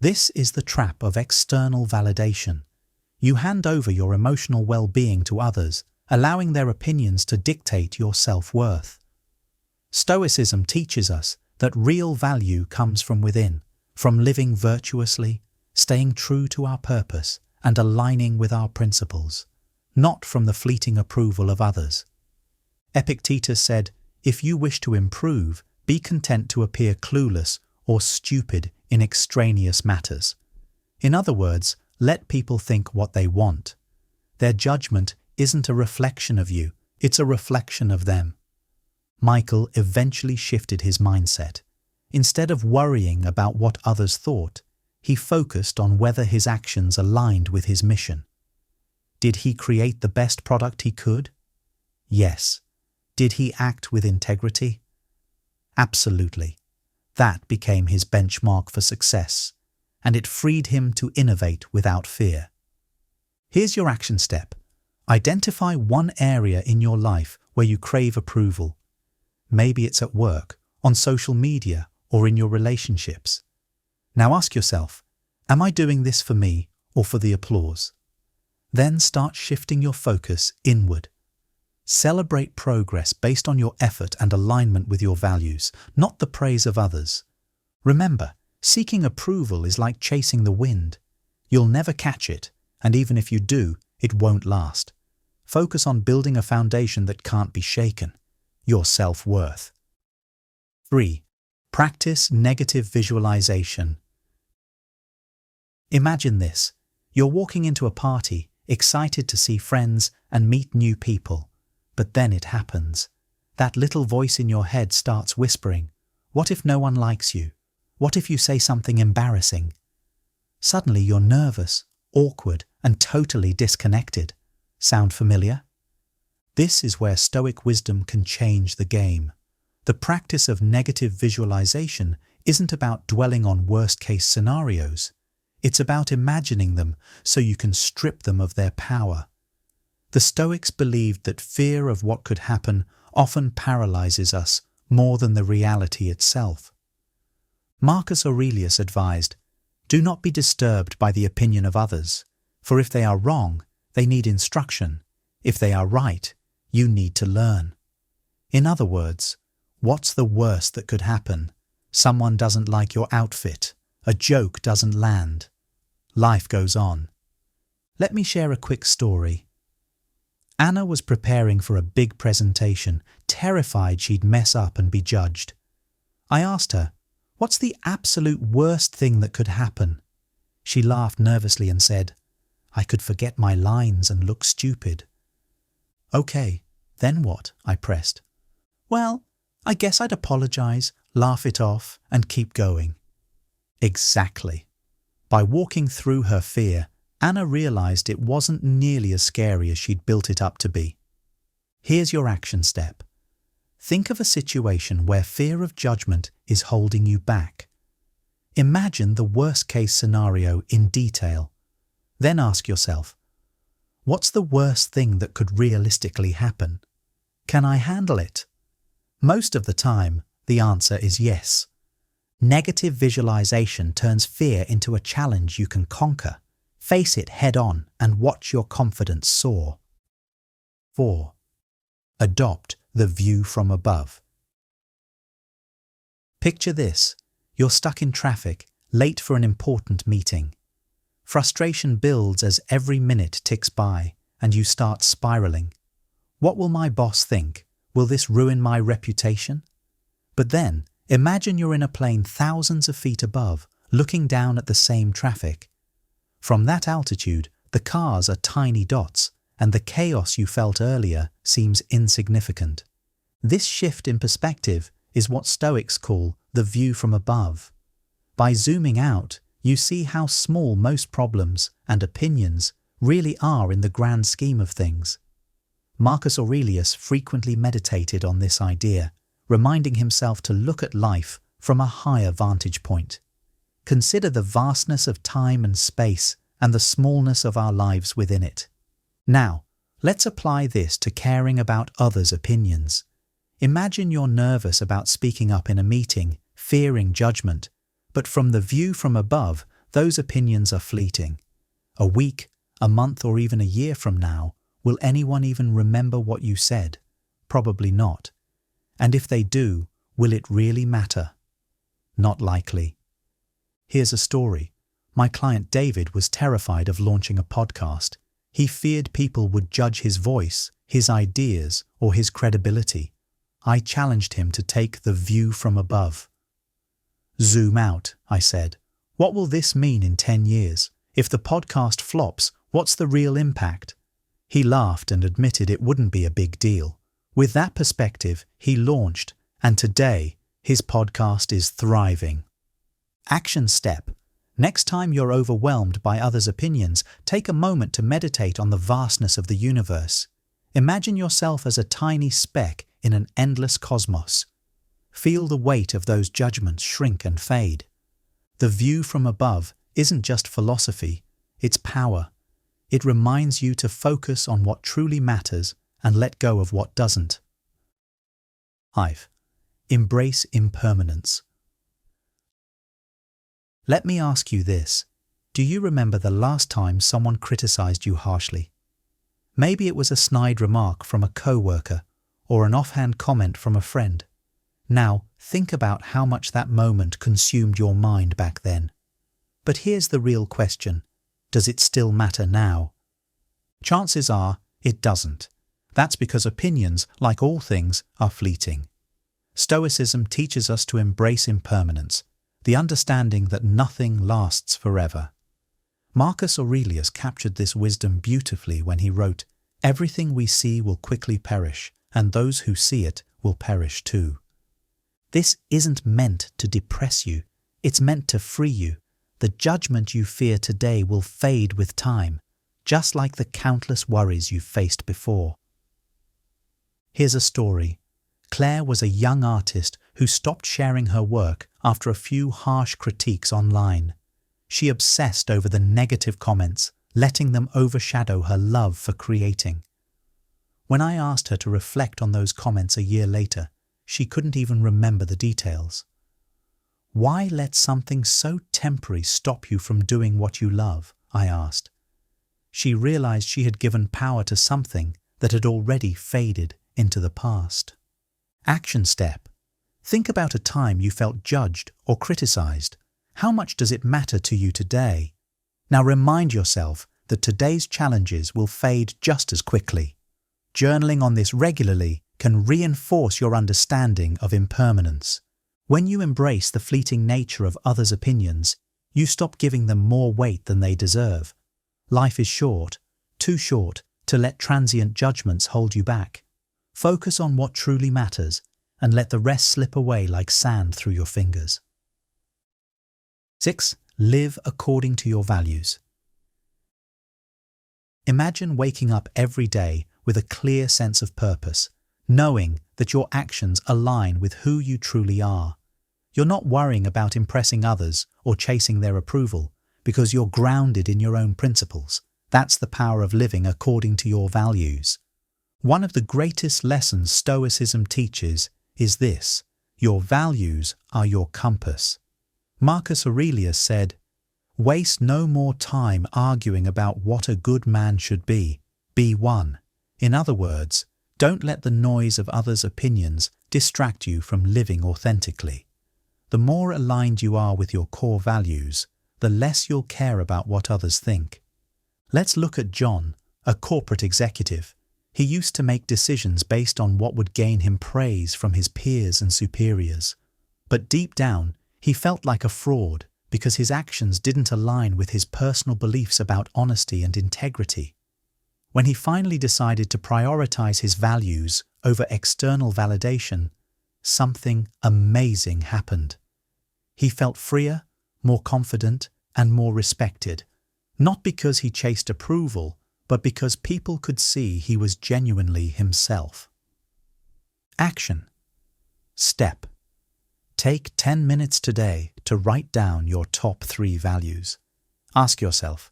This is the trap of external validation. You hand over your emotional well-being to others, allowing their opinions to dictate your self-worth. Stoicism teaches us that real value comes from within, from living virtuously, staying true to our purpose, and aligning with our principles, not from the fleeting approval of others. Epictetus said, "If you wish to improve, be content to appear clueless or stupid in extraneous matters." In other words, let people think what they want. Their judgment isn't a reflection of you, it's a reflection of them. Michael eventually shifted his mindset. Instead of worrying about what others thought, he focused on whether his actions aligned with his mission. Did he create the best product he could? Yes. Did he act with integrity? Absolutely. That became his benchmark for success, and it freed him to innovate without fear. Here's your action step. Identify one area in your life where you crave approval. Maybe it's at work, on social media, or in your relationships. Now ask yourself, am I doing this for me or for the applause? Then start shifting your focus inward. Celebrate progress based on your effort and alignment with your values, not the praise of others. Remember, seeking approval is like chasing the wind. You'll never catch it, and even if you do, it won't last. Focus on building a foundation that can't be shaken, your self-worth. 3. Practice negative visualization. Imagine this. You're walking into a party, excited to see friends and meet new people. But then it happens. That little voice in your head starts whispering, "What if no one likes you? What if you say something embarrassing?" Suddenly you're nervous, awkward, and totally disconnected. Sound familiar? This is where Stoic wisdom can change the game. The practice of negative visualization isn't about dwelling on worst-case scenarios. It's about imagining them so you can strip them of their power. The Stoics believed that fear of what could happen often paralyzes us more than the reality itself. Marcus Aurelius advised, "Do not be disturbed by the opinion of others, for if they are wrong, they need instruction. If they are right, you need to learn." In other words, what's the worst that could happen? Someone doesn't like your outfit. A joke doesn't land. Life goes on. Let me share a quick story. Anna was preparing for a big presentation, terrified she'd mess up and be judged. I asked her, "What's the absolute worst thing that could happen?" She laughed nervously and said, "I could forget my lines and look stupid." "Okay, then what?" I pressed. "Well, I guess I'd apologize, laugh it off, and keep going." Exactly. By walking through her fear, Anna realized it wasn't nearly as scary as she'd built it up to be. Here's your action step. Think of a situation where fear of judgment is holding you back. Imagine the worst-case scenario in detail. Then ask yourself, what's the worst thing that could realistically happen? Can I handle it? Most of the time, the answer is yes. Negative visualization turns fear into a challenge you can conquer. Face it head-on and watch your confidence soar. 4. Adopt the view from above. Picture this. You're stuck in traffic, late for an important meeting. Frustration builds as every minute ticks by, and you start spiraling. What will my boss think? Will this ruin my reputation? But then, imagine you're in a plane thousands of feet above, looking down at the same traffic. From that altitude, the cars are tiny dots, and the chaos you felt earlier seems insignificant. This shift in perspective is what Stoics call the view from above. By zooming out, you see how small most problems and opinions really are in the grand scheme of things. Marcus Aurelius frequently meditated on this idea, reminding himself to look at life from a higher vantage point. Consider the vastness of time and space and the smallness of our lives within it. Now, let's apply this to caring about others' opinions. Imagine you're nervous about speaking up in a meeting, fearing judgment, but from the view from above, those opinions are fleeting. A week, a month, or even a year from now, will anyone even remember what you said? Probably not. And if they do, will it really matter? Not likely. Here's a story. My client David was terrified of launching a podcast. He feared people would judge his voice, his ideas, or his credibility. I challenged him to take the view from above. Zoom out, I said. What will this mean in 10 years? If the podcast flops, what's the real impact? He laughed and admitted it wouldn't be a big deal. With that perspective, he launched, and today, his podcast is thriving. Action step. Next time you're overwhelmed by others' opinions, take a moment to meditate on the vastness of the universe. Imagine yourself as a tiny speck in an endless cosmos. Feel the weight of those judgments shrink and fade. The view from above isn't just philosophy, it's power. It reminds you to focus on what truly matters and let go of what doesn't. 5. Embrace impermanence. Let me ask you this. Do you remember the last time someone criticized you harshly? Maybe it was a snide remark from a coworker or an offhand comment from a friend. Now, think about how much that moment consumed your mind back then. But here's the real question. Does it still matter now? Chances are it doesn't. That's because opinions, like all things, are fleeting. Stoicism teaches us to embrace impermanence, the understanding that nothing lasts forever. Marcus Aurelius captured this wisdom beautifully when he wrote, "Everything we see will quickly perish, and those who see it will perish too." This isn't meant to depress you, it's meant to free you. The judgment you fear today will fade with time, just like the countless worries you've faced before. Here's a story. Claire was a young artist who stopped sharing her work after a few harsh critiques online. She obsessed over the negative comments, letting them overshadow her love for creating. When I asked her to reflect on those comments a year later, she couldn't even remember the details. Why let something so temporary stop you from doing what you love? I asked. She realized she had given power to something that had already faded into the past. Action step. Think about a time you felt judged or criticized. How much does it matter to you today? Now remind yourself that today's challenges will fade just as quickly. Journaling on this regularly can reinforce your understanding of impermanence. When you embrace the fleeting nature of others' opinions, you stop giving them more weight than they deserve. Life is short, too short to let transient judgments hold you back. Focus on what truly matters and let the rest slip away like sand through your fingers. 6. Live according to your values. Imagine waking up every day with a clear sense of purpose, knowing that your actions align with who you truly are. You're not worrying about impressing others or chasing their approval because you're grounded in your own principles. That's the power of living according to your values. One of the greatest lessons Stoicism teaches is this: your values are your compass. Marcus Aurelius said, "Waste no more time arguing about what a good man should be. Be one." In other words, don't let the noise of others' opinions distract you from living authentically. The more aligned you are with your core values, the less you'll care about what others think. Let's look at John, a corporate executive. He used to make decisions based on what would gain him praise from his peers and superiors. But deep down, he felt like a fraud because his actions didn't align with his personal beliefs about honesty and integrity. When he finally decided to prioritize his values over external validation, something amazing happened. He felt freer, more confident, and more respected, not because he chased approval, but because people could see he was genuinely himself. Action. Step. Take 10 minutes today to write down your top 3 values. Ask yourself,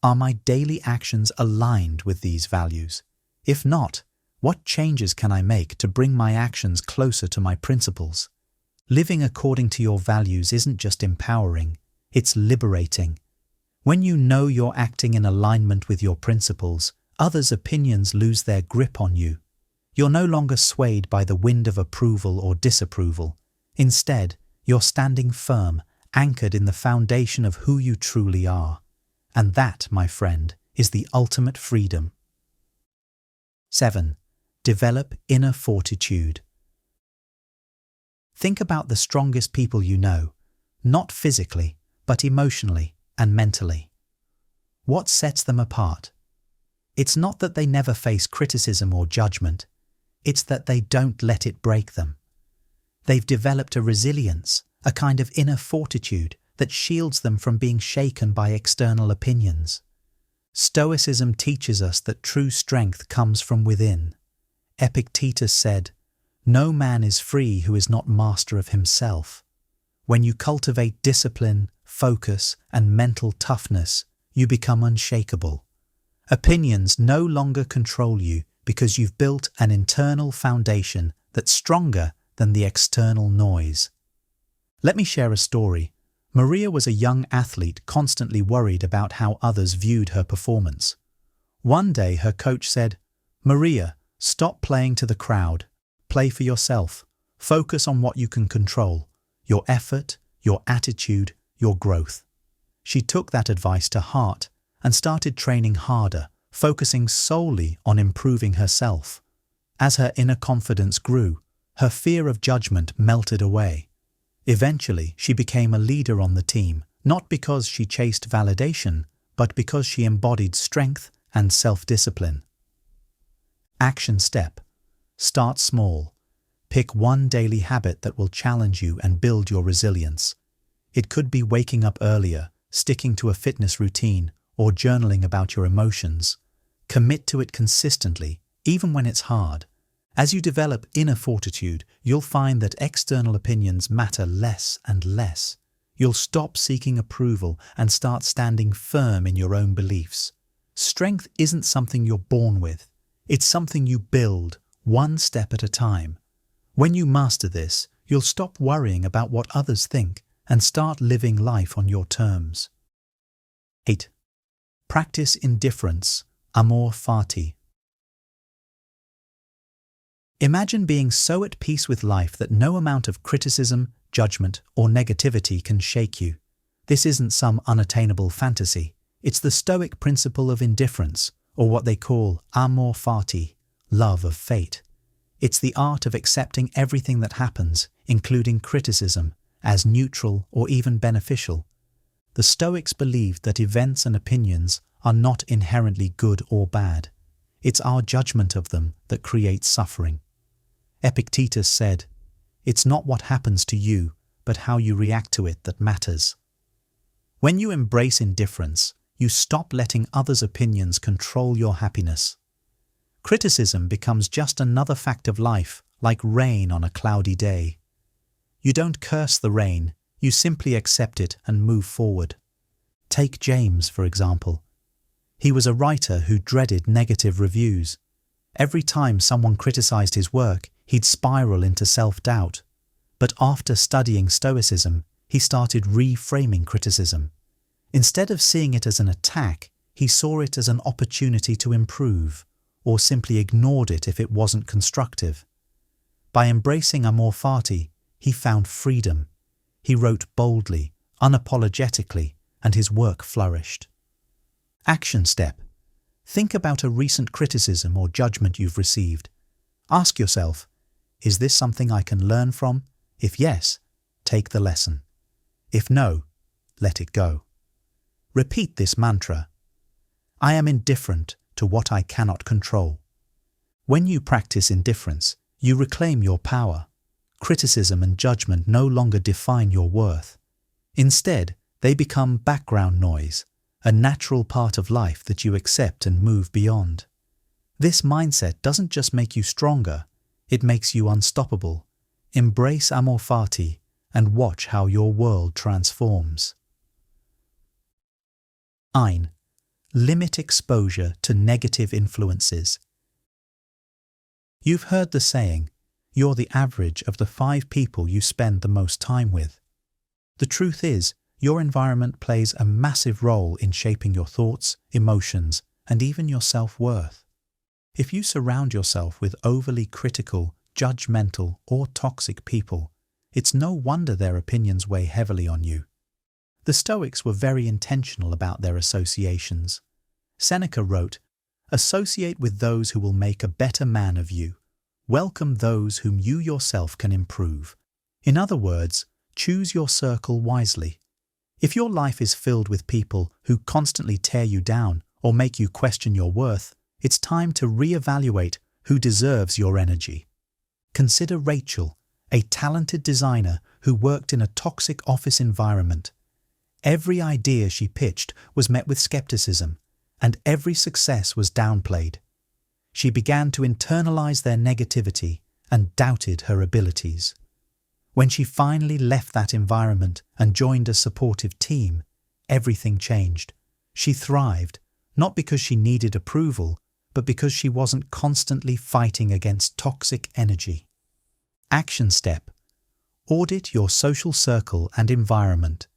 are my daily actions aligned with these values? If not, what changes can I make to bring my actions closer to my principles? Living according to your values isn't just empowering, it's liberating. When you know you're acting in alignment with your principles, others' opinions lose their grip on you. You're no longer swayed by the wind of approval or disapproval. Instead, you're standing firm, anchored in the foundation of who you truly are. And that, my friend, is the ultimate freedom. 7. Develop inner fortitude. Think about the strongest people you know, not physically, but emotionally and mentally. What sets them apart? It's not that they never face criticism or judgment. It's that they don't let it break them. They've developed a resilience, a kind of inner fortitude that shields them from being shaken by external opinions. Stoicism teaches us that true strength comes from within. Epictetus said, "No man is free who is not master of himself." When you cultivate discipline, focus, and mental toughness, you become unshakable. Opinions no longer control you because you've built an internal foundation that's stronger than the external noise. Let me share a story. Maria was a young athlete constantly worried about how others viewed her performance. One day her coach said, "Maria, stop playing to the crowd. Play for yourself. Focus on what you can control, your effort, your attitude, your growth." She took that advice to heart and started training harder, focusing solely on improving herself. As her inner confidence grew, her fear of judgment melted away. Eventually, she became a leader on the team, not because she chased validation, but because she embodied strength and self-discipline. Action step. Start small. Pick one daily habit that will challenge you and build your resilience. It could be waking up earlier, sticking to a fitness routine, or journaling about your emotions. Commit to it consistently, even when it's hard, As you develop inner fortitude, you'll find that external opinions matter less and less. You'll stop seeking approval and start standing firm in your own beliefs. Strength isn't something you're born with. It's something you build, one step at a time. When you master this, you'll stop worrying about what others think and start living life on your terms. 8. Practice indifference, amor fati. Imagine being so at peace with life that no amount of criticism, judgment, or negativity can shake you. This isn't some unattainable fantasy. It's the Stoic principle of indifference, or what they call amor fati, love of fate. It's the art of accepting everything that happens, including criticism, as neutral or even beneficial. The Stoics believed that events and opinions are not inherently good or bad. It's our judgment of them that creates suffering. Epictetus said, "It's not what happens to you, but how you react to it that matters." When you embrace indifference, you stop letting others' opinions control your happiness. Criticism becomes just another fact of life, like rain on a cloudy day. You don't curse the rain, you simply accept it and move forward. Take James, for example. He was a writer who dreaded negative reviews. Every time someone criticized his work, he'd spiral into self-doubt. But after studying Stoicism, he started reframing criticism. Instead of seeing it as an attack, he saw it as an opportunity to improve, or simply ignored it if it wasn't constructive. By embracing amor fati, he found freedom. He wrote boldly, unapologetically, and his work flourished. Action step. Think about a recent criticism or judgment you've received. Ask yourself, is this something I can learn from? If yes, take the lesson. If no, let it go. Repeat this mantra. I am indifferent to what I cannot control. When you practice indifference, you reclaim your power. Criticism and judgment no longer define your worth. Instead, they become background noise, a natural part of life that you accept and move beyond. This mindset doesn't just make you stronger, it makes you unstoppable. Embrace amor fati and watch how your world transforms. 9. Limit exposure to negative influences. You've heard the saying, you're the average of the 5 people you spend the most time with. The truth is, your environment plays a massive role in shaping your thoughts, emotions, and even your self-worth. If you surround yourself with overly critical, judgmental, or toxic people, it's no wonder their opinions weigh heavily on you. The Stoics were very intentional about their associations. Seneca wrote, "Associate with those who will make a better man of you. Welcome those whom you yourself can improve." In other words, choose your circle wisely. If your life is filled with people who constantly tear you down or make you question your worth, it's time to reevaluate who deserves your energy. Consider Rachel, a talented designer who worked in a toxic office environment. Every idea she pitched was met with skepticism, and every success was downplayed. She began to internalize their negativity and doubted her abilities. When she finally left that environment and joined a supportive team, everything changed. She thrived, not because she needed approval, but because she wasn't constantly fighting against toxic energy. Action step. Audit your social circle and environment.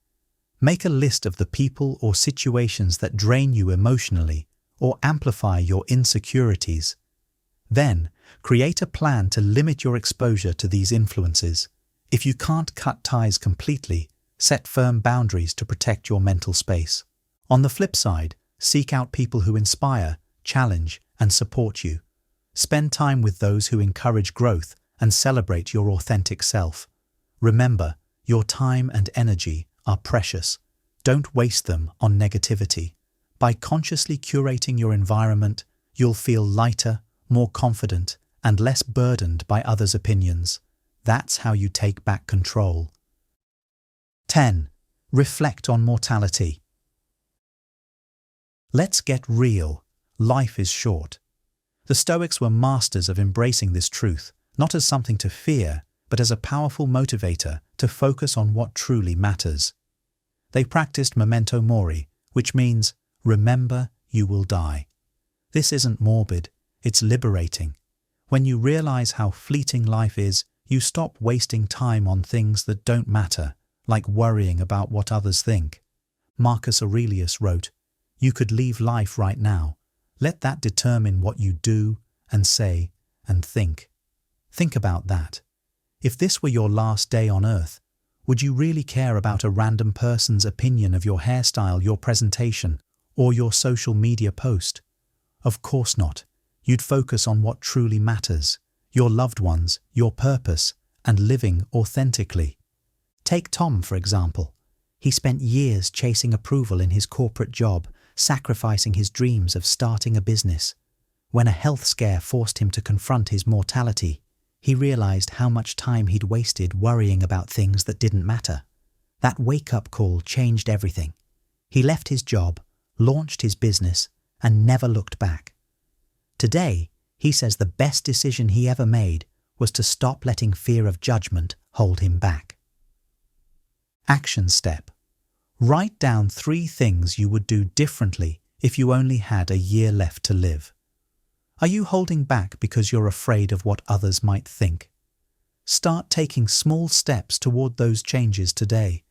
Make a list of the people or situations that drain you emotionally or amplify your insecurities. Then, create a plan to limit your exposure to these influences. If you can't cut ties completely, set firm boundaries to protect your mental space. On the flip side, seek out people who inspire, challenge, and support you. Spend time with those who encourage growth and celebrate your authentic self. Remember, your time and energy are precious. Don't waste them on negativity. By consciously curating your environment, you'll feel lighter, more confident, and less burdened by others' opinions. That's how you take back control. 10. Reflect on mortality. Let's get real. Life is short. The Stoics were masters of embracing this truth, not as something to fear, but as a powerful motivator to focus on what truly matters. They practiced memento mori, which means, remember you will die. This isn't morbid, it's liberating. When you realize how fleeting life is, you stop wasting time on things that don't matter, like worrying about what others think. Marcus Aurelius wrote, "You could leave life right now. Let that determine what you do and say and think." Think about that. If this were your last day on earth, would you really care about a random person's opinion of your hairstyle, your presentation, or your social media post? Of course not. You'd focus on what truly matters, your loved ones, your purpose, and living authentically. Take Tom, for example. He spent years chasing approval in his corporate job, sacrificing his dreams of starting a business. When a health scare forced him to confront his mortality, he realized how much time he'd wasted worrying about things that didn't matter. That wake-up call changed everything. He left his job, launched his business, and never looked back. Today, he says the best decision he ever made was to stop letting fear of judgment hold him back. Action step. Write down 3 things you would do differently if you only had a year left to live. Are you holding back because you're afraid of what others might think? Start taking small steps toward those changes today.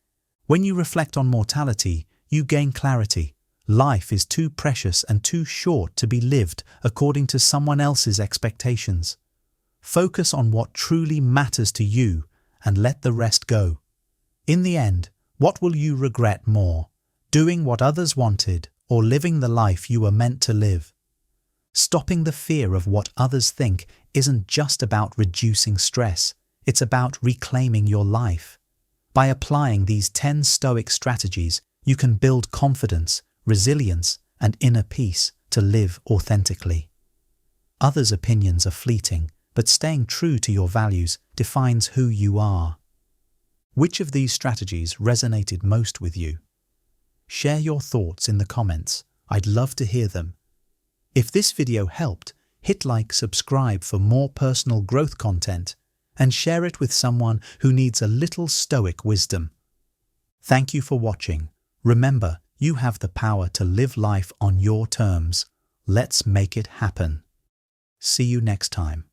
When you reflect on mortality, you gain clarity. Life is too precious and too short to be lived according to someone else's expectations. Focus on what truly matters to you and let the rest go. In the end, what will you regret more? Doing what others wanted or living the life you were meant to live? Stopping the fear of what others think isn't just about reducing stress, it's about reclaiming your life. By applying these 10 Stoic strategies, you can build confidence, resilience, and inner peace to live authentically. Others' opinions are fleeting, but staying true to your values defines who you are. Which of these strategies resonated most with you? Share your thoughts in the comments. I'd love to hear them. If this video helped, hit like, subscribe for more personal growth content, and share it with someone who needs a little Stoic wisdom. Thank you for watching. Remember, you have the power to live life on your terms. Let's make it happen. See you next time.